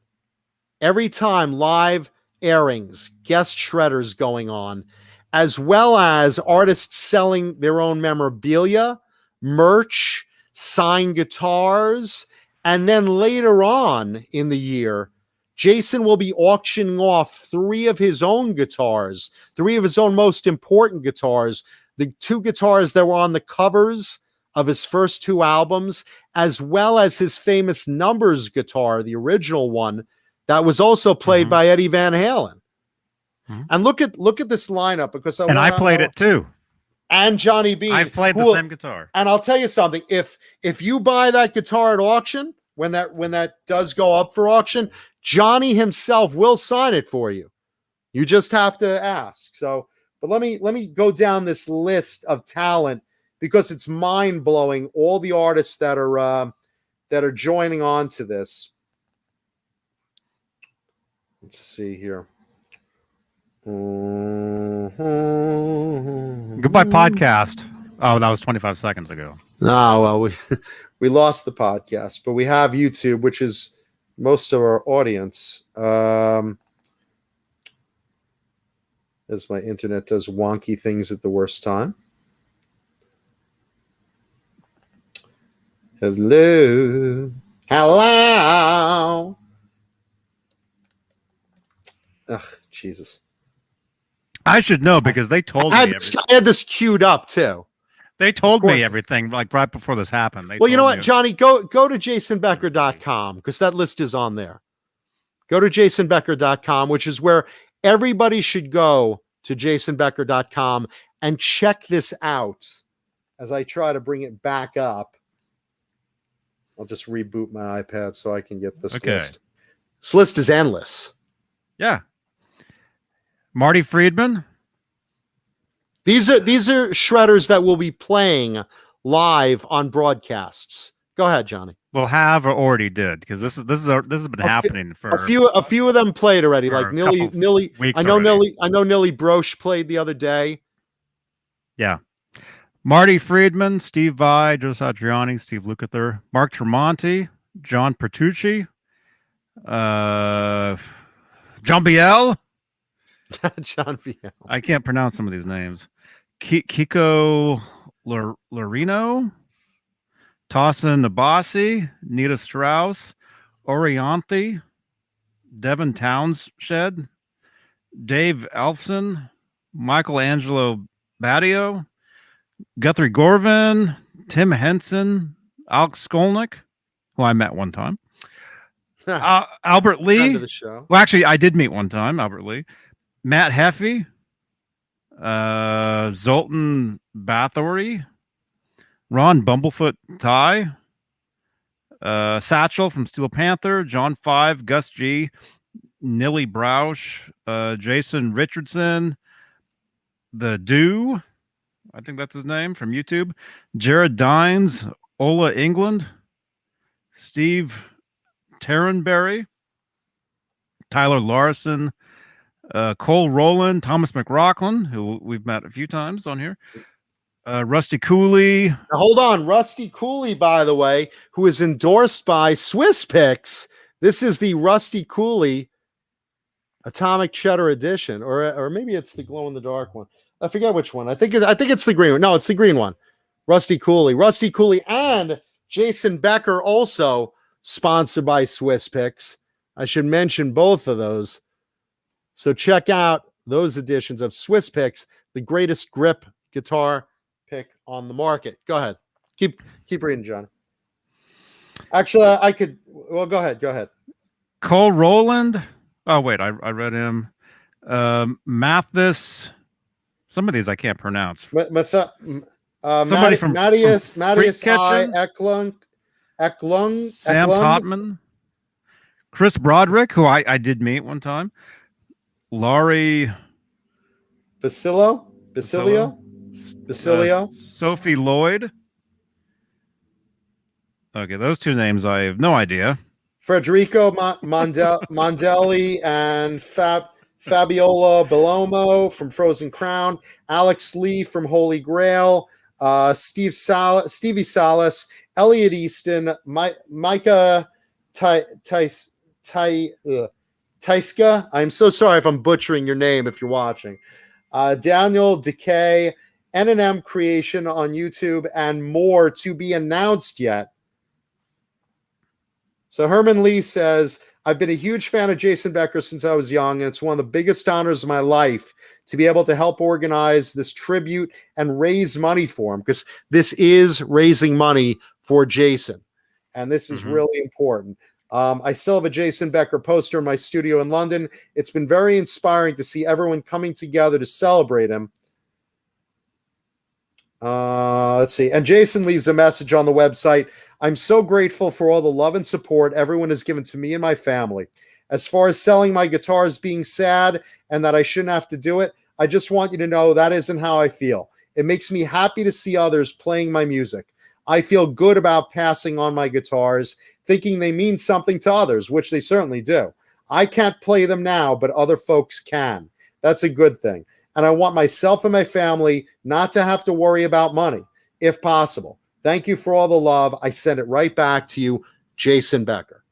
live airings, guest shredders going on, as well as artists selling their own memorabilia, merch, signed guitars. And then later on in the year, Jason will be auctioning off 3 of his own guitars, 3 of his own most important guitars, the 2 guitars that were on the covers of his first 2 albums, as well as his famous Numbers guitar, the original one, that was also played by Eddie Van Halen. And look at this lineup, because I played it too. And Johnny Beane. I've played the same guitar. And I'll tell you something: if you buy that guitar at auction, when that does go up for auction, Johnny himself will sign it for you. You just have to ask. So, but let me go down this list of talent, because it's mind blowing. All the artists that are joining on to this. Let's see here. Goodbye podcast. Oh, that was 25 seconds ago. Oh, well, we lost the podcast, but we have YouTube, which is most of our audience. As my internet does wonky things at the worst time. Hello. Ugh, Jesus. I should know, because they told me. I had this queued up too. They told me everything like right before this happened. Well, you know what, Johnny? Go to jasonbecker.com, because that list is on there. Go to jasonbecker.com, which is where everybody should go, to jasonbecker.com and check this out. As I try to bring it back up, I'll just reboot my iPad so I can get this list. This list is endless. Yeah. Marty Friedman. These are shredders that will be playing live on broadcasts. Go ahead, Johnny. Well, have or already did, because this has been happening for a few of them played already. Like Nilly. I know Nilly Broche played the other day. Yeah. Marty Friedman, Steve Vai, Joe Satriani, Steve Lukather, Mark Tremonti, John Pertucci, John Biel. John Biel. I can't pronounce some of these names. Kiko Lorino, Tossin Nabasi, Nita Strauss, Orianthi, Devin Townshed, Dave Elfson, Michelangelo Badio, Guthrie Gorvin, Tim Henson, Alex Skolnick, who I met one time, Albert Lee. The show. Well, actually, I did meet one time, Albert Lee. Matt Heffy, Zoltan Bathory, Ron Bumblefoot Ty, Satchel from Steel Panther, John Five, Gus G, Nilly Broush, Jason Richardson, The Dew, I think that's his name, from YouTube, Jared Dines, Ola England, Steve Terrenberry, Tyler Larson, Cole Rowland, Thomas McRockland, who we've met a few times on here, Rusty Cooley. Now, hold on. Rusty Cooley, by the way, who is endorsed by Swiss Picks. This is the Rusty Cooley Atomic Cheddar Edition, or maybe it's the glow in the dark one. I forget which one. I think it's the green one. No, it's the green one. Rusty Cooley, and Jason Becker, also sponsored by Swiss Picks. I should mention both of those. So check out those editions of Swiss Picks, the greatest grip guitar pick on the market. Go ahead. Keep reading, John. Actually, I could. Well, go ahead. Cole Rowland. Oh, wait, I read him. Mathis. Some of these I can't pronounce. Somebody from Matthias Eklund. Sam Totman. Chris Broderick, who I did meet one time. Laurie Basilio. Sophie Lloyd. Okay, those two names I have no idea. Federico Mondelli and Fabiola Belomo from Frozen Crown, Alex Lee from Holy Grail, Stevie Salas, Elliot Easton, Micah Taiska. I'm so sorry if I'm butchering your name if you're watching. Daniel Decay, N&M Creation on YouTube, and more to be announced yet. So Herman Lee says, I've been a huge fan of Jason Becker since I was young, and it's one of the biggest honors of my life to be able to help organize this tribute and raise money for him, because this is raising money for Jason, and this is really important. I still have a Jason Becker poster in my studio in London. It's been very inspiring to see everyone coming together to celebrate him. Let's see. And Jason leaves a message on the website. I'm so grateful for all the love and support everyone has given to me and my family. As far as selling my guitars being sad and that I shouldn't have to do it, I just want you to know that isn't how I feel. It makes me happy to see others playing my music. I feel good about passing on my guitars, thinking they mean something to others, which they certainly do. I can't play them now, but other folks can. That's a good thing. And I want myself and my family not to have to worry about money, if possible. Thank you for all the love. I send it right back to you, Jason Becker.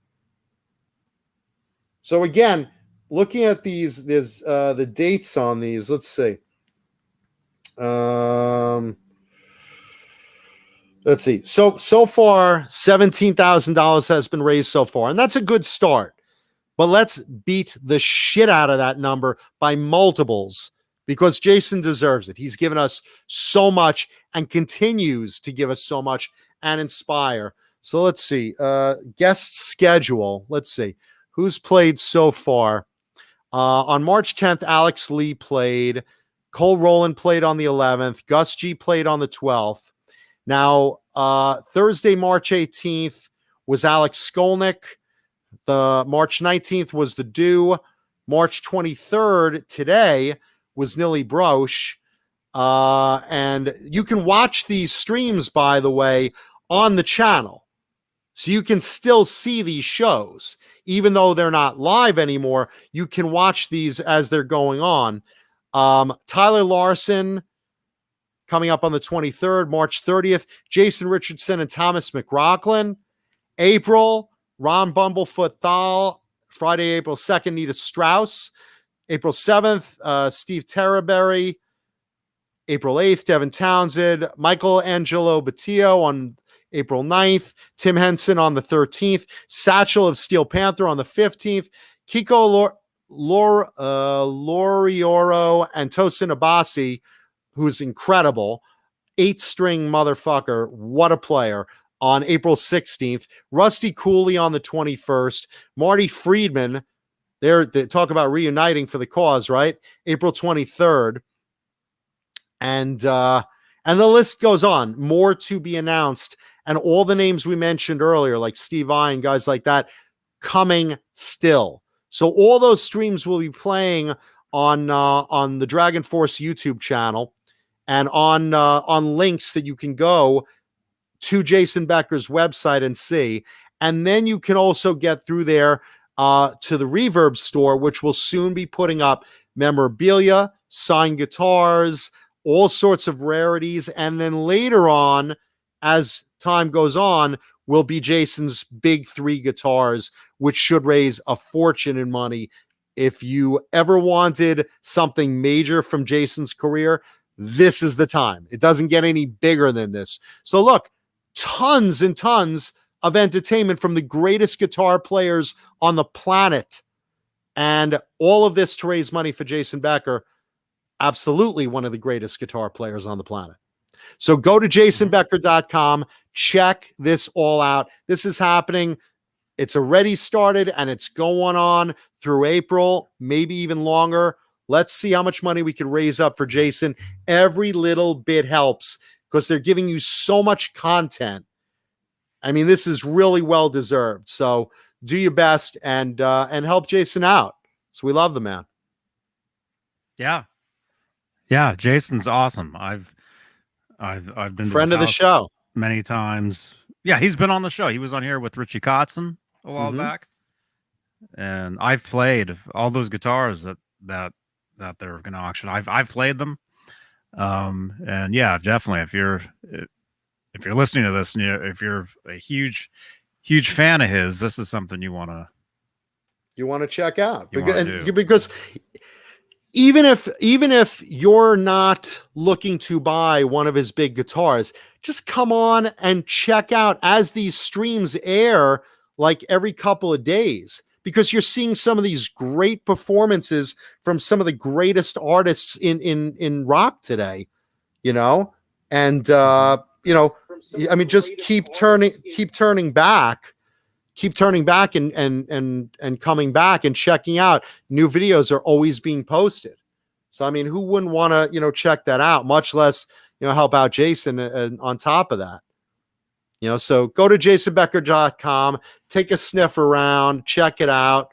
So again, looking at these, there's the dates on these. Let's see. Let's see. So far, $17,000 has been raised so far, and that's a good start. But let's beat the shit out of that number by multiples, because Jason deserves it. He's given us so much and continues to give us so much and inspire. So let's see. Guest schedule. Let's see. Who's played so far? On March 10th, Alex Lee played. Cole Rowland played on the 11th. Gus G played on the 12th. Now, Thursday, March 18th was Alex Skolnick. The March 19th was The Do. March 23rd, today, was Nilly Broche. And you can watch these streams, by the way, on the channel. So you can still see these shows. Even though they're not live anymore, you can watch these as they're going on. Tyler Larson coming up on the 23rd, March 30th. Jason Richardson and Thomas McRocklin. April, Ron Bumblefoot Thal. Friday, April 2nd, Nita Strauss. April 7th, Steve Terraberry. April 8th, Devin Townsend. Michael Angelo Battillo on April 9th. Tim Henson on the 13th. Satchel of Steel Panther on the 15th. Kiko Lorioro and Tosin Abasi, who's incredible. 8-string motherfucker. What a player. On April 16th. Rusty Cooley on the 21st. Marty Friedman. They talk about reuniting for the cause, right? April 23rd. And the list goes on. More to be announced. And all the names we mentioned earlier, like Steve Vai and guys like that, coming still. So all those streams will be playing on the Dragon Force YouTube channel and on links that you can go to Jason Becker's website and see. And then you can also get through there to the Reverb store, which will soon be putting up memorabilia, signed guitars, all sorts of rarities. And then later on, as time goes on, will be Jason's big 3 guitars, which should raise a fortune in money. If you ever wanted something major from Jason's career, this is the time. It doesn't get any bigger than this. So look, tons and tons of entertainment from the greatest guitar players on the planet. And all of this to raise money for Jason Becker, absolutely one of the greatest guitar players on the planet. So go to jasonbecker.com, check this all out. This is happening. It's already started and it's going on through April, maybe even longer. Let's see how much money we can raise up for Jason. Every little bit helps because they're giving you so much content. I mean, this is really well deserved. So do your best and help Jason out. So we love the man. Yeah. Yeah. Jason's awesome. I've been Friend of the show many times. Yeah. He's been on the show. He was on here with Richie Kotzen. a while Mhm. back, and I've played all those guitars that they're going to auction. I've played them, and yeah, definitely. If you're listening to this, and if you're a huge fan of his, this is something you want to check out to do. because even if you're not looking to buy one of his big guitars, just come on and check out as these streams air like every couple of days, because you're seeing some of these great performances from some of the greatest artists in rock today, you know, and you know, I mean, just keep turning back and coming back and checking out. New videos are always being posted. So, I mean, who wouldn't want to, check that out, much less, help out Jason on top of that, so go to jasonbecker.com, take a sniff around, check it out.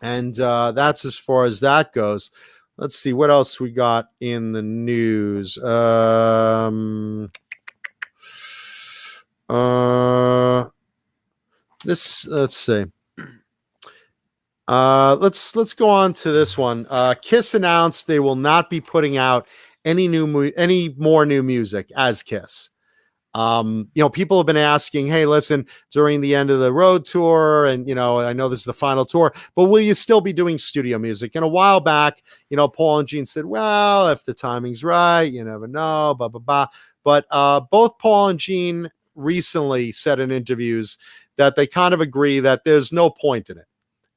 And that's as far as that goes. Let's see what else we got in the news. Let's see. Let's go on to this one. Kiss announced they will not be putting out any more new music as Kiss. People have been asking, hey, listen, during the end of the road tour, and I know this is the final tour, but will you still be doing studio music? And a while back, Paul and Gene said, well, if the timing's right, you never know, blah blah blah. But both Paul and Gene recently said in interviews that they kind of agree that there's no point in it.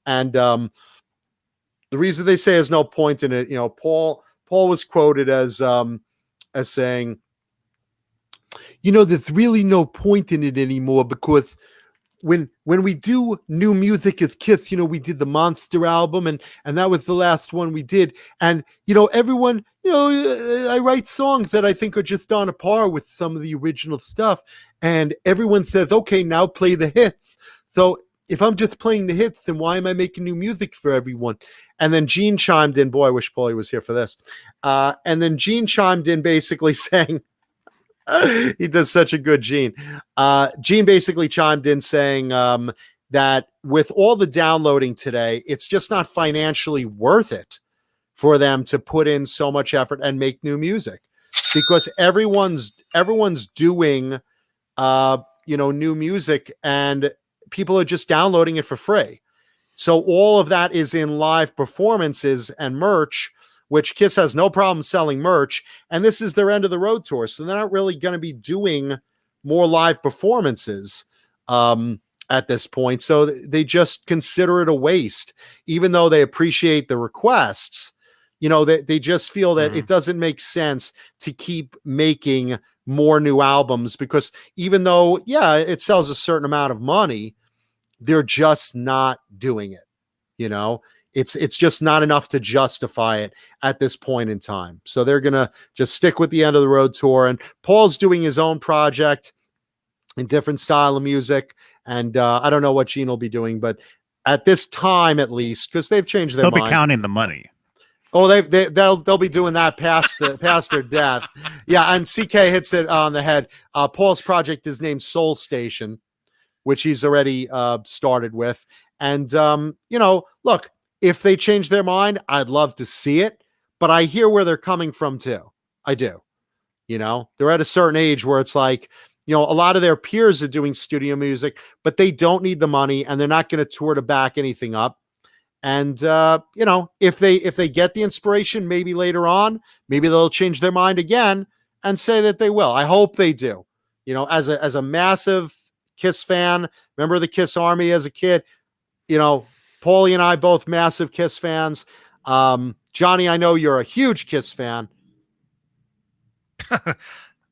And the reason they say there's no point in it, Paul was quoted as saying, there's really no point in it anymore, because when we do new music as Kiss, we did the Monster album, and that was the last one we did. And, everyone, I write songs that I think are just on a par with some of the original stuff. And everyone says, okay, now play the hits. So if I'm just playing the hits, then why am I making new music for everyone? And then Gene chimed in. Boy, I wish Paulie was here for this. And then Gene chimed in basically saying, he does such a good Gene. Gene basically chimed in saying that with all the downloading today, it's just not financially worth it for them to put in so much effort and make new music, because everyone's doing new music, and people are just downloading it for free. So all of that is in live performances and merch, which Kiss has no problem selling merch. And this is their end of the road tour. So they're not really going to be doing more live performances at this point. So they just consider it a waste, even though they appreciate the requests. They just feel that it doesn't make sense to keep making more new albums, because even though, yeah, it sells a certain amount of money, they're just not doing it. It's just not enough to justify it at this point in time. So they're going to just stick with the end of the road tour. And Paul's doing his own project in different style of music. And I don't know what Gene will be doing, but at this time, at least, because they've changed their mind. They'll be counting the money. Oh, they'll be doing that past their death. Yeah, and CK hits it on the head. Paul's project is named Soul Station, which he's already started with. And look, if they change their mind, I'd love to see it, but I hear where they're coming from too. I do. They're at a certain age where it's like, a lot of their peers are doing studio music, but they don't need the money, and they're not going to tour to back anything up. And, if they get the inspiration, maybe later on, maybe they'll change their mind again and say that they will. I hope they do. As a massive Kiss fan, member of the Kiss Army as a kid, Paulie and I both massive Kiss fans. Johnny, I know you're a huge Kiss fan.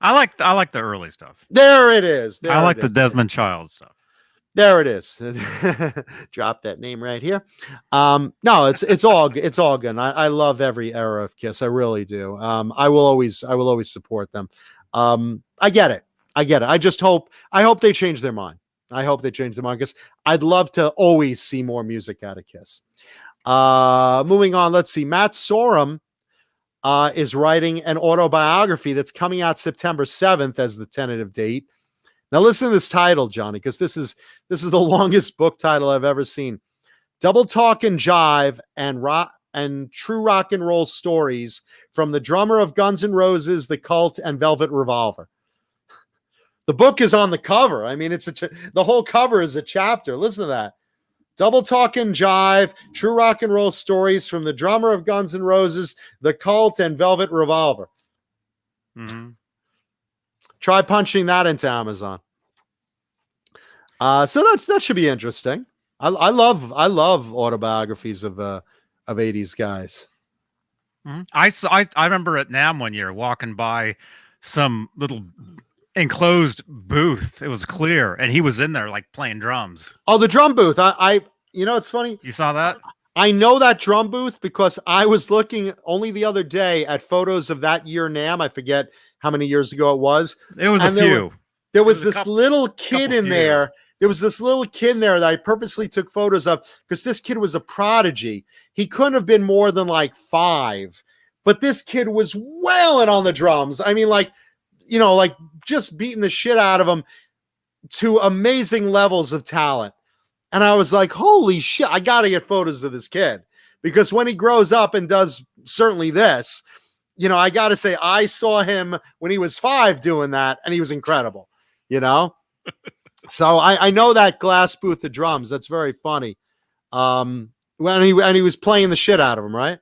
I like the early stuff. There it is. I like the Desmond Child stuff. There it is. Drop that name right here. No, it's all good. I love every era of Kiss. I really do. I will always support them. I get it. I hope they change their mind. I hope they change their mind, because I'd love to always see more music out of Kiss. Moving on, let's see. Matt Sorum is writing an autobiography that's coming out September 7th as the tentative date. Now listen to this title, Johnny, because this is the longest book title I've ever seen. Double Talk and Jive and True Rock and Roll Stories from the drummer of Guns N' Roses, The Cult, and Velvet Revolver. The book is on the cover. I mean, the whole cover is a chapter. Listen to that. Double Talk and Jive, True Rock and Roll Stories from the drummer of Guns N' Roses, The Cult, and Velvet Revolver. Mm-hmm. Try punching that into Amazon. So that should be interesting. I love autobiographies of 80s guys. Mm-hmm. I remember at NAMM one year walking by some little enclosed booth. It was clear, and he was in there like playing drums. Oh, the drum booth. I it's funny. You saw that? I know that drum booth because I was looking only the other day at photos of that year NAMM. I forget how many years ago it was. It was a few. There was this little kid in there. There was this little kid in there that I purposely took photos of because this kid was a prodigy. He couldn't have been more than like 5, but this kid was wailing on the drums. I mean, like just beating the shit out of him to amazing levels of talent. And I was like, holy shit, I got to get photos of this kid because when he grows up and does certainly this, I got to say, I saw him when he was 5 doing that and he was incredible, So I know that glass booth of drums. That's very funny. When he was playing the shit out of him, right?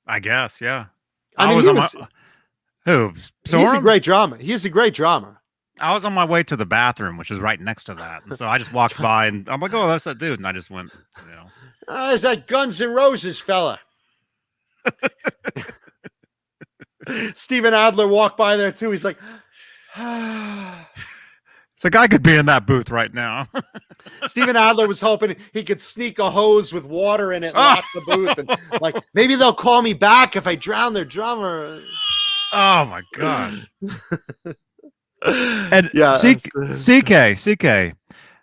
I guess, yeah. I mean, who? He's a great drummer. He's a great drummer. I was on my way to the bathroom, which is right next to that. And so I just walked by and I'm like, oh, that's that dude. And I just went, there's that Guns N' Roses fella. Steven Adler walked by there too. He's like, so guy could be in that booth right now. Steven Adler was hoping he could sneak a hose with water in it, lock the booth, and like maybe they'll call me back if I drown their drummer. Oh my gosh. And yeah, CK.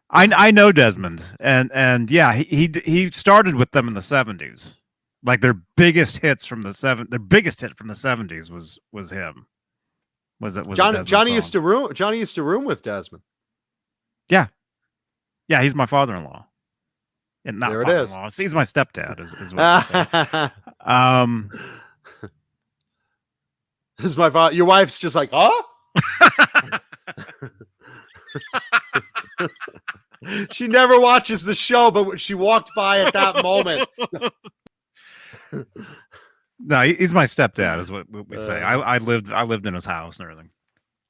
I know Desmond, and yeah, he started with them in the 70s. Like their biggest hits from the 70s was him. Was Johnny used to room with Desmond. Yeah, he's my father-in-law. And not there it father-in-law. Is. He's my stepdad. Is what I say. This is my father. Your wife's just like, huh? She never watches the show, but she walked by at that moment. No, he's my stepdad, is what we say. I lived in his house and everything.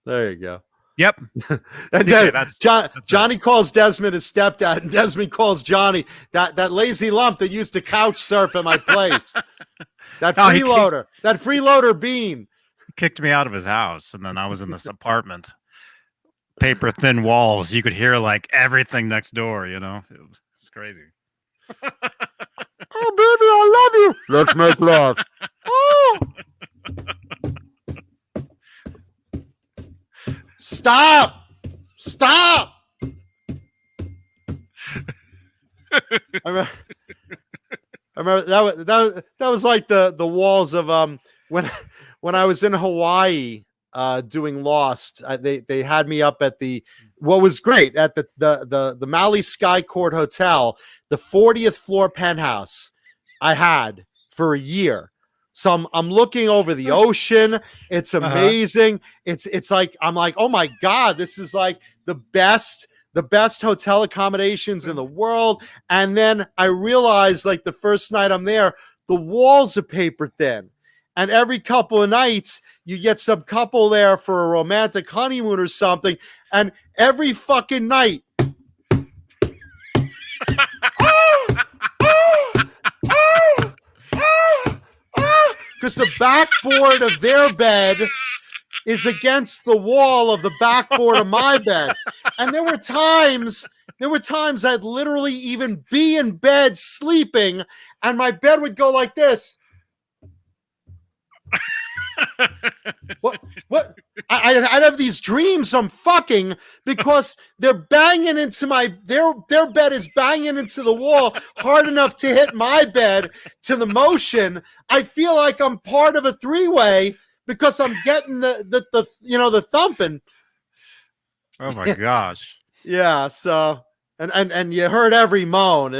There you go. Yep. And Johnny calls Desmond his stepdad, and Desmond calls Johnny that lazy lump that used to couch surf at my place. That freeloader Beane. He kicked me out of his house, and then I was in this apartment. Paper thin walls. You could hear like everything next door, It's crazy. Oh, baby, I love you. Let's make love. Oh. Stop. I remember that was like the walls of when I was in Hawaii doing Lost. They had me up at what was great at the Maui Sky Court Hotel, the 40th floor penthouse I had for a year. So I'm looking over the ocean. It's amazing. It's like I'm like, oh my God, this is like the best hotel accommodations in the world. And then I realized like the first night I'm there, the walls are paper thin. And every couple of nights, you get some couple there for a romantic honeymoon or something. And every fucking night, because the backboard of their bed is against the wall of the backboard of my bed. And there were times I'd literally even be in bed sleeping, and my bed would go like this. What? I'd have these dreams I'm fucking because they're banging into their bed is banging into the wall hard enough to hit my bed to the motion. I feel like I'm part of a 3-way because I'm getting the thumping. Oh my gosh. Yeah, so and you heard every moan.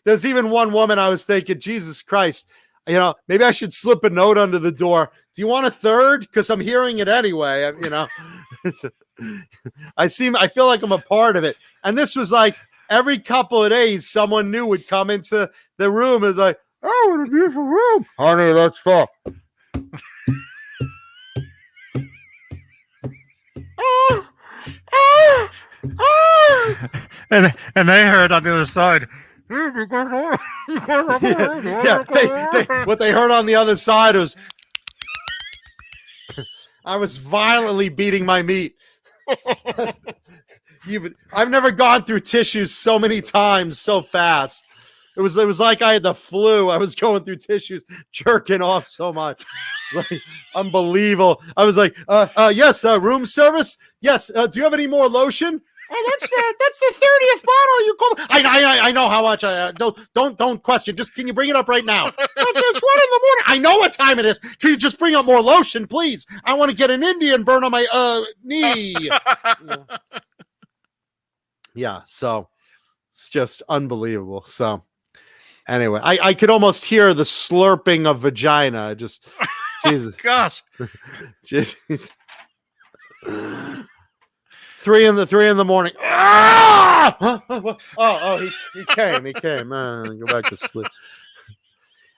There's even one woman I was thinking, Jesus Christ, maybe I should slip a note under the door. Do you want a third? Because I'm hearing it anyway. I feel like I'm a part of it. And this was like every couple of days, someone new would come into the room and like, oh, what a beautiful room, honey. That's fun. And they heard on the other side. Yeah, what they heard on the other side was I was violently beating my meat. I've never gone through tissues so many times so fast. It was like I had the flu. I was going through tissues, jerking off so much. Like, unbelievable. I was like, yes, room service. Yes. Do you have any more lotion? Oh, that's the 30th bottle you call. I know how much. Don't question. Just can you bring it up right now? It's 1 in the morning. I know what time it is. Can you just bring up more lotion, please? I want to get an Indian burn on my knee. Yeah. So it's just unbelievable. So anyway, I could almost hear the slurping of vagina. Just Jesus, gosh. Jesus. 3 in the morning. Ah! He came. Go back to sleep.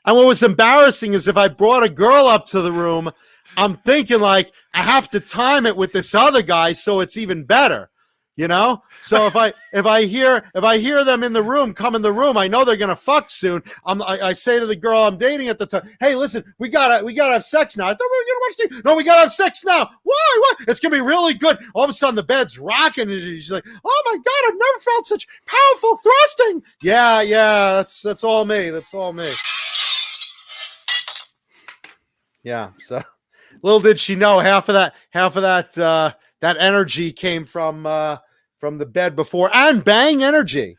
And what was embarrassing is if I brought a girl up to the room, I'm thinking like I have to time it with this other guy so it's even better. So if I hear them in the room, come in the room, I know they're gonna fuck soon. I say to the girl I'm dating at the time, hey, listen, we gotta have sex now. I thought we were gonna watch TV. No, we gotta have sex now. Why? What? It's gonna be really good. All of a sudden the bed's rocking, and she's like, oh my god, I've never felt such powerful thrusting. Yeah, that's all me. That's all me. Yeah. So little did she know half of that that energy came from the bed before, and bang energy.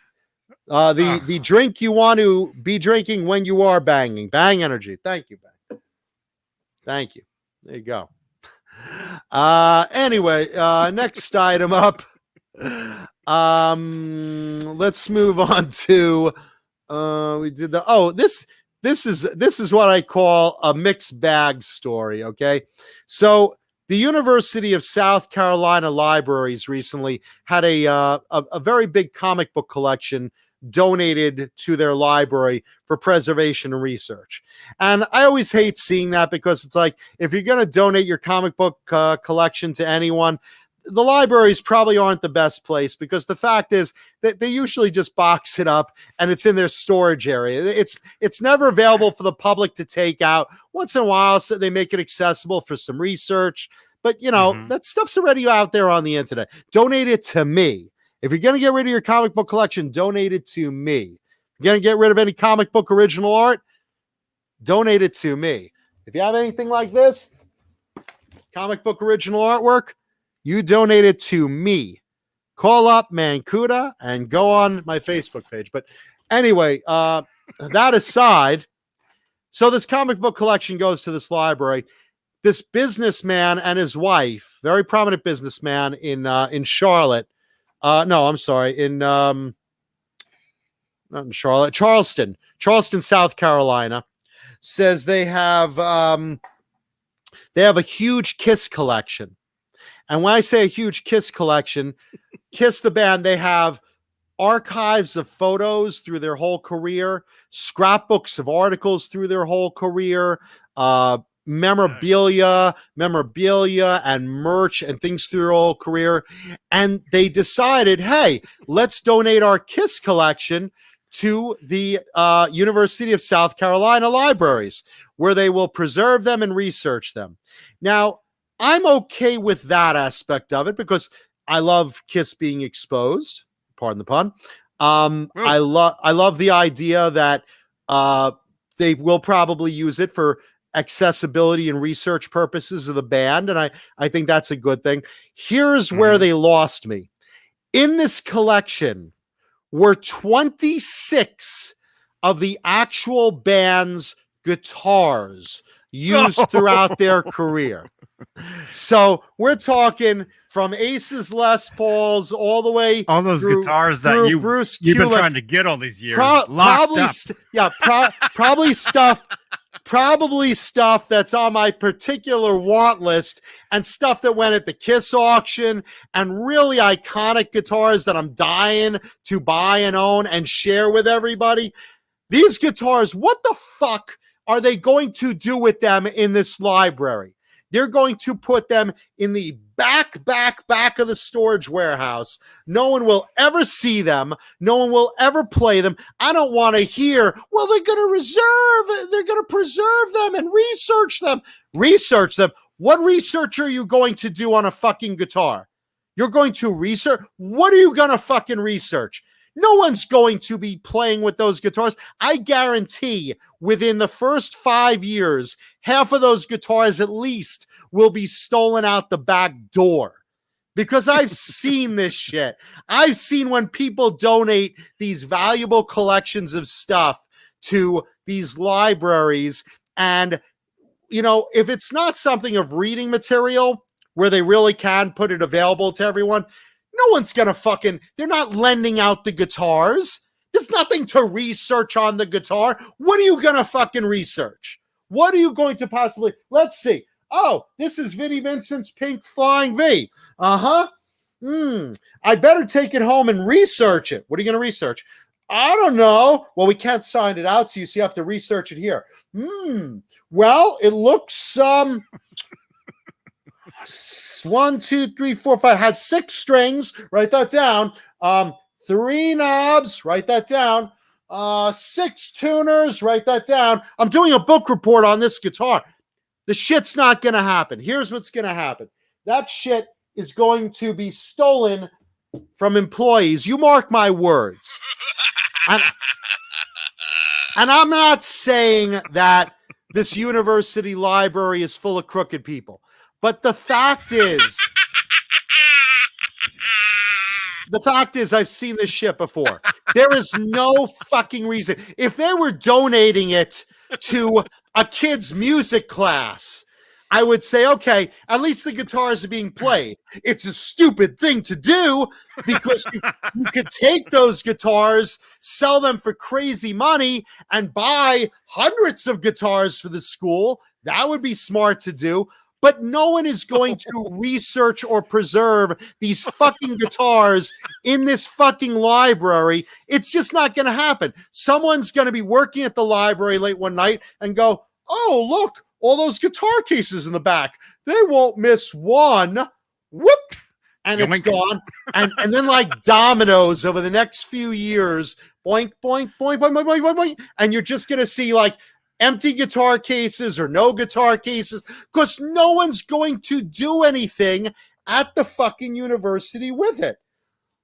The drink you want to be drinking when you are banging. Bang energy. Thank you, Bang. Thank you. There you go. Anyway, next item up. Let's move on to this is what I call a mixed bag story. Okay. So the University of South Carolina Libraries recently had a very big comic book collection donated to their library for preservation and research. And I always hate seeing that because it's like, if you're going to donate your comic book collection to anyone, the libraries probably aren't the best place, because the fact is that they usually just box it up and it's in their storage area. It's never available for the public to take out. Once in a while, so they make it accessible for some research. But, that stuff's already out there on the internet. Donate it to me. If you're going to get rid of your comic book collection, donate it to me. If you're going to get rid of any comic book original art, donate it to me. If you have anything like this, comic book original artwork, you donate it to me. Call up Mancuda and go on my Facebook page. But anyway, that aside, so this comic book collection goes to this library. This businessman and his wife, very prominent businessman in Charlotte. No, I'm sorry, not in Charlotte, Charleston, South Carolina, says they have a huge Kiss collection. And when I say a huge Kiss collection, Kiss the band, they have archives of photos through their whole career, scrapbooks of articles through their whole career, memorabilia and merch and things through their whole career. And they decided, hey, let's donate our Kiss collection to the University of South Carolina Libraries, where they will preserve them and research them. Now, I'm okay with that aspect of it because I love Kiss being exposed. Pardon the pun. I love the idea that they will probably use it for accessibility and research purposes of the band, and I think that's a good thing. Here's where they lost me. In this collection were 26 of the actual band's guitars used throughout their career. So we're talking from Ace's Les Pauls all the way All those through- guitars that through Bruce you've been Kulick. trying to get all these years. Probably, Locked up. probably stuff that's on my particular want list, and stuff that went at the Kiss auction, and really iconic guitars that I'm dying to buy and own and share with everybody. These guitars, what the fuck are they going to do with them in this library? They're going to put them in the back of the storage warehouse. No one will ever see them. No one will ever play them. I don't want to hear, well, they're going to preserve them and research them. Research them. What research are you going to do on a fucking guitar? You're going to research? What are you going to fucking research? No one's going to be playing with those guitars. I guarantee within the first 5 years, half of those guitars at least will be stolen out the back door. Because I've seen this shit. I've seen when people donate these valuable collections of stuff to these libraries, and, you know, if it's not something of reading material where they really can put it available to everyone, no one's gonna they're not lending out the guitars. There's nothing to research on the guitar. What are you gonna fucking research? What are you going to possibly, let's see. Oh, this is Vinnie Vincent's Pink Flying V. I'd better take it home and research it. What are you gonna research? I don't know. Well, we can't sign it out to you, so you have to research it here. Well, it looks 1, 2, 3, 4, 5 has 6 strings. Write that down. 3 knobs. Write that down. 6 tuners. Write that down. I'm doing a book report on this guitar. The shit's not going to happen. Here's what's going to happen. That shit is going to be stolen from employees. You mark my words. And I'm not saying that this university library is full of crooked people. But the fact is, I've seen this shit before. There is no fucking reason. If they were donating it to a kid's music class, I would say, okay, at least the guitars are being played. It's a stupid thing to do because you could take those guitars, sell them for crazy money, and buy hundreds of guitars for the school. That would be smart to do. But no one is going to research or preserve these fucking guitars in this fucking library. It's just not going to happen. Someone's going to be working at the library late one night and go, oh, look, all those guitar cases in the back. They won't miss one. Whoop. And it's gone. And then like dominoes over the next few years, boink, boink, boink, boink, boink, boink, boink, boink. And you're just going to see like empty guitar cases or no guitar cases, because no one's going to do anything at the fucking university with it.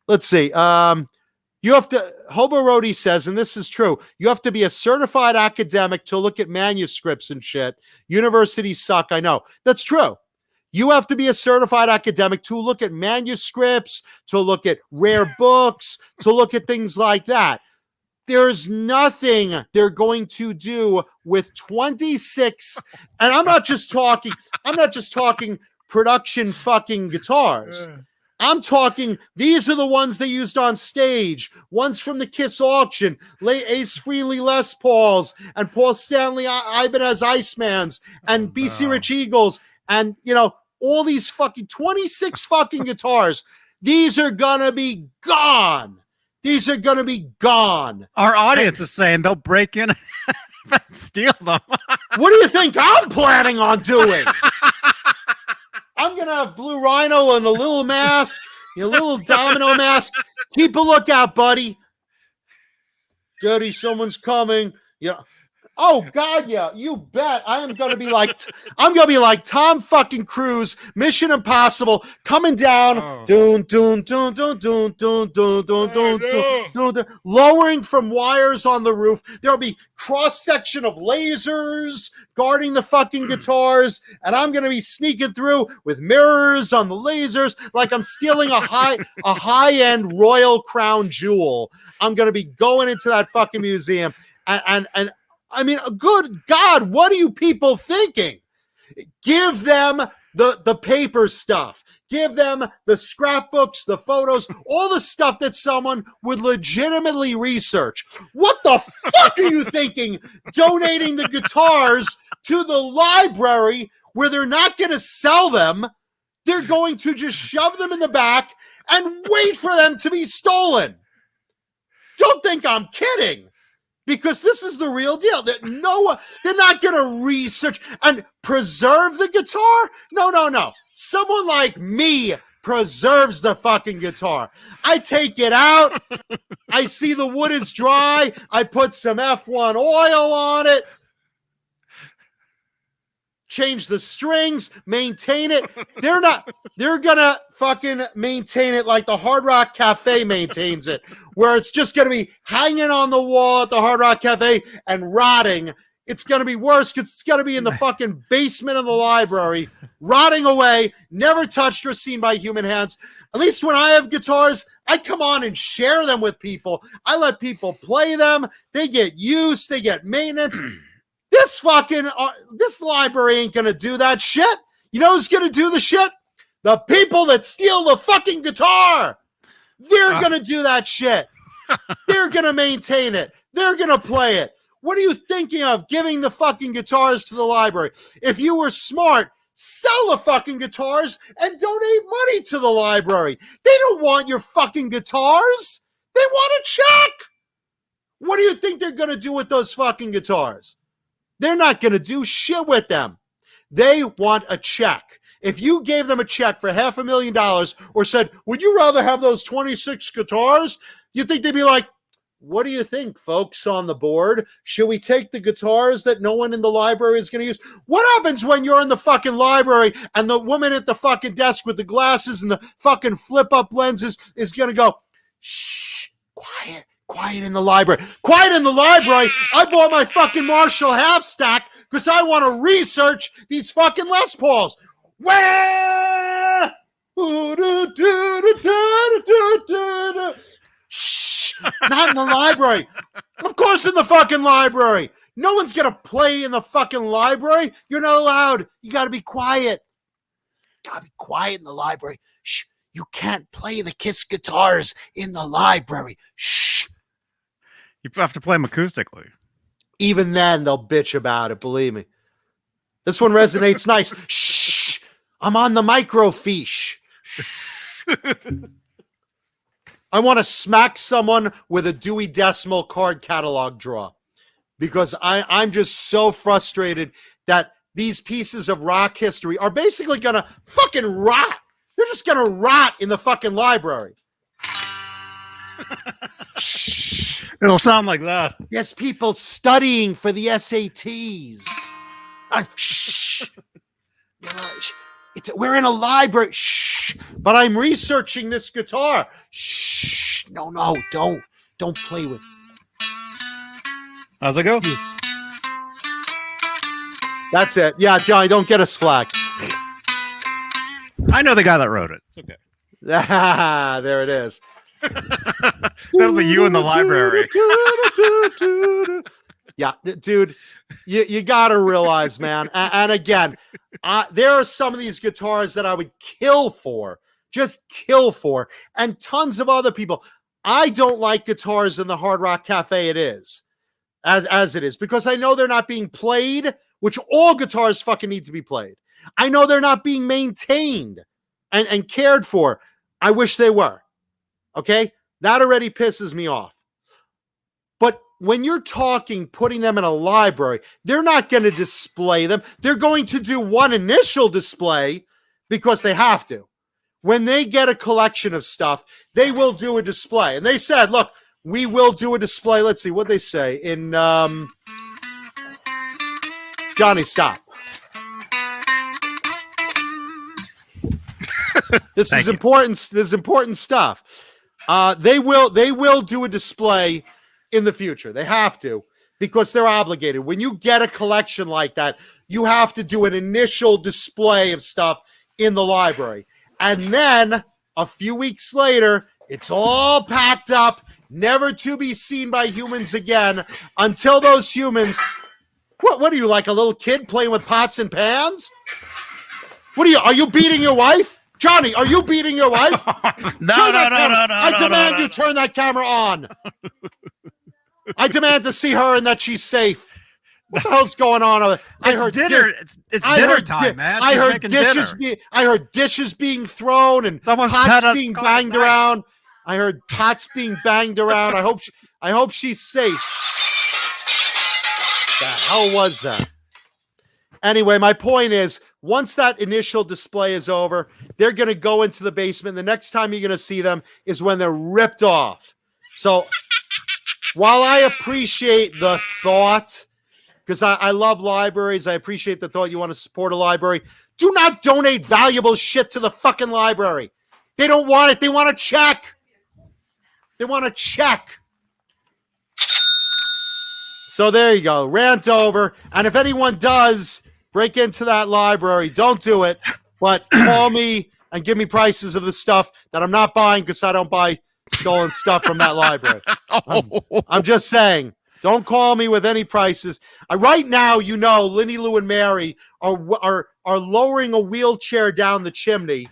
Let's see. You have to, Hobo Rody says, and this is true, you have to be a certified academic to look at manuscripts and shit. Universities suck, I know. That's true. You have to be a certified academic to look at manuscripts, to look at rare books, to look at things like that. There's nothing they're going to do with 26, and I'm not just talking production fucking guitars. I'm talking, these are the ones they used on stage, ones from the Kiss auction, Ace Frehley Les Pauls, and Paul Stanley Ibanez Icemans, and BC Rich Eagles, and, you know, all these fucking 26 fucking guitars. These are gonna be gone. These are going to be gone. Our audience is saying they'll break in and steal them. What do you think I'm planning on doing? I'm going to have Blue Rhino and a little mask, a little domino mask. Keep a lookout, buddy. Dirty, someone's coming. Yeah. Oh God, yeah, you bet. I'm gonna be like Tom fucking Cruise, Mission Impossible, coming down, dun, dun, dun, dun, dun, dun, dun, dun, dun, dun, dun, lowering from wires on the roof. There'll be cross section of lasers guarding the fucking guitars, and I'm gonna be sneaking through with mirrors on the lasers, like I'm stealing a high end royal crown jewel. I'm gonna be going into that fucking museum, and I mean, good God, what are you people thinking? Give them the paper stuff. Give them the scrapbooks, the photos, all the stuff that someone would legitimately research. What the fuck are you thinking donating the guitars to the library where they're not going to sell them? They're going to just shove them in the back and wait for them to be stolen. Don't think I'm kidding, because this is the real deal. That they're not going to research and preserve the guitar. No. Someone like me preserves the fucking guitar. I take it out. I see the wood is dry. I put some F1 oil on it. Change the strings, maintain it. They're gonna fucking maintain it like the Hard Rock Cafe maintains it, where it's just gonna be hanging on the wall at the Hard Rock Cafe and rotting. It's gonna be worse because it's gonna be in the fucking basement of the library, rotting away, never touched or seen by human hands. At least when I have guitars, I come on and share them with people. I let people play them. They get use, they get maintenance. This library ain't gonna do that shit. You know who's gonna do the shit? The people that steal the fucking guitar. They're gonna do that shit. They're gonna maintain it. They're gonna play it. What are you thinking of giving the fucking guitars to the library? If you were smart, sell the fucking guitars and donate money to the library. They don't want your fucking guitars. They want a check. What do you think they're gonna do with those fucking guitars? They're not going to do shit with them. They want a check. If you gave them a check for $500,000 or said, would you rather have those 26 guitars? You think they'd be like, what do you think, folks on the board? Should we take the guitars that no one in the library is going to use? What happens when you're in the fucking library and the woman at the fucking desk with the glasses and the fucking flip-up lenses is going to go, shh, quiet in the library. Quiet in the library. I bought my fucking Marshall half stack because I want to research these fucking Les Pauls. Where? Shh. Not in the library. Of course in the fucking library. No one's going to play in the fucking library. You're not allowed. You got to be quiet. You got to be quiet in the library. Shh. You can't play the Kiss guitars in the library. Shh. You have to play them acoustically. Even then, they'll bitch about it, believe me. This one resonates nice. Shh. I'm on the microfiche. I want to smack someone with a Dewey Decimal card catalog draw because I'm just so frustrated that these pieces of rock history are basically going to fucking rot. They're just going to rot in the fucking library. It'll sound like that. There's people studying for the SATs. Shh. We're in a library. Shh. But I'm researching this guitar. Shh. No, don't play with. How's it go? That's it. Yeah, Johnny, don't get us flagged. I know the guy that wrote it. It's okay. There it is. That'll be you in the library. Yeah, dude, you got to realize, man. And again, there are some of these guitars that I would kill for, just kill for, and tons of other people. I don't like guitars in the Hard Rock Cafe. It is as it is because I know they're not being played, which all guitars fucking need to be played. I know they're not being maintained and cared for. I wish they were. Okay, that already pisses me off. But when you're talking, putting them in a library, they're not going to display them. They're going to do one initial display because they have to. When they get a collection of stuff, they will do a display. And they said, look, we will do a display. Let's see what they say in Johnny, stop. This is important. This is important stuff. They will do a display in the future. They have to because they're obligated. When you get a collection like that, you have to do an initial display of stuff in the library. And then a few weeks later, it's all packed up, never to be seen by humans again until those humans, what are you, like a little kid playing with pots and pans? What are you? Are you beating your wife, Johnny? Are you beating your wife? No, Turn no, that no, camera. no, I no, demand no, you no. turn that camera on. I demand to see her and that she's safe. What the hell's going on? I It's heard dinner. It's dinner time, man. I She's heard making dishes. dinner. I heard dishes being thrown and It's almost pots 10 being o'clock banged at night. around. I heard pots being banged around. I hope she's safe. The hell was that? Anyway, my point is, once that initial display is over, they're going to go into the basement. The next time you're going to see them is when they're ripped off. So while I appreciate the thought, because I love libraries, I appreciate the thought you want to support a library, do not donate valuable shit to the fucking library. They don't want it. They want a check. They want a check. So there you go. Rant over. And if anyone does break into that library, don't do it. But call me and give me prices of the stuff that I'm not buying because I don't buy stolen stuff from that library. I'm just saying. Don't call me with any prices. Right now, you know, Linny, Lou, and Mary are lowering a wheelchair down the chimney.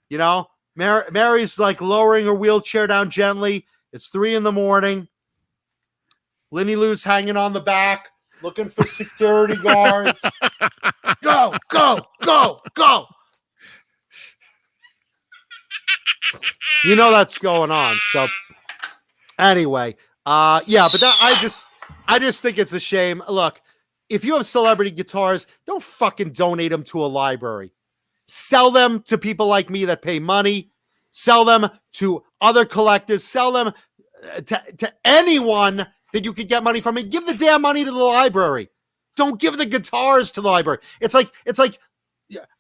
You know, Mary's like lowering her wheelchair down gently. It's 3 a.m. Linny Lou's hanging on the back, looking for security guards. Go, go, go, go. You know that's going on. So anyway, yeah, but I just think it's a shame. Look, if you have celebrity guitars, don't fucking donate them to a library. Sell them to people like me that pay money. Sell them to other collectors. Sell them to anyone that you could get money from, and give the damn money to the library. Don't give the guitars to the library. It's like,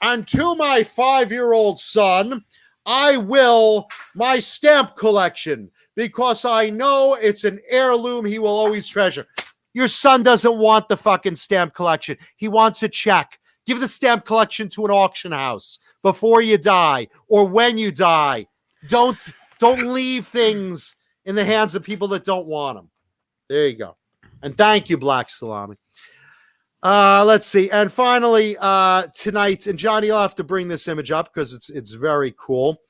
and to my 5-year-old son, I will my stamp collection because I know it's an heirloom he will always treasure. Your son doesn't want the fucking stamp collection. He wants a check. Give the stamp collection to an auction house before you die or when you die. Don't leave things in the hands of people that don't want them. There you go. And thank you, Black Salami. Let's see. And finally, tonight, and Johnny, you'll have to bring this image up because it's very cool.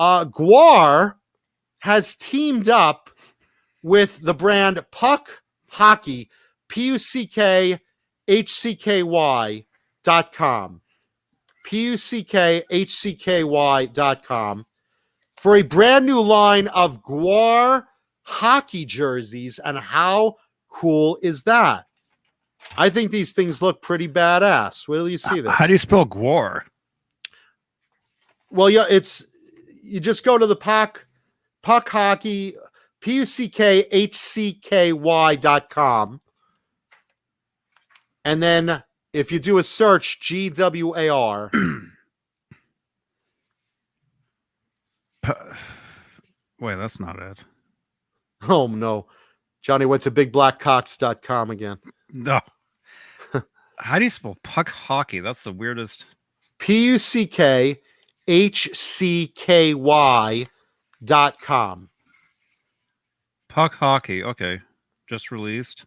Guar has teamed up with the brand Puck Hockey, PUCKHCKY.com. PUCKHCKY.com for a brand new line of Guar hockey jerseys. And how cool is that? I think these things look pretty badass. Will you see this? How do you spell Guar? Well, yeah, you just go to the Puck Hockey, PUCKHCKY.com. And then if you do a search, GWAR. Wait, that's not it. Oh, no. Johnny went to bigblackcocks.com again. No. How do you spell puck hockey? That's the weirdest. PUCKHCKY.com. Puck hockey. Okay. Just released.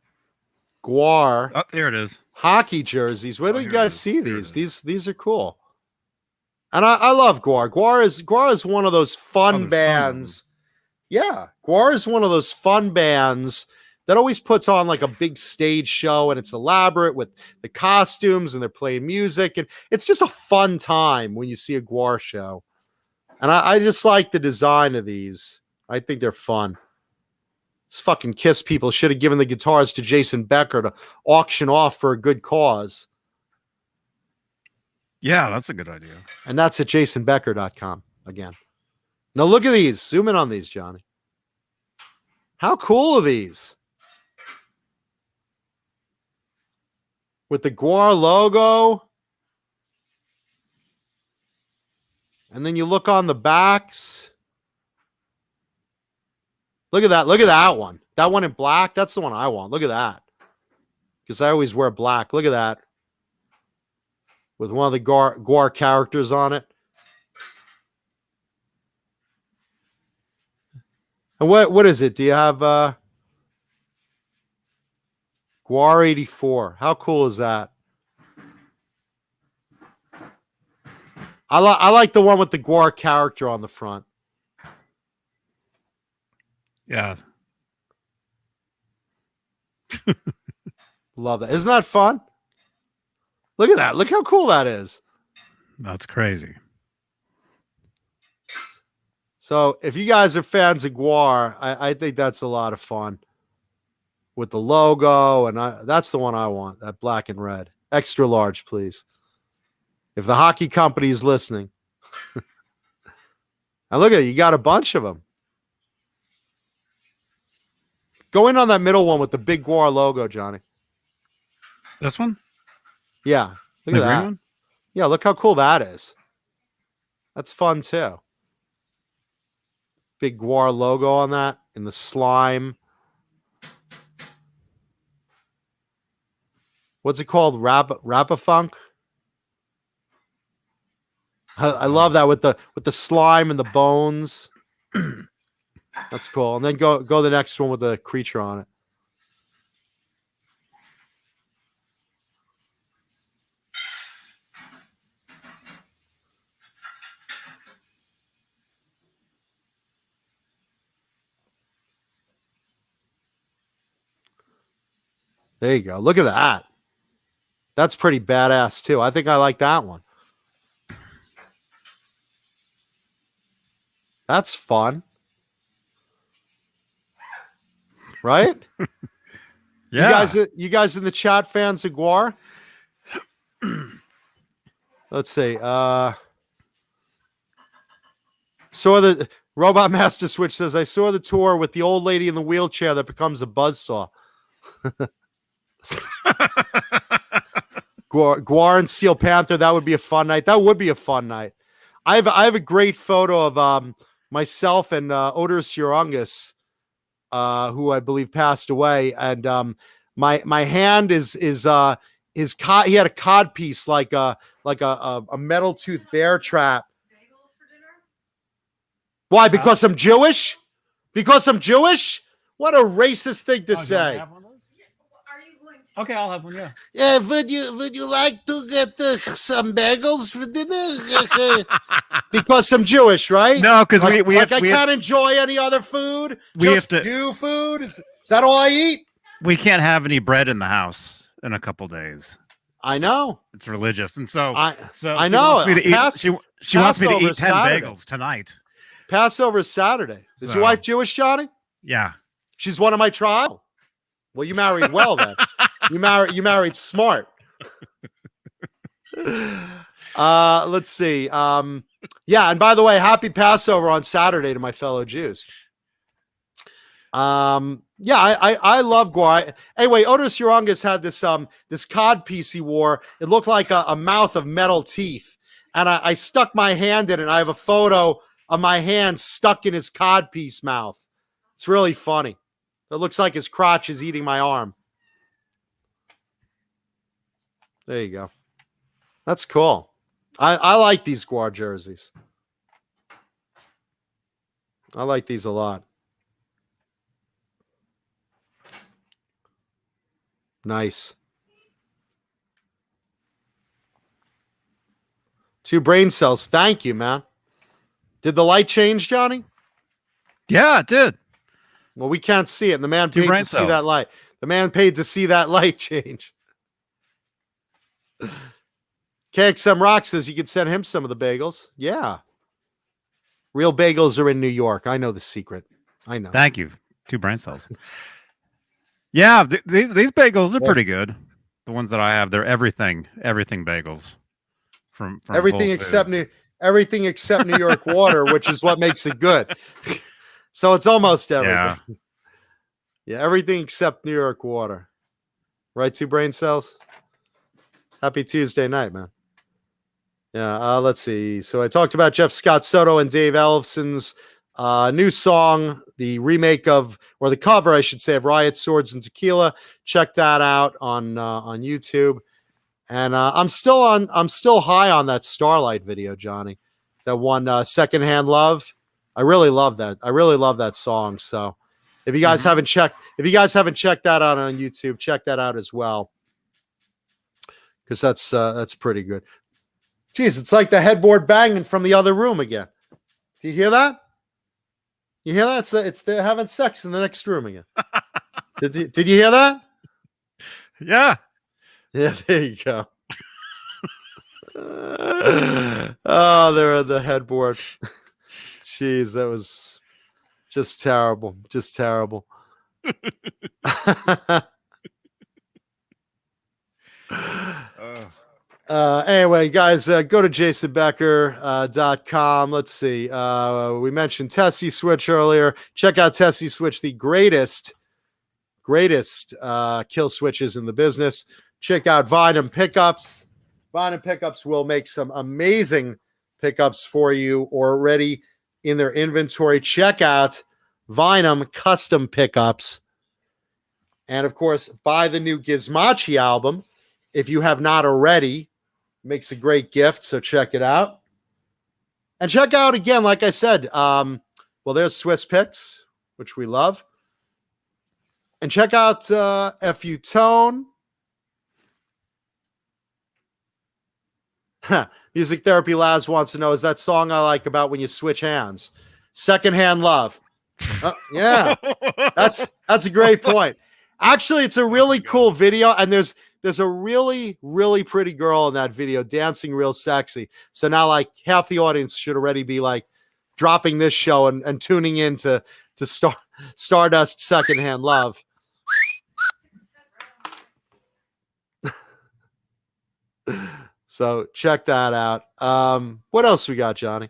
Guar. Oh, there it is. Hockey jerseys. Where do you here guys it is. see Here these? it is. These are cool. And I love Guar. Guar is one of those fun there's bands. Yeah. Guar is one of those fun bands that always puts on like a big stage show, and it's elaborate with the costumes, and they're playing music, and it's just a fun time when you see a Guar show. And I just like the design of these. I think they're fun. These fucking Kiss people should have given the guitars to Jason Becker to auction off for a good cause. Yeah, that's a good idea. And that's at jasonbecker.com again. Now look at these. Zoom in on these, Johnny. How cool are these? With the Guar logo. And then you look on the backs. Look at that. Look at that one. That one in black. That's the one I want. Look at that. Because I always wear black. Look at that. With one of the Guar characters on it. And what is it? Do you have Guar 84? How cool is that? I like the one with the Guar character on the front. Yeah. Love that. Isn't that fun? Look at that. Look how cool that is. That's crazy. So if you guys are fans of Guar, I think that's a lot of fun with the logo. And that's the one I want, that black and red. Extra large, please. If the hockey company is listening. And look at it. You got a bunch of them. Go in on that middle one with the big Guar logo, Johnny. This one? Yeah. Look The at green that. one? Yeah, look how cool that is. That's fun too. Big Guar logo on that in the slime. What's it called? Rappa-funk? I love that with the slime and the bones. That's cool. And then go the next one with the creature on it. There you go. Look at that. That's pretty badass too. I think I like that one. That's fun. Right? Yeah. You guys in the chat fans of Guar? Let's see. Saw the Robot Master Switch says, I saw the tour with the old lady in the wheelchair that becomes a buzzsaw. Guar and Steel Panther, that would be a fun night. That would be a fun night. I have a great photo of myself and Otis Urungus, who I believe passed away, and my hand is his cod. He had a cod piece like a metal tooth bear trap. Why? Because I'm Jewish? Because I'm Jewish? What a racist thing to say. Okay, I'll have one. Yeah. Yeah, would you like to get some bagels for dinner? Because I'm Jewish, right? No, because we I can't enjoy any other food. Just new food. Is that all I eat? We can't have any bread in the house in a couple days. I know. It's religious, and so I she know. wants me to eat, she wants me to eat 10 Saturday. bagels tonight. Passover is Saturday. Is your wife Jewish, Johnny? Yeah. She's one of my tribe. Well, you married well then. You married smart. Let's see. Yeah, and by the way, happy Passover on Saturday to my fellow Jews. Yeah, I love Guar. Anyway, Otis Urungus had this cod piece he wore. It looked like a mouth of metal teeth. And I stuck my hand in it, and I have a photo of my hand stuck in his cod piece mouth. It's really funny. It looks like his crotch is eating my arm. There you go. That's cool. I like these Guar jerseys. I like these a lot. Nice. 2 brain cells. Thank you, man. Did the light change, Johnny? Yeah, it did. Well, we can't see it. And the man paid to see that light. The man paid to see that light change. KXM Rock says you could send him some of the bagels. Yeah. Real bagels are in New York. I know the secret. I know. Thank you. 2 brain cells. Yeah, these bagels are pretty good. The ones that I have, they're everything bagels. From everything except New York water, which is what makes it good. So it's almost everything. Yeah, everything except New York water. Right, 2 brain cells? Happy Tuesday night, man. Yeah, let's see. So I talked about Jeff Scott Soto and Dave Ellefson's new song, the remake of, or the cover, I should say, of Riot Swords and Tequila. Check that out on YouTube. And I'm still high on that Starlight video, Johnny. That one, Secondhand Love. I really love that. I really love that song. So if you guys haven't checked that out on YouTube, check that out as well. Because that's pretty good. Jeez, it's like the headboard banging from the other room again. Do you hear that? You hear that? They're having sex in the next room again. Did you hear that? Yeah. Yeah, there you go. Oh, they're on the headboard. Jeez, that was just terrible. Just terrible. Anyway, guys, go to jasonbecker.com. Let's see. We mentioned Tessie Switch earlier. Check out Tessie Switch, the greatest kill switches in the business. Check out Vinum Pickups. Vinum Pickups will make some amazing pickups for you already in their inventory. Check out Vinum Custom Pickups. And, of course, buy the new Gizmachi album if you have not already. Makes a great gift, so check it out. And check out, again, like I said, well, there's Swiss Picks, which we love. And check out FU Tone. Music Therapy Laz wants to know, is that song I like about when you switch hands? Secondhand Love. Yeah, that's a great point. Actually, it's a really cool video, and there's a really, really pretty girl in that video dancing real sexy. So now, like, half the audience should already be like dropping this show and tuning in to Stardust Secondhand Love. So check that out. What else we got, Johnny?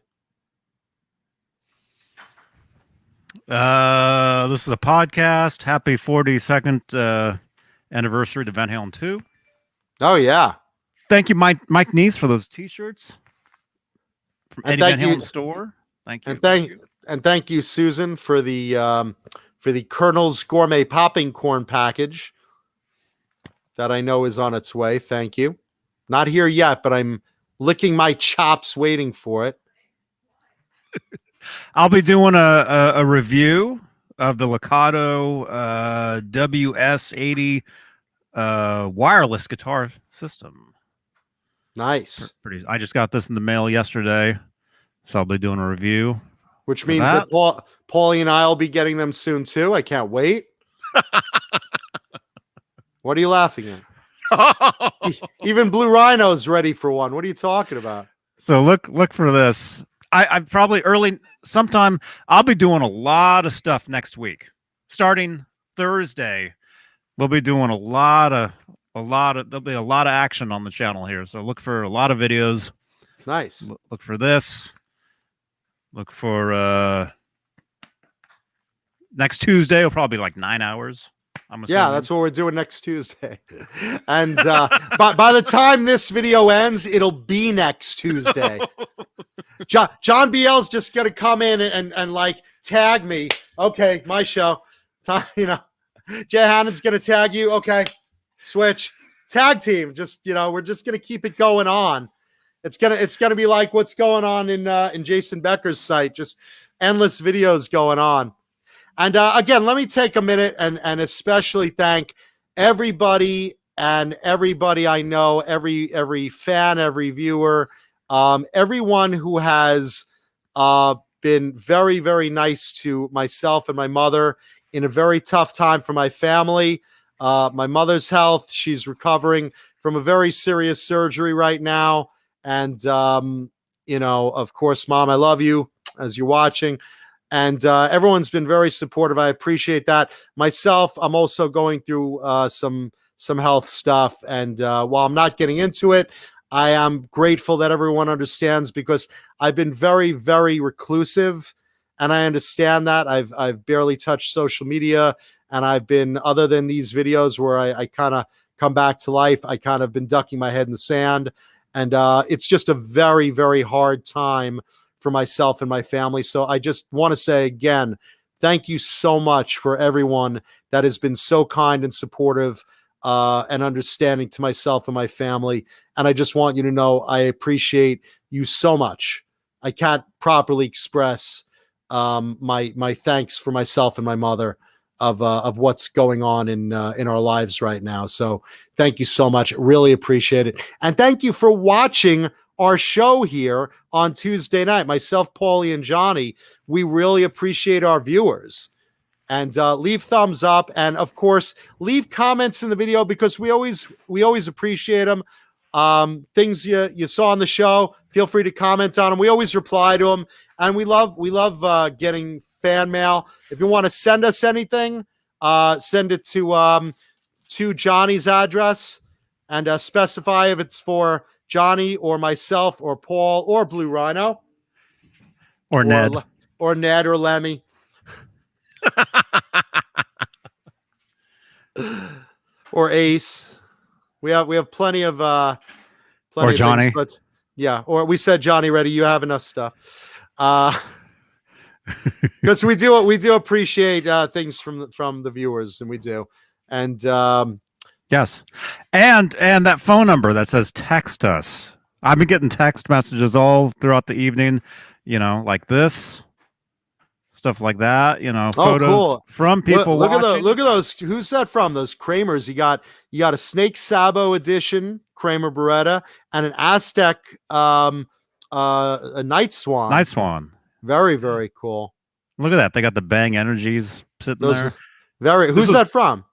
This is a podcast. Happy 42nd anniversary to Van Halen 2. Oh, yeah. Thank you, Mike Neese, for those T-shirts from And Eddie Van thank you- Halen store. Thank you. And thank you, Susan, for the Colonel's Gourmet Popping Corn package that I know is on its way. Thank you. Not here yet, but I'm licking my chops waiting for it. I'll be doing a review of the Lakato WS80 wireless guitar system. Nice. Pretty. I just got this in the mail yesterday, so I'll be doing a review. Which means that Paulie and I will be getting them soon too. I can't wait. What are you laughing at? Even Blue Rhino's ready for one. What are you talking about? So look for this. I probably sometime I'll be doing a lot of stuff next week. Starting Thursday, we'll be doing there'll be a lot of action on the channel here. So look for a lot of videos. Nice. Look for this. Look for next Tuesday. It'll probably be like 9 hours. I'm assuming. Yeah, that's what we're doing next Tuesday. And by the time this video ends, it'll be next Tuesday. John BL's just gonna come in and like tag me. Okay, my show. Jay Hannon's gonna tag you. Okay, switch. Tag team. Just we're just gonna keep it going on. It's gonna be like what's going on in Jason Becker's site. Just endless videos going on. And again, let me take a minute and especially thank everybody I know, every fan, every viewer, everyone who has been very, very nice to myself and my mother in a very tough time for my family. My mother's health, she's recovering from a very serious surgery right now. And, of course, Mom, I love you as you're watching. And everyone's been very supportive. I appreciate that. Myself, I'm also going through some health stuff. And while I'm not getting into it, I am grateful that everyone understands because I've been very, very reclusive. And I understand that. I've barely touched social media. And I've been, other than these videos where I kind of come back to life, I kind of been ducking my head in the sand. And it's just a very, very hard time for myself and my family. So I just want to say again, thank you so much for everyone that has been so kind and supportive and understanding to myself and my family. And I just want you to know I appreciate you so much. I can't properly express my thanks for myself and my mother of what's going on in our lives right now. So thank you so much. Really appreciate it. And thank you for watching our show here on Tuesday night. Myself, Paulie, and Johnny, we really appreciate our viewers. And leave thumbs up, and of course, leave comments in the video because we always appreciate them. Things you saw on the show, feel free to comment on them. We always reply to them, and we love getting fan mail. If you want to send us anything, send it to Johnny's address, and specify if it's for Johnny or myself or Paul or Blue Rhino or Ned or Ned or Lemmy. Or Ace. We have plenty of or of Johnny, things, but yeah, or we said Johnny ready, you have enough stuff. Because we do appreciate things from the viewers, and we do. And yes, and that phone number that says text us. I've been getting text messages all throughout the evening, like this. Stuff like that, photos from people. Look at those. Who's that from? Those Kramers. You got a Snake Sabo edition Kramer Beretta and an Aztec a Night Swan. Night Swan. Very, very cool. Look at that. They got the Bang Energies sitting there. Who's that from?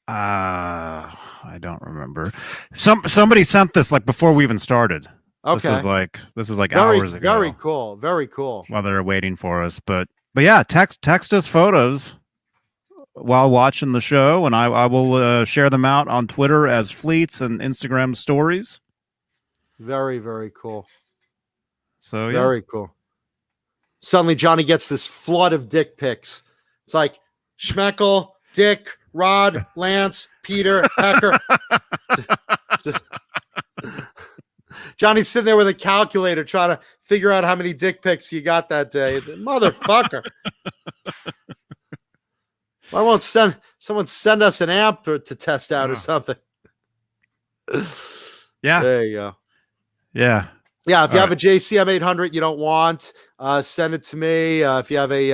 I don't remember. Somebody sent this before we even started. Okay. This is like very, hours ago. Very cool. Very cool. While they're waiting for us, but yeah, text us photos while watching the show, and I will share them out on Twitter as fleets and Instagram stories. Very, very cool. So yeah. Very cool. Suddenly Johnny gets this flood of dick pics. It's like Schmeckel, Dick, Rod, Lance, Peter, Becker. Johnny's sitting there with a calculator trying to figure out how many dick pics you got that day. Motherfucker. Why won't someone send us an amp to test out or something? Yeah. There you go. Yeah. Yeah. If you have a JCM 800 you don't want, send it to me. If you have any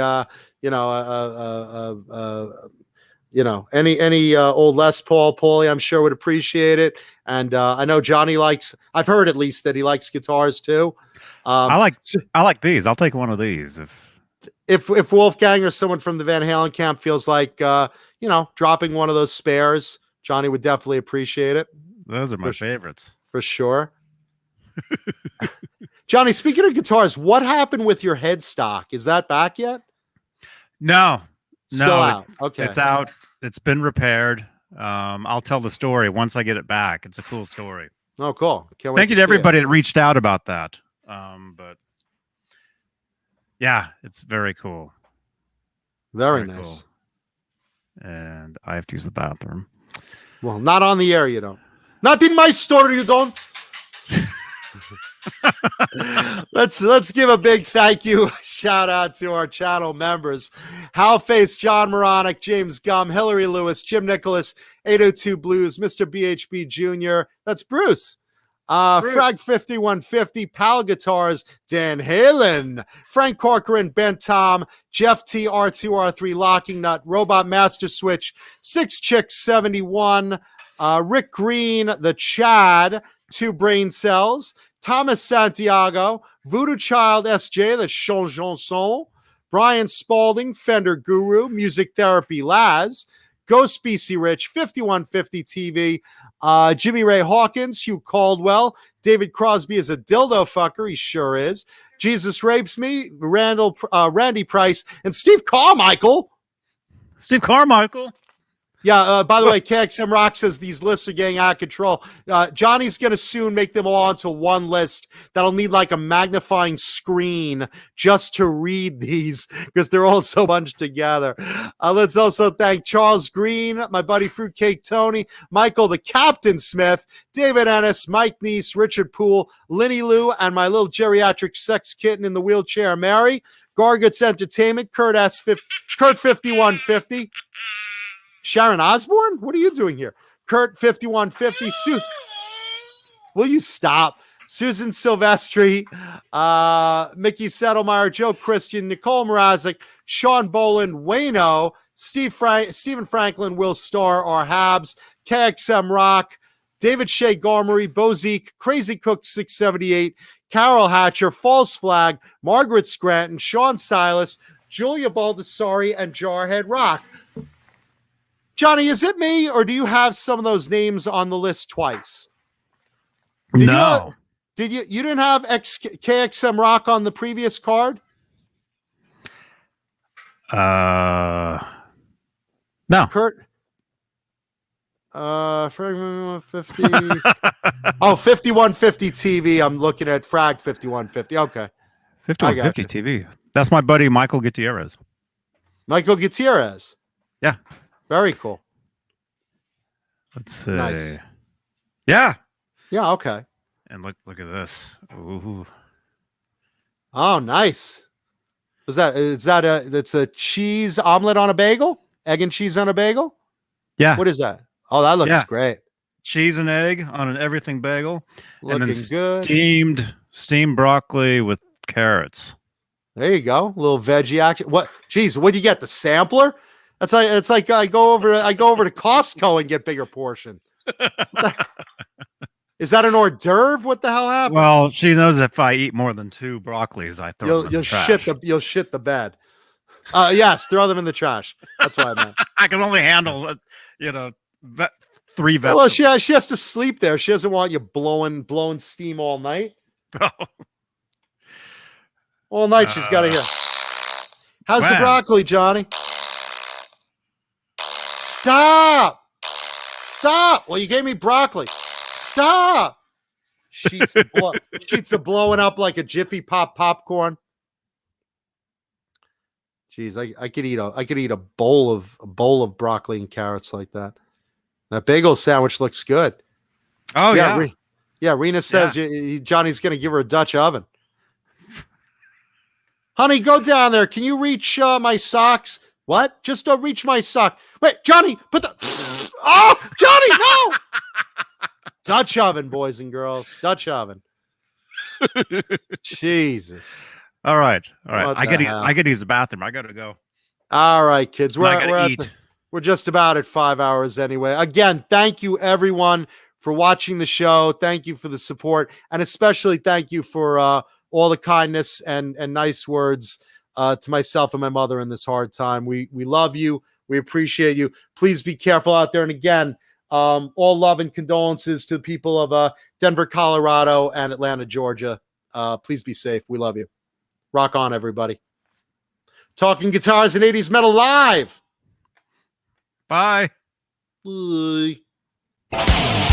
old Les Paul, Paulie, I'm sure would appreciate it. And I know Johnny I've heard at least that he likes guitars too. I like these. I'll take one of these if Wolfgang or someone from the Van Halen camp feels like dropping one of those spares, Johnny would definitely appreciate it. Those are my favorites for sure. Johnny, speaking of guitars, what happened with your headstock? Is that back yet? No. Still out. Okay. It's out. It's been repaired. I'll tell the story once I get it back. It's a cool story. Oh, cool. Can't wait Thank you to everybody that reached out about that. But yeah, it's very cool. Very nice. Cool. And I have to use the bathroom. Well, not on the air, you don't. Not in my store, you don't. Let's give a big thank you, shout out to our channel members: Hal Face, John Moronic, James Gum, Hillary Lewis, Jim Nicholas, 802 Blues, Mr. BHB Jr. That's Bruce. Frag 5150, Pal Guitars, Dan Halen, Frank Corcoran, Ben Tom, Jeff T, R2R3, Locking Nut, Robot Master Switch, 6 Chicks 71, Rick Green, the Chad, 2 Brain Cells, Thomas Santiago, Voodoo Child SJ, the Chanson, Brian Spalding, Fender Guru, Music Therapy Laz, Ghost BC Rich, 5150 TV, Jimmy Ray Hawkins, Hugh Caldwell, David Crosby is a dildo fucker, he sure is, Jesus Rapes Me, Randy Price, and Steve Carmichael. Steve Carmichael. Yeah, by the way, KXM Rock says these lists are getting out of control. Johnny's going to soon make them all onto one list that'll need like a magnifying screen just to read these because they're all so bunched together. Let's also thank Charles Green, my buddy Fruitcake Tony, Michael the Captain Smith, David Ennis, Mike Neese, Richard Poole, Linny Lou, and my little geriatric sex kitten in the wheelchair, Mary, Garguts Entertainment, Kurt 5150. Sharon Osbourne? What are you doing here? Kurt 5150. Will you stop? Susan Silvestri, Mickey Settlemeyer, Joe Christian, Nicole Mrazek, Sean Boland, Wayno, Stephen Franklin, Will Starr, our Habs, KXM Rock, David Shea Garmery, Bozique, Crazy Cook 678, Carol Hatcher, False Flag, Margaret Scranton, Sean Silas, Julia Baldessari, and Jarhead Rock. Johnny, is it me, or do you have some of those names on the list twice? No. You didn't have KXM Rock on the previous card? No. Kurt? 50. Oh, 5150 TV. I'm looking at Frag 5150. Okay. 5150 TV. That's my buddy Michael Gutierrez. Michael Gutierrez. Yeah. Very cool. Let's see. Nice. Yeah. Yeah, okay. And look at this. Ooh. Oh, nice. That's a cheese omelet on a bagel? Egg and cheese on a bagel? Yeah. What is that? Oh, that looks great. Cheese and egg on an everything bagel. Looking and then good. Steamed broccoli with carrots. There you go. A little veggie action. What? Geez, what do you get? The sampler? It's like I go over to Costco and get bigger portion. Is that an hors d'oeuvre? What the hell happened? Well, she knows if I eat more than 2 broccolis, I throw them in the trash. You'll shit the bed. Yes, throw them in the trash. That's what I meant. I can only handle 3 vegetables. Well, she has to sleep there. She doesn't want you blowing steam all night. All night she's got to hear. How's the broccoli, Johnny? Stop! Well, you gave me broccoli. Stop! Sheets of blowing up like a Jiffy Pop popcorn. Jeez, I could eat a bowl of broccoli and carrots like that. That bagel sandwich looks good. Oh yeah. Rena says Johnny's going to give her a Dutch oven. Honey, go down there. Can you reach my socks? What? Just don't reach my sock. Wait, Johnny, put the. Oh, Johnny, no! Dutch oven, boys and girls. Dutch oven. Jesus. All right. I could use the bathroom. I gotta go. All right, kids. We're just about at 5 hours anyway. Again, thank you everyone for watching the show. Thank you for the support, and especially thank you for all the kindness and nice words to myself and my mother in this hard time. We love you. We appreciate you. Please be careful out there. And again, all love and condolences to the people of Denver, Colorado, and Atlanta, Georgia. Please be safe. We love you. Rock on, everybody. Talking Guitars and 80s Metal Live. Bye. Bye.